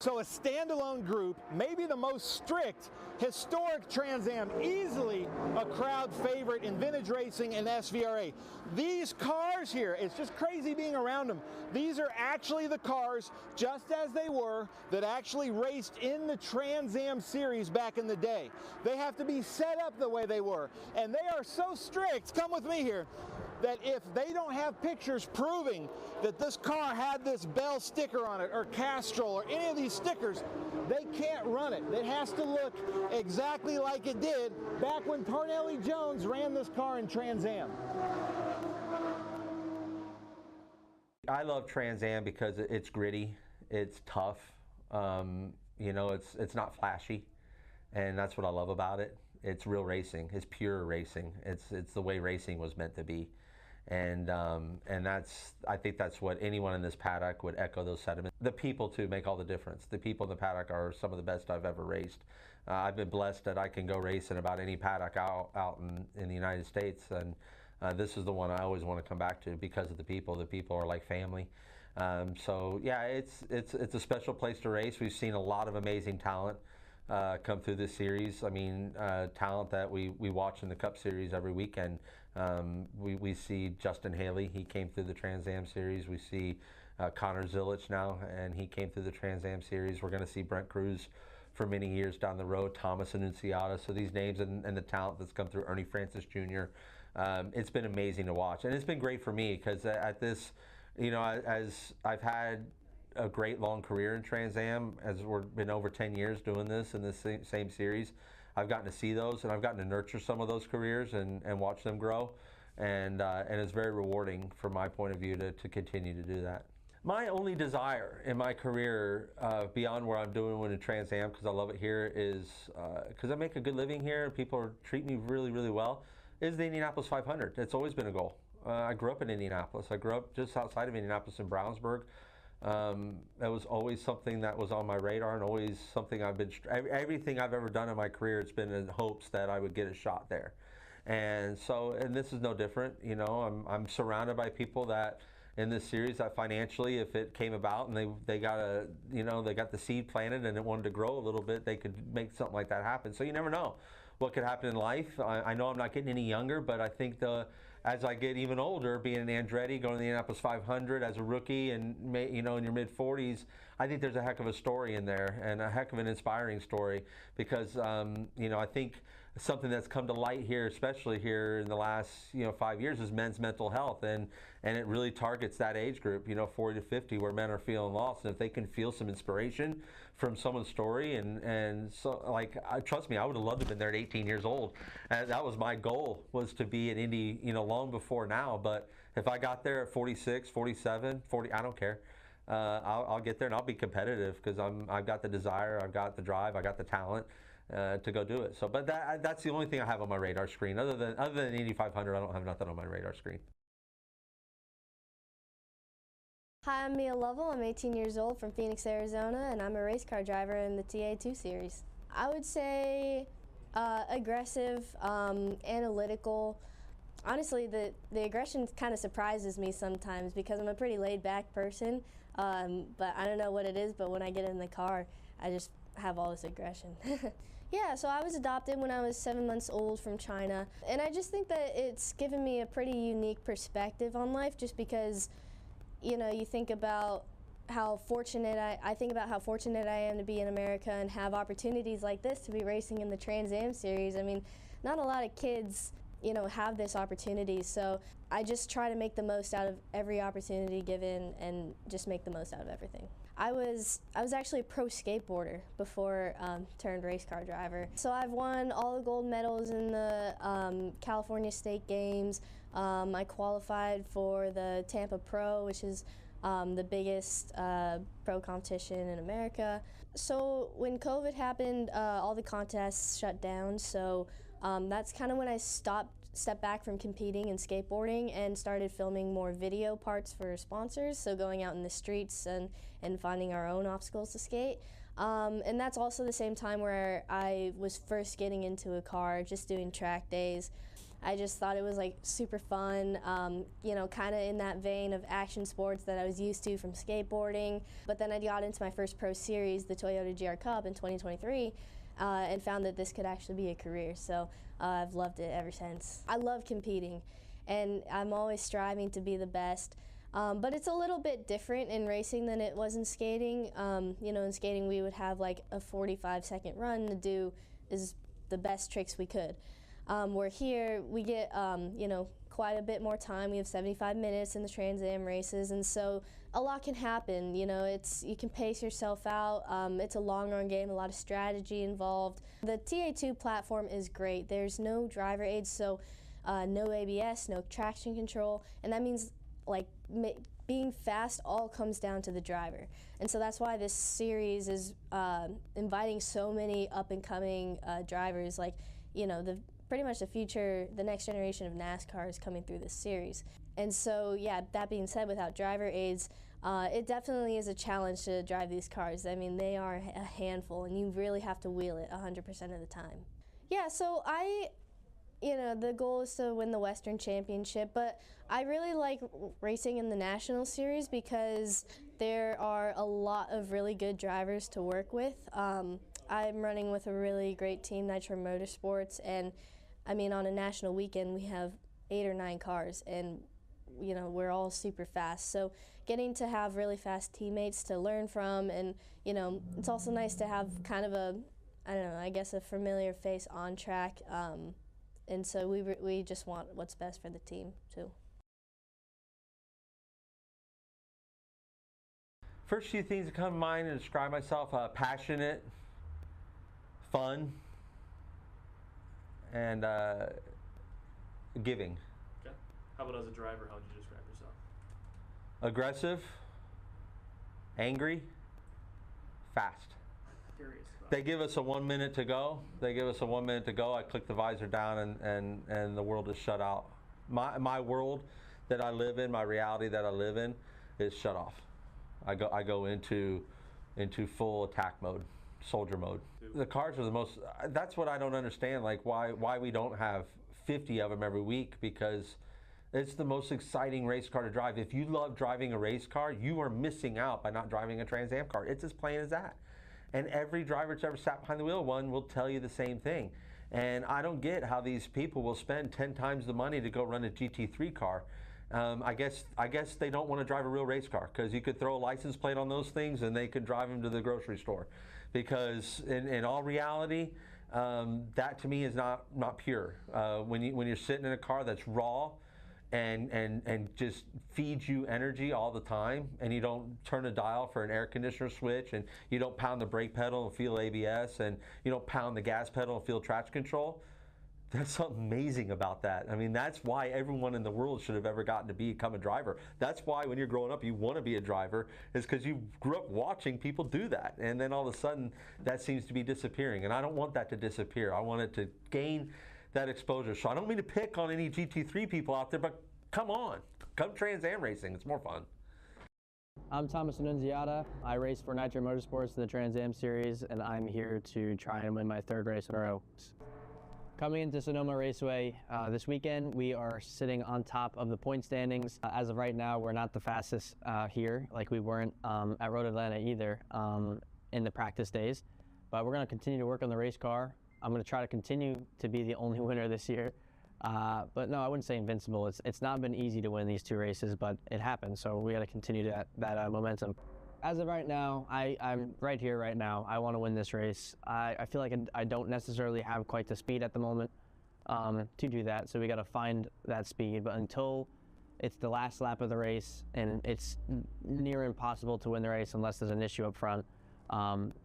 So a standalone group, maybe the most strict, historic Trans Am, easily a crowd favorite in vintage racing and SVRA. These cars here, it's just crazy being around them. These are actually the cars, just as they were, that actually raced in the Trans Am series back in the day. They have to be set up the way they were, and they are so strict, come with me here, that if they don't have pictures proving that this car had this Bell sticker on it, or Castrol, or any of these stickers, they can't run it. It has to look exactly like it did back when Pirelli Jones ran this car in Trans Am. I love Trans Am because it's gritty, it's tough, you know, it's not flashy, and that's what I love about it. It's real racing, it's pure racing, it's the way racing was meant to be. And I think that's what anyone in this paddock would echo those sentiments. The people too make all the difference. The people in the paddock are some of the best I've ever raced. I've been blessed that I can go race in about any paddock out in the United States, and this is the one I always want to come back to because of the people. The people are like family. So yeah, it's a special place to race. We've seen a lot of amazing talent come through this series. I mean, talent that we watch in the Cup Series every weekend. We see Justin Haley, he came through the Trans Am Series. We see Connor Zilic now, and he came through the Trans Am Series. We're going to see Brent Cruz for many years down the road, Thomas Annunziata. So these names and the talent that's come through, Ernie Francis Jr., it's been amazing to watch. And it's been great for me because at this, you know, as I've had a great long career in Trans Am, as we've been over 10 years doing this in this same series, I've gotten to see those, and I've gotten to nurture some of those careers and watch them grow, and it's very rewarding from my point of view to continue to do that. My only desire in my career, beyond where I'm doing in Trans Am, because I love it here, is because I make a good living here and people treat me really, really well, is the Indianapolis 500. It's always been a goal. I grew up in Indianapolis. I grew up just outside of Indianapolis in Brownsburg. That was always something that was on my radar, and always something everything I've ever done in my career, it's been in hopes that I would get a shot there. And so, and this is no different. You know, I'm surrounded by people that in this series that financially, if it came about and they got they got the seed planted and it wanted to grow a little bit, they could make something like that happen. So you never know what could happen in life. I know I'm not getting any younger, but I think as I get even older, being an Andretti, going to the Indianapolis 500 as a rookie, and in your mid-40s, I think there's a heck of a story in there, and a heck of an inspiring story, because I think something that's come to light here, especially here in the last 5 years, is men's mental health, and it really targets that age group, 40 to 50, where men are feeling lost, and if they can feel some inspiration from someone's story, and so, like, trust me, I would have loved to have been there at 18 years old, and that was my goal, was to be at Indy, long before now. But if I got there at 46, 47, 40, I don't care. I'll get there and I'll be competitive, because I've got the desire, I've got the drive, I got the talent to go do it. So, but that's the only thing I have on my radar screen. Other than Indy 500, I don't have nothing on my radar screen. Hi, I'm Mia Lovell. I'm 18 years old from Phoenix, Arizona, and I'm a race car driver in the TA2 Series. I would say aggressive, analytical. Honestly, the aggression kind of surprises me sometimes, because I'm a pretty laid-back person, but I don't know what it is, but when I get in the car, I just have all this aggression. Yeah, so I was adopted when I was 7 months old from China, and I just think that it's given me a pretty unique perspective on life, just because, you know, you think about how fortunate I think about how fortunate I am to be in America and have opportunities like this to be racing in the Trans Am Series. I mean, not a lot of kids, you know, have this opportunity, so I just try to make the most out of every opportunity given and just make the most out of everything. I was actually a pro skateboarder before turned race car driver. So I've won all the gold medals in the California State Games. I qualified for the Tampa Pro, which is the biggest pro competition in America. So when COVID happened, all the contests shut down, so that's kind of when I stepped back from competing in skateboarding and started filming more video parts for sponsors, so going out in the streets and finding our own obstacles to skate. And that's also the same time where I was first getting into a car, just doing track days. I just thought it was like super fun, you know, kind of in that vein of action sports that I was used to from skateboarding. But then I got into my first pro series, the Toyota GR Cup in 2023, and found that this could actually be a career. So I've loved it ever since. I love competing, and I'm always striving to be the best. But it's a little bit different in racing than it was in skating. You know, in skating we would have like a 45-second run to do is the best tricks we could. Where here we get, you know, quite a bit more time. We have 75 minutes in the Trans Am races, and so a lot can happen. You know, you can pace yourself out. It's a long run game, a lot of strategy involved. The TA2 platform is great. There's no driver aids, so no ABS, no traction control, and that means like being fast all comes down to the driver. And so that's why this series is inviting so many up and coming drivers, like, you know, pretty much the next generation of NASCAR is coming through this series. And so, yeah, that being said, without driver aids, it definitely is a challenge to drive these cars. I mean, they are a handful, and you really have to wheel it 100% of the time. Yeah, so you know, the goal is to win the Western Championship, but I really like racing in the National Series because there are a lot of really good drivers to work with. I'm running with a really great team, Nitro Motorsports, and I mean, on a national weekend we have 8 or 9 cars, and you know, we're all super fast. So getting to have really fast teammates to learn from, and you know, it's also nice to have kind of a, I don't know, I guess a familiar face on track. And so we just want what's best for the team too. First few things that come to mind to describe myself: passionate, fun, and giving. Okay. How about as a driver? How would you describe yourself? Aggressive, angry, fast. Curious. They give us a 1 minute to go. I click the visor down, and the world is shut out. My world that I live in, my reality that I live in, is shut off. I go into full attack mode, soldier mode. The cars are the most. That's what I don't understand. Like why we don't have 50 of them every week, because it's the most exciting race car to drive. If you love driving a race car, you are missing out by not driving a Trans Am car. It's as plain as that. And every driver that's ever sat behind the wheel of one will tell you the same thing. And I don't get how these people will spend 10 times the money to go run a GT3 car. I guess they don't want to drive a real race car, because you could throw a license plate on those things and they could drive them to the grocery store. Because in all reality, that to me is not pure. When you're sitting in a car that's raw and just feeds you energy all the time, and you don't turn a dial for an air conditioner switch, and you don't pound the brake pedal and feel ABS, and you don't pound the gas pedal and feel traction control, there's something amazing about that. I mean, that's why everyone in the world should have ever gotten to become a driver. That's why when you're growing up you want to be a driver, is because you grew up watching people do that, and then all of a sudden that seems to be disappearing, and I don't want that to disappear. I want it to gain that exposure. So I don't mean to pick on any GT3 people out there, but come on, come Trans Am racing. It's more fun. I'm Thomas Annunziata. I race for Nitro Motorsports in the Trans Am Series, and I'm here to try and win my 3rd race in a row. Coming into Sonoma Raceway this weekend, we are sitting on top of the point standings. As of right now, we're not the fastest here, like we weren't at Road Atlanta either in the practice days. but we're going to continue to work on the race car. I'm going to try to continue to be the only winner this year. But no, I wouldn't say invincible. It's not been easy to win these 2 races, but it happened, so we got to continue that momentum. As of right now, I'm right here right now. I want to win this race. I feel like I don't necessarily have quite the speed at the moment to do that, so we got to find that speed. But until it's the last lap of the race and it's near impossible to win the race unless there's an issue up front,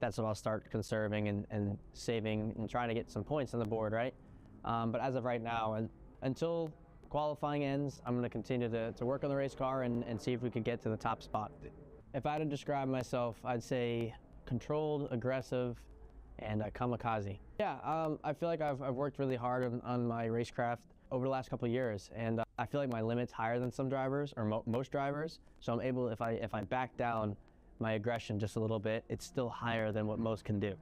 that's when I'll start conserving and saving and trying to get some points on the board, right? But as of right now, until qualifying ends, I'm going to continue to work on the race car and see if we could get to the top spot. If I had to describe myself, I'd say controlled, aggressive, and kamikaze. Yeah, I feel like I've worked really hard on my racecraft over the last couple of years, and I feel like my limit's higher than some drivers, or most drivers, so I'm able, if I back down my aggression just a little bit, it's still higher than what most can do.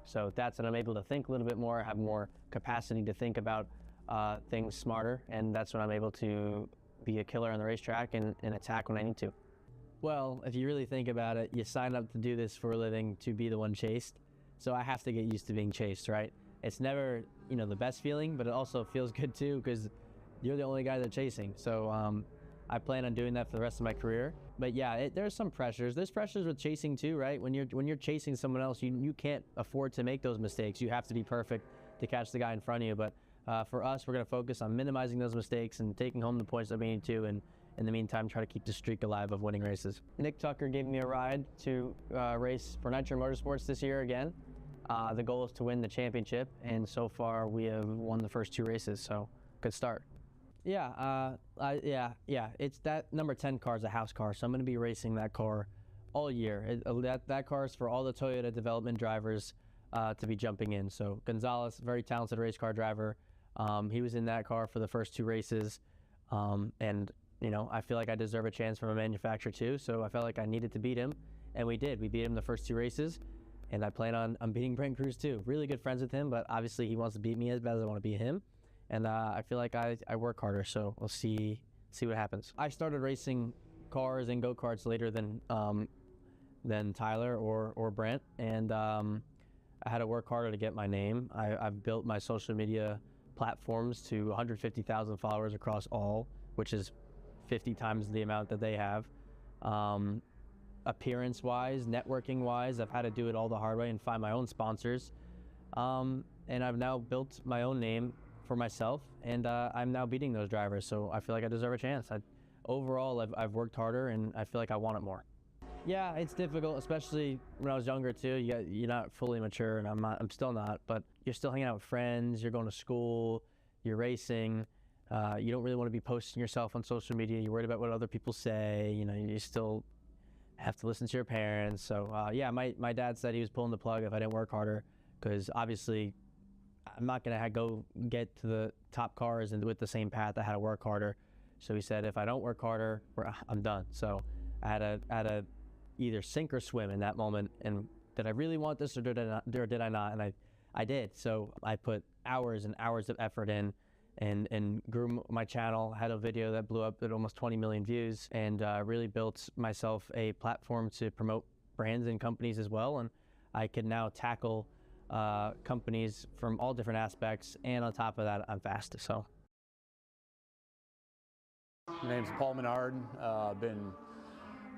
So that's when I'm able to think a little bit more, have more capacity to think about things smarter, and that's when I'm able to be a killer on the racetrack and attack when I need to. Well, if you really think about it, you sign up to do this for a living to be the one chased. So I have to get used to being chased, right? It's never, the best feeling, but it also feels good too because you're the only guy they're chasing. So I plan on doing that for the rest of my career. But yeah, there's some pressures. There's pressures with chasing too, right? When you're chasing someone else, you can't afford to make those mistakes. You have to be perfect to catch the guy in front of you. But for us, we're going to focus on minimizing those mistakes and taking home the points that we need to, and in the meantime, try to keep the streak alive of winning races. Nick Tucker gave me a ride to race for Nitro Motorsports this year again. The goal is to win the championship, and so far we have won the first 2 races, so good start. Yeah, it's that number 10 car is a house car, so I'm going to be racing that car all year. That car is for all the Toyota development drivers to be jumping in. So Gonzalez, very talented race car driver, he was in that car for the first 2 races, and I feel like I deserve a chance from a manufacturer too, so I felt like I needed to beat him, and we did. We beat him the first 2 races, and I plan on beating Brent Cruz too. Really good friends with him, but obviously he wants to beat me as bad as I want to beat him, and I feel like I work harder, so we'll see what happens. I started racing cars and go-karts later than Tyler or Brent, and I had to work harder to get my name. I've built my social media platforms to 150,000 followers across all, which is 50 times the amount that they have. Appearance-wise, networking-wise, I've had to do it all the hard way and find my own sponsors. And I've now built my own name for myself, and I'm now beating those drivers, so I feel like I deserve a chance. Overall, I've worked harder, and I feel like I want it more. Yeah, it's difficult, especially when I was younger too. You're not fully mature, and I'm still not, but you're still hanging out with friends, you're going to school, you're racing. You don't really want to be posting yourself on social media. You're worried about what other people say. You still have to listen to your parents. So yeah, my dad said he was pulling the plug if I didn't work harder, because obviously I'm not going to go get to the top cars and with the same path. I had to work harder. So he said if I don't work harder, I'm done. So I had to either sink or swim in that moment. And did I really want this, or did I not? And I did. So I put hours and hours of effort in, and grew my channel. Had a video that blew up at almost 20 million views, and really built myself a platform to promote brands and companies as well. And I can now tackle companies from all different aspects, and on top of that, I'm fast. So my name's Paul Menard.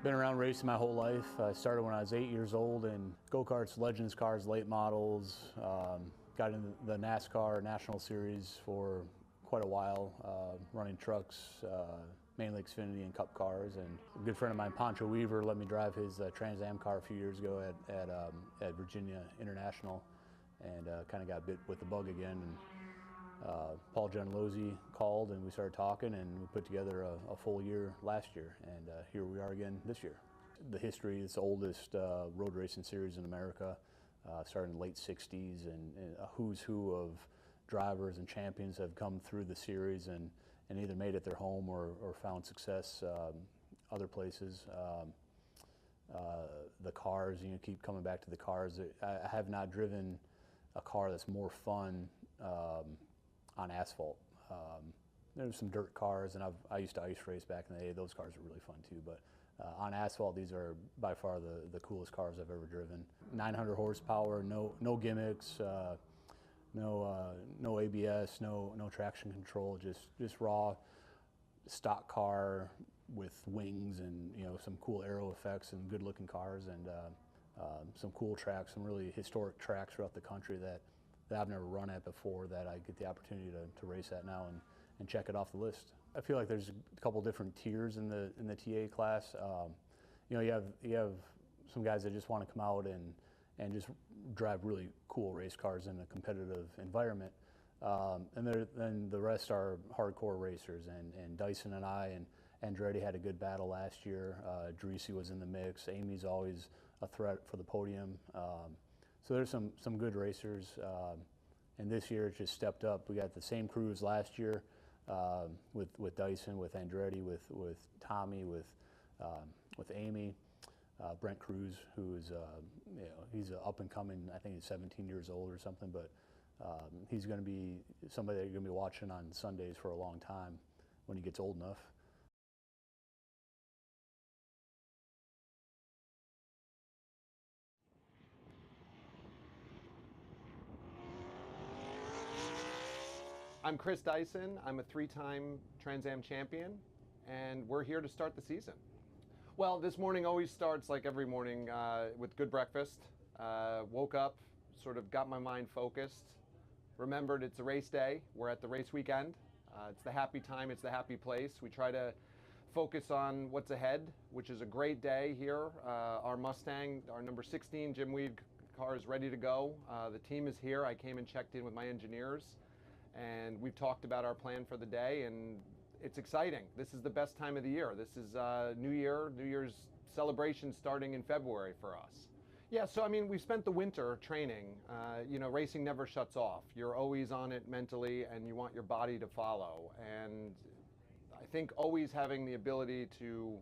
Been around racing my whole life. I started when I was 8 years old in go-karts, Legends cars, late models. Got into the NASCAR National Series for quite a while, running trucks, mainly Xfinity and Cup cars. And a good friend of mine, Pancho Weaver, let me drive his Trans Am car a few years ago at Virginia International, and kind of got bit with the bug again. And Paul Gianlozzi called, and we started talking, and we put together a full year last year, and here we are again this year. The history, it's the oldest road racing series in America, started in the late 60s, and a who's who of drivers and champions have come through the series and either made it their home or found success other places. The cars, keep coming back to the cars. I have not driven a car that's more fun on asphalt. There's some dirt cars, and I used to ice race back in the day. Those cars are really fun too, but On asphalt, these are by far the coolest cars I've ever driven. 900 horsepower, no gimmicks, no ABS, no traction control, just raw stock car with wings and some cool aero effects and good looking cars, and some cool tracks, some really historic tracks throughout the country that I've never run at before, that I get the opportunity to race at now and check it off the list. I feel like there's a couple different tiers in the TA class. You have some guys that just want to come out and just drive really cool race cars in a competitive environment. And then the rest are hardcore racers, and Dyson and I and Andretti had a good battle last year. Dreesy was in the mix. Amy's always a threat for the podium. So there's some good racers, and this year it just stepped up. We got the same crews last year with Dyson, with Andretti, with Tommy, with Amy. Brent Cruz, who is he's an up and coming. I think he's 17 years old or something, but he's going to be somebody that you're going to be watching on Sundays for a long time when he gets old enough. I'm Chris Dyson. I'm a 3-time Trans Am champion, and we're here to start the season. Well, this morning always starts like every morning with good breakfast. Woke up, sort of got my mind focused, remembered it's a race day. We're at the race weekend. It's the happy time, it's the happy place. We try to focus on what's ahead, which is a great day here. Our Mustang, our number 16 Jim Weed car is ready to go. The team is here. I came and checked in with my engineers, and we've talked about our plan for the day, and it's exciting. This is the best time of the year. This is New Year's celebration starting in February for us. Yeah, so I mean, we spent the winter training. Racing never shuts off. You're always on it mentally, and you want your body to follow. And I think always having the ability to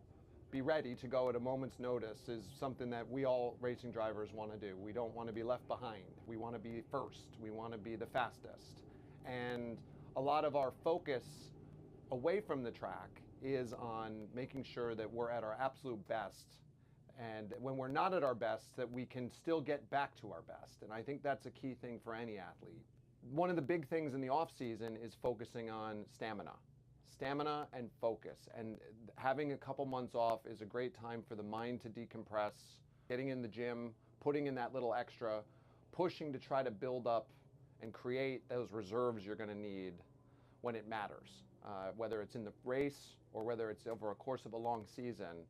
be ready to go at a moment's notice is something that we all racing drivers want to do. We don't want to be left behind. We want to be first. We want to be the fastest. And a lot of our focus away from the track is on making sure that we're at our absolute best, and when we're not at our best, that we can still get back to our best. And I think that's a key thing for any athlete. One of the big things in the off season is focusing on stamina and focus, and having a couple months off is a great time for the mind to decompress, getting in the gym, putting in that little extra, pushing to try to build up and create those reserves you're going to need when it matters. Whether it's in the race or whether it's over a course of a long season,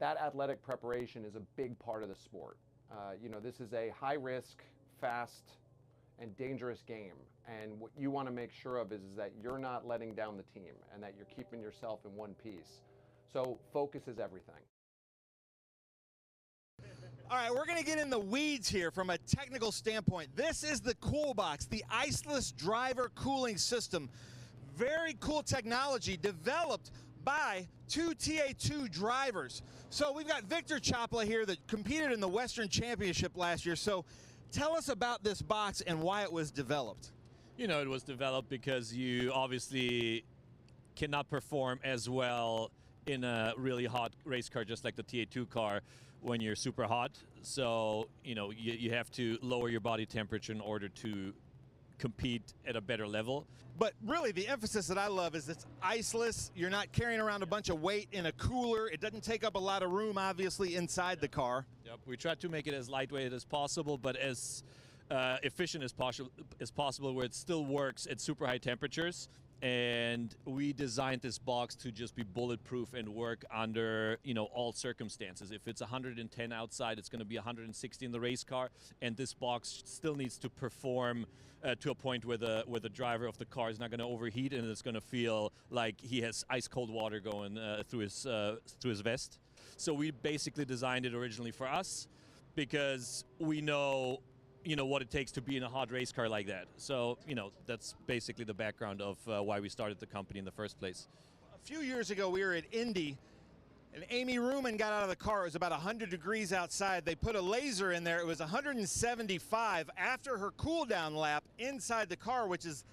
that athletic preparation is a big part of the sport. This is a high-risk, fast, and dangerous game. And what you want to make sure of is that you're not letting down the team and that you're keeping yourself in one piece. So focus is everything. All right, we're going to get in the weeds here from a technical standpoint. This is the CoolBox, the iceless driver cooling system. Very cool technology developed by 2 TA2 drivers. So we've got Victor Chopla here that competed in the Western Championship last year. So tell us about this box and why it was developed. It was developed because you obviously cannot perform as well in a really hot race car, just like the TA2 car, when you're super hot. So, you have to lower your body temperature in order to compete at a better level. But really, the emphasis that I love is it's iceless. You're not carrying around a bunch of weight in a cooler. It doesn't take up a lot of room, obviously, inside the car. Yep, we try to make it as lightweight as possible, but as efficient as possible, where it still works at super high temperatures. And we designed this box to just be bulletproof and work under, all circumstances. If it's 110 outside, it's going to be 160 in the race car, and this box still needs to perform to a point where the driver of the car is not going to overheat, and it's going to feel like he has ice cold water going through his vest. So we basically designed it originally for us because we know what it takes to be in a hot race car like that. So, that's basically the background of why we started the company in the first place. A few years ago, we were at Indy, and Amy Ruman got out of the car. It was about 100 degrees outside. They put a laser in there. It was 175 after her cool down lap inside the car, which is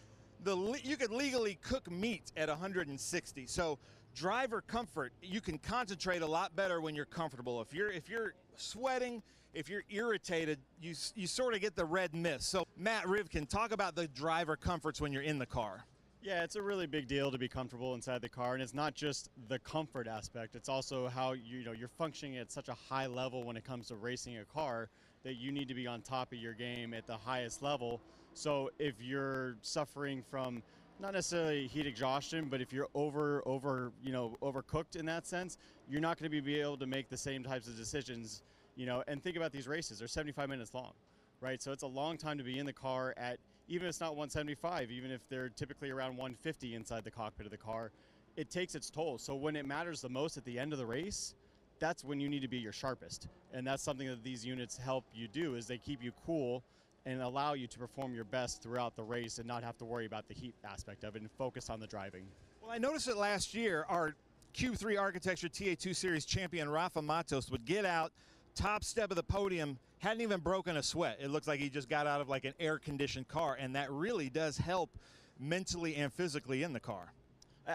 you could legally cook meat at 160. So driver comfort, you can concentrate a lot better when you're comfortable. If you're sweating, if you're irritated, you sort of get the red mist. So Matt Rivkin, talk about the driver comforts when you're in the car. Yeah, it's a really big deal to be comfortable inside the car, and it's not just the comfort aspect. It's also how you're functioning at such a high level when it comes to racing a car that you need to be on top of your game at the highest level. So if you're suffering from not necessarily heat exhaustion, but if you're overcooked in that sense, you're not going to be able to make the same types of decisions. And think about these races; they're 75 minutes long, right? So it's a long time to be in the car at. Even if it's not 175, even if they're typically around 150 inside the cockpit of the car, it takes its toll. So when it matters the most at the end of the race, that's when you need to be your sharpest. And that's something that these units help you do, is they keep you cool and allow you to perform your best throughout the race and not have to worry about the heat aspect of it and focus on the driving. Well, I noticed that last year, our Q3 Architecture TA2 Series champion, Rafa Matos, would get out, top step of the podium, hadn't even broken a sweat. It looks like he just got out of like an air-conditioned car, and that really does help mentally and physically in the car.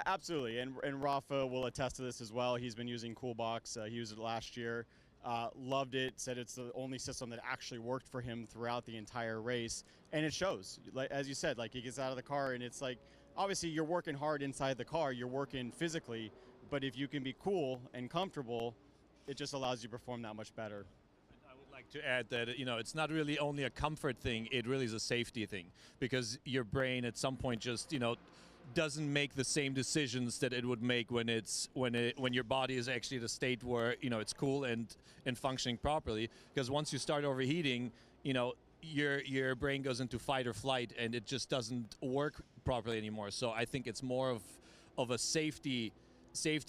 Absolutely, and Rafa will attest to this as well. He's been using CoolBox. He used it last year, loved it, said it's the only system that actually worked for him throughout the entire race, and it shows. Like, as you said, like he gets out of the car, and it's like, obviously you're working hard inside the car, you're working physically, but if you can be cool and comfortable, it just allows you to perform that much better. Like to add that it's not really only a comfort thing, it really is a safety thing, because your brain at some point just doesn't make the same decisions that it would make when your body is actually at a state where it's cool and functioning properly. Because once you start overheating, your brain goes into fight or flight, and it just doesn't work properly anymore. So I think it's more of a safety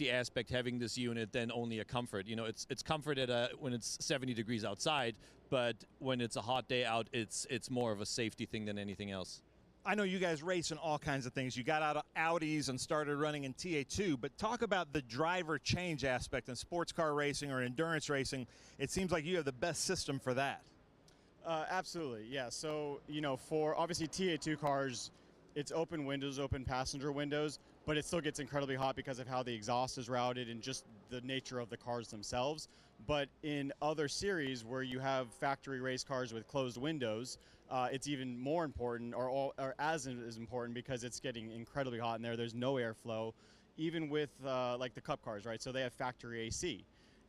aspect having this unit than only a comfort. It's comfort when it's 70 degrees outside, but when it's a hot day out, it's more of a safety thing than anything else. I know you guys race in all kinds of things. You got out of Audis and started running in TA2, but talk about the driver change aspect in sports car racing or endurance racing. It seems like you have the best system for that. Absolutely, yeah. So, for obviously TA2 cars, it's open windows, open passenger windows, but it still gets incredibly hot because of how the exhaust is routed and just the nature of the cars themselves. But in other series where you have factory race cars with closed windows, it's even more important, or as important, because it's getting incredibly hot in there. There's no airflow, even with like the Cup cars, right? So they have factory AC.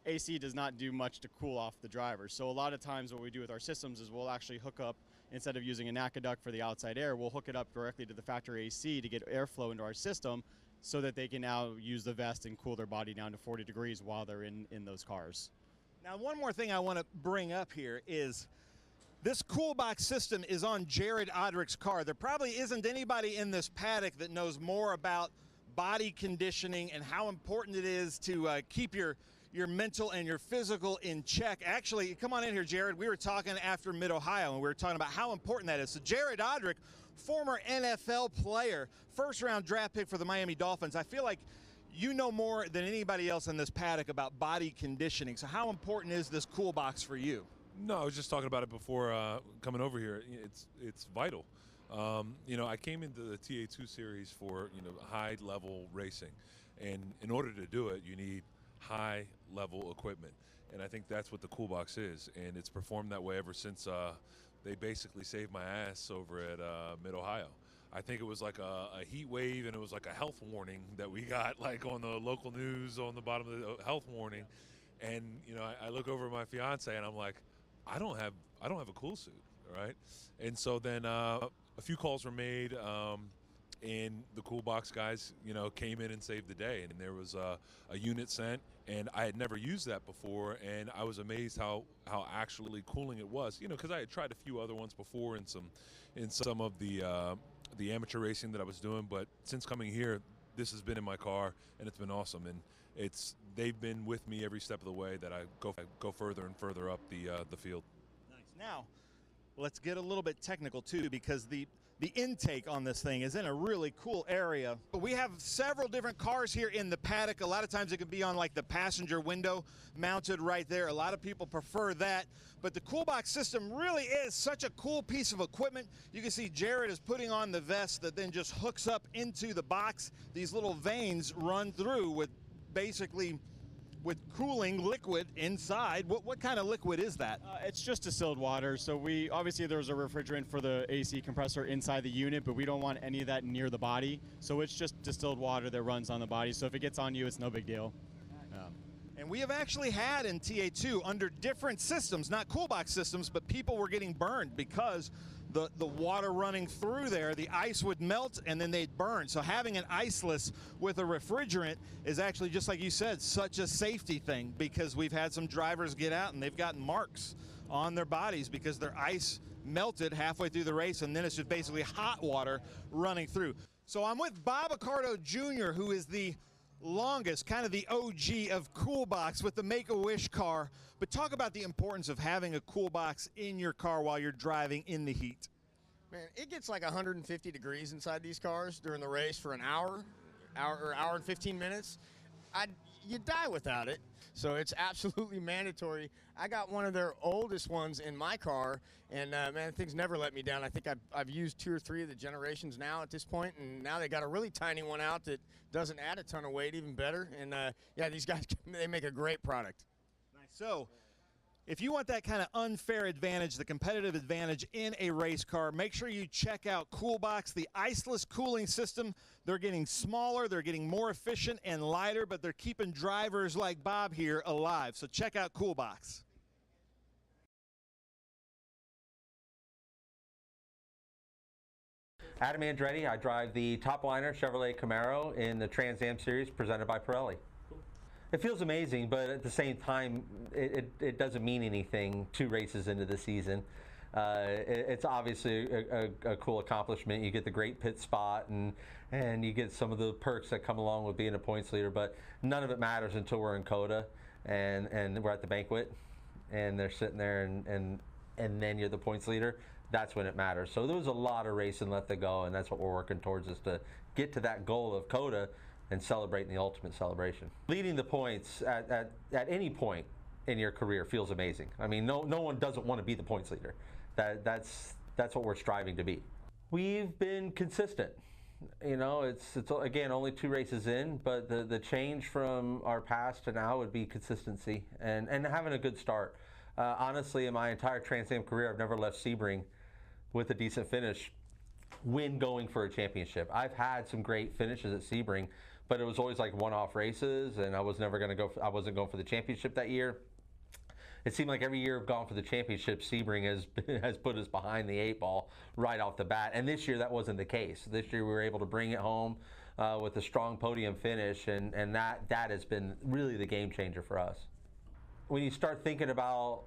AC does not do much to cool off the driver. So a lot of times what we do with our systems is we'll actually hook up, instead of using an aqueduct for the outside air, we'll hook it up directly to the factory AC to get airflow into our system so that they can now use the vest and cool their body down to 40 degrees while they're in those cars. Now, one more thing I want to bring up here is this CoolBox system is on Jared Odrick's car. There probably isn't anybody in this paddock that knows more about body conditioning and how important it is to keep your mental and your physical in check. Actually, come on in here, Jared. We were talking after Mid-Ohio, and we were talking about how important that is. So Jared Odrick, former NFL player, first-round draft pick for the Miami Dolphins. I feel like you know more than anybody else in this paddock about body conditioning. So how important is this CoolBox for you? No, I was just talking about it before coming over here. It's vital. I came into the TA2 series for high-level racing, and in order to do it, you need high-level equipment, and I think that's what the CoolBox is, and it's performed that way ever since they basically saved my ass over at Mid-Ohio. I think it was like a heat wave, and it was like a health warning that we got like on the local news on the bottom of the health warning, and I look over at my fiance and I'm like, I don't have a cool suit, right? And so then a few calls were made. And the CoolBox guys, came in and saved the day. And there was a unit sent, and I had never used that before, and I was amazed how actually cooling it was. Because I had tried a few other ones before in some of the amateur racing that I was doing, but since coming here, this has been in my car, and it's been awesome. And they've been with me every step of the way that I go further and further up the field. Nice. Now, let's get a little bit technical too, because the the intake on this thing is in a really cool area. But we have several different cars here in the paddock. A lot of times it can be on like the passenger window mounted right there. A lot of people prefer that. But the CoolBox system really is such a cool piece of equipment. You can see Jared is putting on the vest that then just hooks up into the box. These little veins run through with basically with cooling liquid inside. What kind of liquid is that? It's just distilled water. So obviously there's a refrigerant for the AC compressor inside the unit, but we don't want any of that near the body. So it's just distilled water that runs on the body. So if it gets on you, it's no big deal. And we have actually had in TA2 under different systems, not CoolBox systems, but people were getting burned because the water running through there, the ice would melt and then they'd burn. So having an iceless with a refrigerant is actually, just like you said, such a safety thing, because we've had some drivers get out and they've gotten marks on their bodies because their ice melted halfway through the race, and then it's just basically hot water running through. So I'm with Bob Accardo Jr., who is the longest, kind of the OG of CoolBox with the Make-A-Wish car. But talk about the importance of having a CoolBox in your car while you're driving in the heat. Man, it gets like 150 degrees inside these cars during the race for an hour and 15 minutes. You die without it. So it's absolutely mandatory. I got one of their oldest ones in my car, and man, things never let me down. I think I've used 2 or 3 of the generations now at this point, and now they got a really tiny one out that doesn't add a ton of weight, even better. And yeah, these guys, they make a great product. Nice. So if you want that kind of unfair advantage, the competitive advantage in a race car, make sure you check out CoolBox, the iceless cooling system. They're getting smaller, they're getting more efficient and lighter, but they're keeping drivers like Bob here alive. So check out CoolBox. Adam Andretti, I drive the top liner Chevrolet Camaro in the Trans Am Series presented by Pirelli. It feels amazing, but at the same time, it doesn't mean anything 2 races into the season. It's obviously a cool accomplishment. You get the great pit spot, and you get some of the perks that come along with being a points leader, but none of it matters until we're in COTA and we're at the banquet, and they're sitting there, and then you're the points leader. That's when it matters. So there was a lot of racing left to go, and that's what we're working towards, is to get to that goal of COTA and celebrating the ultimate celebration. Leading the points at any point in your career feels amazing. I mean, no one doesn't want to be the points leader. That's what we're striving to be. We've been consistent. You know, it's again only 2 races in, but the change from our past to now would be consistency and having a good start. Honestly, in my entire Trans Am career, I've never left Sebring with a decent finish when going for a championship. I've had some great finishes at Sebring, but it was always like one-off races, and I was never going to go. I wasn't going for the championship that year. It seemed like every year I've gone for the championship, Sebring has put us behind the 8 ball right off the bat. And this year that wasn't the case. This year we were able to bring it home with a strong podium finish, and that has been really the game changer for us. When you start thinking about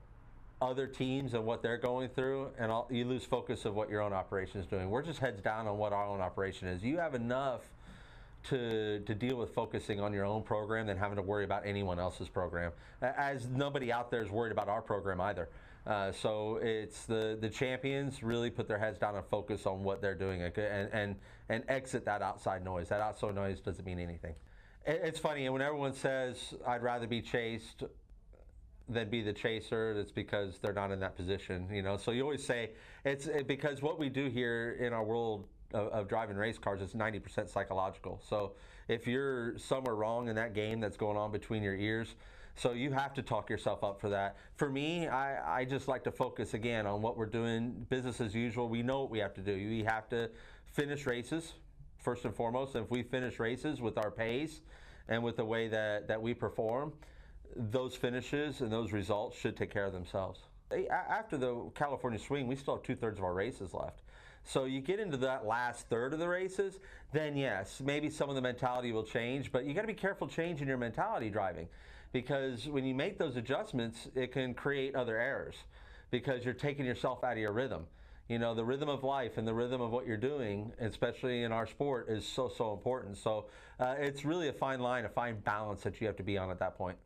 other teams and what they're going through, and you lose focus of what your own operation is doing. We're just heads down on what our own operation is. You have enough to deal with focusing on your own program than having to worry about anyone else's program, as nobody out there is worried about our program either. So it's the champions really put their heads down and focus on what they're doing and exit that outside noise. That outside noise doesn't mean anything. It's funny, and when everyone says I'd rather be chased than be the chaser, it's because they're not in that position, you know. So you always say because what we do here in our world of driving race cars is 90% psychological. So if you're somewhere wrong in that game that's going on between your ears, so you have to talk yourself up for that. For me, I just like to focus again on what we're doing, business as usual. We know what we have to do. We have to finish races first and foremost. And if we finish races with our pace and with the way that we perform, those finishes and those results should take care of themselves. After the California swing, we still have 2/3 of our races left. So you get into that last third of the races, then yes, maybe some of the mentality will change, but you got to be careful changing your mentality driving, because when you make those adjustments, it can create other errors because you're taking yourself out of your rhythm. You know, the rhythm of life and the rhythm of what you're doing, especially in our sport, is so important. So it's really a fine line, a fine balance that you have to be on at that point.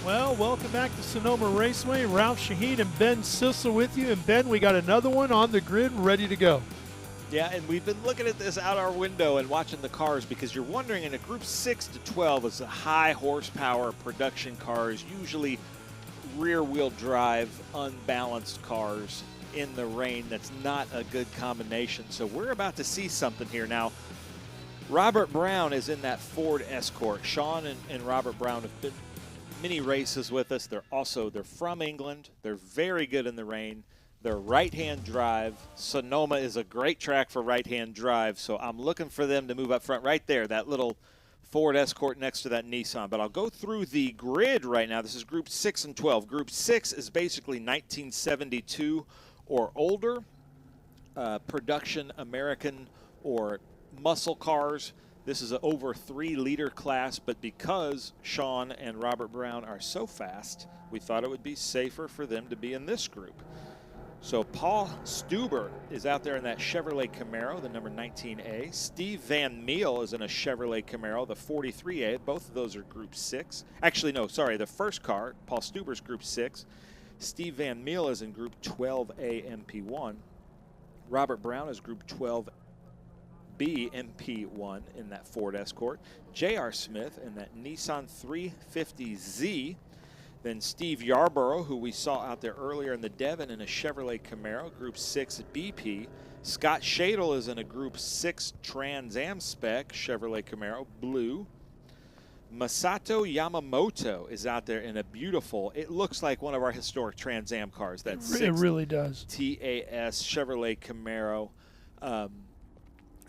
Well, welcome back to Sonoma Raceway. Ralph Shaheen and Ben Sissel with you. And Ben, we got another one on the grid ready to go. Yeah, and we've been looking at this out our window and watching the cars because you're wondering, in a group 6 to 12, it's a high horsepower production cars, usually rear-wheel drive, unbalanced cars in the rain. That's not a good combination. So we're about to see something here. Now, Robert Brown is in that Ford Escort. Sean and Robert Brown have been many races with us. They're from England. They're very good in the rain. They're right-hand drive. Sonoma is a great track for right-hand drive, so I'm looking for them to move up front right there, that little Ford Escort next to that Nissan. But I'll go through the grid right now. This is Group 6 and 12. Group 6 is basically 1972 or older, production American or muscle cars. This is an over 3-liter class, but because Sean and Robert Brown are so fast, we thought it would be safer for them to be in this group. So Paul Stuber is out there in that Chevrolet Camaro, the number 19A. Steve Van Meel is in a Chevrolet Camaro, the 43A. Both of those are Group 6. Actually, no, sorry, the first car, Paul Stuber's Group 6. Steve Van Meel is in Group 12A MP1. Robert Brown is Group 12B MP1 in that Ford Escort. J.R. Smith in that Nissan 350Z. Then Steve Yarborough, who we saw out there earlier in the Devon, in a Chevrolet Camaro, Group 6 BP. Scott Shadle is in a Group 6 Trans Am spec Chevrolet Camaro, blue. Masato Yamamoto is out there in a beautiful, it looks like one of our historic Trans Am cars. That It really does. TAS Chevrolet Camaro.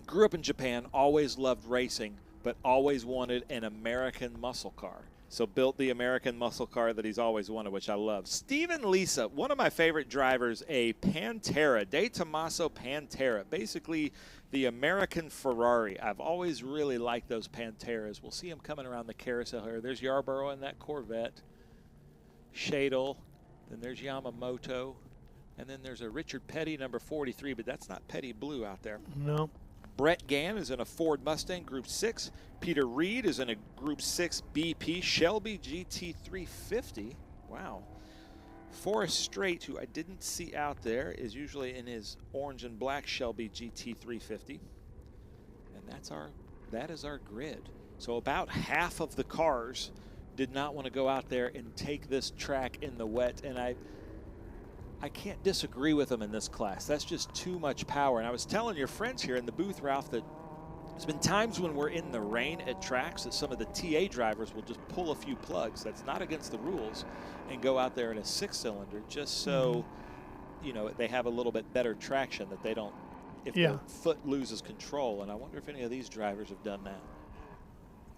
Grew up in Japan, always loved racing, but always wanted an American muscle car. So built the American muscle car that he's always wanted, which I love. Steven Lisa, one of my favorite drivers, a Pantera, De Tomaso Pantera, basically the American Ferrari. I've always really liked those Panteras. We'll see him coming around the carousel here. There's Yarborough in that Corvette. Shadle, then there's Yamamoto, and then there's a Richard Petty, number 43, but that's not Petty blue out there. No. Brett Gann is in a Ford Mustang Group 6. Peter Reed is in a Group 6 BP Shelby GT350. Wow. Forrest Strait, who I didn't see out there, is usually in his orange and black Shelby GT350. And that is our grid. So about half of the cars did not want to go out there and take this track in the wet, and I can't disagree with them in this class. That's just too much power. And I was telling your friends here in the booth, Ralph, that there's been times when we're in the rain at tracks that some of the TA drivers will just pull a few plugs. That's not against the rules, and go out there in a 6-cylinder just so, you know, they have a little bit better traction, that they don't, if their foot loses control. And I wonder if any of these drivers have done that.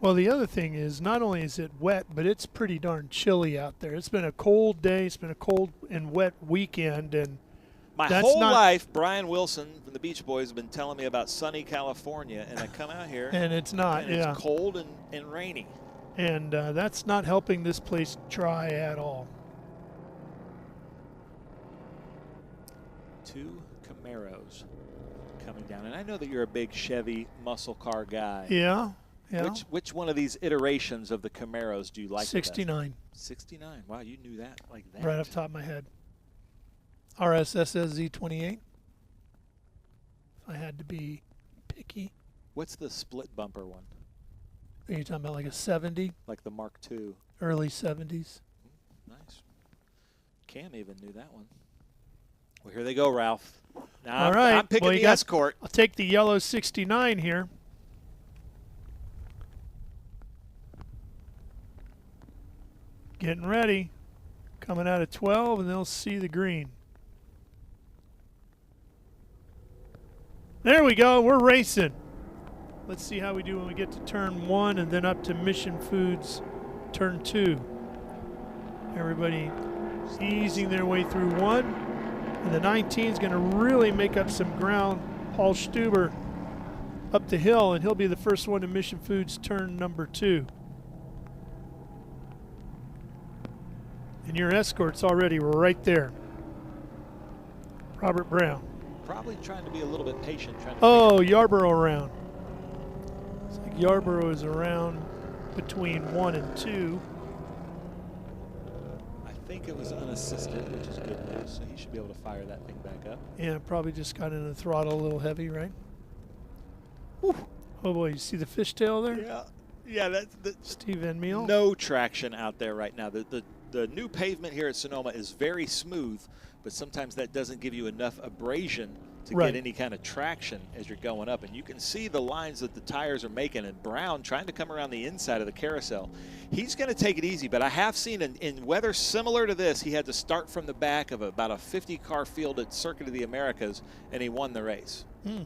Well, the other thing is, not only is it wet, but it's pretty darn chilly out there. It's been a cold day. It's been a cold and wet weekend. And my whole life, Brian Wilson from the Beach Boys has been telling me about sunny California, and I come out here and it's not. And it's cold and rainy. And that's not helping this place dry at all. 2 Camaros coming down. And I know that you're a big Chevy muscle car guy. Yeah. Yeah. Which one of these iterations of the Camaros do you like? 69. 69. Wow, you knew that like that. Right off the top of my head. RSSS Z28. If I had to be picky. What's the split bumper one? Are you talking about like a 70? Like the Mark II. Early 70s. Nice. Cam even knew that one. Well, here they go, Ralph. Now all right. I'm picking the Escort. I'll take the yellow 69 here. Getting ready. Coming out of 12, and they'll see the green. There we go. We're racing. Let's see how we do when we get to turn 1 and then up to Mission Foods turn 2. Everybody easing their way through 1. And the 19 is going to really make up some ground. Paul Stuber up the hill, and he'll be the first one to Mission Foods turn number 2. And your Escort's already right there. Robert Brown. Probably trying to be a little bit patient. Yarborough around. It's like Yarborough is around between 1 and 2. think it was unassisted, which is good news. So he should be able to fire that thing back up. Yeah, probably just got in the throttle a little heavy, right? Whew. Oh boy, you see the fishtail there? Yeah, yeah. That's Steve Van Meel. No traction out there right now. The new pavement here at Sonoma is very smooth, but sometimes that doesn't give you enough abrasion to get any kind of traction as you're going up. And you can see the lines that the tires are making. And Brown trying to come around the inside of the carousel. He's going to take it easy, but I have seen in weather similar to this, he had to start from the back of about a 50-car field at Circuit of the Americas, and he won the race. Hmm.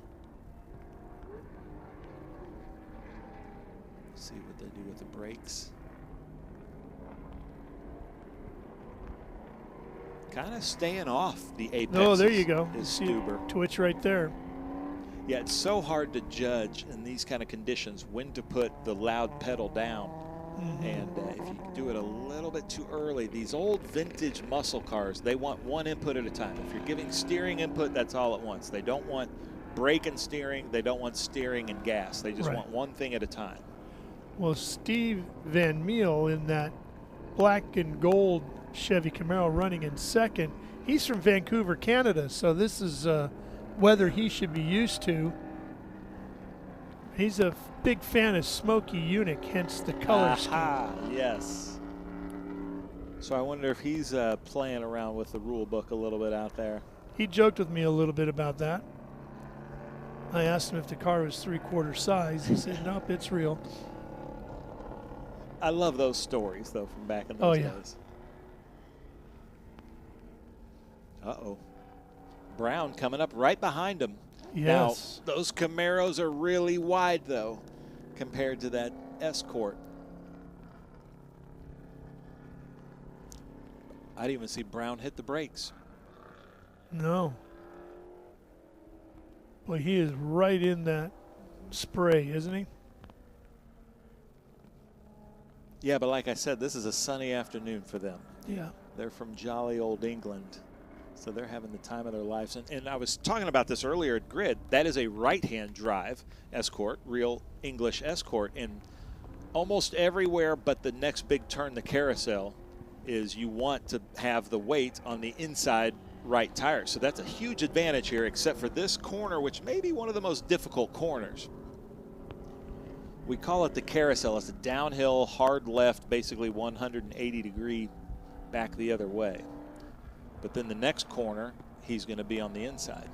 See what they do with the brakes. Kind of staying off the apex. Oh, there you go. Is See Stuber. Twitch right there. Yeah, it's so hard to judge in these kind of conditions when to put the loud pedal down. And if you do it a little bit too early, these old vintage muscle cars, they want one input at a time. If you're giving steering input, that's all at once. They don't want brake and steering. They don't want steering and gas. They just want one thing at a time. Well, Steve Van Meel in that black and gold Chevy Camaro running in second. He's from Vancouver, Canada, so this is weather he should be used to. He's a big fan of Smokey Unique, hence the color scheme. Yes. So I wonder if he's playing around with the rule book a little bit out there. He joked with me a little bit about that. I asked him if the car was 3/4 size. He said, nope, it's real. I love those stories, though, from back in those days. Uh-oh. Brown coming up right behind him. Yes. Now, those Camaros are really wide, though, compared to that Escort. I didn't even see Brown hit the brakes. No. Well, he is right in that spray, isn't he? Yeah, but like I said, this is a sunny afternoon for them. Yeah. They're from jolly old England, so they're having the time of their lives. And I was talking about this earlier at Grid. That is a right-hand drive Escort, real English Escort. And almost everywhere but the next big turn, the carousel, is you want to have the weight on the inside right tire. So that's a huge advantage here, except for this corner, which may be one of the most difficult corners. We call it the carousel. It's a downhill, hard left, basically 180-degree back the other way. But then the next corner, he's going to be on the inside.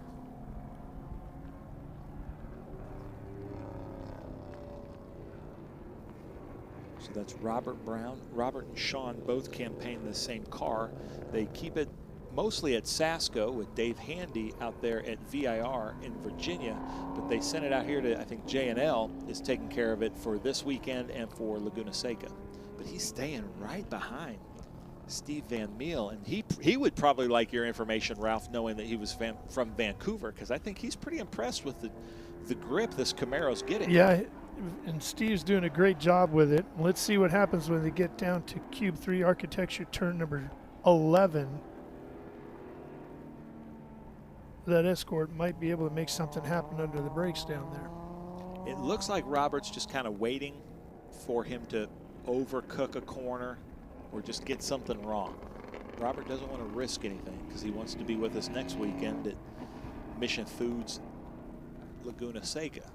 So that's Robert Brown. Robert and Sean both campaign the same car. They keep it mostly at Sasco with Dave Handy out there at VIR in Virginia, but they sent it out here to, I think J&L is taking care of it for this weekend and for Laguna Seca. But he's staying right behind Steve Van Meel, and he would probably like your information, Ralph, knowing that he was from Vancouver, because I think he's pretty impressed with the grip this Camaro's getting. Yeah, and Steve's doing a great job with it. Let's see what happens when they get down to Cube 3 Architecture turn number 11. That Escort might be able to make something happen under the brakes down there. It looks like Robert's just kind of waiting for him to overcook a corner or just get something wrong. Robert doesn't want to risk anything because he wants to be with us next weekend at Mission Foods Laguna Seca.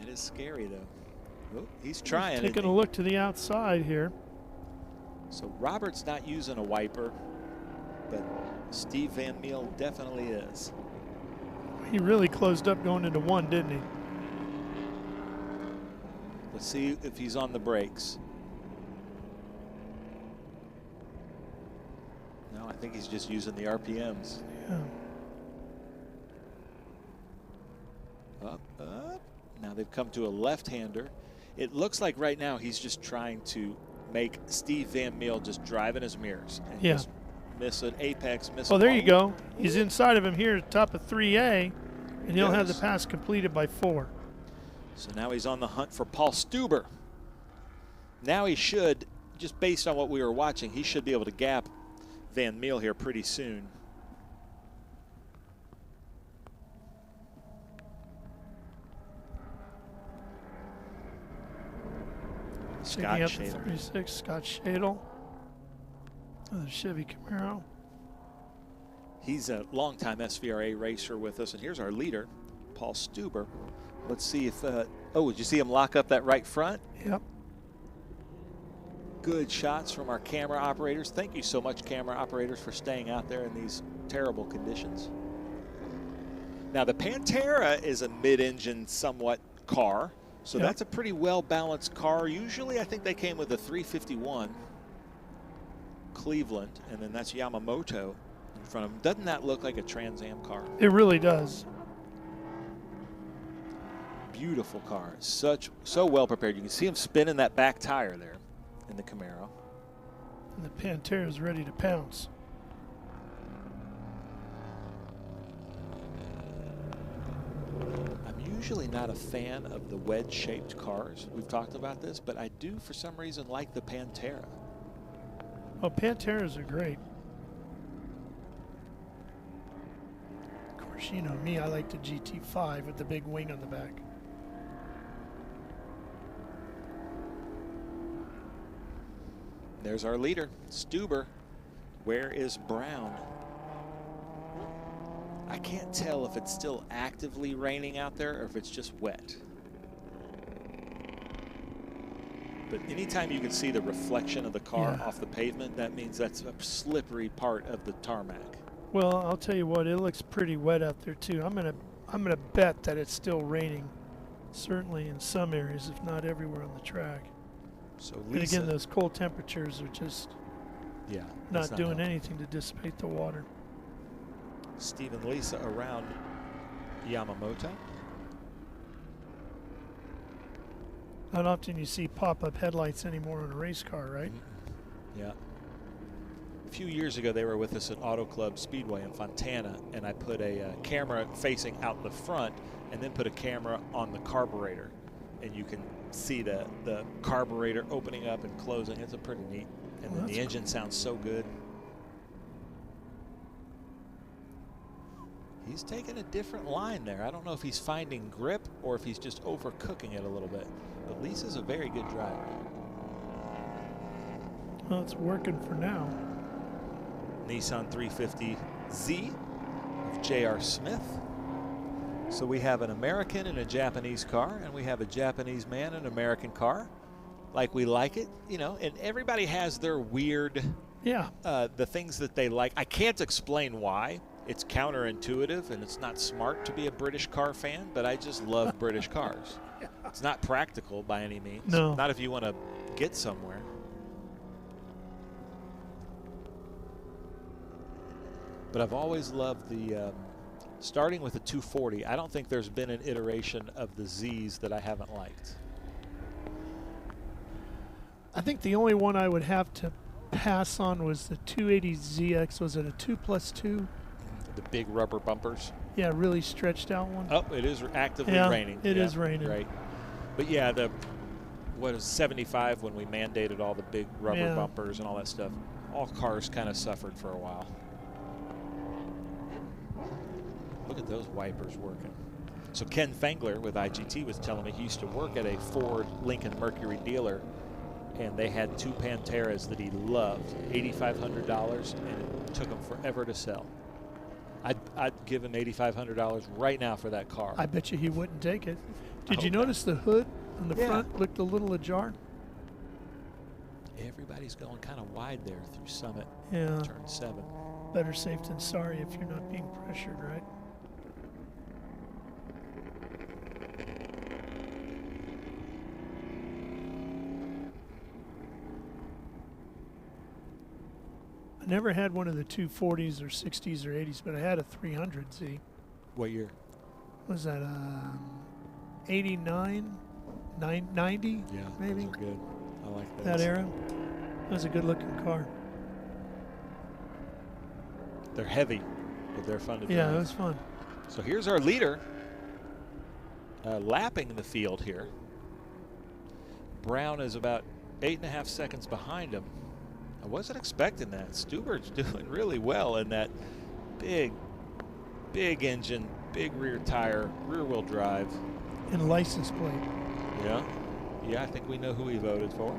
That is scary, though. Oh, he's trying. Taking a look to the outside here. So Robert's not using a wiper, but Steve Van Meel definitely is. He really closed up going into one, didn't he? Let's see if he's on the brakes. No, I think he's just using the RPMs. Yeah. Up, up. Now they've come to a left-hander. It looks like right now he's just trying to make Steve Van Meel just drive in his mirrors and just miss an apex, miss there you go. He's inside of him here at the top of 3A, and he'll have the pass completed by 4. So now he's on the hunt for Paul Stuber. Now he should, just based on what we were watching, he should be able to gap Van Meel here pretty soon. Picking up the 36, Scott Shadle. Another Chevy Camaro. He's a longtime SVRA racer with us, and here's our leader, Paul Stuber. Let's see if, oh, did you see him lock up that right front? Yep. Good shots from our camera operators. Thank you so much, camera operators, for staying out there in these terrible conditions. Now, the Pantera is a mid-engine somewhat car, so that's a pretty well-balanced car. Usually, I think they came with a 351 Cleveland, and then that's Yamamoto in front of them. Doesn't that look like a Trans Am car? It really does. Beautiful car. So well prepared. You can see him spinning that back tire there in the Camaro. And the Pantera is ready to pounce. I'm usually not a fan of the wedge-shaped cars. We've talked about this, but I do, for some reason, like the Pantera. Oh, Panteras are great. Of course, you know me, I like the GT5 with the big wing on the back. There's our leader, Stuber. Where is Brown? I can't tell if it's still actively raining out there or if it's just wet. But anytime you can see the reflection of the car off the pavement, that means that's a slippery part of the tarmac. Well, I'll tell you what, it looks pretty wet out there too. I'm gonna bet that it's still raining, certainly in some areas, if not everywhere on the track. So and again, those cold temperatures are just not doing anything to dissipate the water. Stephen Lisa around Yamamoto. Not often you see pop-up headlights anymore on a race car, right? Yeah. A few years ago, they were with us at Auto Club Speedway in Fontana, and I put a camera facing out the front and then put a camera on the carburetor. And you can see the carburetor opening up and closing. It's a pretty neat. And then the engine sounds so good. He's taking a different line there. I don't know if he's finding grip or if he's just overcooking it a little bit. But Lisa's a very good driver. Well, it's working for now. Nissan 350Z of J.R. Smith. So we have an American in a Japanese car, and we have a Japanese man in an American car. Like we like it, you know, and everybody has their weird, the things that they like. I can't explain why. It's counterintuitive, and it's not smart to be a British car fan, but I just love British cars. It's not practical by any means. No. Not if you want to get somewhere. But I've always loved the, starting with the 240, I don't think there's been an iteration of the Zs that I haven't liked. I think the only one I would have to pass on was the 280ZX. Was it a 2+2? The big rubber bumpers. Yeah, really stretched out one. Oh, it is actively raining. It is raining. Right. But yeah, the what is 75 when we mandated all the big rubber bumpers and all that stuff. All cars kind of suffered for a while. Look at those wipers working. So Ken Fengler with IGT was telling me he used to work at a Ford Lincoln Mercury dealer, and they had two Panteras that he loved, $8,500, and it took him forever to sell. I'd give him $8,500 right now for that car. I bet you he wouldn't take it. Did you notice the hood on the front looked a little ajar? Everybody's going kind of wide there through Summit, turn 7. Better safe than sorry if you're not being pressured, right? I never had one of the 240s or 60s or 80s, but I had a 300Z. What year? Was that 89, 90? Yeah, maybe. Those are good. I like those. That era. That was a good-looking car. They're heavy, but they're fun to drive. Yeah, it was fun. So here's our leader, lapping the field here. Brown is about 8.5 seconds behind him. I wasn't expecting that. Stubert's doing really well in that big engine, big rear tire, rear wheel drive. And license plate. Yeah. Yeah, I think we know who he voted for.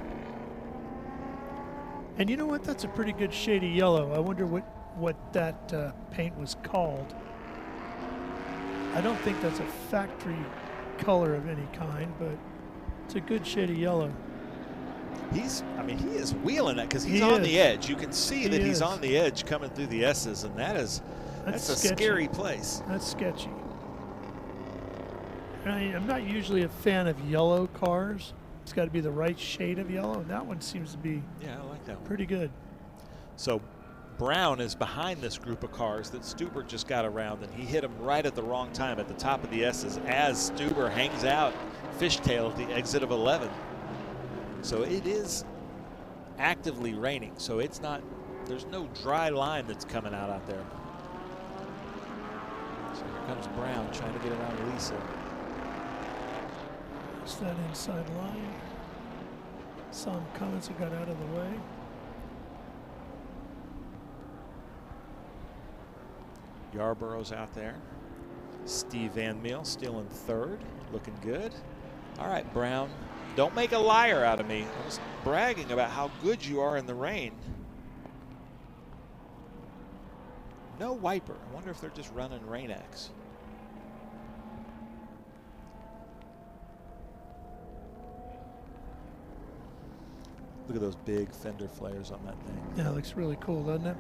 And you know what? That's a pretty good shade of yellow. I wonder what that paint was called. I don't think that's a factory color of any kind, but it's a good shade of yellow. I mean, he is wheeling it because he's on the edge. You can see that he's on the edge coming through the S's, and that's a scary place. That's sketchy. I'm not usually a fan of yellow cars. It's got to be the right shade of yellow, and that one seems to be I like that one. Pretty good. So Brown is behind this group of cars that Stuber just got around, and he hit him right at the wrong time at the top of the S's as Stuber hangs out fishtail at the exit of 11. So it is actively raining, so it's not, there's no dry line that's coming out there. So here comes Brown trying to get around Lisa. It's that inside line. Saw him coming, so got out of the way. Yarborough's out there. Steve Van Meel still in third, looking good. All right, Brown, don't make a liar out of me. I was bragging about how good you are in the rain. No wiper. I wonder if they're just running Rain-X. Look at those big fender flares on that thing. Yeah, it looks really cool, doesn't it?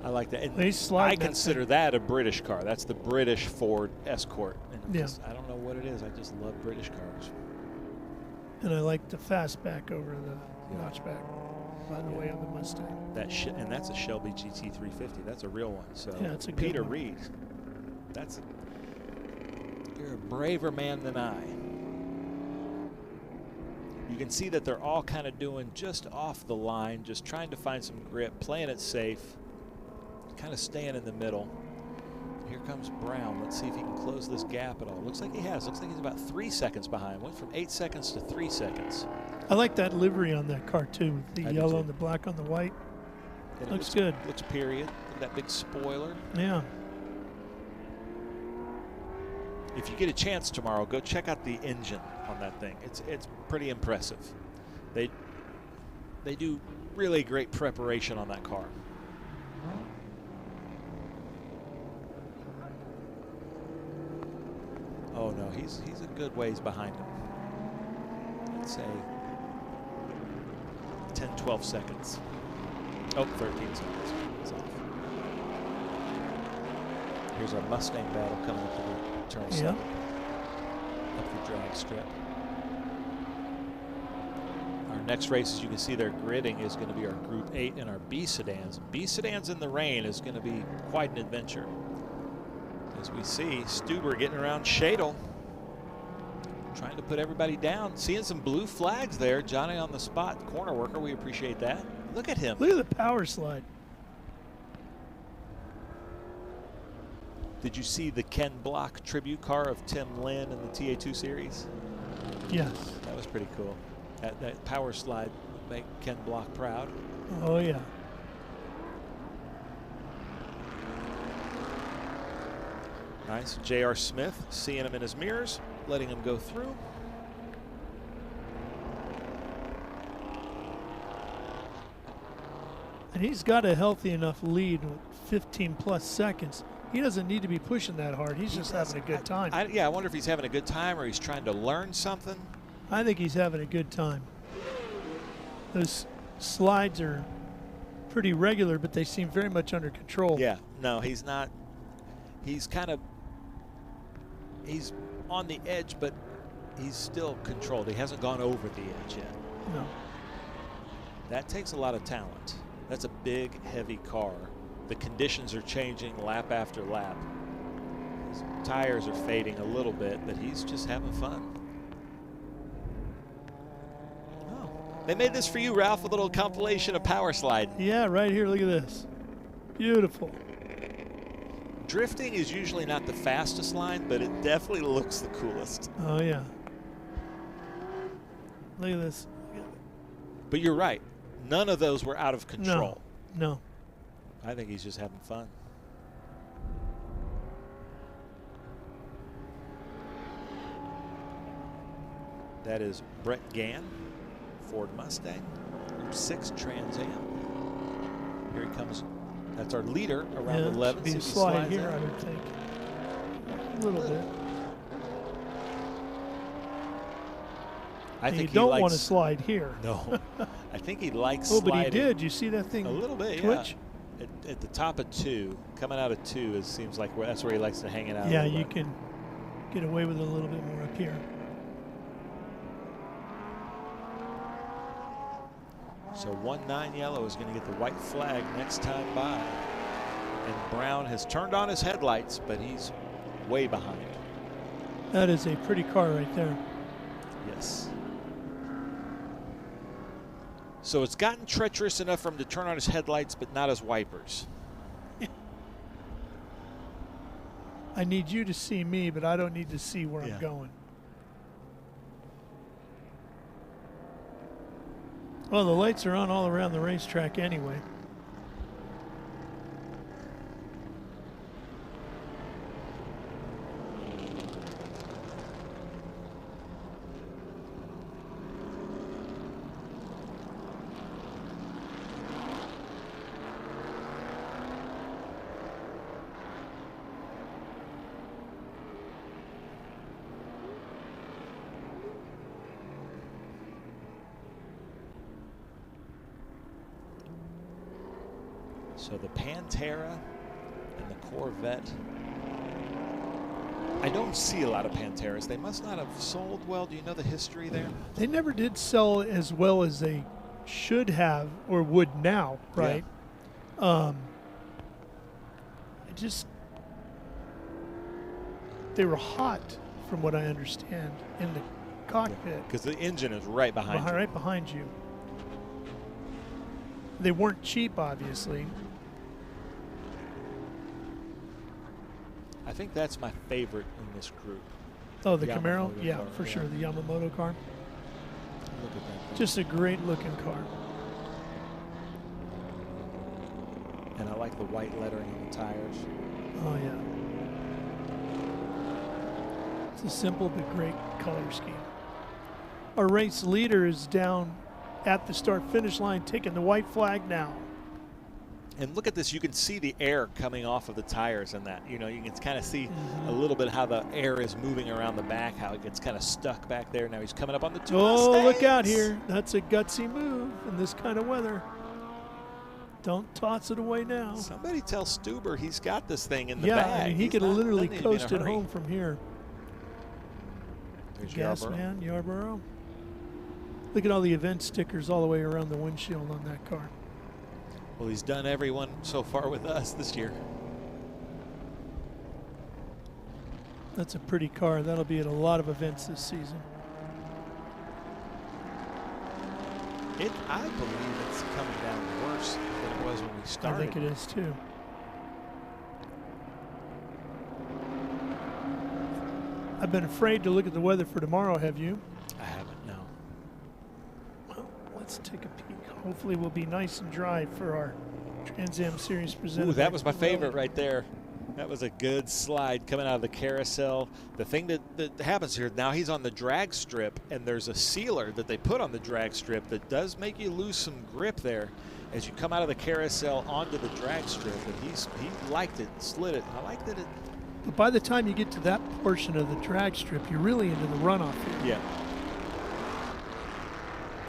I like that. And He's I sliding consider that a British car. That's the British Ford Escort. And Yeah. I don't know what it is. I just love British cars. And I like the fastback over the notchback, by the way, on the Mustang. And that's a Shelby GT350. That's a real one. So Yeah, it's a good Peter one. Reed, you're a braver man than I. You can see that they're all kind of doing just off the line, just trying to find some grip, playing it safe, kind of staying in the middle. Here comes Brown. Let's see if he can close this gap at all. Looks like he has. Looks like he's about 3 seconds behind. Went from 8 seconds to 3 seconds. I like that livery on that car too, with the I do yellow too. and the black on the white. And it Looks good. Looks period. Look at that big spoiler. Yeah. If you get a chance tomorrow, go check out the engine on that thing. It's pretty impressive. They do really great preparation on that car. Oh no, he's a good ways behind him. Let's say 10, 12 seconds. Oh, 13 seconds. It's off. Here's our Mustang battle coming up to the turn 7. Up the drag strip. Our next race, as you can see there, gridding is going to be our Group 8 and our B sedans. B sedans in the rain is going to be quite an adventure. As we see, Stuber getting around Shadle, trying to put everybody down. Seeing some blue flags there. Johnny on the spot, corner worker. We appreciate that. Look at him. Look at the power slide. Did you see the Ken Block tribute car of Tim Lynn in the TA2 Series? Yes. That was pretty cool. That power slide would make Ken Block proud. Oh, yeah. Nice. J.R. Smith seeing him in his mirrors, letting him go through. And he's got a healthy enough lead with 15 plus seconds. He doesn't need to be pushing that hard. He's just having a good time. Yeah, I wonder if he's having a good time or he's trying to learn something. I think he's having a good time. Those slides are pretty regular, but they seem very much under control. Yeah, no, he's not. He's he's on the edge, but he's still controlled. He hasn't gone over the edge yet. No. That takes a lot of talent. That's a big, heavy car. The conditions are changing lap after lap. His tires are fading a little bit, but he's just having fun. Oh, they made this for you, Ralph, a little compilation of power slide. Yeah, right here. Look at this. Beautiful. Drifting is usually not the fastest line, but it definitely looks the coolest. Oh, yeah. Look at this. But you're right. None of those were out of control. No. I think he's just having fun. That is Brett Gann, Ford Mustang, Group 6 Trans Am. Here he comes. That's our leader around 11. Be a slide here, I would think. A little bit. I think you don't he want to slide here. No. I think he likes sliding. sliding. But he did. You see that thing a little bit, twitch? Yeah. At the top of 2, coming out of 2, it seems like that's where he likes to hang it out. Yeah, you can get away with it a little bit more up here. So 1-9 yellow is going to get the white flag next time by. And Brown has turned on his headlights, but he's way behind. That is a pretty car right there. Yes. So it's gotten treacherous enough for him to turn on his headlights, but not his wipers. I need you to see me, but I don't need to see where I'm going. Well, the lights are on all around the racetrack anyway. So the Pantera and the Corvette. I don't see a lot of Panteras. They must not have sold well. Do you know the history there? They never did sell as well as they should have or would now, right? Yeah. They were hot, from what I understand, in the cockpit. Because the engine is right behind you. Right behind you. They weren't cheap, obviously. I think that's my favorite in this group. Oh, the Camaro? Yamamoto Yeah, car, for sure, the Yamamoto car. Look at that. Just a great looking car. And I like the white lettering on the tires. Oh, yeah. It's a simple but great color scheme. Our race leader is down at the start-finish line, taking the white flag now. And look at this, you can see the air coming off of the tires and that. You know, you can kind of see a little bit how the air is moving around the back, how it gets kind of stuck back there. Now he's coming up on the 2 Mustangs. Look out here. That's a gutsy move in this kind of weather. Don't toss it away now. Somebody tell Stuber he's got this thing in the bag. bag. I mean, he could literally coast it home from here. There's Gas man, Yarborough. Look at all the event stickers all the way around the windshield on that car. Well, he's done everyone so far with us this year. That's a pretty car. That'll be at a lot of events this season. I believe it's coming down worse than it was when we started. I think it is too. I've been afraid to look at the weather for tomorrow, have you? I haven't, no. Well, let's take a peek. Hopefully we'll be nice and dry for our Trans Am Series presented. Ooh, that was my favorite right there. That was a good slide coming out of the carousel. The thing that happens here, now he's on the drag strip, and there's a sealer that they put on the drag strip that does make you lose some grip there as you come out of the carousel onto the drag strip. And he liked it, slid it. I like that it. But by the time you get to that portion of the drag strip, you're really into the runoff here. Yeah.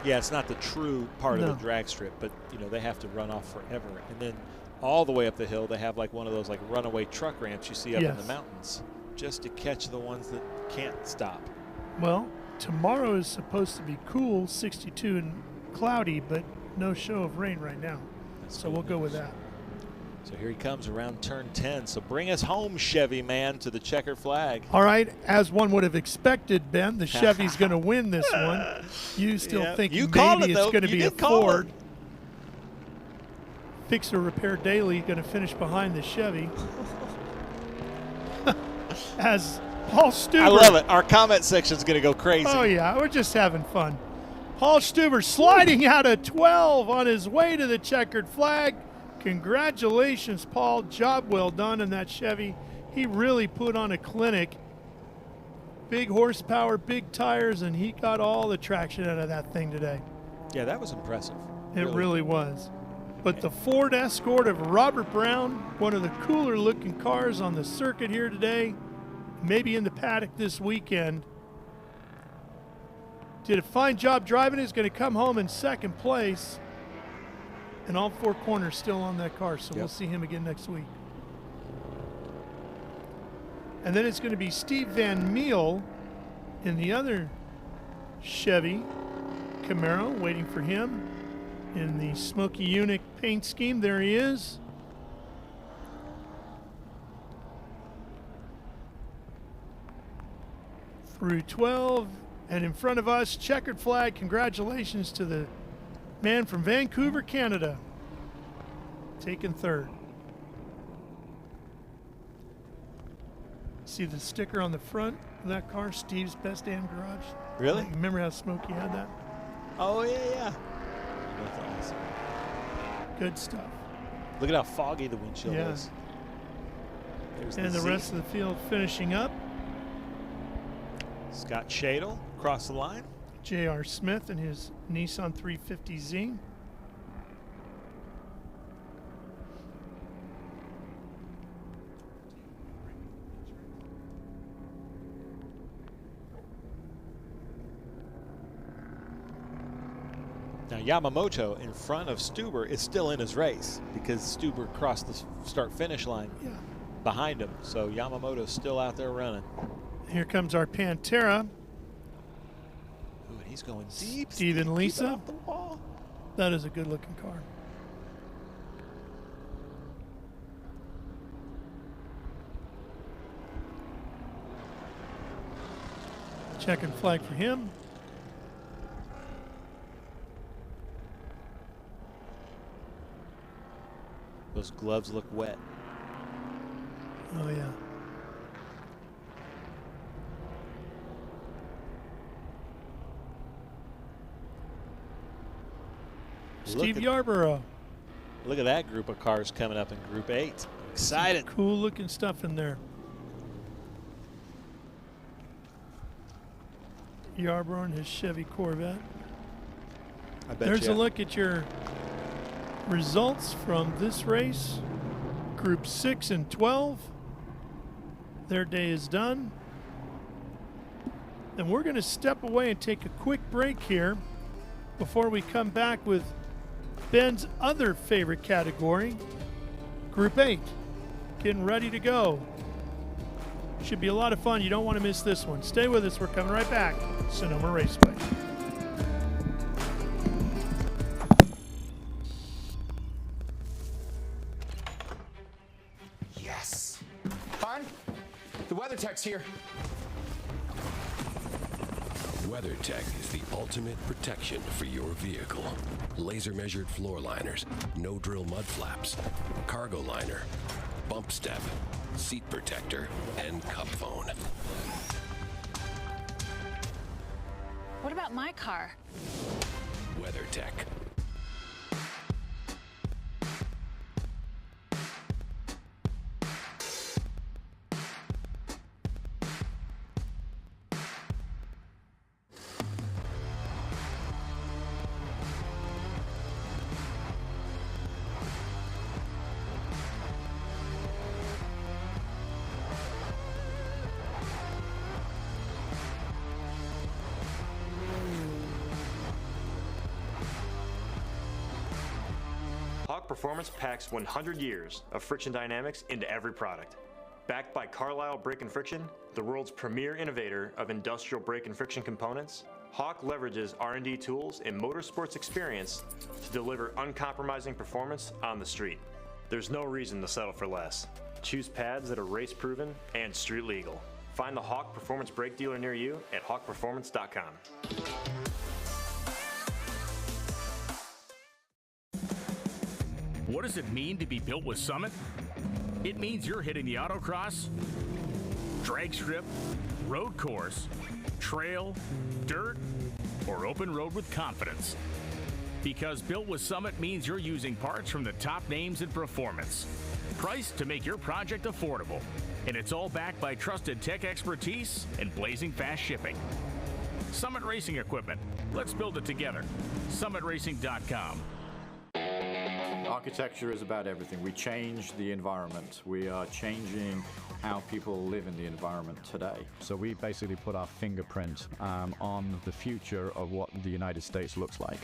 Yeah, it's not the true part of the drag strip, but you know they have to run off forever. And then all the way up the hill, they have like one of those like runaway truck ramps you see up in the mountains, just to catch the ones that can't stop. Well, tomorrow is supposed to be cool, 62 and cloudy, but no show of rain right now. So we'll go with that. So here he comes around turn 10. So bring us home, Chevy man, to the checkered flag. All right, as one would have expected, Ben, the Chevy's going to win this one. You still think maybe it's going to be a Ford. Fixer Repair Daily going to finish behind the Chevy. As Paul Stuber. I love it. Our comment section's going to go crazy. Oh, yeah, we're just having fun. Paul Stuber sliding out of 12 on his way to the checkered flag. Congratulations, Paul. Job well done in that Chevy. He really put on a clinic. big horsepower, big tires, and he got all the traction out of that thing today. Yeah, that was impressive. It really was. But the Ford Escort of Robert Brown, one of the cooler looking cars on the circuit here today, maybe in the paddock this weekend, did a fine job driving. Is going to come home in second place. And all four corners still on that car, so we'll see him again next week. And then it's going to be Steve Van Meel in the other Chevy Camaro, waiting for him in the Smoky Unique paint scheme. There he is. Through 12, and in front of us, checkered flag. Congratulations to the man from Vancouver, Canada, taking third. See the sticker on the front of that car, Steve's Best Damn Garage? Really? Remember how Smokey had that? Oh, yeah. That's awesome. Good stuff. Look at how foggy the windshield is. There's and the rest of the field finishing up. Scott Shadle across the line. J.R. Smith and his Nissan 350Z. Now Yamamoto in front of Stuber is still in his race because Stuber crossed the start-finish line behind him. So Yamamoto's still out there running. Here comes our Pantera. Ooh, and he's going deep. Steven Lisa. Off the wall. That is a good-looking car. Checkered flag for him. Those gloves look wet. Oh, yeah. Steve Yarborough. Look at that group of cars coming up in Group 8. Excited. Cool looking stuff in there. Yarborough and his Chevy Corvette. I bet There's a look at your results from this race. Group 6 and 12. Their day is done. And we're going to step away and take a quick break here before we come back with Ben's other favorite category, Group 8. Getting ready to go. Should be a lot of fun. You don't want to miss this one. Stay with us. We're coming right back. Sonoma Raceway. Yes. Hon, the WeatherTech's here. WeatherTech is the ultimate protection for your vehicle. Laser measured floor liners, no drill mud flaps, cargo liner, bump step, seat protector, and cup phone. What about my car? WeatherTech. Hawk Performance packs 100 years of friction dynamics into every product. Backed by Carlisle Brake and Friction, the world's premier innovator of industrial brake and friction components, Hawk leverages R&D tools and motorsports experience to deliver uncompromising performance on the street. There's no reason to settle for less. Choose pads that are race-proven and street-legal. Find the Hawk Performance brake dealer near you at hawkperformance.com. What does it mean to be built with Summit? It means you're hitting the autocross, drag strip, road course, trail, dirt, or open road with confidence. Because built with Summit means you're using parts from the top names in performance. Priced to make your project affordable. And it's all backed by trusted tech expertise and blazing fast shipping. Summit Racing Equipment. Let's build it together. SummitRacing.com. Architecture is about everything. We change the environment. We are changing how people live in the environment today. So we basically put our fingerprint on the future of what the United States looks like.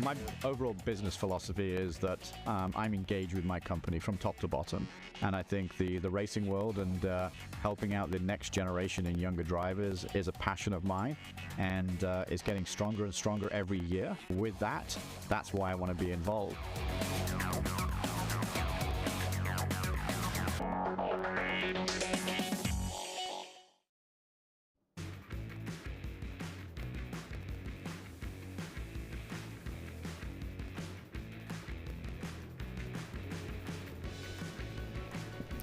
My overall business philosophy is that I'm engaged with my company from top to bottom, and I think the racing world and helping out the next generation and younger drivers is a passion of mine, and is getting stronger and stronger every year. With that, that's why I want to be involved.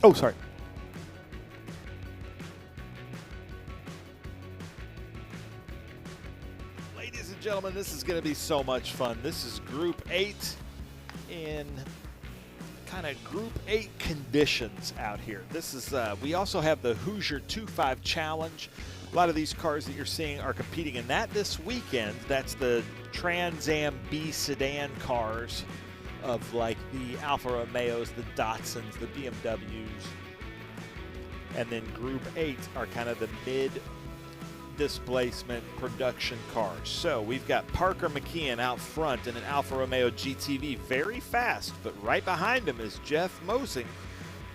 Oh, sorry. Ladies and gentlemen, this is going to be so much fun. This is Group 8 in kind of Group 8 conditions out here. This is, we also have the Hoosier 2.5 Challenge. A lot of these cars that you're seeing are competing in that this weekend. That's the Trans Am B sedan cars of like the Alfa Romeos, the Datsuns, the BMWs. And then Group 8 are kind of the mid-displacement production cars. So we've got Parker McKeon out front in an Alfa Romeo GTV, very fast, but right behind him is Jeff Mosing,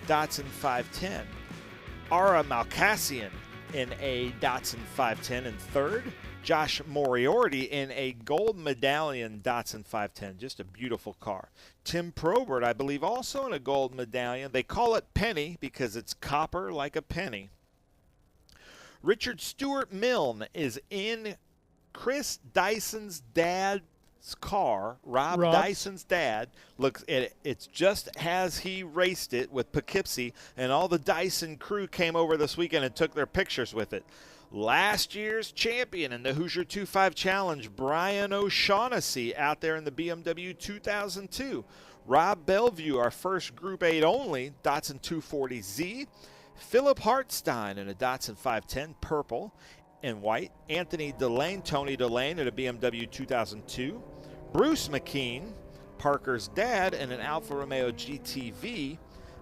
Datsun 510. Ara Malkassian in a Datsun 510 in third. Josh Moriarty in a gold medallion Datsun 510. Just a beautiful car. Tim Probert, I believe, also in a gold medallion. They call it penny because it's copper like a penny. Richard Stewart Milne is in Chris Dyson's dad's car. Rob Dyson's dad. Looks, it's just as he raced it with Poughkeepsie, and all the Dyson crew came over this weekend and took their pictures with it. Last year's champion in the Hoosier 2.5 Challenge, Brian O'Shaughnessy, out there in the BMW 2002. Rob Bellevue, our first Group 8 only, Datsun 240Z. Philip Hartstein in a Datsun 510, purple and white. Anthony Delane, Tony Delane in a BMW 2002. Bruce McKean, Parker's dad, in an Alfa Romeo GTV.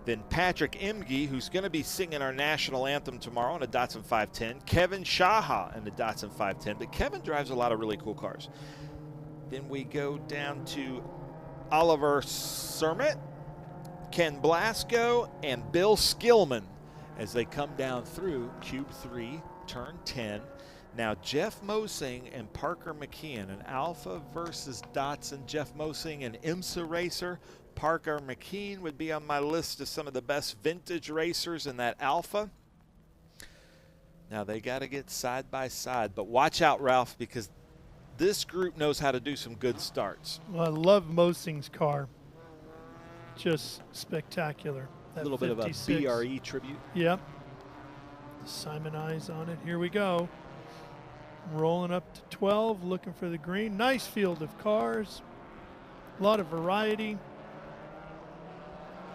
Then Patrick Imge, who's going to be singing our national anthem tomorrow in a Datsun 510. Kevin Shaha in the Datsun 510. But Kevin drives a lot of really cool cars. Then we go down to Oliver Sermett, Ken Blasco, and Bill Skillman as they come down through Cube 3, Turn 10. Now, Jeff Mosing and Parker McKeon, an Alfa versus Datsun. Jeff Mosing, an IMSA racer. Parker McKeon would be on my list of some of the best vintage racers in that Alfa. Now, they got to get side by side. But watch out, Ralph, because this group knows how to do some good starts. Well, I love Mosing's car. Just spectacular. A little bit of a BRE tribute. Yep. Simon eyes on it. Here we go. Rolling up to 12, looking for the green. Nice field of cars. A lot of variety.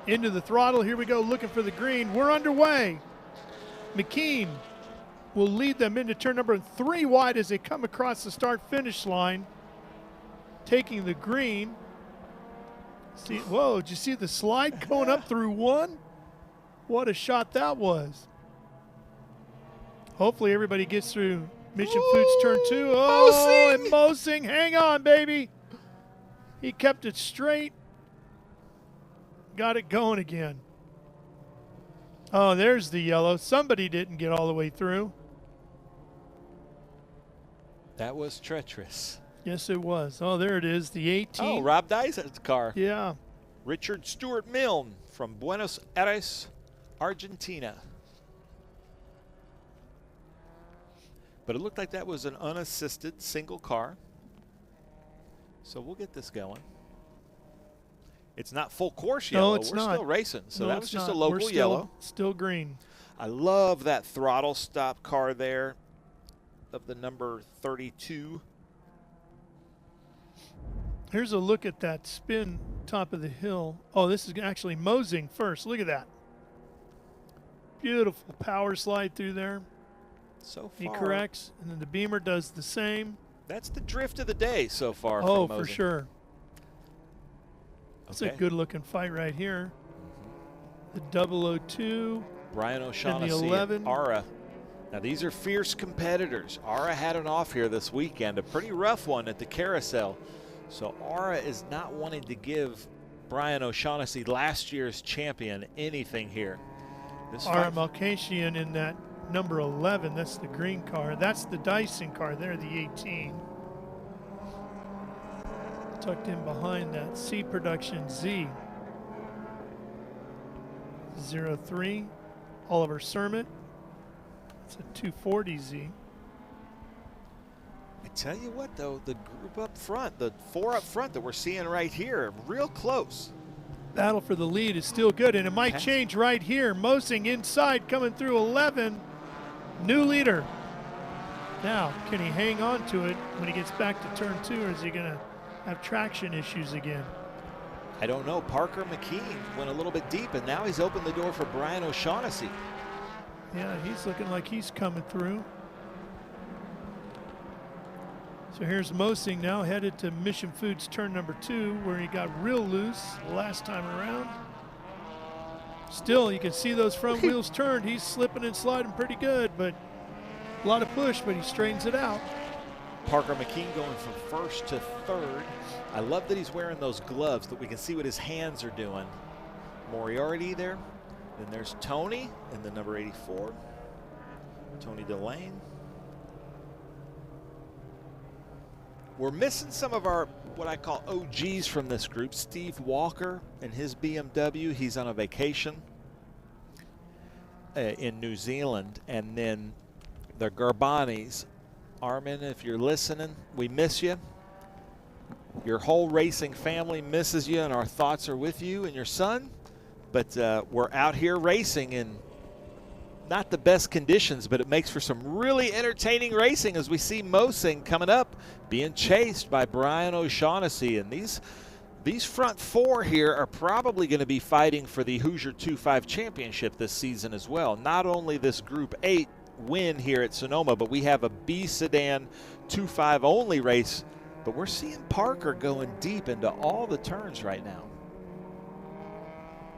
Into the throttle. Here we go, looking for the green. We're underway. McKean will lead them into turn number 3 wide as they come across the start-finish line. Taking the green. See, whoa, did you see the slide going up through 1? What a shot that was. Hopefully everybody gets through Mission Foods turn 2. Oh, and Mosing, hang on, baby. He kept it straight. Got it going again. Oh, there's the yellow. Somebody didn't get all the way through. That was treacherous. Yes, it was. Oh, there it is, the 18. Oh, Rob Dyson's car. Yeah. Richard Stewart Milne from Buenos Aires, Argentina. But it looked like that was an unassisted single car. So we'll get this going. It's not full course yellow. No, it's We're not. still racing. So No, that was it's just not. a local We're still, yellow. Still green. I love that throttle stop car there of the number 32. Here's a look at that spin top of the hill. Oh, this is actually Mosing first. Look at that. Beautiful power slide through there. So far. He corrects, and then the Beamer does the same. That's the drift of the day so far. Oh, from for Mosing. sure. It's a good-looking fight right here. The 002. Brian O'Shaughnessy and the 11. and Ara. Now, these are fierce competitors. Ara had an off here this weekend, a pretty rough one at the carousel. So Ara is not wanting to give Brian O'Shaughnessy, last year's champion, anything here. This Ara Malkasian in that number 11. That's the green car. That's the Dyson car. They're the 18. Tucked in behind that C Production Z. 03. Oliver Sermon. It's a 240Z. I tell you what, though, the group up front, the 4 up front that we're seeing right here, real close. Battle for the lead is still good, and it might change right here. Mosing inside, coming through 11. New leader. Now, can he hang on to it when he gets back to turn 2, or is he going to have traction issues again? I don't know. Parker McKean went a little bit deep, and now he's opened the door for Brian O'Shaughnessy. Yeah, he's looking like he's coming through. So here's Mosing now headed to Mission Foods turn number 2, where he got real loose last time around. Still, you can see those front wheels turned. He's slipping and sliding pretty good, but a lot of push, but he straightens it out. Parker McKean going from first to third. I love that he's wearing those gloves that we can see what his hands are doing. Moriarty there. Then there's Tony in the number 84. Tony Delane. We're missing some of our, what I call OGs from this group. Steve Walker and his BMW. He's on a vacation in New Zealand. And then the Garbanis. Armin, if you're listening, we miss you. Your whole racing family misses you, and our thoughts are with you and your son. But we're out here racing in not the best conditions, but it makes for some really entertaining racing as we see Mosing coming up, being chased by Brian O'Shaughnessy. And these front 4 here are probably going to be fighting for the Hoosier 2.5 championship this season as well. Not only this Group 8 win here at Sonoma, but we have a B sedan 2.5 only race. But we're seeing Parker going deep into all the turns right now.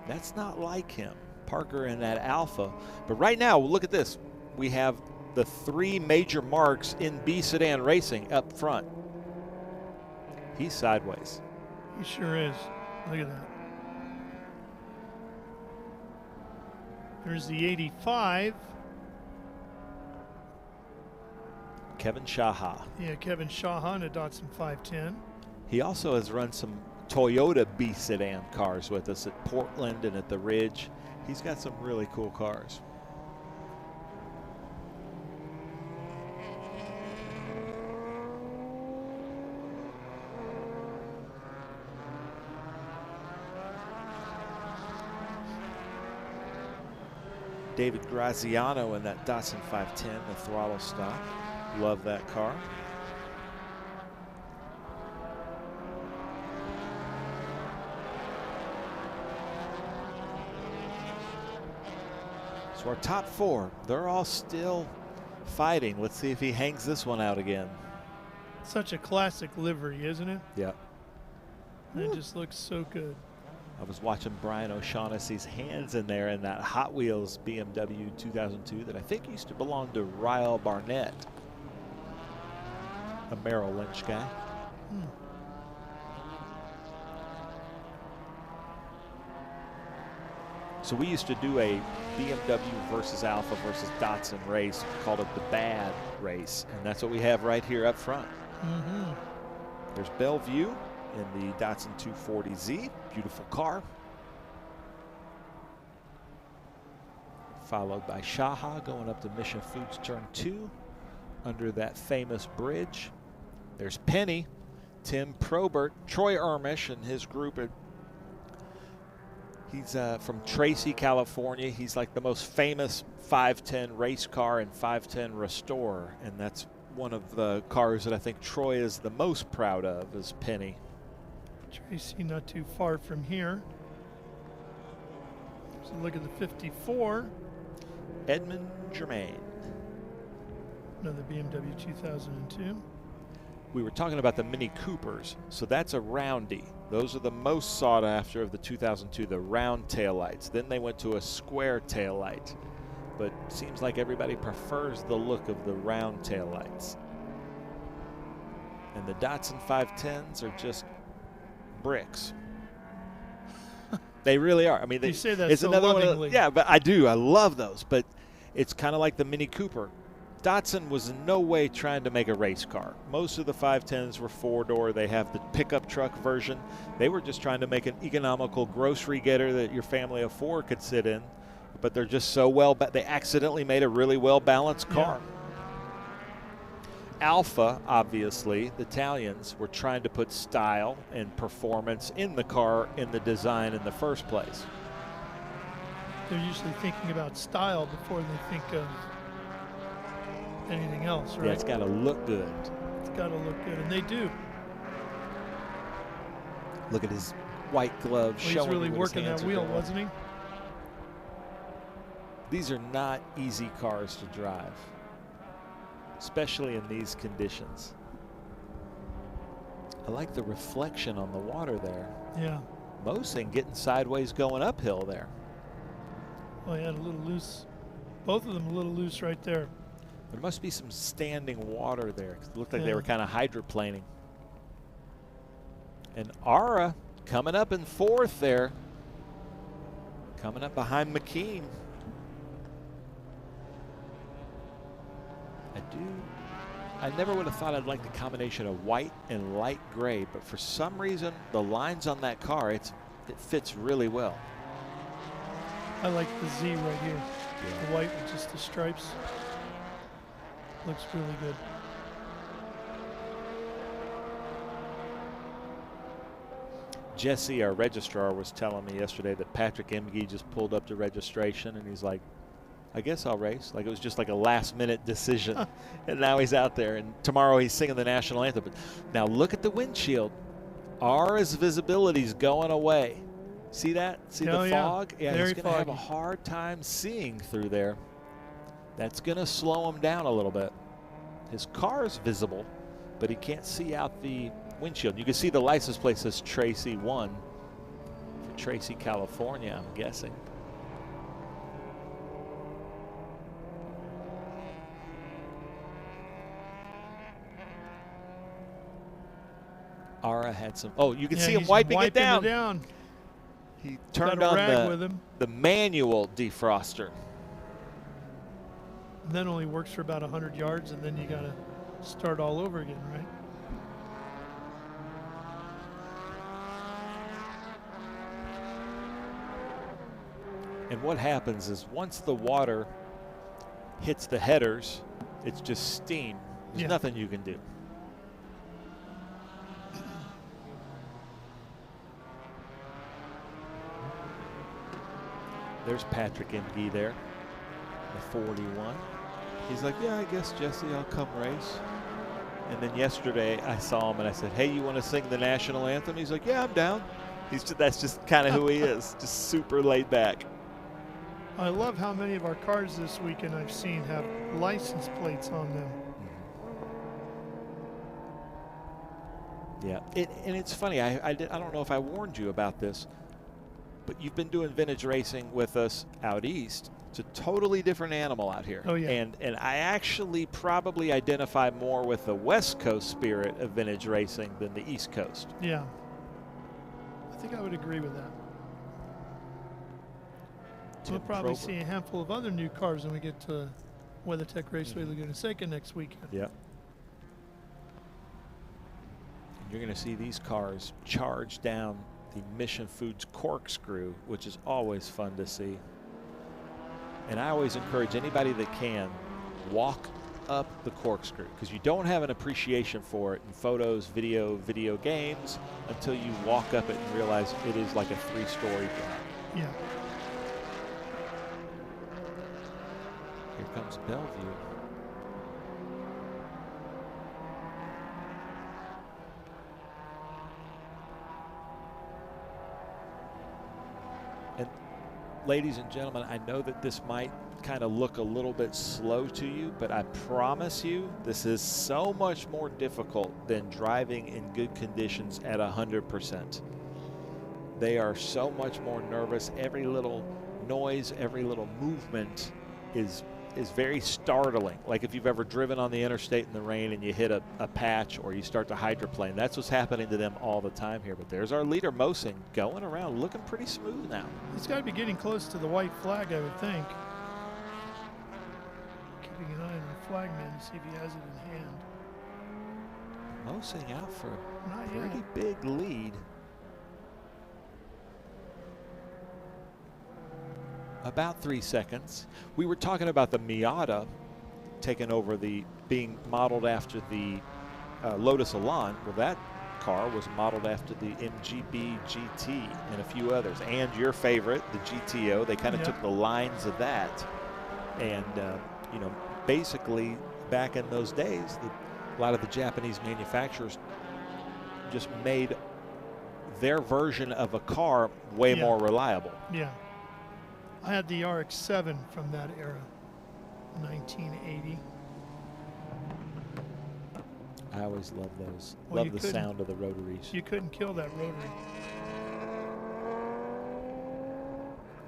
That's not like him. Parker in that Alpha. But right now, look at this. We have the 3 major marks in B sedan racing up front. He's sideways. He sure is. Look at that. There's the 85. Kevin Shaha. Yeah, Kevin Shaha in a Datsun 510. He also has run some Toyota B sedan cars with us at Portland and at the Ridge. He's got some really cool cars. David Graziano in that Datsun 510, the throttle stop. Love that car. So our top 4, they're all still fighting. Let's see if he hangs this one out again. Such a classic livery, isn't it? Yeah. It just looks so good. I was watching Brian O'Shaughnessy's hands in there in that Hot Wheels BMW 2002 that I think used to belong to Ryle Barnett, a Merrill Lynch guy. So we used to do a BMW versus Alpha versus Datsun race, called it the Bad Race, and that's what we have right here up front. There's Bellevue in the Datsun 240Z, beautiful car. Followed by Shaha going up to Mission Foods turn 2 under that famous bridge. There's Penny, Tim Probert, Troy Ermish and his group. He's from Tracy, California. He's like the most famous 510 race car and 510 restorer, and that's one of the cars that I think Troy is the most proud of, is Penny. Tracy not too far from here. So look at the 54. Edmund Germain. Another BMW 2002. We were talking about the Mini Coopers, so that's a roundy. Those are the most sought after of the 2002, the round taillights. Then they went to a square taillight, but seems like everybody prefers the look of the round taillights. And the Datsun 510s are just bricks. They really are. I mean, You say that it's so another lovingly. one. Yeah, but I do. I love those. But it's kind of like the Mini Cooper. Datsun was in no way trying to make a race car. Most of the 510s were four-door. They have the pickup truck version. They were just trying to make an economical grocery getter that your family of four could sit in. But they're just so well, they accidentally made a really well-balanced car. Alfa, obviously, the Italians were trying to put style and performance in the car in the design in the first place. They're usually thinking about style before they think of anything else, right? Yeah, it's got to look good. It's got to look good, and they do. Look at his white gloves Well, showing he's really you what his working hands that are wheel, doing. wasn't he? These are not easy cars to drive, especially in these conditions. I like the reflection on the water there. Yeah. Most thing getting sideways going uphill there. Oh, yeah, a little loose. Both of them a little loose right there. There must be some standing water there. It looked like they Yeah. were kind of hydroplaning. And Ara coming up in fourth there. Coming up behind McKean. I never would have thought I'd like the combination of white and light gray, but for some reason, the lines on that car, it fits really well. I like the Z right here. The white with just the stripes. Looks really good. Jesse, our registrar, was telling me yesterday that Patrick Emge just pulled up to registration, and he's like, I guess I'll race. Like it was just like a last-minute decision. And now he's out there, and tomorrow he's singing the national anthem. But now look at the windshield. Ara's visibility's going away. See that? See the fog? Yeah, Very he's going to have a foggy. hard time seeing through there. That's going to slow him down a little bit. His car's visible, but he can't see out the windshield. You can see the license plate says Tracy 1 for Tracy, California, I'm guessing. Ara had some. Oh, you can see him he's wiping it down. down. He Got turned a on rag with him. the manual defroster. And then only works for about 100 yards, and then you got to start all over again, right? And what happens is once the water hits the headers, it's just steam. There's nothing you can do. There's Patrick Emge there, the 41. He's like, yeah, I guess, Jesse, I'll come race. And then yesterday I saw him and I said, hey, you want to sing the national anthem? He's like, yeah, I'm down. That's just kind of who he is, just super laid back. I love how many of our cars this weekend I've seen have license plates on them. Yeah, and it's funny, I don't know if I warned you about this, but you've been doing vintage racing with us out east. It's a totally different animal out here. Oh, yeah. And I actually probably identify more with the West Coast spirit of vintage racing than the East Coast. Yeah. I think I would agree with that. We'll probably see a handful of other new cars when we get to WeatherTech Raceway Laguna Seca next weekend. Yep. You're going to see these cars charge down the Mission Foods corkscrew, which is always fun to see. And I always encourage anybody that can, walk up the corkscrew, because you don't have an appreciation for it in photos, video games until you walk up it and realize it is like a 3-story drop. Yeah. Here comes Bellevue. ladies and gentlemen, I know that this might kind of look a little bit slow to you, but I promise you this is so much more difficult than driving in good conditions at 100%. They are so much more nervous. Every little noise, every little movement is very startling. Like if you've ever driven on the interstate in the rain and you hit a patch or you start to hydroplane, that's what's happening to them all the time here. But there's our leader, Mosing, going around looking pretty smooth now. He's got to be getting close to the white flag, I would think. Keeping an eye on the flagman to see if he has it in hand. Mosing out for a Not pretty yet. big lead. About 3 seconds. We were talking about the Miata taking over being modeled after the Lotus Elan. Well, that car was modeled after the MGB GT and a few others. And your favorite, the GTO, they kind of took the lines of that. And, you know, basically back in those days, a lot of the Japanese manufacturers just made their version of a car way more reliable. Yeah. I had the RX-7 from that era, 1980. I always love those. Well, love the sound of the rotaries. You couldn't kill that rotary.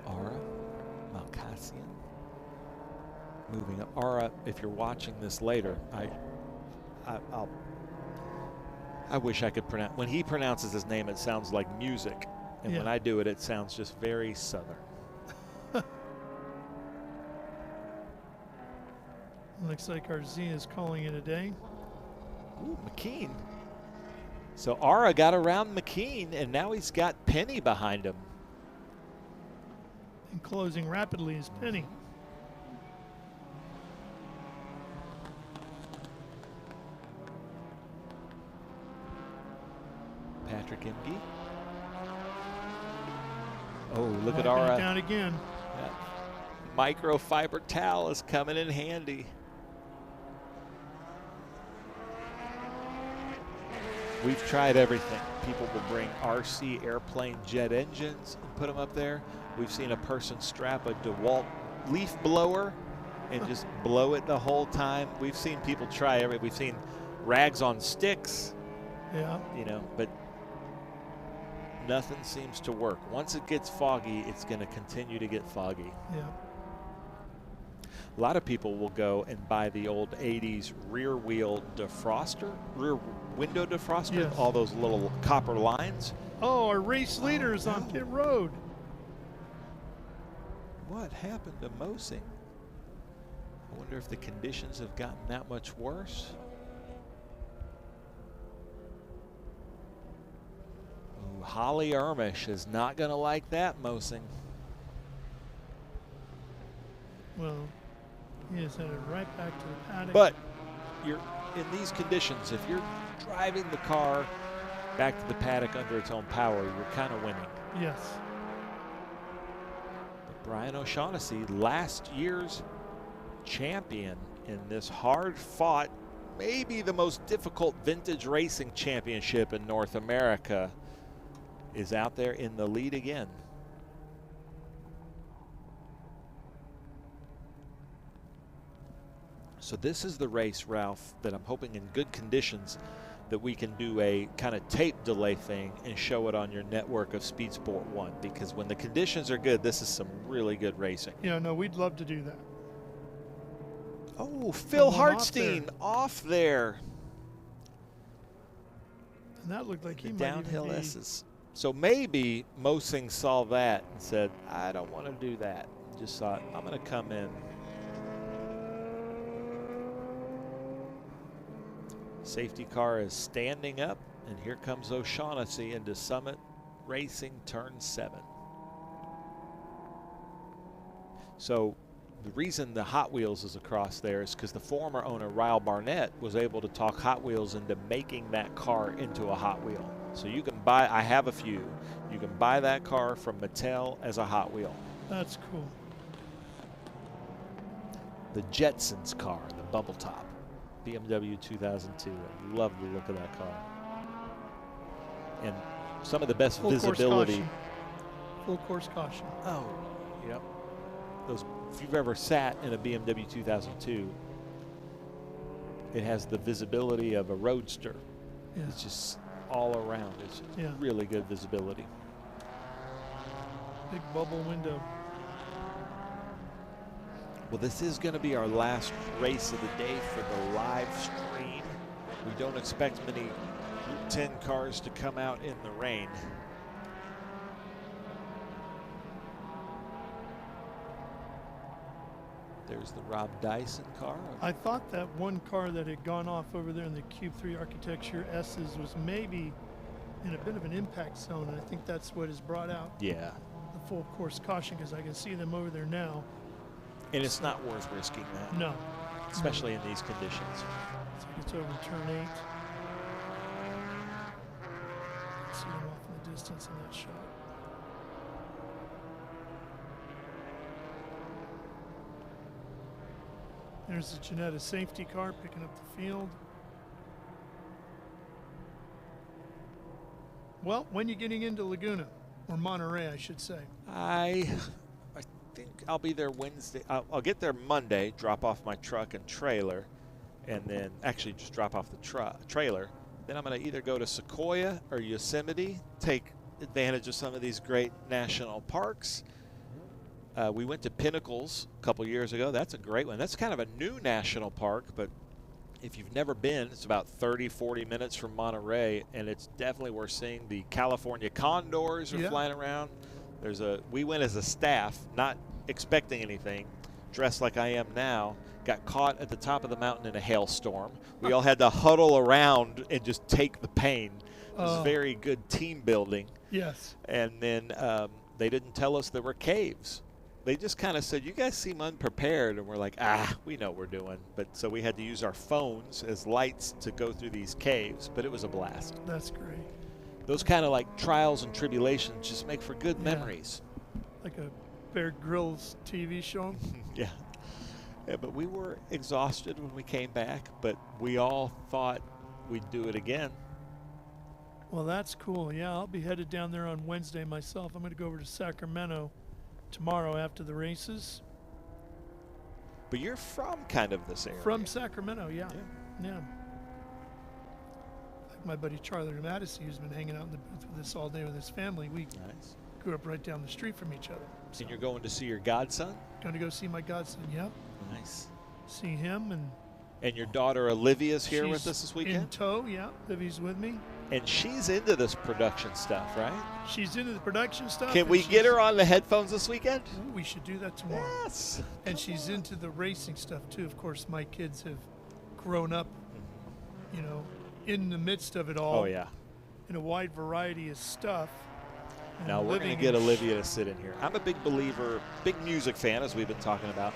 Ara Malkassian moving up. Ara, if you're watching this later, I wish I could pronounce. When he pronounces his name, it sounds like music, and when I do it, it sounds just very southern. Looks like Arzia is calling it a day. Ooh, McKean. So Ara got around McKean, and now he's got Penny behind him. And closing rapidly is Penny. Patrick Imge. Oh, look at Wiping it Ara. down again. That microfiber towel is coming in handy. We've tried everything. People will bring RC airplane jet engines and put them up there. We've seen a person strap a DeWalt leaf blower and just blow it the whole time. We've seen people try everything. We've seen rags on sticks. Yeah. You know, but nothing seems to work. Once it gets foggy, it's going to continue to get foggy. Yeah. A lot of people will go and buy the old 80s rear wheel defroster, rear window defroster, Yes. all those little copper lines. Oh, our race leader is on pit road. What happened to Mosing? I wonder if the conditions have gotten that much worse. Ooh, Holly Ermish is not going to like that, Mosing. Well, he is headed right back to the paddock. But you're in these conditions, if you're driving the car back to the paddock under its own power, you're kind of winning. Yes. But Brian O'Shaughnessy, last year's champion in this hard-fought, maybe the most difficult vintage racing championship in North America, is out there in the lead again. So this is the race, Ralph, that I'm hoping in good conditions that we can do a kind of tape delay thing and show it on your network of Speed Sport 1, because when the conditions are good, this is some really good racing. Yeah, no, we'd love to do that. Oh, Phil Someone Hartstein off there. And that looked like he might Downhill even be. S's. So maybe Mosing saw that and said, I don't want to do that. Just thought, I'm going to come in. Safety car is standing up, and here comes O'Shaughnessy into Summit Racing Turn 7. So the reason the Hot Wheels is across there is because the former owner, Ryle Barnett, was able to talk Hot Wheels into making that car into a Hot Wheel. So you can buy, I have a few, you can buy that car from Mattel as a Hot Wheel. That's cool. The Jetsons car, the bubble top. BMW 2002. I love the look of that car. And some of the best Full visibility. Course caution. Full course caution. Oh, Yep. Those, if you've ever sat in a BMW 2002, it has the visibility of a Roadster. Yeah. It's just all around. It's just really good visibility. Big bubble window. Well, this is going to be our last race of the day for the live stream. We don't expect many Group 10 cars to come out in the rain. There's the Rob Dyson car. I thought that one car that had gone off over there in the Cube 3 Architecture S's was maybe in a bit of an impact zone, and I think that's what has brought out the full course caution, because I can see them over there now. And it's not worth risking that. No. Especially in these conditions. So it's over turn 8. See them off in the distance in that shot. There's the Janetta safety car picking up the field. Well, when you getting into Laguna, or Monterey, I should say? I think I'll be there Wednesday. I'll get there Monday, drop off my truck and trailer, and then actually just drop off the trailer. Then I'm going to either go to Sequoia or Yosemite, take advantage of some of these great national parks. We went to Pinnacles a couple years ago. That's a great one. That's kind of a new national park, but if you've never been, it's about 30-40 minutes from Monterey, and it's definitely worth seeing. The California condors are flying around. We went as a staff, not expecting anything, dressed like I am now, got caught at the top of the mountain in a hailstorm. We all had to huddle around and just take the pain. It was very good team building. Yes. And then they didn't tell us there were caves. They just kind of said, you guys seem unprepared, and we're like, we know what we're doing. But so we had to use our phones as lights to go through these caves, but it was a blast. That's great. Those kind of like trials and tribulations just make for good memories. Like a Bear Grylls TV show. Yeah, but we were exhausted when we came back, but we all thought we'd do it again. Well, that's cool. Yeah, I'll be headed down there on Wednesday myself. I'm going to go over to Sacramento tomorrow after the races. But you're from kind of this area. From Sacramento, yeah. Like my buddy Charlie Ramadisi, who's been hanging out in the booth with us all day with his family. We grew up right down the street from each other. So and you're going to see your godson? Going to go see my godson, yep. Nice. See him. And your daughter Olivia's here with us this weekend? In tow, yeah. Livy's with me. And she's into this production stuff, right? She's into the production stuff. Can we get her on the headphones this weekend? Ooh, we should do that tomorrow. Yes. And she's into the racing stuff too. Of course, my kids have grown up, you know, in the midst of it all. Oh, yeah. In a wide variety of stuff. Now we're going to get Olivia to sit in here. I'm a big believer, big music fan, as we've been talking about.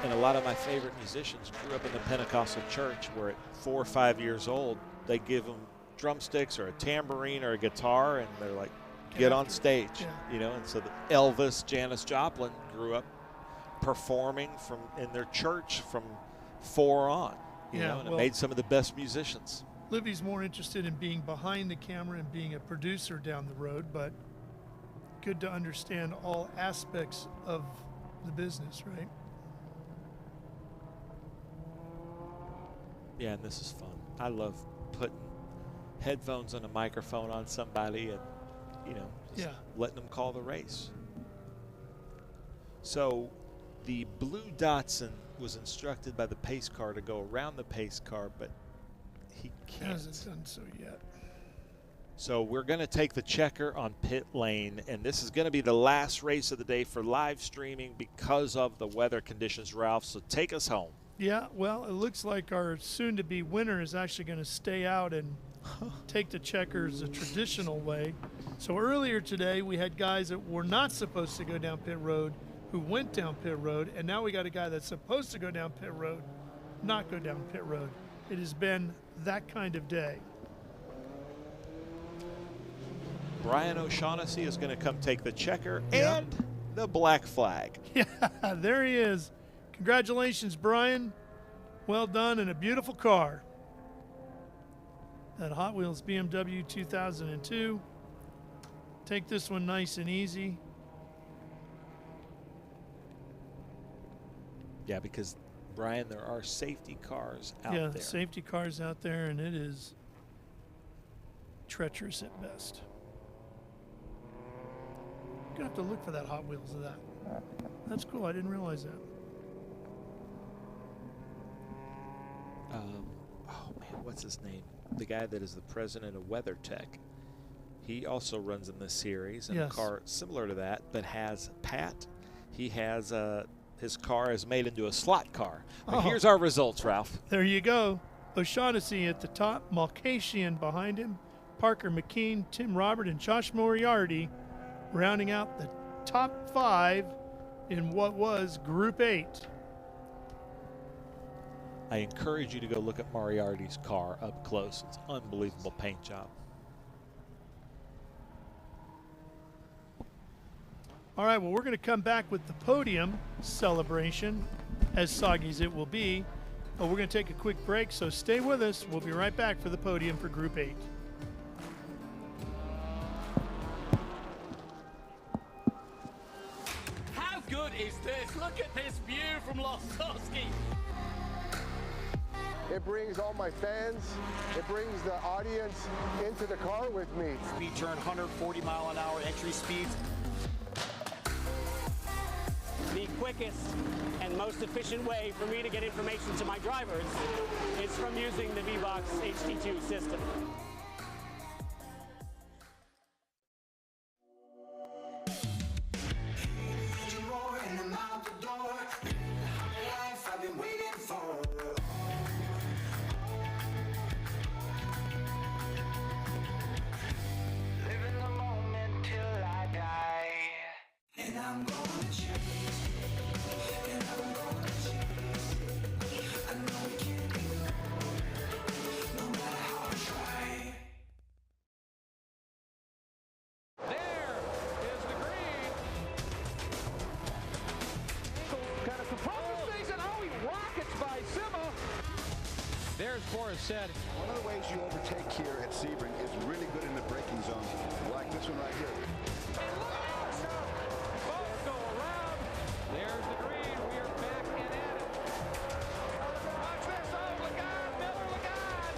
And a lot of my favorite musicians grew up in the Pentecostal church, where at 4 or 5 years old, they give them drumsticks or a tambourine or a guitar, and they're like, get on stage, you know. And so Elvis, Janis Joplin grew up performing in their church from 4 on, you know, and it made some of the best musicians. Livy's more interested in being behind the camera and being a producer down the road, but good to understand all aspects of the business, right? Yeah, and this is fun. I love putting headphones and a microphone on somebody and, you know, just letting them call the race. So the blue Datsun was instructed by the pace car to go around the pace car, but he can't. Hasn't done so yet. So we're going to take the checker on pit lane, and this is going to be the last race of the day for live streaming because of the weather conditions, Ralph. So take us home. Yeah, well, it looks like our soon-to-be winner is actually going to stay out and take the checkers the traditional way. So earlier today, we had guys that were not supposed to go down pit road who went down pit road, and now we got a guy that's supposed to go down pit road, not go down pit road. It has been that kind of day. Brian O'Shaughnessy is going to come take the checker and the black flag. Yeah, there he is. Congratulations, Brian. Well done, and a beautiful car. That Hot Wheels BMW 2002. Take this one nice and easy. Yeah, because, Brian, there are safety cars out yeah, there. safety cars out there, and it is treacherous at best. You're going to have to look for that Hot Wheels of that. That's cool. I didn't realize that. Oh, man, what's his name? The guy that is the president of WeatherTech. He also runs in this series, and Yes. a car similar to that, but has Pat. He has his car is made into a slot car. Oh. Here's our results, Ralph. There you go. O'Shaughnessy at the top, Malkasian behind him, Parker McKean, Tim Robert, and Josh Moriarty rounding out the top 5 in what was Group 8. I encourage you to go look at Moriarty's car up close. It's an unbelievable paint job. All right, well, we're going to come back with the podium celebration, as soggy as it will be. But we're going to take a quick break, so stay with us. We'll be right back for the podium for Group 8. How good is this? Look at this view from Losowski. It brings all my fans, it brings the audience into the car with me. Speed turn 140-mile-an-hour entry speeds. The quickest and most efficient way for me to get information to my drivers is from using the VBox HD2 system. There's Boris said. One of the ways you overtake here at Sebring is really good in the braking zone, like this one right here. Both go around. There's the green. We are back and at it. Watch this. Oh, look out, Miller, look out.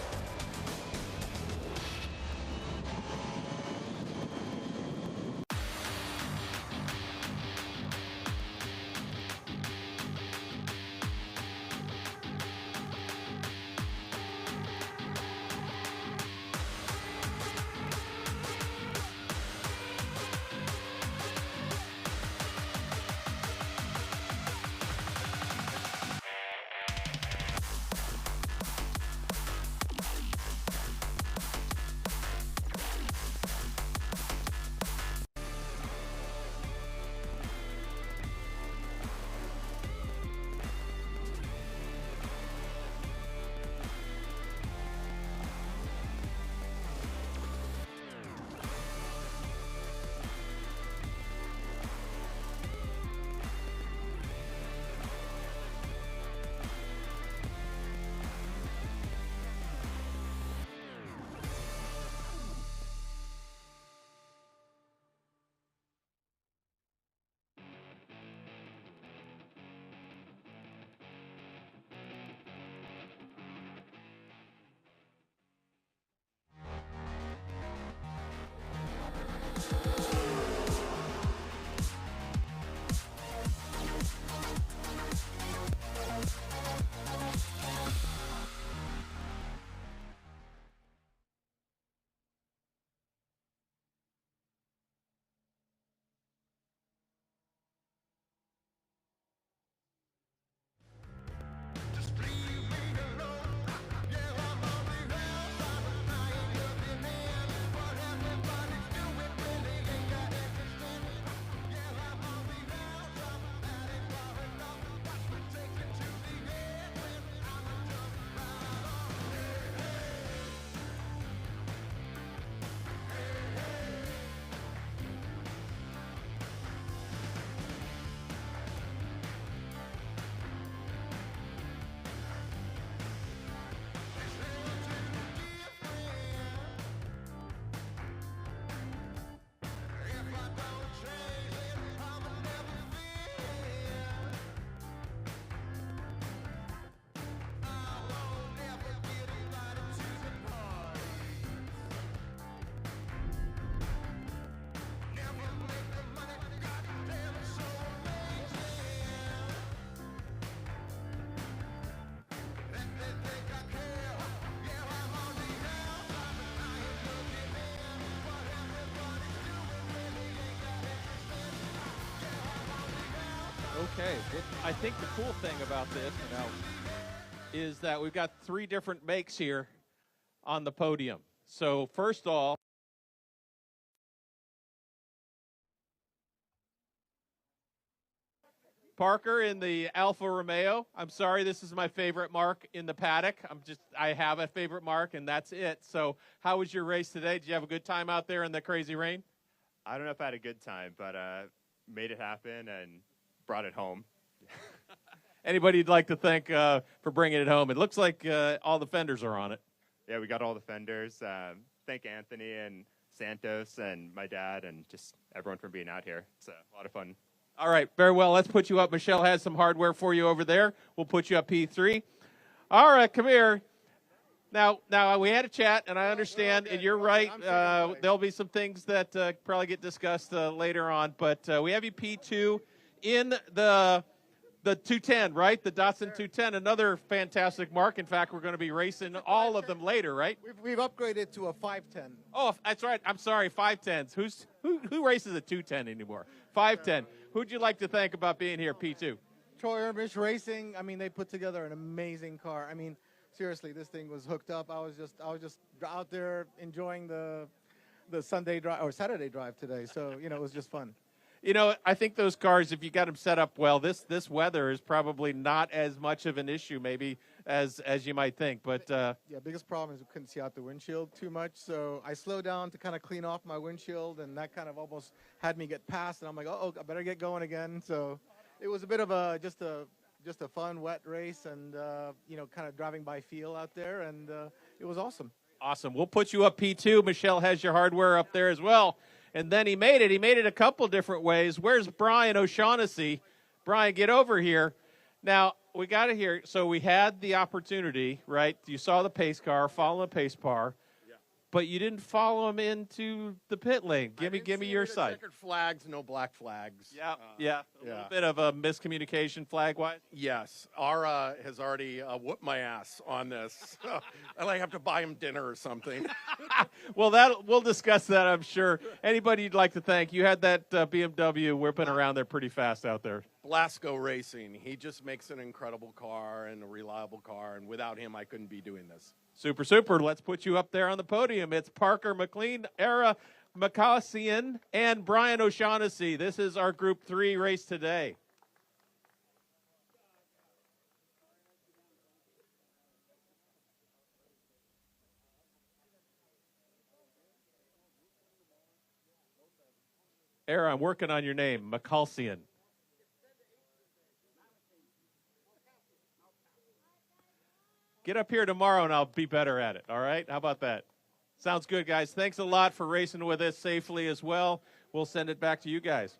Okay. I think the cool thing about this, is that we've got 3 different makes here on the podium. So first off, Parker in the Alfa Romeo. I'm sorry, this is my favorite mark in the paddock. I have a favorite mark, and that's it. So how was your race today? Did you have a good time out there in the crazy rain? I don't know if I had a good time, but made it happen and brought it home. Anybody you'd like to thank for bringing it home? It looks like all the fenders are on it. Yeah, we got all the fenders. Thank Anthony and Santos and my dad and just everyone for being out here. It's a lot of fun. All right, very well. Let's put you up. Michelle has some hardware for you over there. We'll put you up P3. All right, come here. Now we had a chat, and I understand, and you're right. There'll be some things that probably get discussed later on, but we have you P2 in the 210, right? The Datsun 210, another fantastic mark. In fact, we're going to be racing all of them later, right? We've upgraded to a 510. Oh, that's right. I'm sorry, 510s. Who races a 210 anymore? 510. Who'd you like to thank about being here, P2? Troy Ermish Racing. I mean, they put together an amazing car. I mean, seriously, this thing was hooked up. I was just out there enjoying the Sunday drive or Saturday drive today. So, it was just fun. I think those cars, if you got them set up well, this weather is probably not as much of an issue maybe as you might think. But yeah, biggest problem is we couldn't see out the windshield too much. So I slowed down to kind of clean off my windshield, and that kind of almost had me get past. And I'm like, oh, I better get going again. So it was a bit of just a fun wet race, and kind of driving by feel out there, and it was awesome. Awesome. We'll put you up P2. Michelle has your hardware up there as well. And then he made it. He made it a couple different ways. Where's Brian O'Shaughnessy? Brian, get over here. Now, we got to hear. So we had the opportunity, right? You saw the pace car, follow the pace car, but you didn't follow him into the pit lane. Give me your side. Checkered flags, no black flags. Yeah, a little bit of a miscommunication flag-wise. Yes, Ara has already whooped my ass on this. I have to buy him dinner or something. Well, we'll discuss that, I'm sure. Anybody you'd like to thank? You had that BMW whipping around there pretty fast out there. Blasco Racing. He just makes an incredible car and a reliable car, and without him, I couldn't be doing this. Super, super. Let's put you up there on the podium. It's Parker McLean, Era Makassian, and Brian O'Shaughnessy. This is our Group 3 race today. Era, I'm working on your name, Makassian. Get up here tomorrow, and I'll be better at it, all right? How about that? Sounds good, guys. Thanks a lot for racing with us safely as well. We'll send it back to you guys.